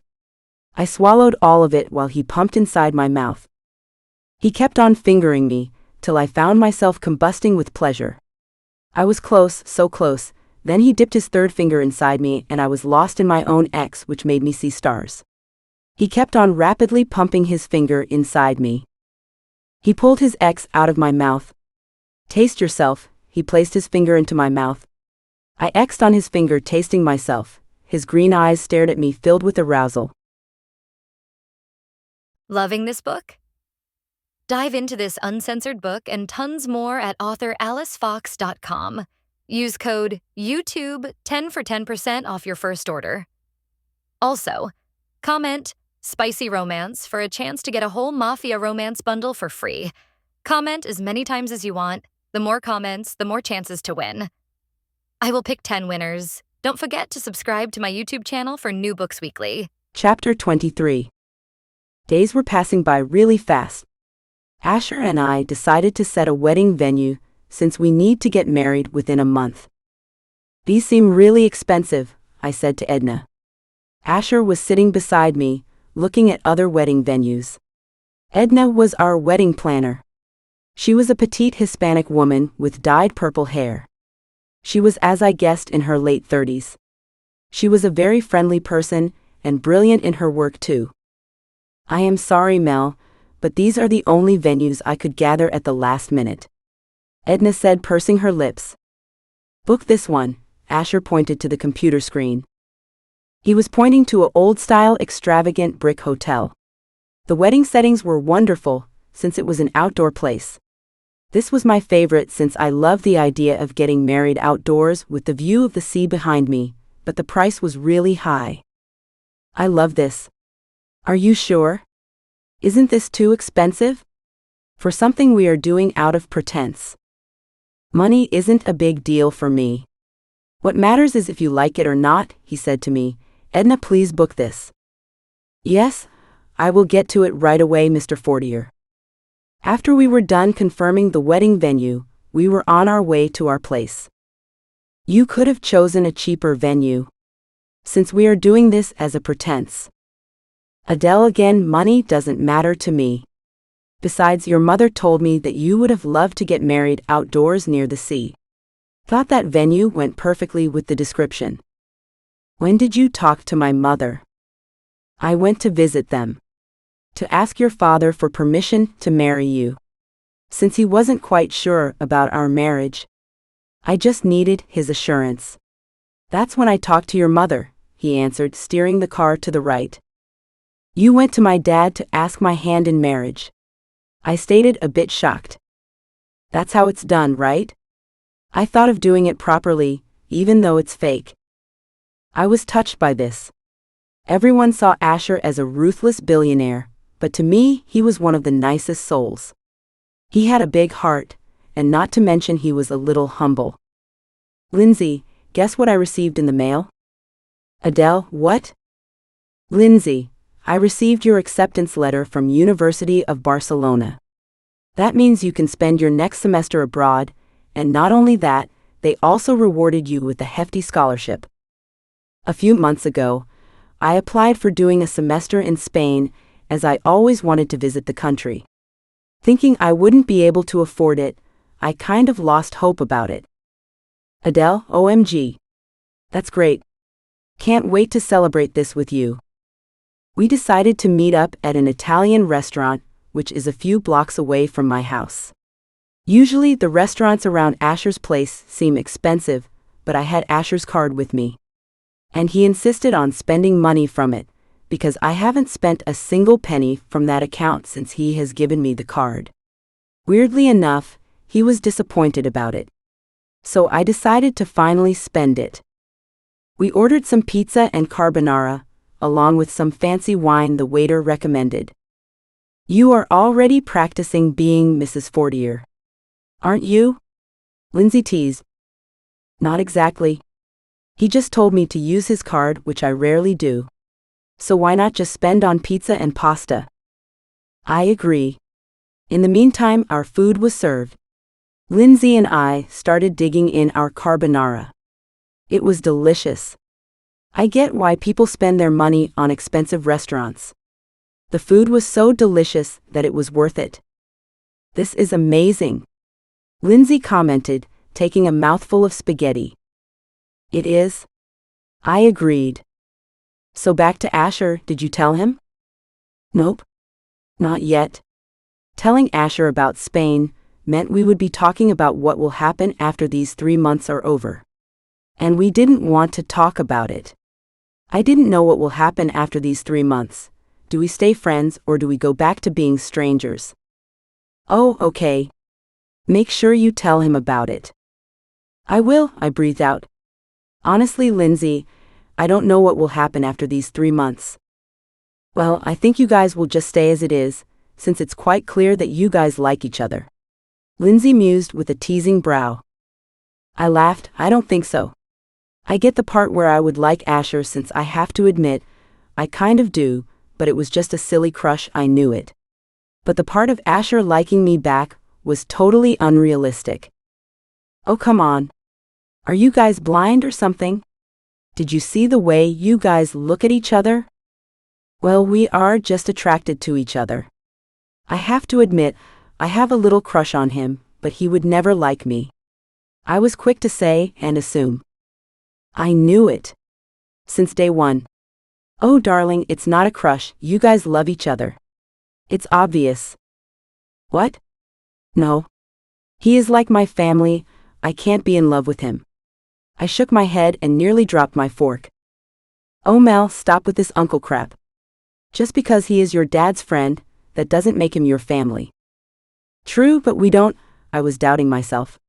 I swallowed all of it while he pumped inside my mouth. He kept on fingering me, till I found myself combusting with pleasure. I was close, so close, then he dipped his third finger inside me and I was lost in my own X, which made me see stars. He kept on rapidly pumping his finger inside me. He pulled his X out of my mouth. Taste yourself, he placed his finger into my mouth. I X'd on his finger, tasting myself. His green eyes stared at me, filled with arousal. Loving this book? Dive into this uncensored book and tons more at author.alicefox.com. Use code YouTube10 for 10% off your first order. Also, comment Spicy Romance for a chance to get a whole Mafia romance bundle for free. Comment as many times as you want. The more comments, the more chances to win. I will pick 10 winners. Don't forget to subscribe to my YouTube channel for new books weekly. Chapter 23. Days were passing by really fast. Asher and I decided to set a wedding venue since we need to get married within a month. These seem really expensive, I said to Edna. Asher was sitting beside me, looking at other wedding venues. Edna was our wedding planner. She was a petite Hispanic woman with dyed purple hair. She was, as I guessed, in her late 30s. She was a very friendly person and brilliant in her work too. I am sorry, Mel, but these are the only venues I could gather at the last minute, Edna said, pursing her lips. Book this one, Asher pointed to the computer screen. He was pointing to an old-style extravagant brick hotel. The wedding settings were wonderful, since it was an outdoor place. This was my favorite since I love the idea of getting married outdoors with the view of the sea behind me, but the price was really high. I love this. Are you sure? Isn't this too expensive? For something we are doing out of pretense. Money isn't a big deal for me. What matters is if you like it or not, he said to me. Edna, please book this. Yes, I will get to it right away, Mr. Fortier. After we were done confirming the wedding venue, we were on our way to our place. You could have chosen a cheaper venue. Since we are doing this as a pretense. Adele, again, money doesn't matter to me. Besides, your mother told me that you would have loved to get married outdoors near the sea. Thought that venue went perfectly with the description. When did you talk to my mother? I went to visit them. To ask your father for permission to marry you. Since he wasn't quite sure about our marriage. I just needed his assurance. That's when I talked to your mother, he answered, steering the car to the right. You went to my dad to ask my hand in marriage. I stated, a bit shocked. That's how it's done, right? I thought of doing it properly, even though it's fake. I was touched by this. Everyone saw Asher as a ruthless billionaire, but to me, he was one of the nicest souls. He had a big heart, and not to mention he was a little humble. Lindsay, guess what I received in the mail? Adele, what? Lindsay, I received your acceptance letter from University of Barcelona. That means you can spend your next semester abroad, and not only that, they also rewarded you with a hefty scholarship. A few months ago, I applied for doing a semester in Spain, as I always wanted to visit the country. Thinking I wouldn't be able to afford it, I kind of lost hope about it. Adele, OMG. That's great. Can't wait to celebrate this with you. We decided to meet up at an Italian restaurant, which is a few blocks away from my house. Usually the restaurants around Asher's place seem expensive, but I had Asher's card with me. And he insisted on spending money from it, because I haven't spent a single penny from that account since he has given me the card. Weirdly enough, he was disappointed about it. So I decided to finally spend it. We ordered some pizza and carbonara, along with some fancy wine the waiter recommended. You are already practicing being Mrs. Fortier. Aren't you? Lindsay teased, Not exactly. He just told me to use his card, which I rarely do. So why not just spend on pizza and pasta? I agree. In the meantime, our food was served. Lindsay and I started digging in our carbonara. It was delicious. I get why people spend their money on expensive restaurants. The food was so delicious that it was worth it. This is amazing, Lindsay commented, taking a mouthful of spaghetti. It is. I agreed. So back to Asher, did you tell him? Nope. Not yet. Telling Asher about Spain meant we would be talking about what will happen after these 3 months are over. And we didn't want to talk about it. I didn't know what will happen after these 3 months. Do we stay friends or do we go back to being strangers? Oh, okay. Make sure you tell him about it. I will, I breathed out. Honestly, Lindsay, I don't know what will happen after these 3 months. Well, I think you guys will just stay as it is, since it's quite clear that you guys like each other. Lindsay mused with a teasing brow. I laughed. I don't think so. I get the part where I would like Asher, since I have to admit, I kind of do, but it was just a silly crush, I knew it. But the part of Asher liking me back was totally unrealistic. Oh, come on. Are you guys blind or something? Did you see the way you guys look at each other? Well, we are just attracted to each other. I have to admit, I have a little crush on him, but he would never like me. I was quick to say and assume. I knew it. Since day one. Oh, darling, it's not a crush, you guys love each other. It's obvious. What? No. He is like my family, I can't be in love with him. I shook my head and nearly dropped my fork. Oh, Mel, stop with this uncle crap. Just because he is your dad's friend, that doesn't make him your family. True, but we don't. I was doubting myself.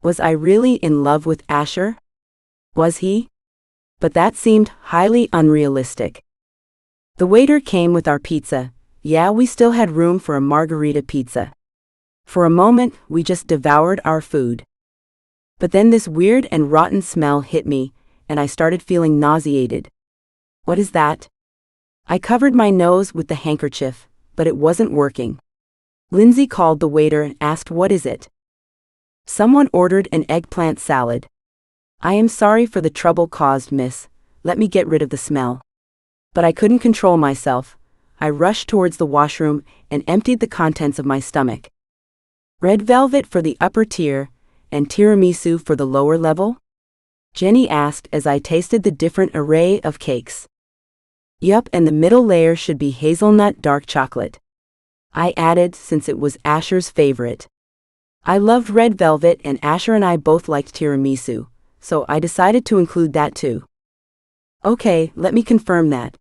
Was I really in love with Asher? Was he? But that seemed highly unrealistic. The waiter came with our pizza. Yeah, we still had room for a margarita pizza. For a moment, we just devoured our food. But then this weird and rotten smell hit me, and I started feeling nauseated. What is that? I covered my nose with the handkerchief, but it wasn't working. Lindsay called the waiter and asked, "What is it?" Someone ordered an eggplant salad. I am sorry for the trouble caused, miss. Let me get rid of the smell. But I couldn't control myself. I rushed towards the washroom and emptied the contents of my stomach. Red velvet for the upper tier, and tiramisu for the lower level? Jenny asked as I tasted the different array of cakes. Yup, and the middle layer should be hazelnut dark chocolate. I added, since it was Asher's favorite. I loved red velvet and Asher and I both liked tiramisu, so I decided to include that too. Okay, let me confirm that.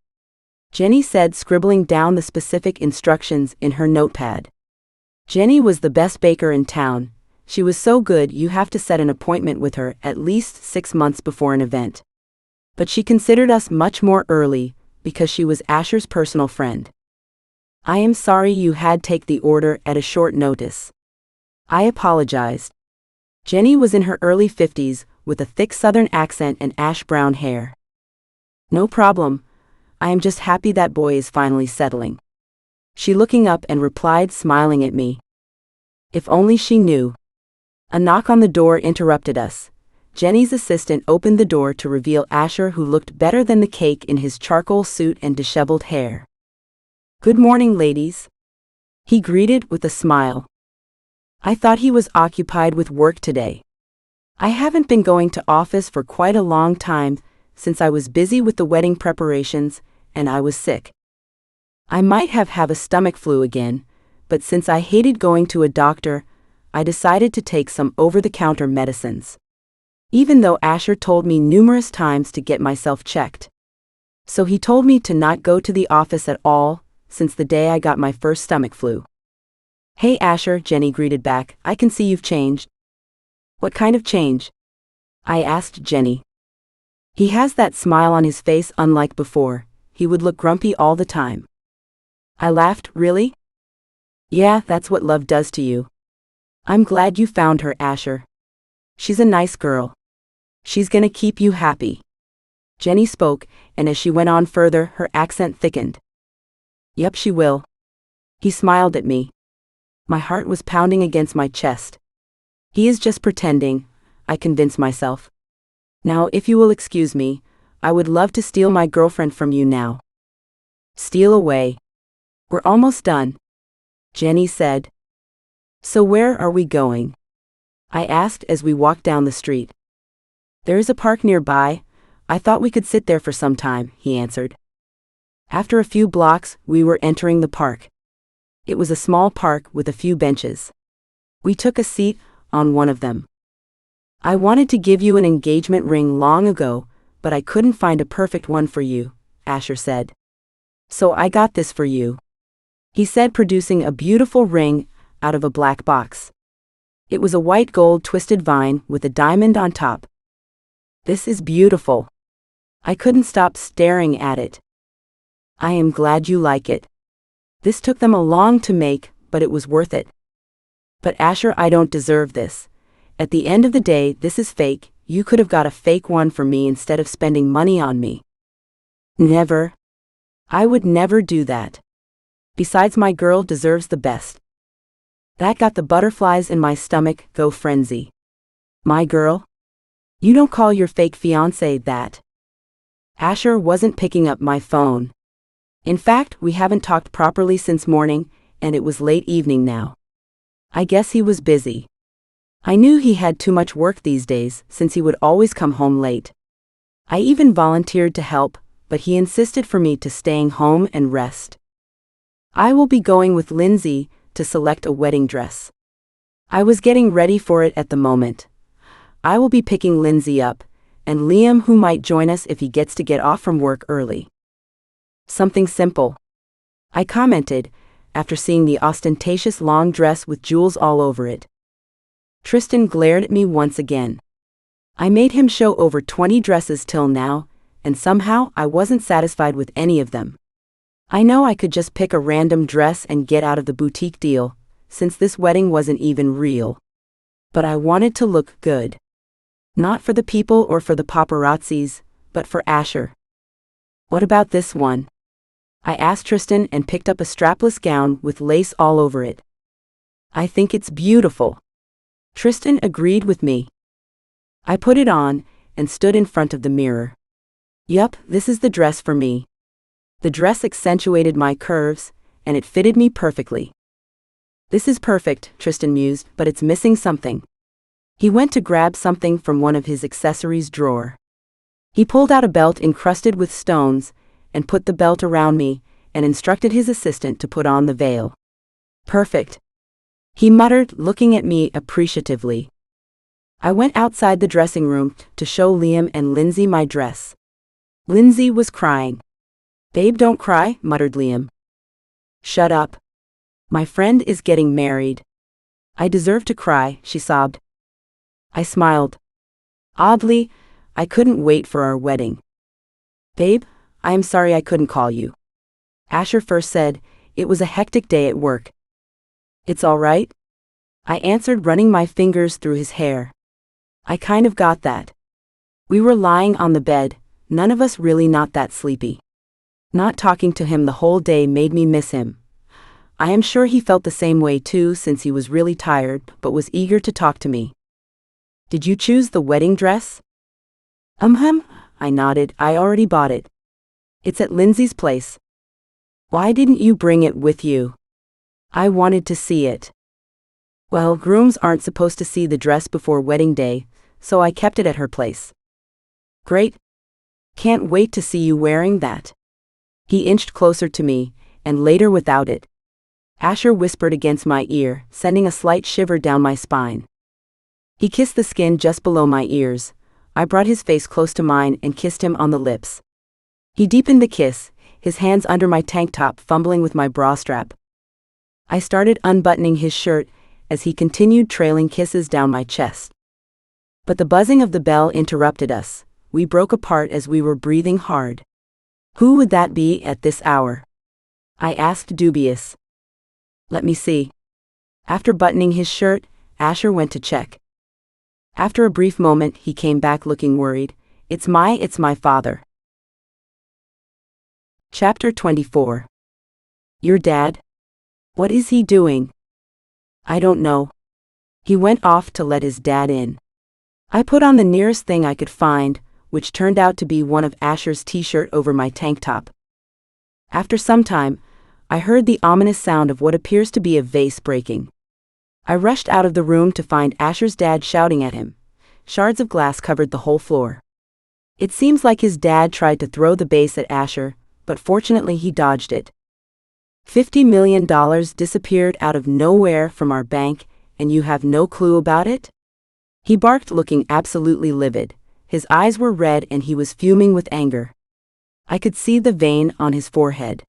Jenny said, scribbling down the specific instructions in her notepad. Jenny was the best baker in town. She was so good you have to set an appointment with her at least 6 months before an event. But she considered us much more early, because she was Asher's personal friend. I am sorry you had to take the order at a short notice. I apologized. Jenny was in her early 50s, with a thick southern accent and ash-brown hair. No problem. I am just happy that boy is finally settling. She looking up and replied, smiling at me. If only she knew. A knock on the door interrupted us. Jenny's assistant opened the door to reveal Asher, who looked better than the cake in his charcoal suit and disheveled hair. Good morning, ladies. He greeted with a smile. I thought he was occupied with work today. I haven't been going to office for quite a long time, since I was busy with the wedding preparations, and I was sick. I might have a stomach flu again, but since I hated going to a doctor, I decided to take some over-the-counter medicines. Even though Asher told me numerous times to get myself checked. So he told me to not go to the office at all, since the day I got my first stomach flu. Hey Asher, Jenny greeted back, I can see you've changed. What kind of change? I asked Jenny. He has that smile on his face unlike before. He would look grumpy all the time. I laughed, really? Yeah, that's what love does to you. I'm glad you found her, Asher. She's a nice girl. She's gonna keep you happy. Jenny spoke, and as she went on further, her accent thickened. Yup, she will. He smiled at me. My heart was pounding against my chest. He is just pretending, I convinced myself. Now, if you will excuse me, I would love to steal my girlfriend from you now. Steal away. We're almost done, Jenny said. So where are we going? I asked as we walked down the street. There is a park nearby. I thought we could sit there for some time, he answered. After a few blocks, we were entering the park. It was a small park with a few benches. We took a seat on one of them. I wanted to give you an engagement ring long ago, but I couldn't find a perfect one for you, Asher said. So I got this for you, he said, producing a beautiful ring out of a black box. It was a white gold twisted vine with a diamond on top. This is beautiful. I couldn't stop staring at it. I am glad you like it. This took them a long to make, but it was worth it. But Asher, I don't deserve this. At the end of the day, this is fake. You could have got a fake one for me instead of spending money on me. Never. I would never do that. Besides, my girl deserves the best. That got the butterflies in my stomach go frenzy. My girl? You don't call your fake fiancé that. Asher wasn't picking up my phone. In fact, we haven't talked properly since morning, and it was late evening now. I guess he was busy. I knew he had too much work these days, since he would always come home late. I even volunteered to help, but he insisted for me to staying home and rest. I will be going with Lindsay to select a wedding dress. I was getting ready for it at the moment. I will be picking Lindsay up, and Liam, who might join us if he gets to get off from work early. Something simple, I commented, after seeing the ostentatious long dress with jewels all over it. Tristan glared at me once again. I made him show over 20 dresses till now, and somehow I wasn't satisfied with any of them. I know I could just pick a random dress and get out of the boutique deal, since this wedding wasn't even real. But I wanted to look good. Not for the people or for the paparazzis, but for Asher. What about this one? I asked Tristan and picked up a strapless gown with lace all over it. I think it's beautiful. Tristan agreed with me. I put it on and stood in front of the mirror. Yup, this is the dress for me. The dress accentuated my curves, and it fitted me perfectly. This is perfect, Tristan mused, but it's missing something. He went to grab something from one of his accessories drawer. He pulled out a belt encrusted with stones, and put the belt around me, and instructed his assistant to put on the veil. Perfect, he muttered, looking at me appreciatively. I went outside the dressing room to show Liam and Lindsay my dress. Lindsay was crying. Babe, don't cry, muttered Liam. Shut up. My friend is getting married. I deserve to cry, she sobbed. I smiled. Oddly, I couldn't wait for our wedding. Babe, I am sorry I couldn't call you. Asher first said, it was a hectic day at work. It's all right, I answered, running my fingers through his hair. I kind of got that. We were lying on the bed, none of us really not that sleepy. Not talking to him the whole day made me miss him. I am sure he felt the same way too, since he was really tired but was eager to talk to me. Did you choose the wedding dress? I nodded. I already bought it. It's at Lindsay's place. Why didn't you bring it with you? I wanted to see it. Well, grooms aren't supposed to see the dress before wedding day, so I kept it at her place. Great. Can't wait to see you wearing that. He inched closer to me, and later without it. Asher whispered against my ear, sending a slight shiver down my spine. He kissed the skin just below my ears. I brought his face close to mine and kissed him on the lips. He deepened the kiss, his hands under my tank top fumbling with my bra strap. I started unbuttoning his shirt as he continued trailing kisses down my chest. But the buzzing of the bell interrupted us. We broke apart as we were breathing hard. Who would that be at this hour? I asked, dubious. Let me see. After buttoning his shirt, Asher went to check. After a brief moment, he came back looking worried. It's my father. Chapter 24. Your dad? What is he doing? I don't know. He went off to let his dad in. I put on the nearest thing I could find, which turned out to be one of Asher's t-shirt over my tank top. After some time, I heard the ominous sound of what appears to be a vase breaking. I rushed out of the room to find Asher's dad shouting at him. Shards of glass covered the whole floor. It seems like his dad tried to throw the vase at Asher, but fortunately he dodged it. $50 million disappeared out of nowhere from our bank, and you have no clue about it? He barked, looking absolutely livid. His eyes were red and he was fuming with anger. I could see the vein on his forehead.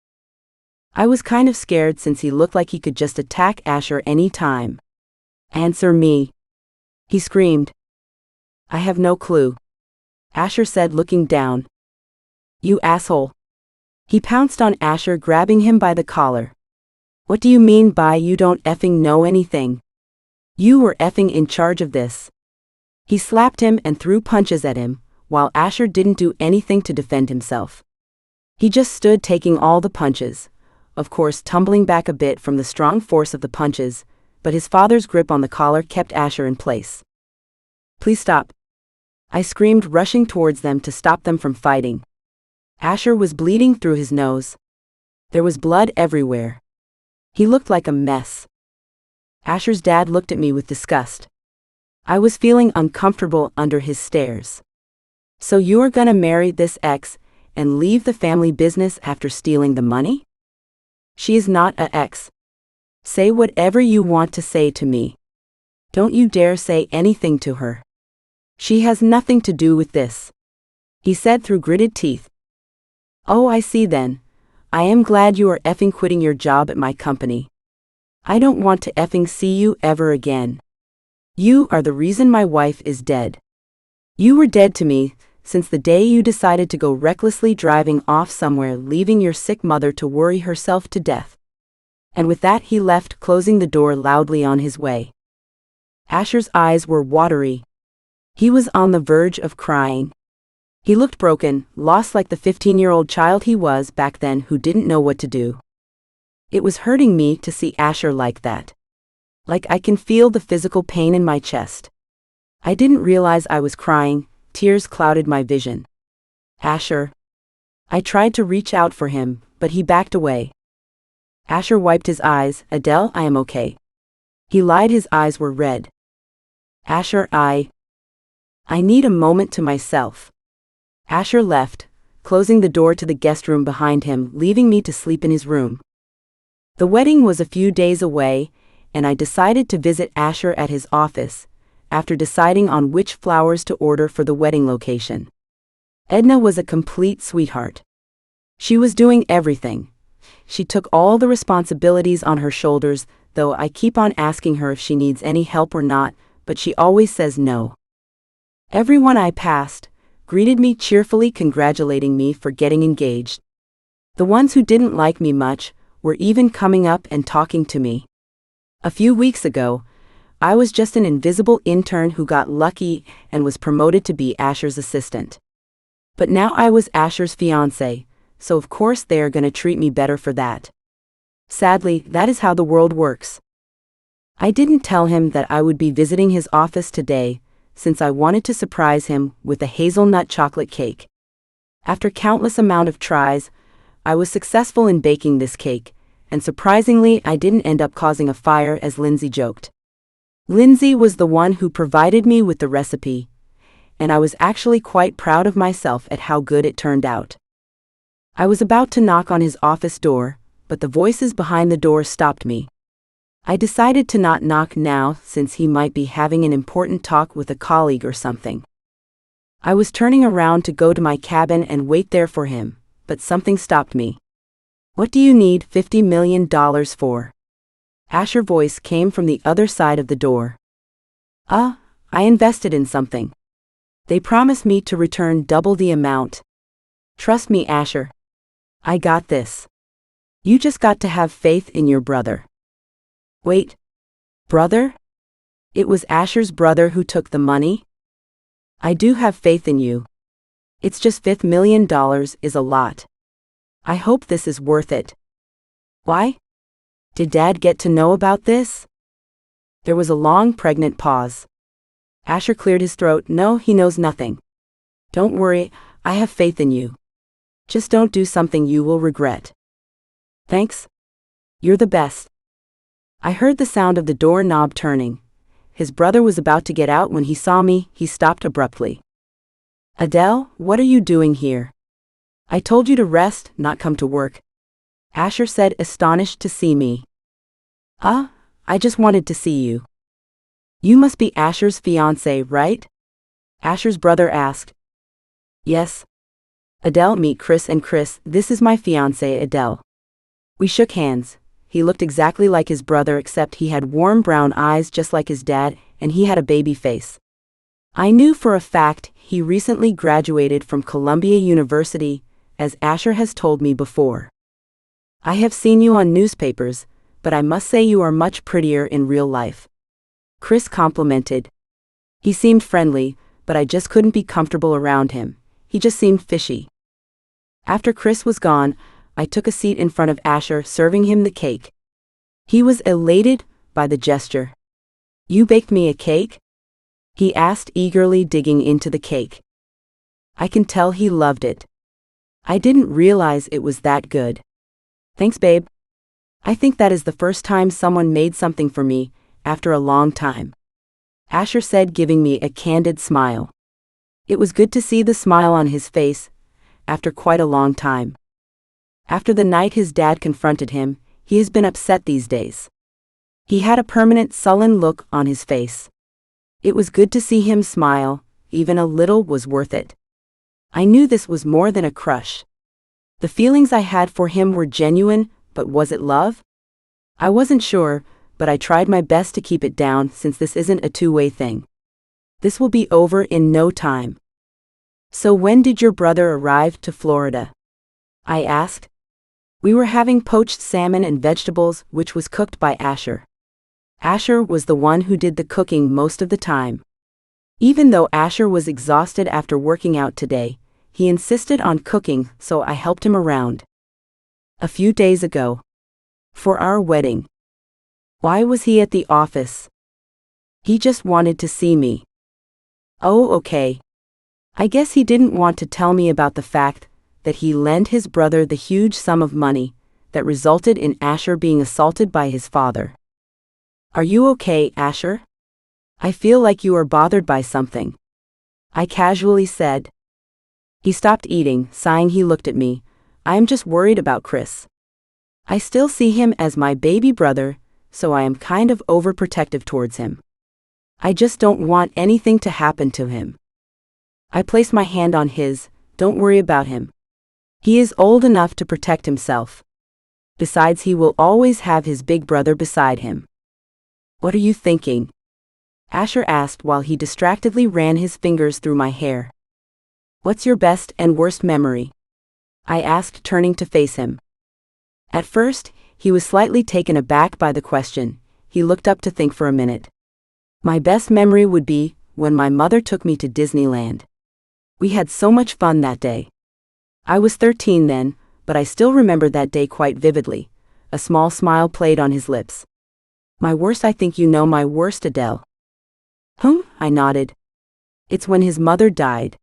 I was kind of scared since he looked like he could just attack Asher any time. Answer me, he screamed. I have no clue, Asher said, looking down. You asshole. He pounced on Asher, grabbing him by the collar. What do you mean by you don't effing know anything? You were effing in charge of this. He slapped him and threw punches at him, while Asher didn't do anything to defend himself. He just stood taking all the punches, of course tumbling back a bit from the strong force of the punches, but his father's grip on the collar kept Asher in place. Please stop, I screamed, rushing towards them to stop them from fighting. Asher was bleeding through his nose. There was blood everywhere. He looked like a mess. Asher's dad looked at me with disgust. I was feeling uncomfortable under his stares. So you are gonna marry this ex and leave the family business after stealing the money? She is not a ex. Say whatever you want to say to me. Don't you dare say anything to her. She has nothing to do with this, he said through gritted teeth. Oh, I see then. I am glad you are effing quitting your job at my company. I don't want to effing see you ever again. You are the reason my wife is dead. You were dead to me since the day you decided to go recklessly driving off somewhere, leaving your sick mother to worry herself to death. And with that he left, closing the door loudly on his way. Asher's eyes were watery. He was on the verge of crying. He looked broken, lost, like the 15-year-old child he was back then who didn't know what to do. It was hurting me to see Asher like that. Like I can feel the physical pain in my chest. I didn't realize I was crying, tears clouded my vision. Asher. I tried to reach out for him, but he backed away. Asher wiped his eyes. Adele, I am okay. He lied, his eyes were red. Asher, I need a moment to myself. Asher left, closing the door to the guest room behind him, leaving me to sleep in his room. The wedding was a few days away, and I decided to visit Asher at his office, after deciding on which flowers to order for the wedding location. Edna was a complete sweetheart. She was doing everything. She took all the responsibilities on her shoulders, though I keep on asking her if she needs any help or not, but she always says no. Everyone I passed greeted me cheerfully, congratulating me for getting engaged. The ones who didn't like me much were even coming up and talking to me. A few weeks ago, I was just an invisible intern who got lucky and was promoted to be Asher's assistant. But now I was Asher's fiancé, so of course they are gonna treat me better for that. Sadly, that is how the world works. I didn't tell him that I would be visiting his office today, since I wanted to surprise him with a hazelnut chocolate cake. After countless amount of tries, I was successful in baking this cake, and surprisingly I didn't end up causing a fire, as Lindsay joked. Lindsay was the one who provided me with the recipe, and I was actually quite proud of myself at how good it turned out. I was about to knock on his office door, but the voices behind the door stopped me. I decided to not knock now, since he might be having an important talk with a colleague or something. I was turning around to go to my cabin and wait there for him, but something stopped me. What do you need $50 million for? Asher's voice came from the other side of the door. I invested in something. They promised me to return double the amount. Trust me, Asher. I got this. You just got to have faith in your brother. Wait. Brother? It was Asher's brother who took the money? I do have faith in you. It's just $5 million is a lot. I hope this is worth it. Why? Did Dad get to know about this? There was a long, pregnant pause. Asher cleared his throat. No, he knows nothing. Don't worry, I have faith in you. Just don't do something you will regret. Thanks. You're the best. I heard the sound of the door knob turning. His brother was about to get out when he saw me. He stopped abruptly. Adele, what are you doing here? I told you to rest, not come to work. Asher said, astonished to see me. I just wanted to see you. You must be Asher's fiancé, right? Asher's brother asked. Yes. Adele, meet Chris, and Chris, this is my fiancé Adele. We shook hands. He looked exactly like his brother except he had warm brown eyes just like his dad, and he had a baby face. I knew for a fact he recently graduated from Columbia University, as Asher has told me before. I have seen you on newspapers, but I must say you are much prettier in real life. Chris complimented. He seemed friendly, but I just couldn't be comfortable around him. He just seemed fishy. After Chris was gone, I took a seat in front of Asher, serving him the cake. He was elated by the gesture. You baked me a cake? He asked eagerly, digging into the cake. I can tell he loved it. I didn't realize it was that good. Thanks, babe. I think that is the first time someone made something for me, after a long time. Asher said, giving me a candid smile. It was good to see the smile on his face, after quite a long time. After the night his dad confronted him, he has been upset these days. He had a permanent sullen look on his face. It was good to see him smile, even a little was worth it. I knew this was more than a crush. The feelings I had for him were genuine, but was it love? I wasn't sure, but I tried my best to keep it down since this isn't a two-way thing. This will be over in no time. So when did your brother arrive to Florida? I asked. We were having poached salmon and vegetables, which was cooked by Asher. Asher was the one who did the cooking most of the time. Even though Asher was exhausted after working out today, he insisted on cooking, so I helped him around. A few days ago. For our wedding. Why was he at the office? He just wanted to see me. Oh, okay. I guess he didn't want to tell me about the fact that he lent his brother the huge sum of money that resulted in Asher being assaulted by his father. Are you okay, Asher? I feel like you are bothered by something. I casually said. He stopped eating, sighing. He looked at me. I am just worried about Chris. I still see him as my baby brother, so I am kind of overprotective towards him. I just don't want anything to happen to him. I placed my hand on his. Don't worry about him. He is old enough to protect himself. Besides, he will always have his big brother beside him. What are you thinking? Asher asked while he distractedly ran his fingers through my hair. What's your best and worst memory? I asked, turning to face him. At first, he was slightly taken aback by the question. He looked up to think for a minute. My best memory would be when my mother took me to Disneyland. We had so much fun that day. I was 13 then, but I still remember that day quite vividly. A small smile played on his lips. My worst, I think you know my worst, Adele. I nodded. It's when his mother died.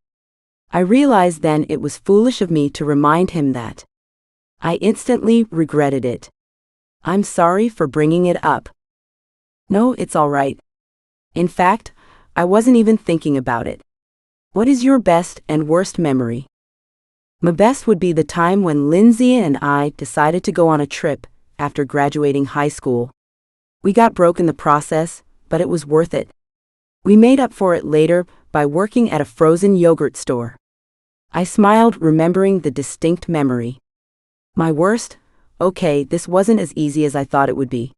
I realized then it was foolish of me to remind him that. I instantly regretted it. I'm sorry for bringing it up. No, it's all right. In fact, I wasn't even thinking about it. What is your best and worst memory? My best would be the time when Lindsay and I decided to go on a trip after graduating high school. We got broke in the process, but it was worth it. We made up for it later by working at a frozen yogurt store. I smiled, remembering the distinct memory. My worst? Okay, this wasn't as easy as I thought it would be.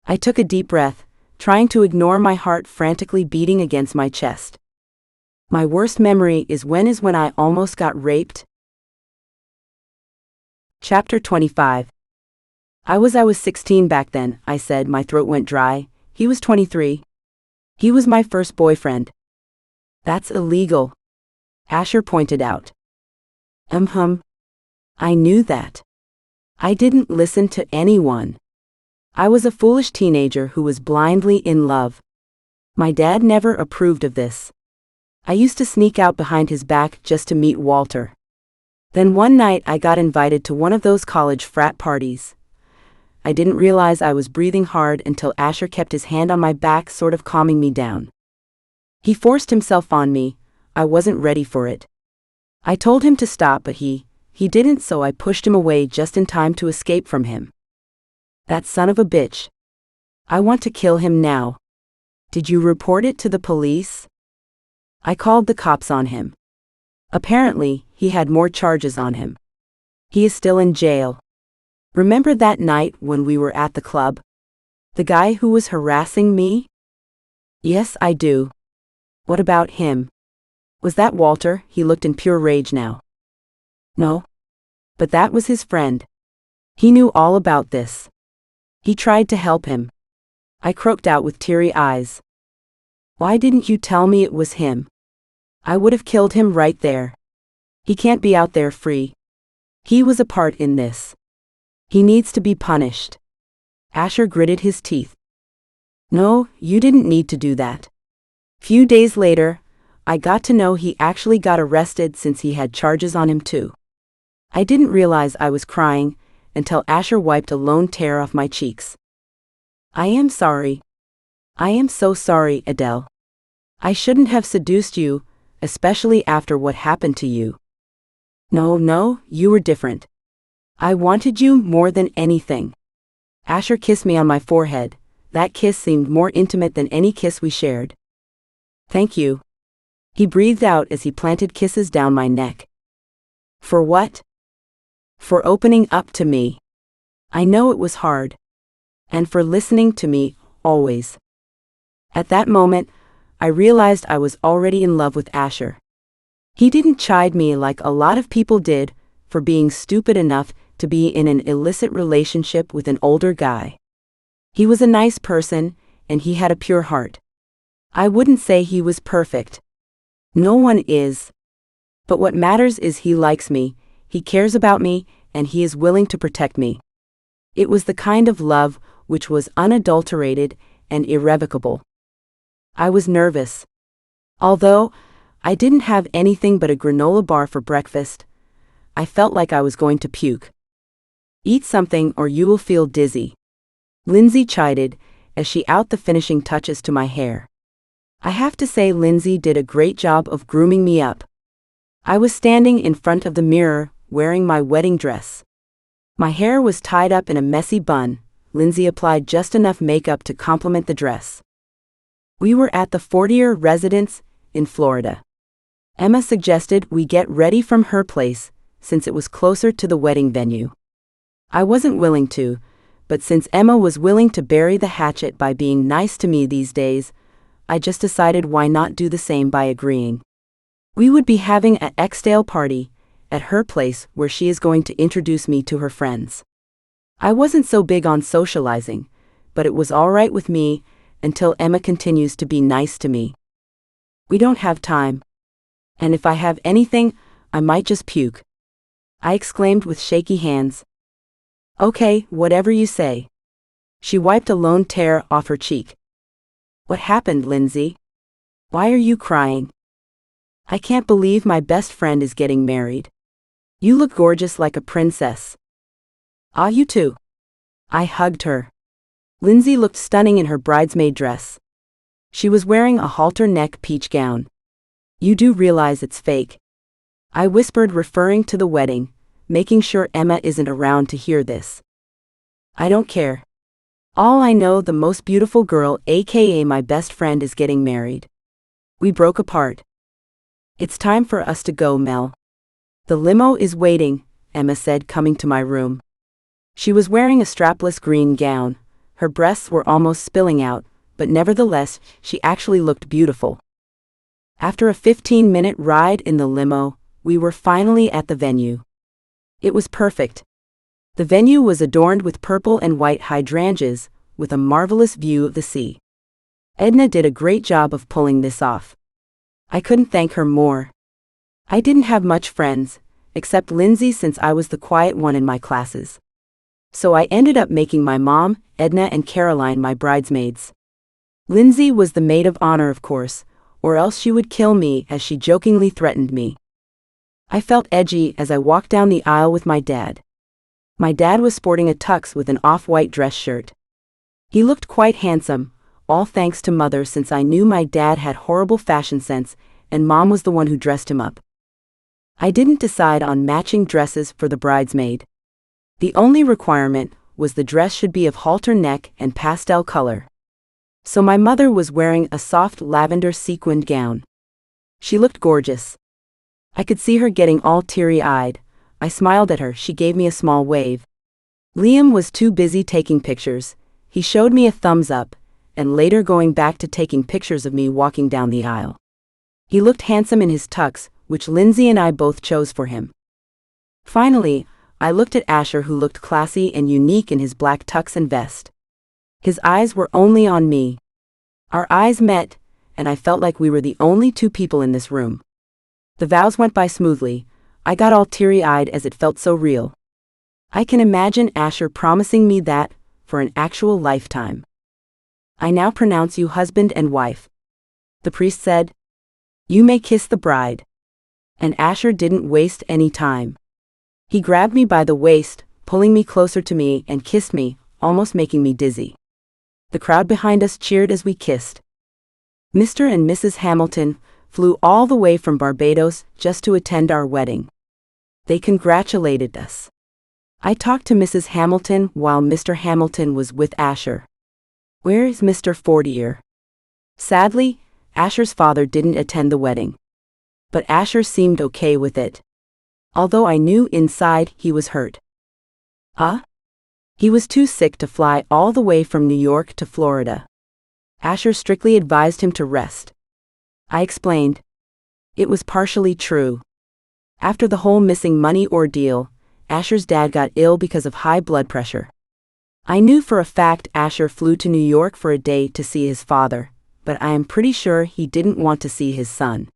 I took a deep breath, trying to ignore my heart frantically beating against my chest. My worst memory is when I almost got raped. Chapter 25. I was 16 back then, I said. My throat went dry. He was 23. He was my first boyfriend. That's illegal, Asher pointed out. I knew that. I didn't listen to anyone. I was a foolish teenager who was blindly in love. My dad never approved of this. I used to sneak out behind his back just to meet Walter. Then one night I got invited to one of those college frat parties. I didn't realize I was breathing hard until Asher kept his hand on my back, sort of calming me down. He forced himself on me. I wasn't ready for it. I told him to stop, but he didn't, so I pushed him away just in time to escape from him. That son of a bitch. I want to kill him now. Did you report it to the police? I called the cops on him. Apparently, he had more charges on him. He is still in jail. Remember that night when we were at the club? The guy who was harassing me? Yes, I do. What about him? Was that Walter? He looked in pure rage now. No. But that was his friend. He knew all about this. He tried to help him. I croaked out with teary eyes. Why didn't you tell me it was him? I would have killed him right there. He can't be out there free. He was a part in this. He needs to be punished. Asher gritted his teeth. No, you didn't need to do that. Few days later, I got to know he actually got arrested since he had charges on him too. I didn't realize I was crying until Asher wiped a lone tear off my cheeks. I am sorry. I am so sorry, Adele. I shouldn't have seduced you, especially after what happened to you. No, you were different. I wanted you more than anything. Asher kissed me on my forehead. That kiss seemed more intimate than any kiss we shared. Thank you. He breathed out as he planted kisses down my neck. For what? For opening up to me. I know it was hard. And for listening to me, always. At that moment, I realized I was already in love with Asher. He didn't chide me like a lot of people did for being stupid enough to be in an illicit relationship with an older guy. He was a nice person, and he had a pure heart. I wouldn't say he was perfect. No one is. But what matters is he likes me, he cares about me, and he is willing to protect me. It was the kind of love which was unadulterated and irrevocable. I was nervous. Although I didn't have anything but a granola bar for breakfast, I felt like I was going to puke. Eat something or you will feel dizzy, Lindsay chided as she out the finishing touches to my hair. I have to say Lindsay did a great job of grooming me up. I was standing in front of the mirror, wearing my wedding dress. My hair was tied up in a messy bun. Lindsay applied just enough makeup to complement the dress. We were at the Fortier residence in Florida. Emma suggested we get ready from her place, since it was closer to the wedding venue. I wasn't willing to, but since Emma was willing to bury the hatchet by being nice to me these days, I just decided why not do the same by agreeing. We would be having an Exdale party at her place where she is going to introduce me to her friends. I wasn't so big on socializing, but it was all right with me until Emma continues to be nice to me. We don't have time. And if I have anything, I might just puke, I exclaimed with shaky hands. Okay, whatever you say. She wiped a lone tear off her cheek. What happened, Lindsay? Why are you crying? I can't believe my best friend is getting married. You look gorgeous like a princess. Ah, you too. I hugged her. Lindsay looked stunning in her bridesmaid dress. She was wearing a halter neck peach gown. You do realize it's fake, I whispered, referring to the wedding, making sure Emma isn't around to hear this. I don't care. All I know, the most beautiful girl, aka my best friend, is getting married. We broke apart. It's time for us to go, Mel. The limo is waiting, Emma said, coming to my room. She was wearing a strapless green gown. Her breasts were almost spilling out, but nevertheless, she actually looked beautiful. After a 15-minute ride in the limo, we were finally at the venue. It was perfect. The venue was adorned with purple and white hydrangeas, with a marvelous view of the sea. Edna did a great job of pulling this off. I couldn't thank her more. I didn't have much friends, except Lindsay since I was the quiet one in my classes. So I ended up making my mom, Edna and Caroline my bridesmaids. Lindsay was the maid of honor, of course, or else she would kill me, as she jokingly threatened me. I felt edgy as I walked down the aisle with my dad. My dad was sporting a tux with an off-white dress shirt. He looked quite handsome, all thanks to Mother, since I knew my dad had horrible fashion sense and Mom was the one who dressed him up. I didn't decide on matching dresses for the bridesmaid. The only requirement was the dress should be of halter neck and pastel color. So my mother was wearing a soft lavender sequined gown. She looked gorgeous. I could see her getting all teary-eyed. I smiled at her. She gave me a small wave. Liam was too busy taking pictures. He showed me a thumbs up, and later going back to taking pictures of me walking down the aisle. He looked handsome in his tux, which Lindsay and I both chose for him. Finally, I looked at Asher, who looked classy and unique in his black tux and vest. His eyes were only on me. Our eyes met, and I felt like we were the only two people in this room. The vows went by smoothly. I got all teary-eyed as it felt so real. I can imagine Asher promising me that, for an actual lifetime. "I now pronounce you husband and wife," the priest said. "You may kiss the bride." And Asher didn't waste any time. He grabbed me by the waist, pulling me closer to me, and kissed me, almost making me dizzy. The crowd behind us cheered as we kissed. Mr. and Mrs. Hamilton flew all the way from Barbados just to attend our wedding. They congratulated us. I talked to Mrs. Hamilton while Mr. Hamilton was with Asher. "Where is Mr. Fortier?" Sadly, Asher's father didn't attend the wedding. But Asher seemed okay with it. Although I knew inside he was hurt. He was too sick to fly all the way from New York to Florida. Asher strictly advised him to rest. I explained. It was partially true. After the whole missing money ordeal, Asher's dad got ill because of high blood pressure. I knew for a fact Asher flew to New York for a day to see his father, but I am pretty sure he didn't want to see his son.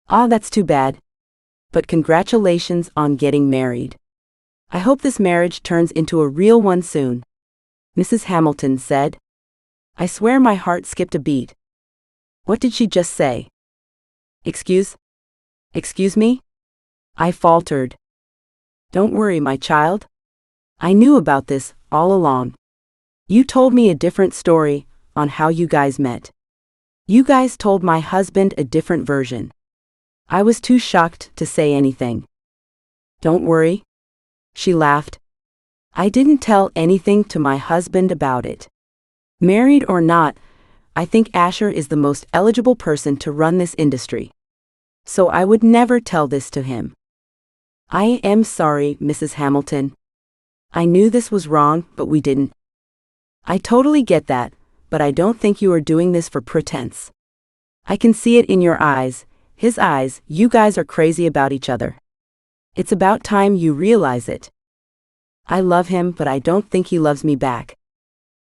That's too bad. But congratulations on getting married. I hope this marriage turns into a real one soon," Mrs. Hamilton said. I swear my heart skipped a beat. What did she just say? Excuse me? I faltered. "Don't worry, my child. I knew about this all along. You told me a different story on how you guys met. You guys told my husband a different version." I was too shocked to say anything. "Don't worry," she laughed. "I didn't tell anything to my husband about it. Married or not, I think Asher is the most eligible person to run this industry. So I would never tell this to him." "I am sorry, Mrs. Hamilton. I knew this was wrong, but we didn't." "I totally get that, but I don't think you are doing this for pretense. I can see it in your eyes, his eyes. You guys are crazy about each other. It's about time you realize it. I love him, but I don't think he loves me back.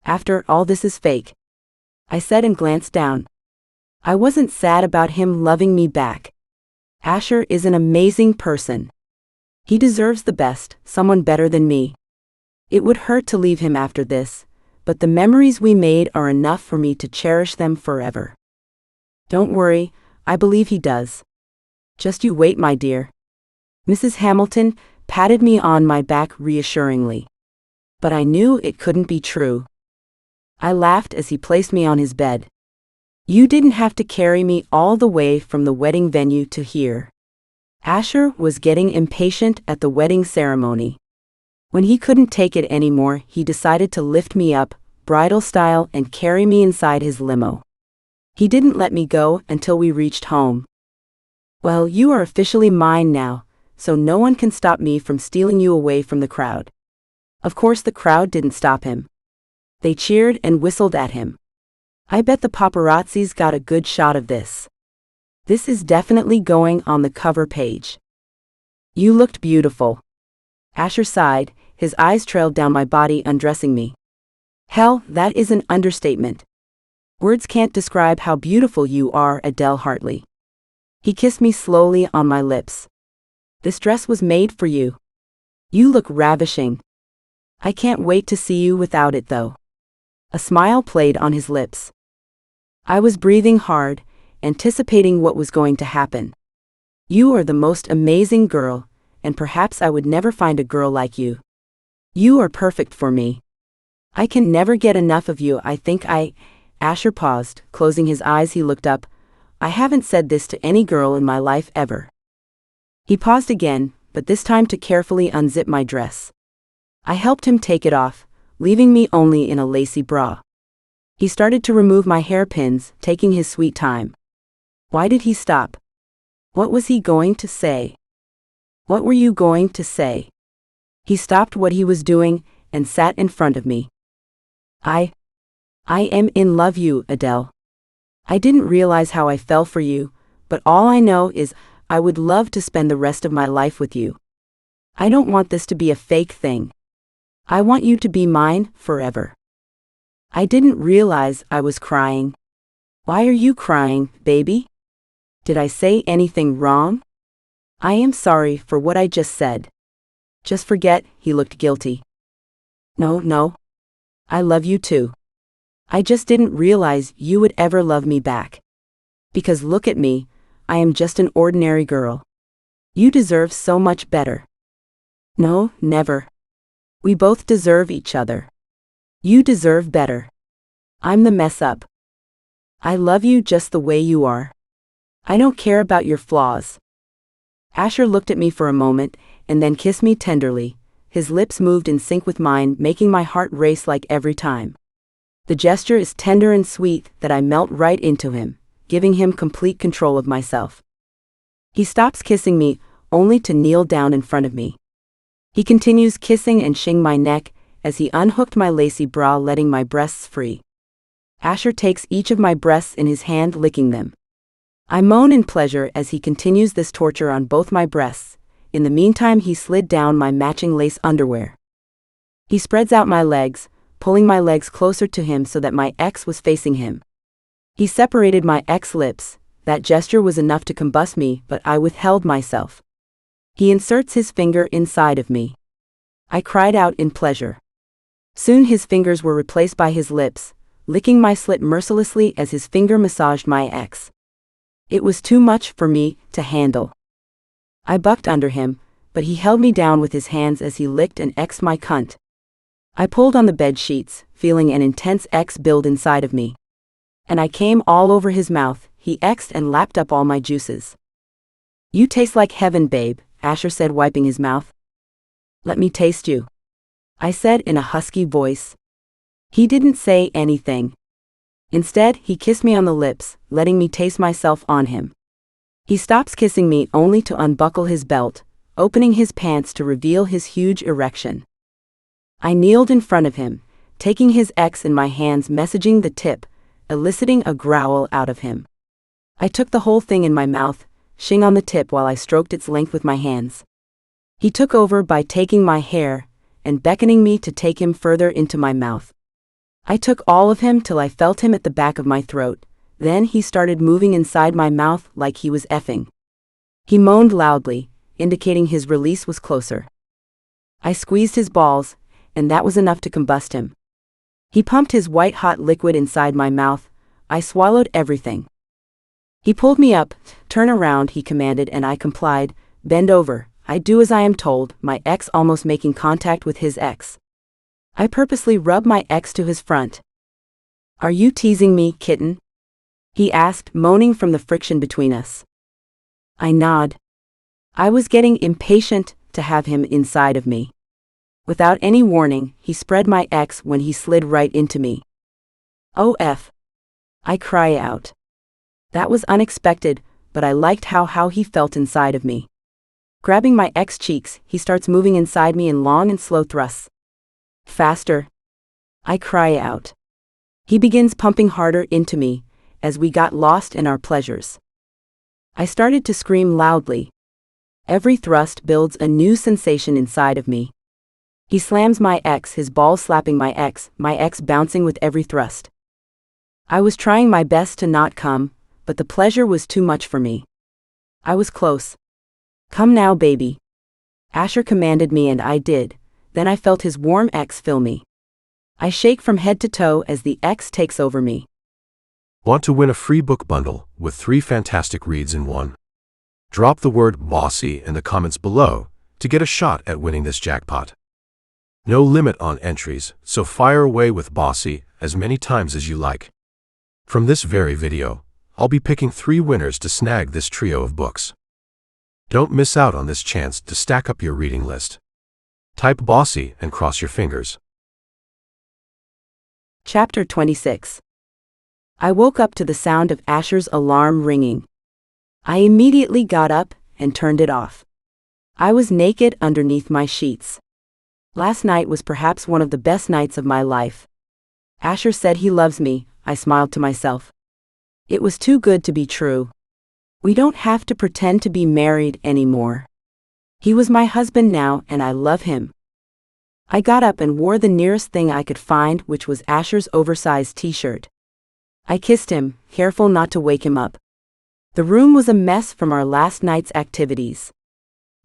After all, this is fake," I said and glanced down. I wasn't sad about him loving me back. Asher is an amazing person. He deserves the best, someone better than me. It would hurt to leave him after this, but the memories we made are enough for me to cherish them forever. "Don't worry, I believe he does. Just you wait, my dear." Mrs. Hamilton patted me on my back reassuringly. But I knew it couldn't be true. I laughed as he placed me on his bed. "You didn't have to carry me all the way from the wedding venue to here." Asher was getting impatient at the wedding ceremony. When he couldn't take it anymore, he decided to lift me up, bridal style, and carry me inside his limo. He didn't let me go until we reached home. "Well, you are officially mine now, so no one can stop me from stealing you away from the crowd." Of course, the crowd didn't stop him. They cheered and whistled at him. I bet the paparazzis got a good shot of this. This is definitely going on the cover page. "You looked beautiful." Asher sighed, his eyes trailed down my body, undressing me. Hell, that is an understatement. Words can't describe how beautiful you are, Adele Hartley. He kissed me slowly on my lips. This dress was made for you. You look ravishing. I can't wait to see you without it though. A smile played on his lips. I was breathing hard, anticipating what was going to happen. You are the most amazing girl, and perhaps I would never find a girl like you. You are perfect for me. I can never get enough of you. Asher paused, closing his eyes. He looked up. I haven't said this to any girl in my life ever. He paused again, but this time to carefully unzip my dress. I helped him take it off, leaving me only in a lacy bra. He started to remove my hairpins, taking his sweet time. Why did he stop? What was he going to say? What were you going to say? He stopped what he was doing and sat in front of me. I am in love with you, Adele. I didn't realize how I fell for you, but all I know is I would love to spend the rest of my life with you. I don't want this to be a fake thing. I want you to be mine forever. I didn't realize I was crying. Why are you crying, baby? Did I say anything wrong? I am sorry for what I just said. Just forget. He looked guilty. No. I love you too. I just didn't realize you would ever love me back. Because look at me, I am just an ordinary girl. You deserve so much better. No, never. We both deserve each other. You deserve better. I'm the mess up. I love you just the way you are. I don't care about your flaws. Asher looked at me for a moment and then kissed me tenderly. His lips moved in sync with mine, making my heart race like every time. The gesture is tender and sweet that I melt right into him, giving him complete control of myself. He stops kissing me, only to kneel down in front of me. He continues kissing and shing my neck as he unhooked my lacy bra, letting my breasts free. Asher takes each of my breasts in his hand, licking them. I moan in pleasure as he continues this torture on both my breasts. In the meantime, he slid down my matching lace underwear. He spreads out my legs, pulling my legs closer to him so that my ex was facing him. He separated my ex lips. That gesture was enough to combust me, but I withheld myself. He inserts his finger inside of me. I cried out in pleasure. Soon his fingers were replaced by his lips, licking my slit mercilessly as his finger massaged my ex. It was too much for me to handle. I bucked under him, but he held me down with his hands as he licked and X'd my cunt. I pulled on the bed sheets, feeling an intense X build inside of me. And I came all over his mouth. He X'd and lapped up all my juices. You taste like heaven, babe, Asher said, wiping his mouth. Let me taste you, I said in a husky voice. He didn't say anything. Instead, he kissed me on the lips, letting me taste myself on him. He stops kissing me only to unbuckle his belt, opening his pants to reveal his huge erection. I kneeled in front of him, taking his X in my hands, messaging the tip, eliciting a growl out of him. I took the whole thing in my mouth, shing on the tip while I stroked its length with my hands. He took over by taking my hair and beckoning me to take him further into my mouth. I took all of him till I felt him at the back of my throat. Then he started moving inside my mouth like he was effing. He moaned loudly, indicating his release was closer. I squeezed his balls, and that was enough to combust him. He pumped his white-hot liquid inside my mouth. I swallowed everything. He pulled me up. Turn around, he commanded, and I complied. Bend over. I do as I am told, my ex almost making contact with his ex. I purposely rubbed my ex to his front. Are you teasing me, kitten? He asked, moaning from the friction between us. I nod. I was getting impatient to have him inside of me. Without any warning, he spread my ex when he slid right into me. Oh F. I cry out. That was unexpected, but I liked how he felt inside of me. Grabbing my ex cheeks, he starts moving inside me in long and slow thrusts. Faster. I cry out. He begins pumping harder into me, as we got lost in our pleasures. I started to scream loudly. Every thrust builds a new sensation inside of me. He slams my ex, his balls slapping my ex bouncing with every thrust. I was trying my best to not come, but the pleasure was too much for me. I was close. Come now, baby. Asher commanded me and I did, then I felt his warm X fill me. I shake from head to toe as the X takes over me. Want to win a free book bundle with 3 fantastic reads in one? Drop the word bossy in the comments below to get a shot at winning this jackpot. No limit on entries, so fire away with bossy as many times as you like. From this very video, I'll be picking 3 winners to snag this trio of books. Don't miss out on this chance to stack up your reading list. Type bossy and cross your fingers. Chapter 26. I woke up to the sound of Asher's alarm ringing. I immediately got up and turned it off. I was naked underneath my sheets. Last night was perhaps one of the best nights of my life. Asher said he loves me, I smiled to myself. It was too good to be true. We don't have to pretend to be married anymore. He was my husband now and I love him. I got up and wore the nearest thing I could find, which was Asher's oversized t-shirt. I kissed him, careful not to wake him up. The room was a mess from our last night's activities.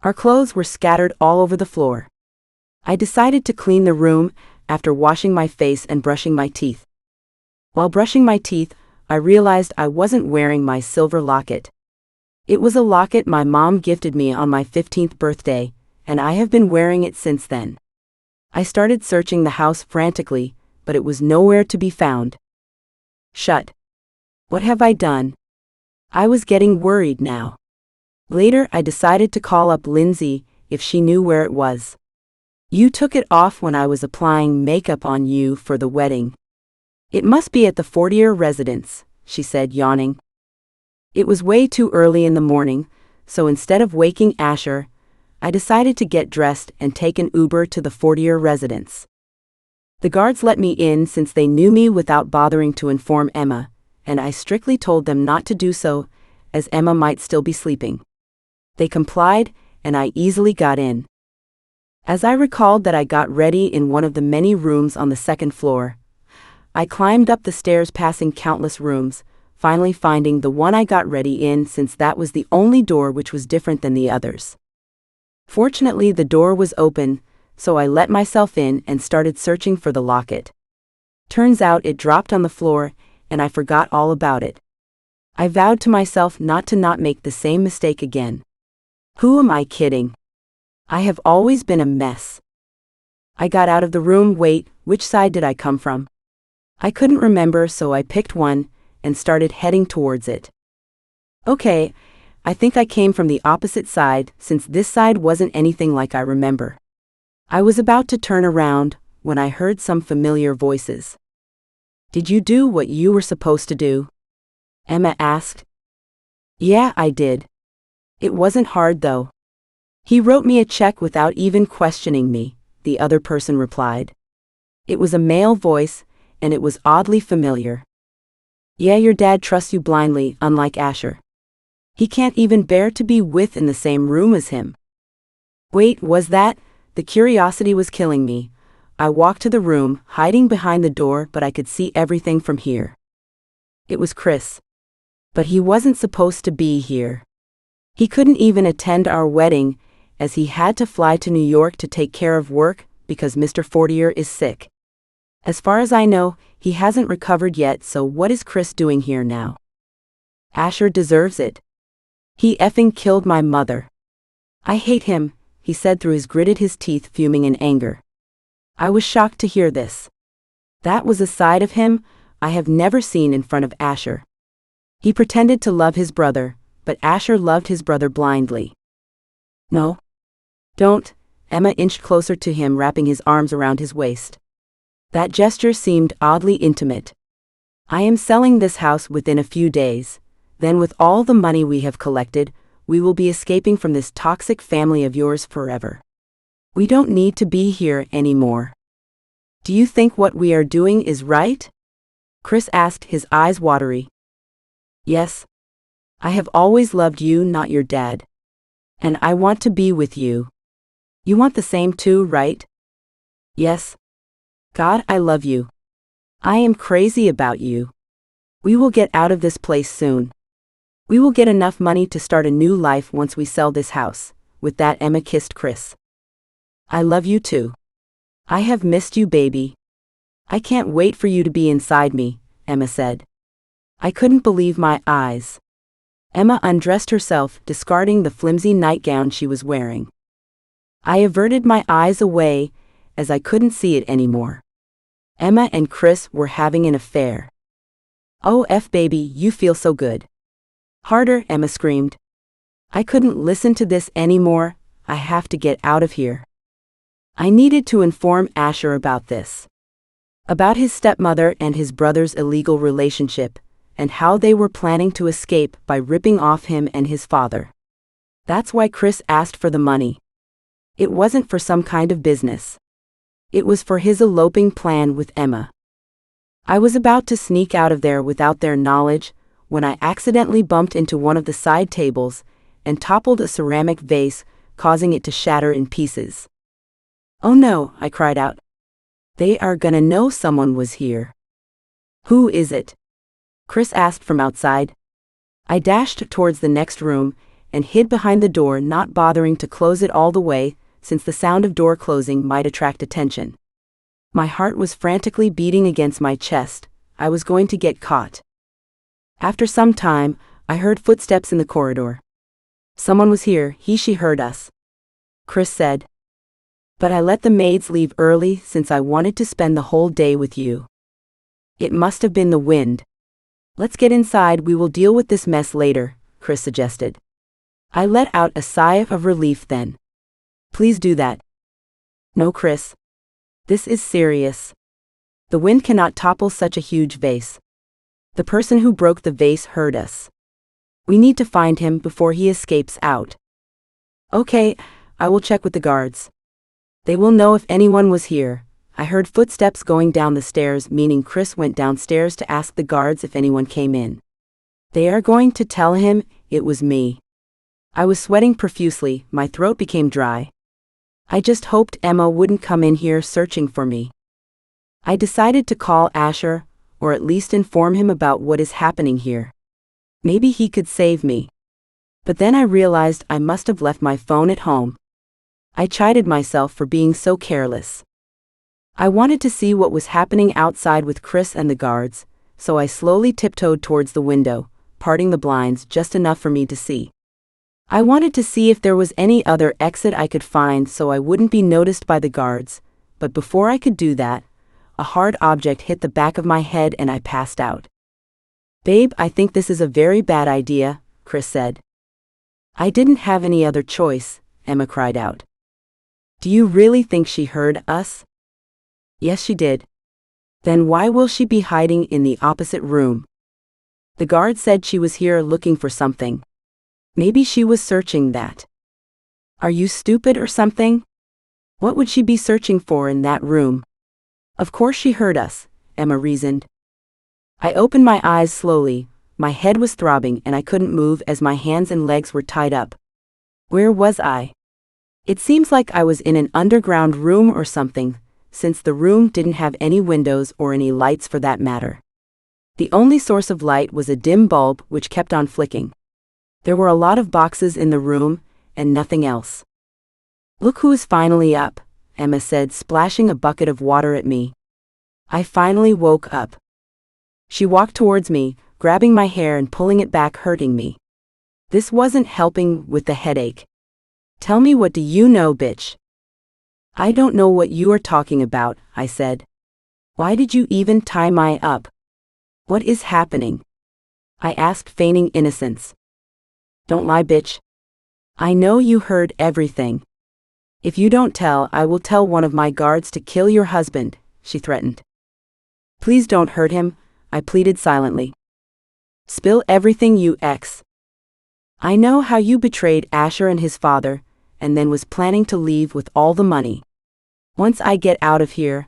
Our clothes were scattered all over the floor. I decided to clean the room after washing my face and brushing my teeth. While brushing my teeth, I realized I wasn't wearing my silver locket. It was a locket my mom gifted me on my 15th birthday, and I have been wearing it since then. I started searching the house frantically, but it was nowhere to be found. Shut. What have I done? I was getting worried now. Later, I decided to call up Lindsay if she knew where it was. You took it off when I was applying makeup on you for the wedding. It must be at the Fortier residence, she said, yawning. It was way too early in the morning, so instead of waking Asher, I decided to get dressed and take an Uber to the Fortier residence. The guards let me in since they knew me without bothering to inform Emma, and I strictly told them not to do so, as Emma might still be sleeping. They complied, and I easily got in. As I recalled that I got ready in one of the many rooms on the 2nd floor, I climbed up the stairs passing countless rooms, finally finding the one I got ready in since that was the only door which was different than the others. Fortunately, the door was open, so I let myself in and started searching for the locket. Turns out it dropped on the floor, and I forgot all about it. I vowed to myself not to make the same mistake again. Who am I kidding? I have always been a mess. I got out of the room. Wait, which side did I come from? I couldn't remember, so I picked one and started heading towards it. Okay, I think I came from the opposite side, since this side wasn't anything like I remember. I was about to turn around when I heard some familiar voices. Did you do what you were supposed to do? Emma asked. Yeah, I did. It wasn't hard though. He wrote me a check without even questioning me, the other person replied. It was a male voice, and it was oddly familiar. Yeah, your dad trusts you blindly, unlike Asher. He can't even bear to be in the same room as him. Wait, was that? The curiosity was killing me. I walked to the room, hiding behind the door, but I could see everything from here. It was Chris. But he wasn't supposed to be here. He couldn't even attend our wedding, as he had to fly to New York to take care of work because Mr. Fortier is sick. As far as I know, he hasn't recovered yet, so what is Chris doing here now? Asher deserves it. He effing killed my mother. I hate him, he said through his gritted his teeth, fuming in anger. I was shocked to hear this. That was a side of him I have never seen in front of Asher. He pretended to love his brother, but Asher loved his brother blindly. No. Don't. Emma inched closer to him, wrapping his arms around his waist. That gesture seemed oddly intimate. I am selling this house within a few days. Then with all the money we have collected, we will be escaping from this toxic family of yours forever. We don't need to be here anymore. Do you think what we are doing is right? Chris asked, his eyes watery. Yes. I have always loved you, not your dad. And I want to be with you. You want the same too, right? Yes. God, I love you. I am crazy about you. We will get out of this place soon. We will get enough money to start a new life once we sell this house." With that, Emma kissed Chris. "I love you too. I have missed you, baby. I can't wait for you to be inside me," Emma said. I couldn't believe my eyes. Emma undressed herself, discarding the flimsy nightgown she was wearing. I averted my eyes away, as I couldn't see it anymore. Emma and Chris were having an affair. "Oh, baby, you feel so good." "Harder," Emma screamed. I couldn't listen to this anymore. I have to get out of here. I needed to inform Asher about this. About his stepmother and his brother's illegal relationship, and how they were planning to escape by ripping off him and his father. That's why Chris asked for the money. It wasn't for some kind of business. It was for his eloping plan with Emma. I was about to sneak out of there without their knowledge, when I accidentally bumped into one of the side tables and toppled a ceramic vase, causing it to shatter in pieces. "Oh no," I cried out. "They are gonna know someone was here." "Who is it?" Chris asked from outside. I dashed towards the next room and hid behind the door, not bothering to close it all the way, since the sound of door closing might attract attention. My heart was frantically beating against my chest. I was going to get caught. After some time, I heard footsteps in the corridor. "Someone was here, she heard us," Chris said. "But I let the maids leave early since I wanted to spend the whole day with you." "It must have been the wind." "Let's get inside, we will deal with this mess later," Chris suggested. I let out a sigh of relief then. "Please do that." "No, Chris. This is serious. The wind cannot topple such a huge vase. The person who broke the vase heard us. We need to find him before he escapes out." "Okay, I will check with the guards. They will know if anyone was here." I heard footsteps going down the stairs, meaning Chris went downstairs to ask the guards if anyone came in. They are going to tell him it was me. I was sweating profusely, my throat became dry. I just hoped Emma wouldn't come in here searching for me. I decided to call Asher, or at least inform him about what is happening here. Maybe he could save me. But then I realized I must have left my phone at home. I chided myself for being so careless. I wanted to see what was happening outside with Chris and the guards, so I slowly tiptoed towards the window, parting the blinds just enough for me to see. I wanted to see if there was any other exit I could find so I wouldn't be noticed by the guards, but before I could do that, a hard object hit the back of my head and I passed out. "Babe, I think this is a very bad idea," Chris said. "I didn't have any other choice," Emma cried out. "Do you really think she heard us?" "Yes, she did." "Then why will she be hiding in the opposite room?" "The guard said she was here looking for something. Maybe she was searching that." "Are you stupid or something? What would she be searching for in that room?" "Of course she heard us," Emma reasoned. I opened my eyes slowly. My head was throbbing and I couldn't move as my hands and legs were tied up. Where was I? It seems like I was in an underground room or something, since the room didn't have any windows or any lights for that matter. The only source of light was a dim bulb which kept on flicking. There were a lot of boxes in the room, and nothing else. "Look who is finally up," Emma said, splashing a bucket of water at me. I finally woke up. She walked towards me, grabbing my hair and pulling it back, hurting me. This wasn't helping with the headache. "Tell me, what do you know, bitch?" "I don't know what you are talking about," I said. "Why did you even tie my up? What is happening?" I asked, feigning innocence. "Don't lie, bitch. I know you heard everything. If you don't tell, I will tell one of my guards to kill your husband," she threatened. "Please don't hurt him," I pleaded silently. "Spill everything, you ex. I know how you betrayed Asher and his father, and then was planning to leave with all the money. Once I get out of here,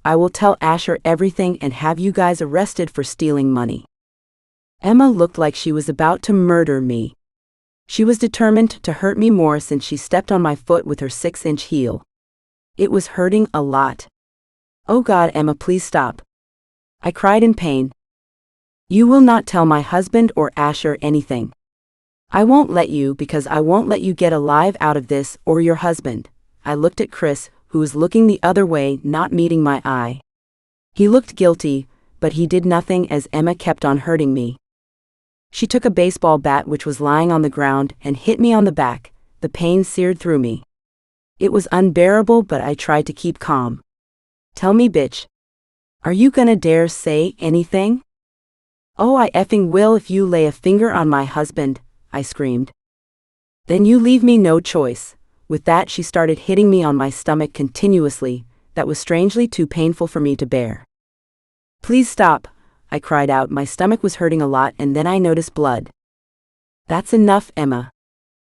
I will tell Asher everything and have you guys arrested for stealing money." Emma looked like she was about to murder me. She was determined to hurt me more since she stepped on my foot with her 6-inch heel. It was hurting a lot. "Oh God, Emma, please stop." I cried in pain. You will not tell my husband or Asher anything. I won't let you because I won't let you get alive out of this or your husband. I looked at Chris, who was looking the other way, not meeting my eye. He looked guilty, but he did nothing as Emma kept on hurting me. She took a baseball bat which was lying on the ground and hit me on the back. The pain seared through me. It was unbearable, but I tried to keep calm. Tell me, bitch. Are you gonna dare say anything? Oh, I effing will if you lay a finger on my husband, I screamed. Then you leave me no choice. With that, she started hitting me on my stomach continuously. That was strangely too painful for me to bear. Please stop, I cried out. My stomach was hurting a lot, and then I noticed blood. That's enough, Emma.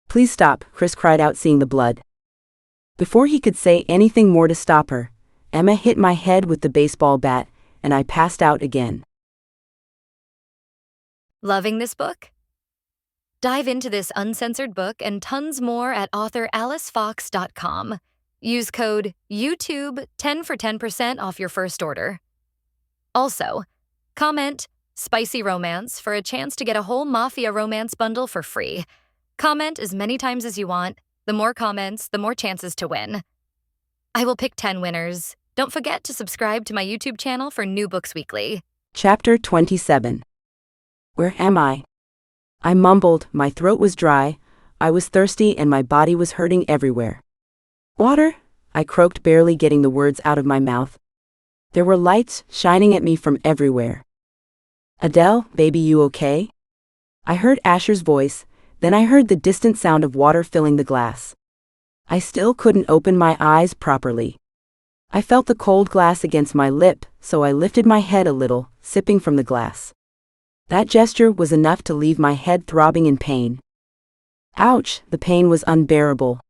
Please stop, Chris cried out, seeing the blood. Before he could say anything more to stop her, Emma hit my head with the baseball bat, and I passed out again. Loving this book? Dive into this uncensored book and tons more at authoralicefox.com. Use code YouTube10 for 10% off your first order. Also, comment "Spicy Romance" for a chance to get a whole Mafia romance bundle for free. Comment as many times as you want. The more comments, the more chances to win. I will pick 10 winners. Don't forget to subscribe to my YouTube channel for new books weekly. Chapter 27. Where am I? I mumbled. My throat was dry, I was thirsty, and my body was hurting everywhere. Water? I croaked, barely getting the words out of my mouth. There were lights shining at me from everywhere. Adele, baby, you okay? I heard Asher's voice, then I heard the distant sound of water filling the glass. I still couldn't open my eyes properly. I felt the cold glass against my lip, so I lifted my head a little, sipping from the glass. That gesture was enough to leave my head throbbing in pain. Ouch, the pain was unbearable.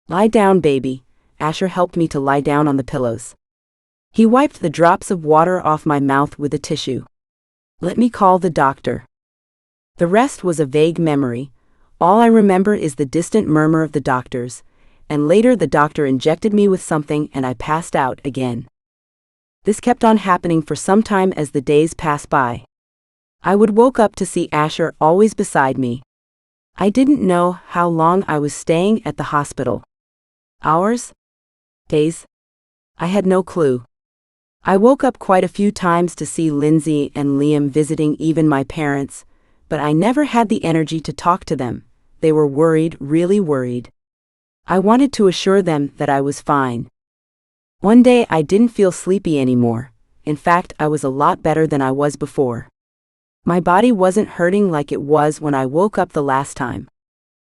Lie down, baby. Asher helped me to lie down on the pillows. He wiped the drops of water off my mouth with a tissue. Let me call the doctor. The rest was a vague memory. All I remember is the distant murmur of the doctors, and later the doctor injected me with something and I passed out again. This kept on happening for some time as the days passed by. I would woke up to see Asher always beside me. I didn't know how long I was staying at the hospital. Hours? Days? I had no clue. I woke up quite a few times to see Lindsay and Liam visiting, even my parents, but I never had the energy to talk to them. They were worried, really worried. I wanted to assure them that I was fine. One day I didn't feel sleepy anymore. In fact, I was a lot better than I was before. My body wasn't hurting like it was when I woke up the last time.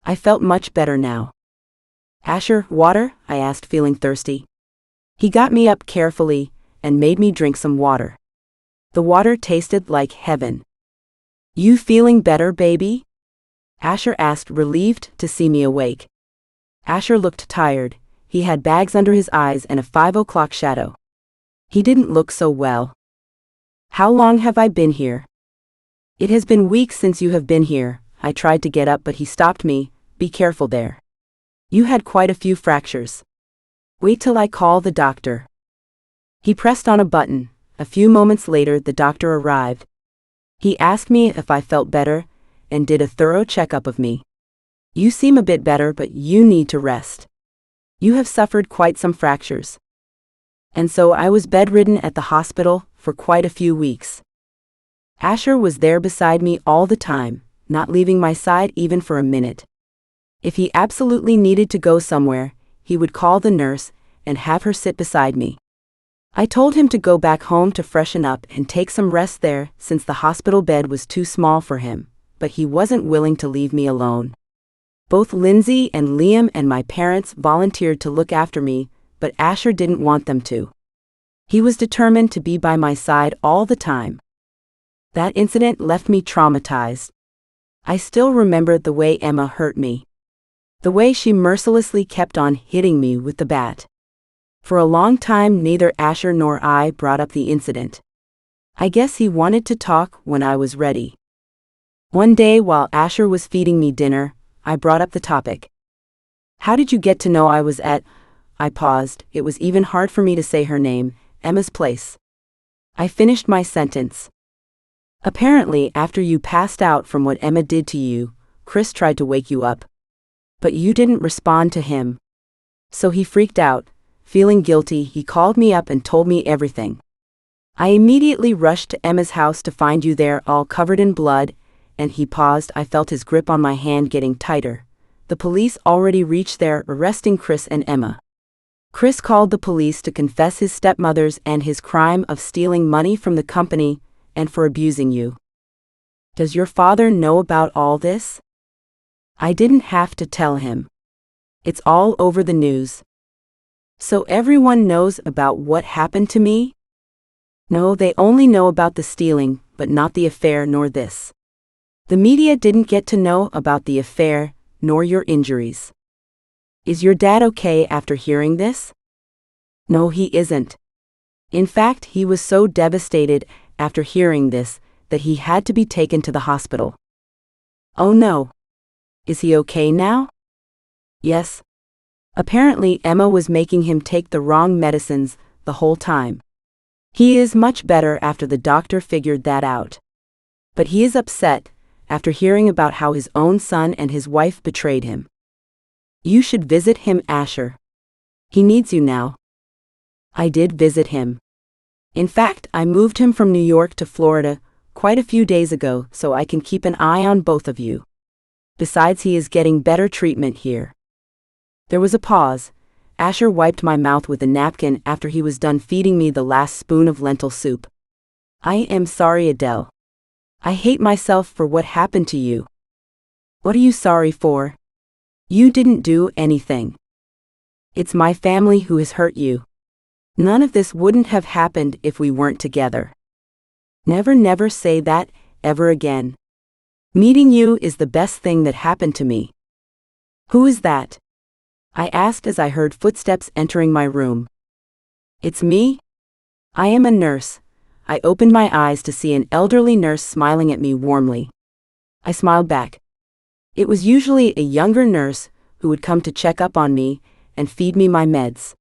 I felt much better now. Asher, water? I asked, feeling thirsty. He got me up carefully and made me drink some water. The water tasted like heaven. You feeling better, baby? Asher asked, relieved to see me awake. Asher looked tired. He had bags under his eyes and a 5 o'clock shadow. He didn't look so well. How long have I been here? It has been weeks since you have been here. I tried to get up, but he stopped me. Be careful there. You had quite a few fractures. Wait till I call the doctor. He pressed on a button. A few moments later, the doctor arrived. He asked me if I felt better and did a thorough checkup of me. You seem a bit better, but you need to rest. You have suffered quite some fractures. And so I was bedridden at the hospital for quite a few weeks. Asher was there beside me all the time, not leaving my side even for a minute. If he absolutely needed to go somewhere, he would call the nurse and have her sit beside me. I told him to go back home to freshen up and take some rest there since the hospital bed was too small for him, but he wasn't willing to leave me alone. Both Lindsay and Liam and my parents volunteered to look after me, but Asher didn't want them to. He was determined to be by my side all the time. That incident left me traumatized. I still remembered the way Emma hurt me. The way she mercilessly kept on hitting me with the bat. For a long time, neither Asher nor I brought up the incident. I guess he wanted to talk when I was ready. One day, while Asher was feeding me dinner, I brought up the topic. How did you get to know I was at, I paused, it was even hard for me to say her name, Emma's place. I finished my sentence. Apparently, after you passed out from what Emma did to you, Chris tried to wake you up. But you didn't respond to him. So he freaked out. Feeling guilty, he called me up and told me everything. I immediately rushed to Emma's house to find you there all covered in blood, and he paused. I felt his grip on my hand getting tighter. The police already reached there, arresting Chris and Emma. Chris called the police to confess his stepmother's and his crime of stealing money from the company and for abusing you. Does your father know about all this? I didn't have to tell him. It's all over the news. So everyone knows about what happened to me? No, they only know about the stealing, but not the affair nor this. The media didn't get to know about the affair, nor your injuries. Is your dad okay after hearing this? No, he isn't. In fact, he was so devastated after hearing this that he had to be taken to the hospital. Oh no. Is he okay now? Yes. Apparently, Emma was making him take the wrong medicines the whole time. He is much better after the doctor figured that out. But he is upset after hearing about how his own son and his wife betrayed him. You should visit him, Asher. He needs you now. I did visit him. In fact, I moved him from New York to Florida quite a few days ago so I can keep an eye on both of you. Besides, he is getting better treatment here. There was a pause. Asher wiped my mouth with a napkin after he was done feeding me the last spoon of lentil soup. I am sorry, Adele. I hate myself for what happened to you. What are you sorry for? You didn't do anything. It's my family who has hurt you. None of this wouldn't have happened if we weren't together. Never say that ever again. Meeting you is the best thing that happened to me. Who is that? I asked as I heard footsteps entering my room. It's me? I am a nurse. I opened my eyes to see an elderly nurse smiling at me warmly. I smiled back. It was usually a younger nurse who would come to check up on me and feed me my meds.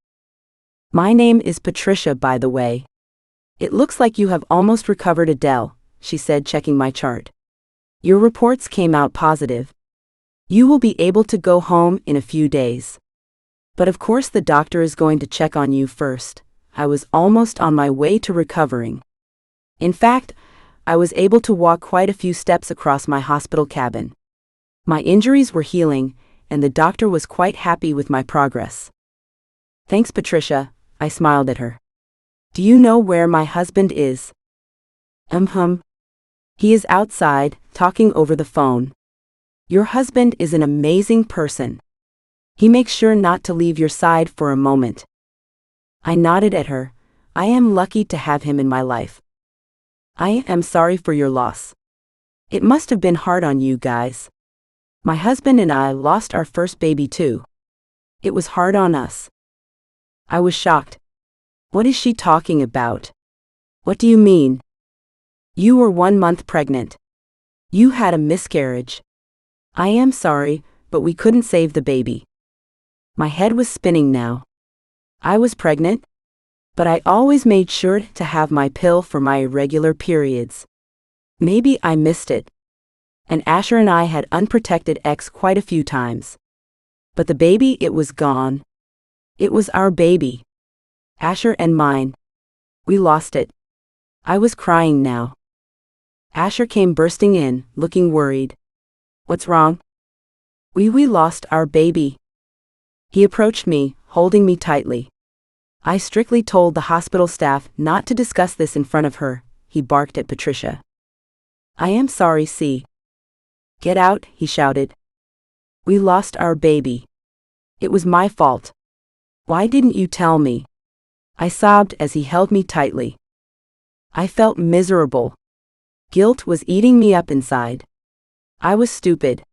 My name is Patricia, by the way. It looks like you have almost recovered, Adele, she said, checking my chart. Your reports came out positive. You will be able to go home in a few days. But of course the doctor is going to check on you first. I was almost on my way to recovering. In fact, I was able to walk quite a few steps across my hospital cabin. My injuries were healing, and the doctor was quite happy with my progress. Thanks, Patricia, I smiled at her. Do you know where my husband is? He is outside, talking over the phone. Your husband is an amazing person. He makes sure not to leave your side for a moment. I nodded at her. I am lucky to have him in my life. I am sorry for your loss. It must have been hard on you guys. My husband and I lost our first baby too. It was hard on us. I was shocked. What is she talking about? What do you mean? You were 1 month pregnant. You had a miscarriage. I am sorry, but we couldn't save the baby. My head was spinning now. I was pregnant, but I always made sure to have my pill for my irregular periods. Maybe I missed it. And Asher and I had unprotected X quite a few times. But the baby, it was gone. It was our baby. Asher and mine. We lost it. I was crying now. Asher came bursting in, looking worried. What's wrong? We lost our baby. He approached me, holding me tightly. I strictly told the hospital staff not to discuss this in front of her, he barked at Patricia. I am sorry, see. Get out, he shouted. We lost our baby. It was my fault. Why didn't you tell me? I sobbed as he held me tightly. I felt miserable. Guilt was eating me up inside. I was stupid.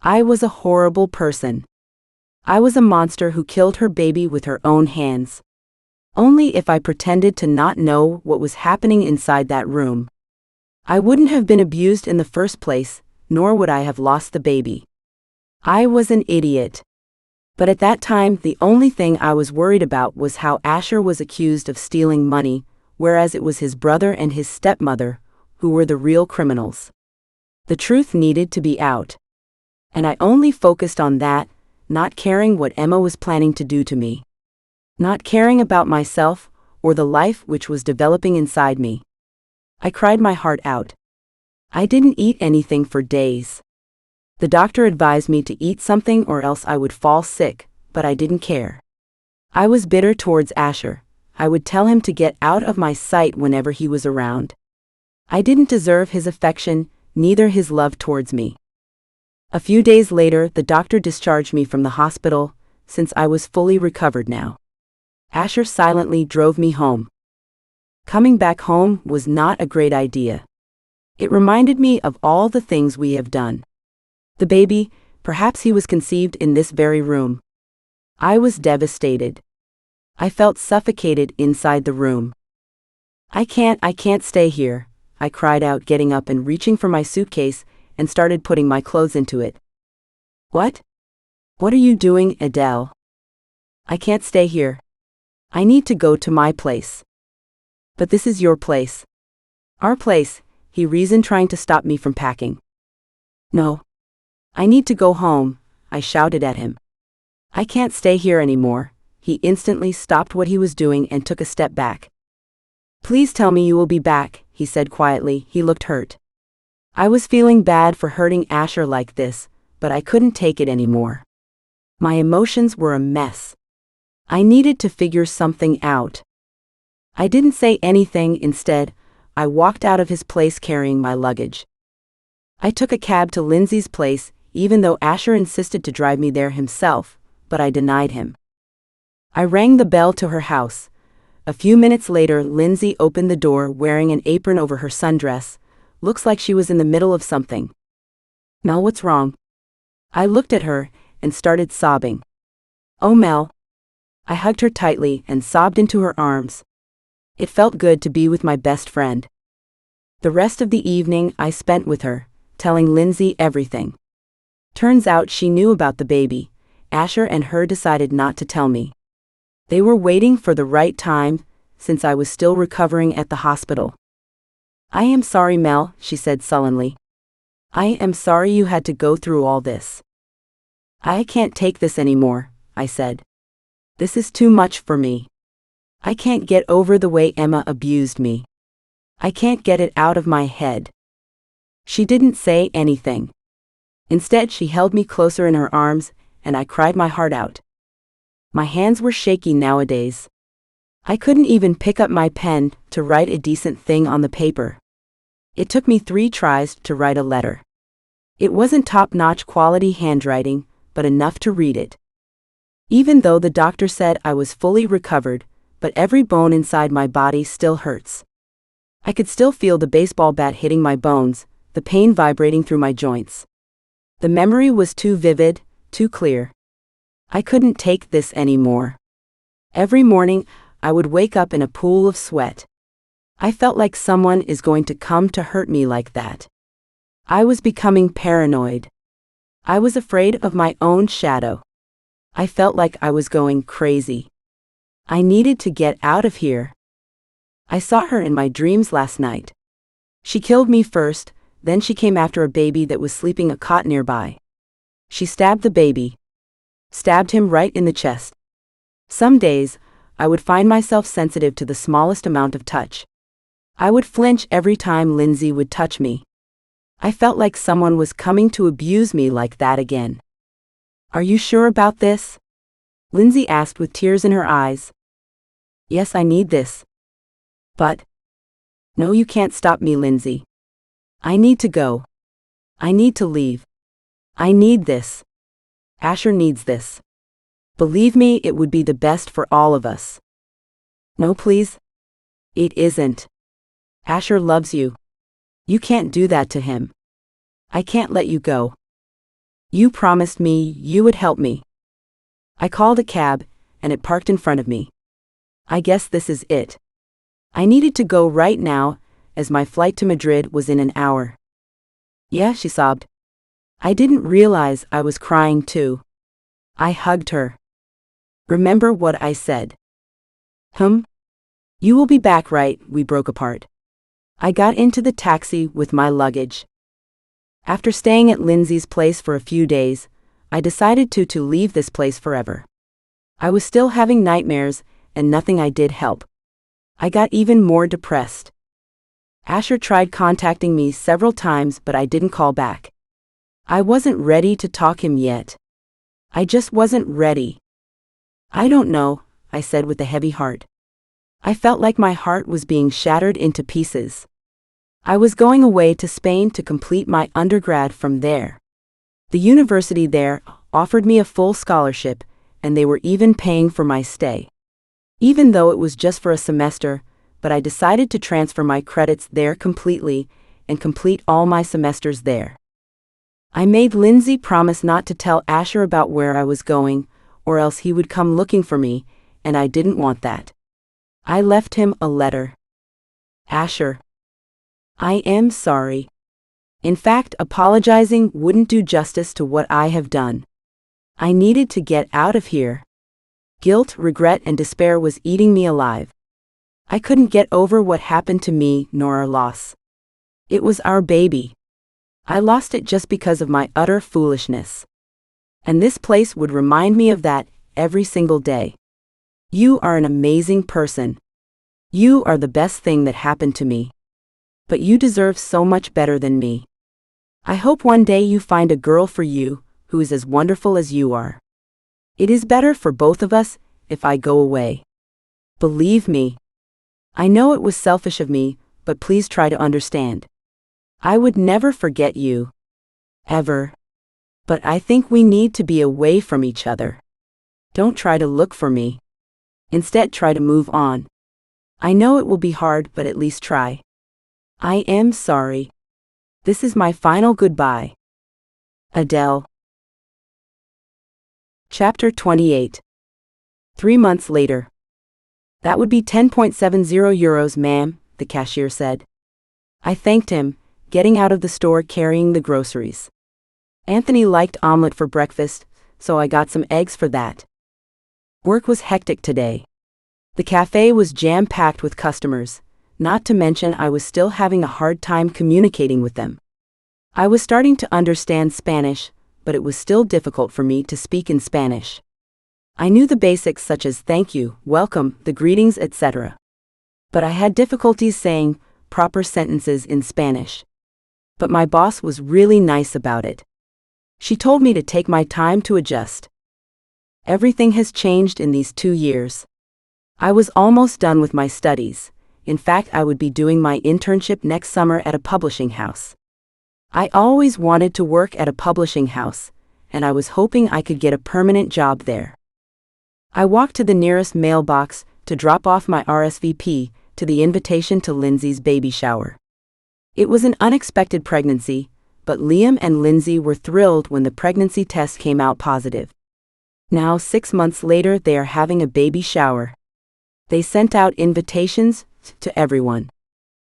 I was a horrible person. I was a monster who killed her baby with her own hands. Only if I pretended to not know what was happening inside that room. I wouldn't have been abused in the first place, nor would I have lost the baby. I was an idiot. But at that time, the only thing I was worried about was how Asher was accused of stealing money, whereas it was his brother and his stepmother who were the real criminals. The truth needed to be out. And I only focused on that, not caring what Emma was planning to do to me. Not caring about myself or the life which was developing inside me. I cried my heart out. I didn't eat anything for days. The doctor advised me to eat something or else I would fall sick, but I didn't care. I was bitter towards Asher. I would tell him to get out of my sight whenever he was around. I didn't deserve his affection, neither his love towards me. A few days later, the doctor discharged me from the hospital, since I was fully recovered now. Asher silently drove me home. Coming back home was not a great idea. It reminded me of all the things we have done. The baby, perhaps he was conceived in this very room. I was devastated. I felt suffocated inside the room. I can't stay here, I cried out, getting up and reaching for my suitcase and started putting my clothes into it. What? What are you doing, Adele? I can't stay here. I need to go to my place. But this is your place. Our place, he reasoned, trying to stop me from packing. No. I need to go home, I shouted at him. I can't stay here anymore. He instantly stopped what he was doing and took a step back. Please tell me you will be back, he said quietly. He looked hurt. I was feeling bad for hurting Asher like this, but I couldn't take it anymore. My emotions were a mess. I needed to figure something out. I didn't say anything. Instead, I walked out of his place carrying my luggage. I took a cab to Lindsay's place, even though Asher insisted to drive me there himself, but I denied him. I rang the bell to her house. A few minutes later, Lindsay opened the door wearing an apron over her sundress. Looks like she was in the middle of something. Mel, what's wrong? I looked at her and started sobbing. Oh, Mel. I hugged her tightly and sobbed into her arms. It felt good to be with my best friend. The rest of the evening I spent with her, telling Lindsay everything. Turns out she knew about the baby. Asher and her decided not to tell me. They were waiting for the right time, since I was still recovering at the hospital. I am sorry, Mel, she said sullenly. I am sorry you had to go through all this. I can't take this anymore, I said. This is too much for me. I can't get over the way Emma abused me. I can't get it out of my head. She didn't say anything. Instead, she held me closer in her arms, and I cried my heart out. My hands were shaky nowadays. I couldn't even pick up my pen to write a decent thing on the paper. It took me 3 tries to write a letter. It wasn't top-notch quality handwriting, but enough to read it. Even though the doctor said I was fully recovered, but every bone inside my body still hurts. I could still feel the baseball bat hitting my bones, the pain vibrating through my joints. The memory was too vivid, too clear. I couldn't take this anymore. Every morning, I would wake up in a pool of sweat. I felt like someone is going to come to hurt me like that. I was becoming paranoid. I was afraid of my own shadow. I felt like I was going crazy. I needed to get out of here. I saw her in my dreams last night. She killed me first, then she came after a baby that was sleeping a cot nearby. She stabbed the baby. Stabbed him right in the chest. Some days, I would find myself sensitive to the smallest amount of touch. I would flinch every time Lindsay would touch me. I felt like someone was coming to abuse me like that again. Are you sure about this? Lindsay asked with tears in her eyes. Yes, I need this. But. No, you can't stop me, Lindsay. I need to go. I need to leave. I need this. Asher needs this. Believe me, it would be the best for all of us. No, please. It isn't. Asher loves you. You can't do that to him. I can't let you go. You promised me you would help me. I called a cab, and it parked in front of me. I guess this is it. I needed to go right now, as my flight to Madrid was in an hour. Yeah, she sobbed. I didn't realize I was crying too. I hugged her. Remember what I said? You will be back, right? We broke apart. I got into the taxi with my luggage. After staying at Lindsay's place for a few days, I decided to leave this place forever. I was still having nightmares, and nothing I did helped. I got even more depressed. Asher tried contacting me several times, but I didn't call back. I wasn't ready to talk him yet. I just wasn't ready. I don't know, I said with a heavy heart. I felt like my heart was being shattered into pieces. I was going away to Spain to complete my undergrad from there. The university there offered me a full scholarship, and they were even paying for my stay. Even though it was just for a semester, but I decided to transfer my credits there completely and complete all my semesters there. I made Lindsay promise not to tell Asher about where I was going, or else he would come looking for me, and I didn't want that. I left him a letter. Asher, I am sorry. In fact, apologizing wouldn't do justice to what I have done. I needed to get out of here. Guilt, regret, and despair was eating me alive. I couldn't get over what happened to me nor our loss. It was our baby. I lost it just because of my utter foolishness. And this place would remind me of that every single day. You are an amazing person. You are the best thing that happened to me. But you deserve so much better than me. I hope one day you find a girl for you who is as wonderful as you are. It is better for both of us if I go away. Believe me. I know it was selfish of me, but please try to understand. I would never forget you. Ever. But I think we need to be away from each other. Don't try to look for me. Instead, try to move on. I know it will be hard, but at least try. I am sorry. This is my final goodbye. Adele. Chapter 28. 3 months later. That would be 10.70 euros, ma'am, the cashier said. I thanked him, getting out of the store carrying the groceries. Anthony liked omelette for breakfast, so I got some eggs for that. Work was hectic today. The cafe was jam-packed with customers, not to mention I was still having a hard time communicating with them. I was starting to understand Spanish, but it was still difficult for me to speak in Spanish. I knew the basics such as thank you, welcome, the greetings, etc. But I had difficulties saying proper sentences in Spanish. But my boss was really nice about it. She told me to take my time to adjust. Everything has changed in these 2 years. I was almost done with my studies. In fact, I would be doing my internship next summer at a publishing house. I always wanted to work at a publishing house, and I was hoping I could get a permanent job there. I walked to the nearest mailbox to drop off my RSVP to the invitation to Lindsay's baby shower. It was an unexpected pregnancy, but Liam and Lindsay were thrilled when the pregnancy test came out positive. Now, 6 months later, they are having a baby shower. They sent out invitations to everyone.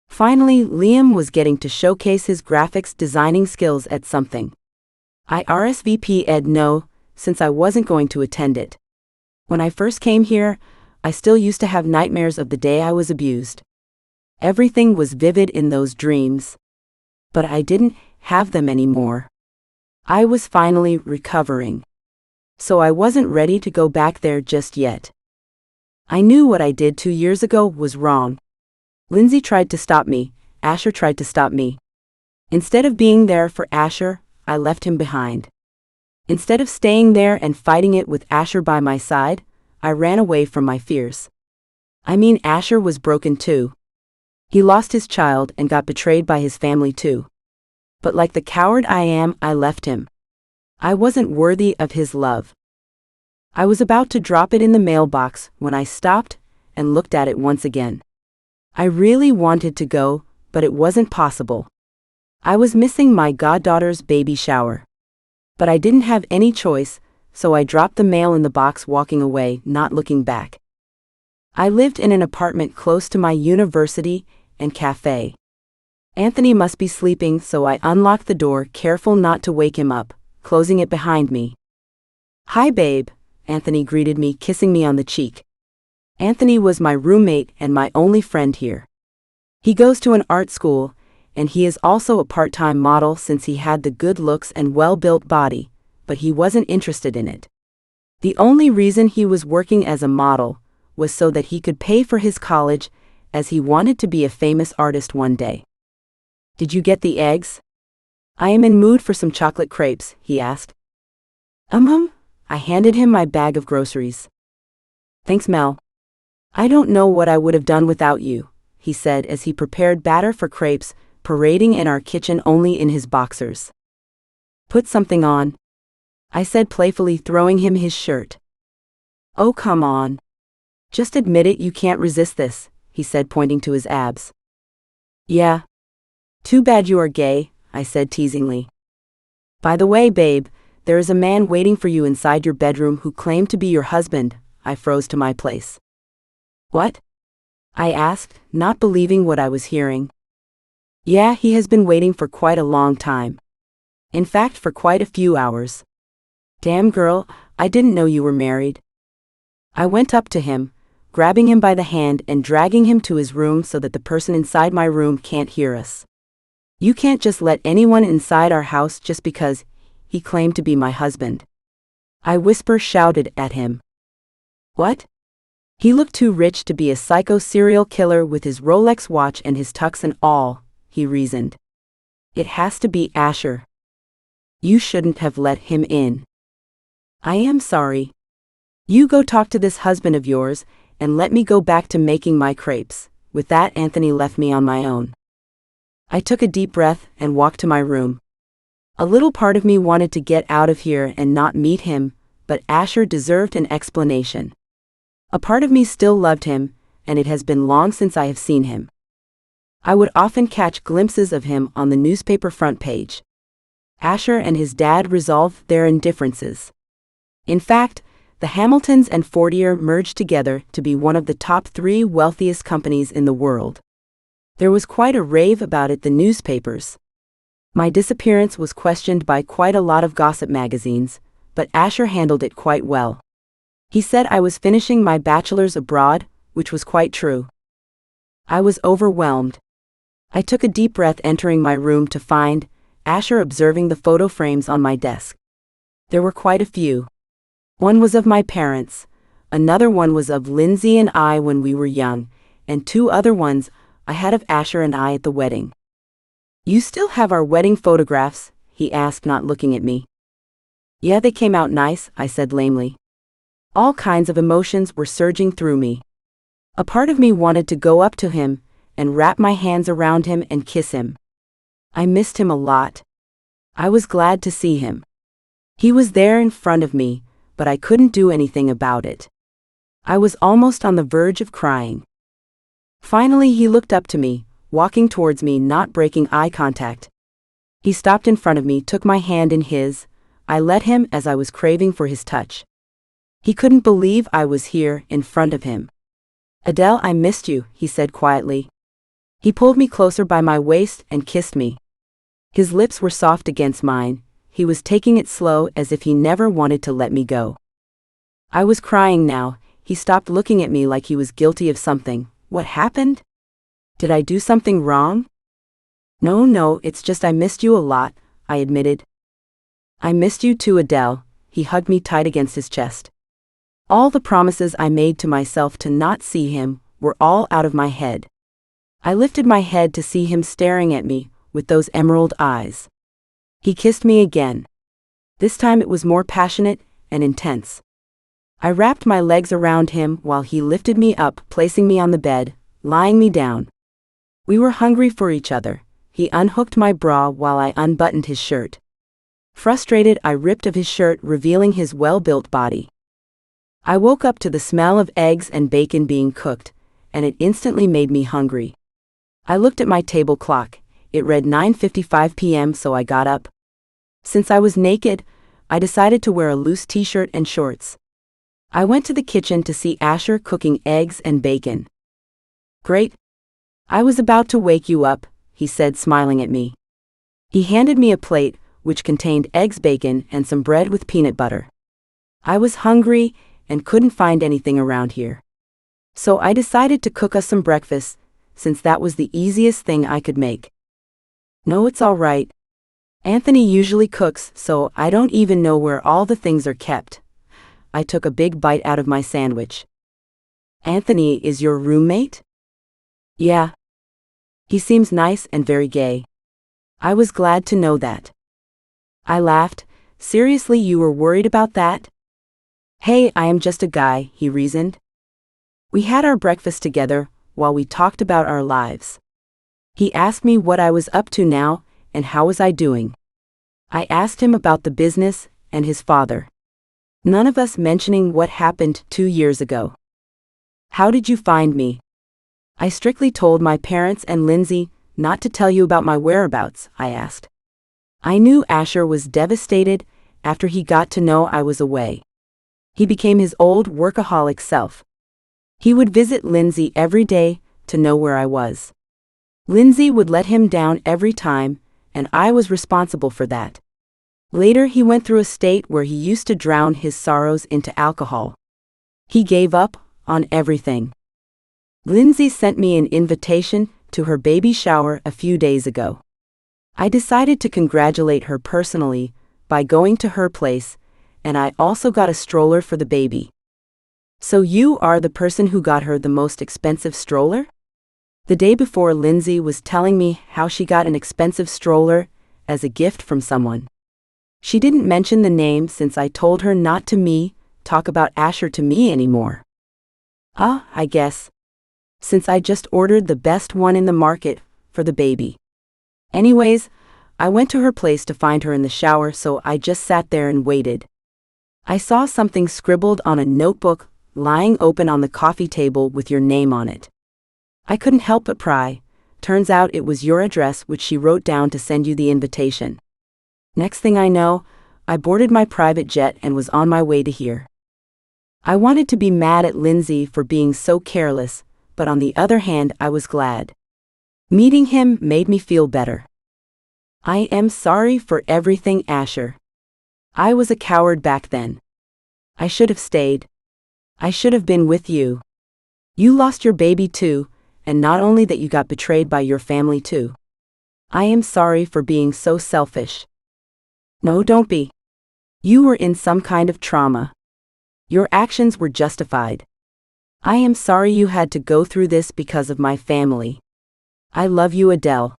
Finally, Liam was getting to showcase his graphics designing skills at something. I RSVP'd no, since I wasn't going to attend it. When I first came here, I still used to have nightmares of the day I was abused. Everything was vivid in those dreams. But I didn't have them anymore. I was finally recovering. So I wasn't ready to go back there just yet. I knew what I did 2 years ago was wrong. Lindsay tried to stop me, Asher tried to stop me. Instead of being there for Asher, I left him behind. Instead of staying there and fighting it with Asher by my side, I ran away from my fears. I mean, Asher was broken too. He lost his child and got betrayed by his family too. But like the coward I am, I left him. I wasn't worthy of his love. I was about to drop it in the mailbox when I stopped and looked at it once again. I really wanted to go, but it wasn't possible. I was missing my goddaughter's baby shower. But I didn't have any choice, so I dropped the mail in the box, walking away, not looking back. I lived in an apartment close to my university and cafe. Anthony must be sleeping, so I unlocked the door, careful not to wake him up, closing it behind me. "Hi, babe," Anthony greeted me, kissing me on the cheek. Anthony was my roommate and my only friend here. He goes to an art school, and he is also a part-time model since he had the good looks and well-built body, but he wasn't interested in it. The only reason he was working as a model was so that he could pay for his college, as he wanted to be a famous artist one day. "Did you get the eggs?" "I am in mood for some chocolate crepes," he asked. I handed him my bag of groceries. "Thanks, Mel. I don't know what I would have done without you," he said as he prepared batter for crepes, parading in our kitchen only in his boxers. "Put something on," I said playfully, throwing him his shirt. "Oh, come on. Just admit it, you can't resist this," he said, pointing to his abs. "Yeah. Too bad you are gay," I said teasingly. "By the way, babe, there is a man waiting for you inside your bedroom who claimed to be your husband," I froze to my place. "What?" I asked, not believing what I was hearing. "Yeah, he has been waiting for quite a long time. In fact, for quite a few hours." "Damn, girl, I didn't know you were married." I went up to him, grabbing him by the hand and dragging him to his room so that the person inside my room can't hear us. "You can't just let anyone inside our house just because he claimed to be my husband," I shouted at him. "What?" "He looked too rich to be a psycho serial killer with his Rolex watch and his tux and all," he reasoned. "It has to be Asher. You shouldn't have let him in." "I am sorry. You go talk to this husband of yours, and let me go back to making my crepes." With that, Anthony left me on my own. I took a deep breath and walked to my room. A little part of me wanted to get out of here and not meet him, but Asher deserved an explanation. A part of me still loved him, and it has been long since I have seen him. I would often catch glimpses of him on the newspaper front page. Asher and his dad resolved their indifferences. In fact, the Hamiltons and Fortier merged together to be one of the top 3 wealthiest companies in the world. There was quite a rave about it in the newspapers. My disappearance was questioned by quite a lot of gossip magazines, but Asher handled it quite well. He said I was finishing my bachelor's abroad, which was quite true. I was overwhelmed. I took a deep breath entering my room to find Asher observing the photo frames on my desk. There were quite a few. One was of my parents, another one was of Lindsay and I when we were young, and 2 other ones I had of Asher and I at the wedding. "You still have our wedding photographs?" he asked, not looking at me. "Yeah, they came out nice," I said lamely. All kinds of emotions were surging through me. A part of me wanted to go up to him and wrap my hands around him and kiss him. I missed him a lot. I was glad to see him. He was there in front of me, but I couldn't do anything about it. I was almost on the verge of crying. Finally, he looked up to me, walking towards me, not breaking eye contact. He stopped in front of me, took my hand in his. I let him as I was craving for his touch. He couldn't believe I was here in front of him. "Adele, I missed you," he said quietly. He pulled me closer by my waist and kissed me. His lips were soft against mine. He was taking it slow, as if he never wanted to let me go. I was crying now. He stopped looking at me like he was guilty of something. What happened? Did I do something wrong? No, it's just I missed you a lot," I admitted. "I missed you too, Adele." He hugged me tight against his chest. All the promises I made to myself to not see him were all out of my head. I lifted my head to see him staring at me with those emerald eyes. He kissed me again. This time it was more passionate and intense. I wrapped my legs around him while he lifted me up, placing me on the bed, lying me down. We were hungry for each other. He unhooked my bra while I unbuttoned his shirt. Frustrated, I ripped of his shirt, revealing his well-built body. I woke up to the smell of eggs and bacon being cooked, and it instantly made me hungry. I looked at my table clock. It read 9:55 p.m., so I got up. Since I was naked, I decided to wear a loose t-shirt and shorts. I went to the kitchen to see Asher cooking eggs and bacon. "Great. I was about to wake you up," he said, smiling at me. He handed me a plate, which contained eggs, bacon, and some bread with peanut butter. I was hungry and couldn't find anything around here. So I decided to cook us some breakfast, since that was the easiest thing I could make. No, it's all right. Anthony usually cooks, so I don't even know where all the things are kept. I took a big bite out of my sandwich. Anthony is your roommate? Yeah. He seems nice and very gay. I was glad to know that. I laughed. Seriously, you were worried about that? Hey, I am just a guy, he reasoned. We had our breakfast together while we talked about our lives. He asked me what I was up to now and how was I doing. I asked him about the business and his father. None of us mentioning what happened 2 years ago. How did you find me? I strictly told my parents and Lindsay not to tell you about my whereabouts, I asked. I knew Asher was devastated after he got to know I was away. He became his old workaholic self. He would visit Lindsay every day to know where I was. Lindsay would let him down every time, and I was responsible for that. Later he went through a state where he used to drown his sorrows into alcohol. He gave up on everything. Lindsay sent me an invitation to her baby shower a few days ago. I decided to congratulate her personally by going to her place, and I also got a stroller for the baby. So you are the person who got her the most expensive stroller? The day before, Lindsay was telling me how she got an expensive stroller as a gift from someone. She didn't mention the name since I told her not to talk about Asher to me anymore. I guess. Since I just ordered the best one in the market for the baby. Anyways, I went to her place to find her in the shower, so I just sat there and waited. I saw something scribbled on a notebook lying open on the coffee table with your name on it. I couldn't help but pry. Turns out it was your address which she wrote down to send you the invitation. Next thing I know, I boarded my private jet and was on my way to here. I wanted to be mad at Lindsay for being so careless, but on the other hand I was glad. Meeting him made me feel better. I am sorry for everything, Asher. I was a coward back then. I should have stayed. I should have been with you. You lost your baby too, and not only that, you got betrayed by your family too. I am sorry for being so selfish. No, don't be. You were in some kind of trauma. Your actions were justified. I am sorry you had to go through this because of my family. I love you, Adele.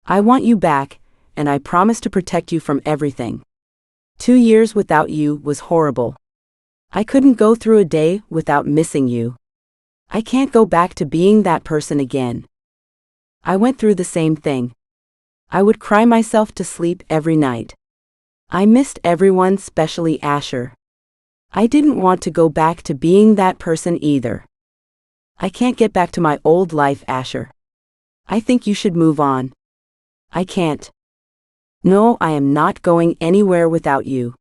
I want you back, and I promise to protect you from everything. 2 years without you was horrible. I couldn't go through a day without missing you. I can't go back to being that person again. I went through the same thing. I would cry myself to sleep every night. I missed everyone, especially Asher. I didn't want to go back to being that person either. I can't get back to my old life, Asher. I think you should move on. I can't. No, I am not going anywhere without you.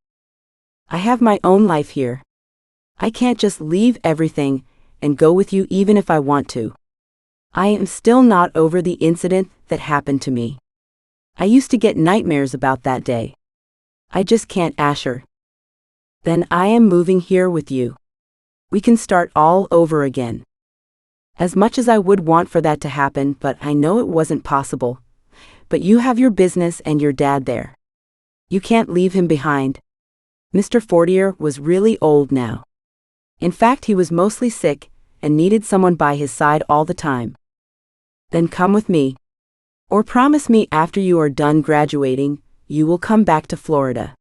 I have my own life here. I can't just leave everything and go with you even if I want to. I am still not over the incident that happened to me. I used to get nightmares about that day. I just can't, Asher. Then I am moving here with you. We can start all over again. As much as I would want for that to happen, but I know it wasn't possible. But you have your business and your dad there. You can't leave him behind. Mr. Fortier was really old now. In fact, he was mostly sick and needed someone by his side all the time. Then come with me. Or promise me after you are done graduating, you will come back to Florida.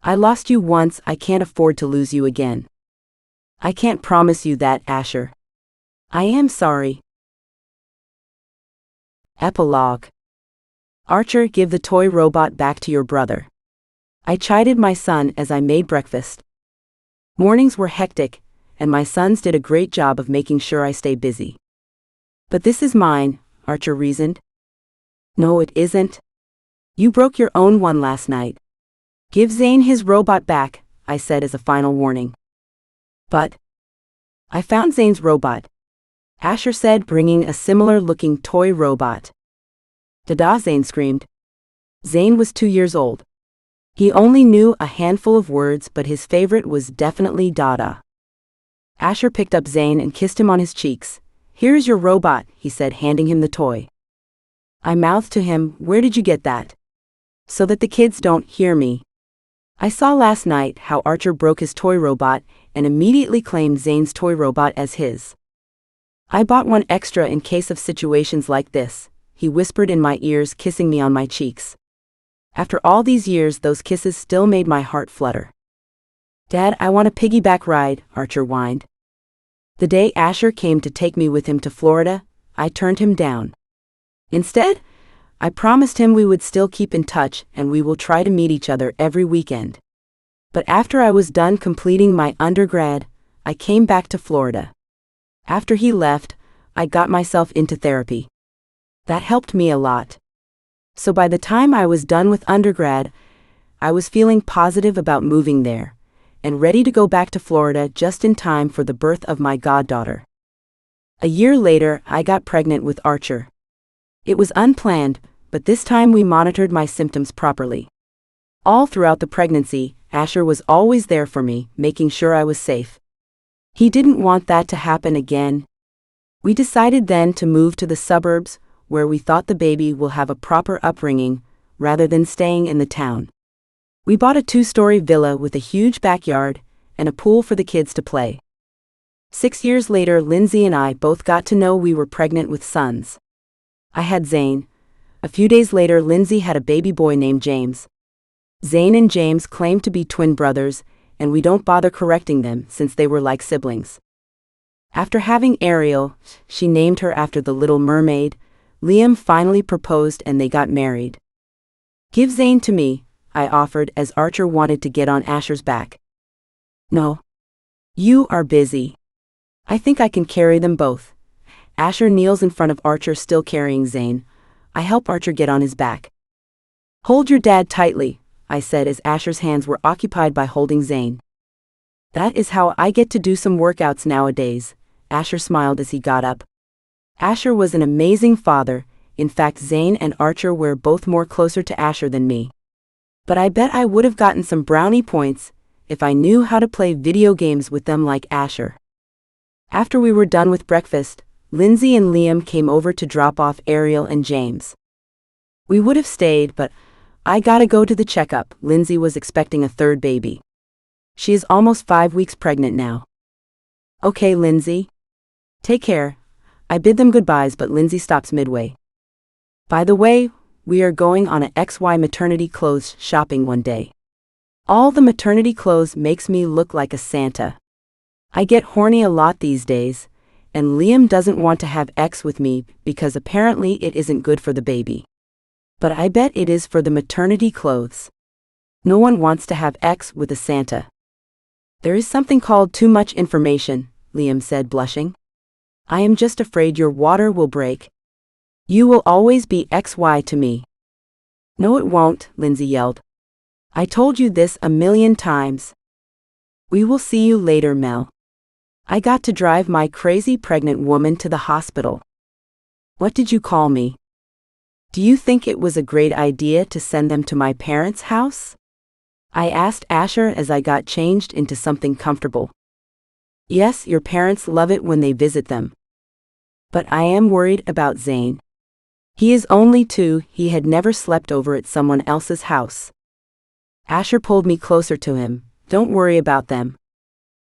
I lost you once, I can't afford to lose you again. I can't promise you that, Asher. I am sorry. Epilogue. Archer, give the toy robot back to your brother. I chided my son as I made breakfast. Mornings were hectic, and my sons did a great job of making sure I stay busy. But this is mine, Archer reasoned. No, it isn't. You broke your own one last night. Give Zane his robot back, I said as a final warning. But I found Zane's robot, Asher said, bringing a similar-looking toy robot. Dada, Zane screamed. Zane was 2 years old. He only knew a handful of words, but his favorite was definitely Dada. Asher picked up Zane and kissed him on his cheeks, "Here's your robot," he said, handing him the toy. I mouthed to him, "Where did you get that?" "So that the kids don't hear me. I saw last night how Archer broke his toy robot and immediately claimed Zane's toy robot as his. I bought one extra in case of situations like this," he whispered in my ears, kissing me on my cheeks. After all these years, those kisses still made my heart flutter. "Dad, I want a piggyback ride," Archer whined. The day Asher came to take me with him to Florida, I turned him down. Instead, I promised him we would still keep in touch and we will try to meet each other every weekend. But after I was done completing my undergrad, I came back to Florida. After he left, I got myself into therapy. That helped me a lot. So by the time I was done with undergrad, I was feeling positive about moving there and ready to go back to Florida just in time for the birth of my goddaughter. A year later, I got pregnant with Archer. It was unplanned, but this time we monitored my symptoms properly. All throughout the pregnancy, Asher was always there for me, making sure I was safe. He didn't want that to happen again. We decided then to move to the suburbs, where we thought the baby will have a proper upbringing, rather than staying in the town. We bought a 2-story villa with a huge backyard and a pool for the kids to play. 6 years later, Lindsay and I both got to know we were pregnant with sons. I had Zane. A few days later, Lindsay had a baby boy named James. Zane and James claimed to be twin brothers, and we don't bother correcting them since they were like siblings. After having Ariel, she named her after the Little Mermaid, Liam finally proposed and they got married. "Give Zane to me," I offered as Archer wanted to get on Asher's back. "No. You are busy. I think I can carry them both." Asher kneels in front of Archer, still carrying Zane. I help Archer get on his back. "Hold your dad tightly," I said as Asher's hands were occupied by holding Zane. "That is how I get to do some workouts nowadays," Asher smiled as he got up. Asher was an amazing father. In fact, Zane and Archer were both more closer to Asher than me. But I bet I would have gotten some brownie points if I knew how to play video games with them like Asher. After we were done with breakfast, Lindsay and Liam came over to drop off Ariel and James. We would have stayed, but I gotta go to the checkup. Lindsay was expecting a third baby. She is almost 5 weeks pregnant now. "Okay, Lindsay. Take care." I bid them goodbyes, but Lindsay stops midway. "By the way, we are going on a XY maternity clothes shopping one day. All the maternity clothes makes me look like a Santa. I get horny a lot these days, and Liam doesn't want to have X with me because apparently it isn't good for the baby. But I bet it is for the maternity clothes. No one wants to have X with a Santa." "There is something called too much information," Liam said, blushing. "I am just afraid your water will break. You will always be XY to me." "No, it won't," Lindsay yelled. "I told you this a million times." "We will see you later, Mel." I got to drive my crazy pregnant woman to the hospital. "What did you call me?" "Do you think it was a great idea to send them to my parents' house?" I asked Asher as I got changed into something comfortable. "Yes, your parents love it when they visit them. But I am worried about Zane. He is only 2, he had never slept over at someone else's house." Asher pulled me closer to him. "Don't worry about them.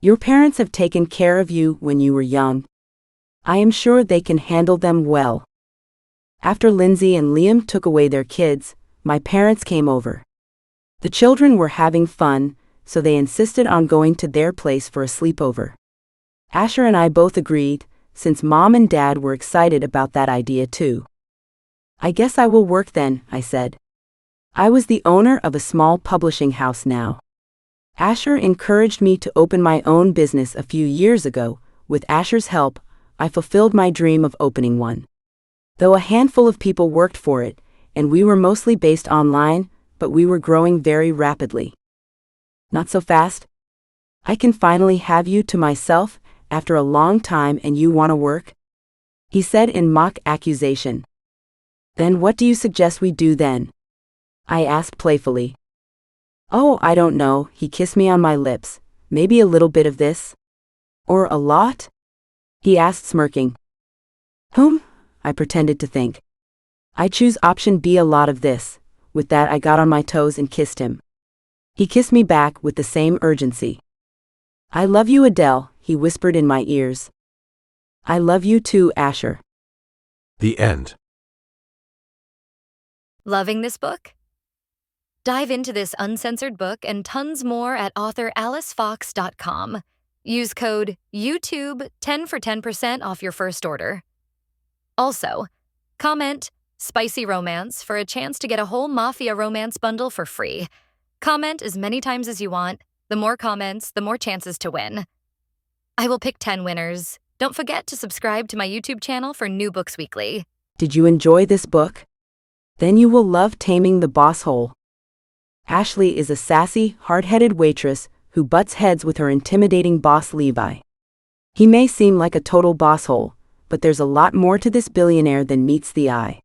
Your parents have taken care of you when you were young. I am sure they can handle them well." After Lindsay and Liam took away their kids, my parents came over. The children were having fun, so they insisted on going to their place for a sleepover. Asher and I both agreed, since Mom and Dad were excited about that idea too. "I guess I will work then," I said. I was the owner of a small publishing house now. Asher encouraged me to open my own business a few years ago. With Asher's help, I fulfilled my dream of opening one. Though a handful of people worked for it, and we were mostly based online, but we were growing very rapidly. "Not so fast. I can finally have you to myself after a long time and you want to work?" he said in mock accusation. "Then what do you suggest we do then?" I asked playfully. "Oh, I don't know," he kissed me on my lips. "Maybe a little bit of this?" "Or a lot?" he asked, smirking. Whom? I pretended to think. I choose option B, a lot of this. With that, I got on my toes and kissed him. He kissed me back with the same urgency. I love you, Adele, he whispered in my ears. I love you too, Asher. The end. Loving this book? Dive into this uncensored book and tons more at authoralicefox.com. Use code YouTube10 for 10% off your first order. Also, comment Spicy Romance for a chance to get a whole Mafia romance bundle for free. Comment as many times as you want. The more comments, the more chances to win. I will pick 10 winners. Don't forget to subscribe to my YouTube channel for new books weekly. Did you enjoy this book? Then you will love Taming the Boss Hole. Ashley is a sassy, hard-headed waitress who butts heads with her intimidating boss Levi. He may seem like a total boss hole, but there's a lot more to this billionaire than meets the eye.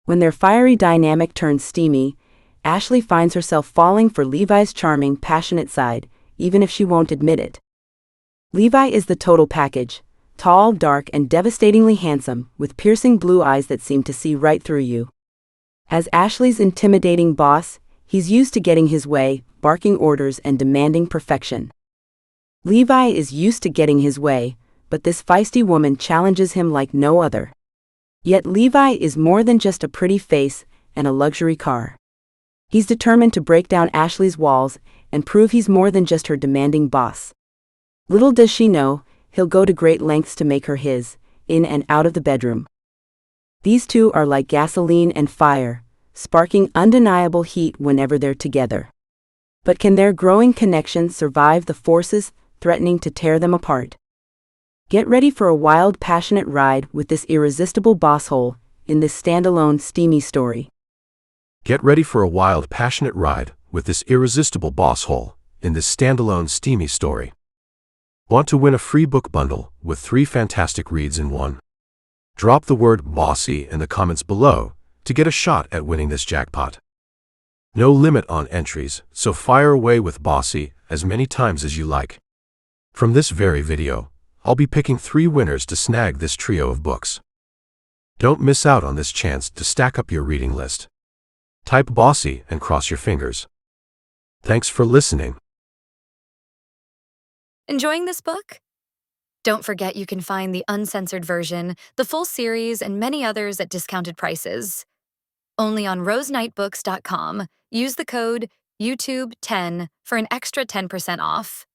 When their fiery dynamic turns steamy, Ashley finds herself falling for Levi's charming, passionate side, even if she won't admit it. Levi is the total package, tall, dark, and devastatingly handsome, with piercing blue eyes that seem to see right through you. As Ashley's intimidating boss, he's used to getting his way, barking orders and demanding perfection. Levi is used to getting his way, but this feisty woman challenges him like no other. Yet Levi is more than just a pretty face and a luxury car. He's determined to break down Ashley's walls and prove he's more than just her demanding boss. Little does she know, he'll go to great lengths to make her his, in and out of the bedroom. These two are like gasoline and fire, sparking undeniable heat whenever they're together. But can their growing connection survive the forces threatening to tear them apart? Get ready for a wild, passionate ride with this irresistible boss hole in this standalone, steamy story. Get ready for a wild, passionate ride with this irresistible boss hole in this standalone, steamy story. Want to win a free book bundle with 3 fantastic reads in one? Drop the word bossy in the comments below to get a shot at winning this jackpot. No limit on entries, so fire away with bossy as many times as you like. From this very video, I'll be picking 3 winners to snag this trio of books. Don't miss out on this chance to stack up your reading list. Type bossy and cross your fingers. Thanks for listening. Enjoying this book? Don't forget you can find the uncensored version, the full series, and many others at discounted prices. Only on rosenightbooks.com. Use the code YouTube10 for an extra 10% off.